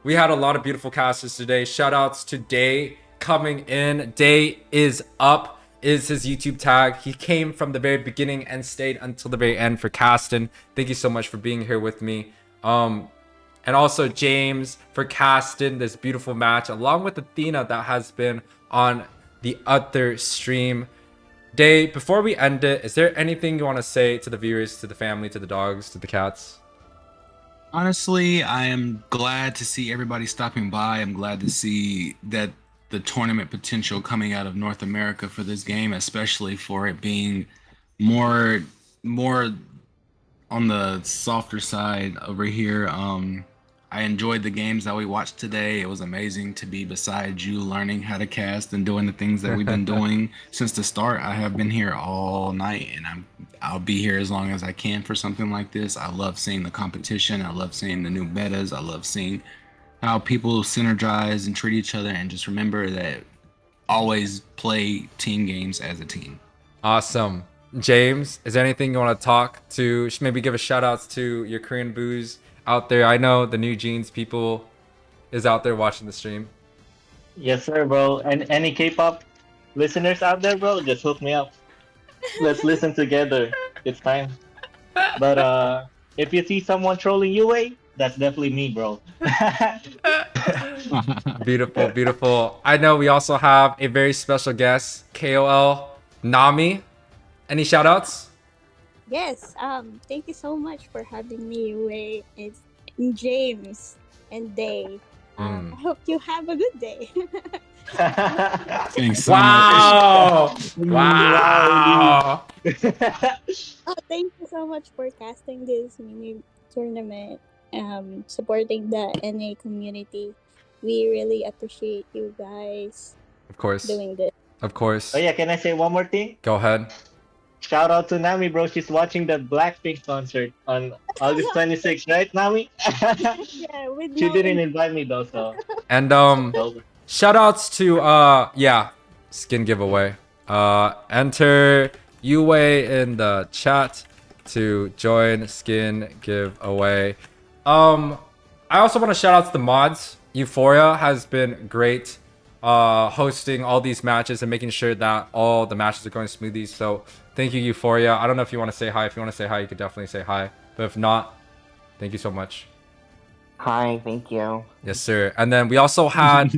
We had a lot of beautiful casters today. Shout outs to Day coming in. Day is up is his YouTube tag. He came from the very beginning and stayed until the very end for casting. Thank you so much for being here with me. And also James for casting this beautiful match, along with Athena that has been on the other stream. Day, before we end it, is there anything you want to say to the viewers, to the family, to the dogs, to the cats? Honestly, I am glad to see everybody stopping by. I'm glad to see that the tournament potential coming out of North America for this game, especially for it being more on the softer side over here. I enjoyed the games that we watched today. It was amazing to be beside you, learning how to cast and doing the things that we've been doing since the start. I have been here all night, and I'll be here as long as I can for something like this. I love seeing the competition. I love seeing the new metas. I love seeing how people synergize and treat each other, and just remember that always play team games as a team. Awesome. James, is there anything you want to talk to? Maybe give a shout outs to your Korean boos out there. I know the New Jeans people is out there watching the stream. Yes, sir, bro. And any K-pop listeners out there, bro, just hook me up. Let's listen together. It's time. But if you see someone trolling YUWEI, that's definitely me, bro. Beautiful, beautiful. I know we also have a very special guest, KOL Nami. Any shout outs? Yes, thank you so much for having me, YUWEI. It's James and Day. I hope you have a good day. Thanks so wow! much. Wow! Oh, thank you so much for casting this mini tournament, supporting the NA community. We really appreciate you guys. Of course. Doing this. Of course. Oh yeah, can I say one more thing? Go ahead. Shout out to Nami, bro. She's watching the Blackpink concert on August 26th, right, Nami? Yeah, she didn't invite me though, so. And shout outs to skin giveaway. Enter YUWEI in the chat to join skin giveaway. I also want to shout out to the mods. Euphoria has been great hosting all these matches and making sure that all the matches are going smoothly. So thank you, Euphoria. I don't know if you want to say hi. If you want to say hi, you could definitely say hi. But if not, thank you so much. Hi, thank you. Yes, sir. And then we also had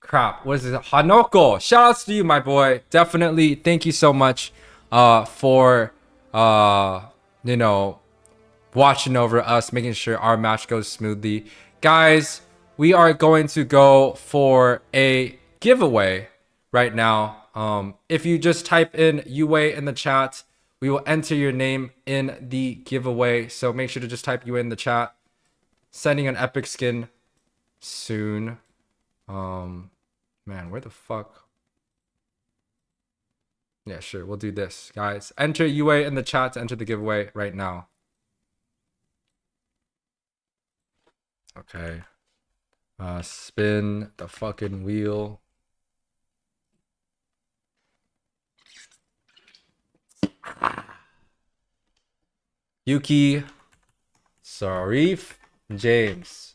crap, what is it? Hanoko. Shout outs to you, my boy. Definitely thank you so much for you know, watching over us, making sure our match goes smoothly. Guys, we are going to go for a giveaway right now. If you just type in YUWEI in the chat, we will enter your name in the giveaway. So make sure to just type YUWEI in the chat. Sending an epic skin soon. Man, where the fuck? Yeah, sure. We'll do this, guys. Enter YUWEI in the chat to enter the giveaway right now. Okay. Spin the fucking wheel. Yuki, Sarif, James.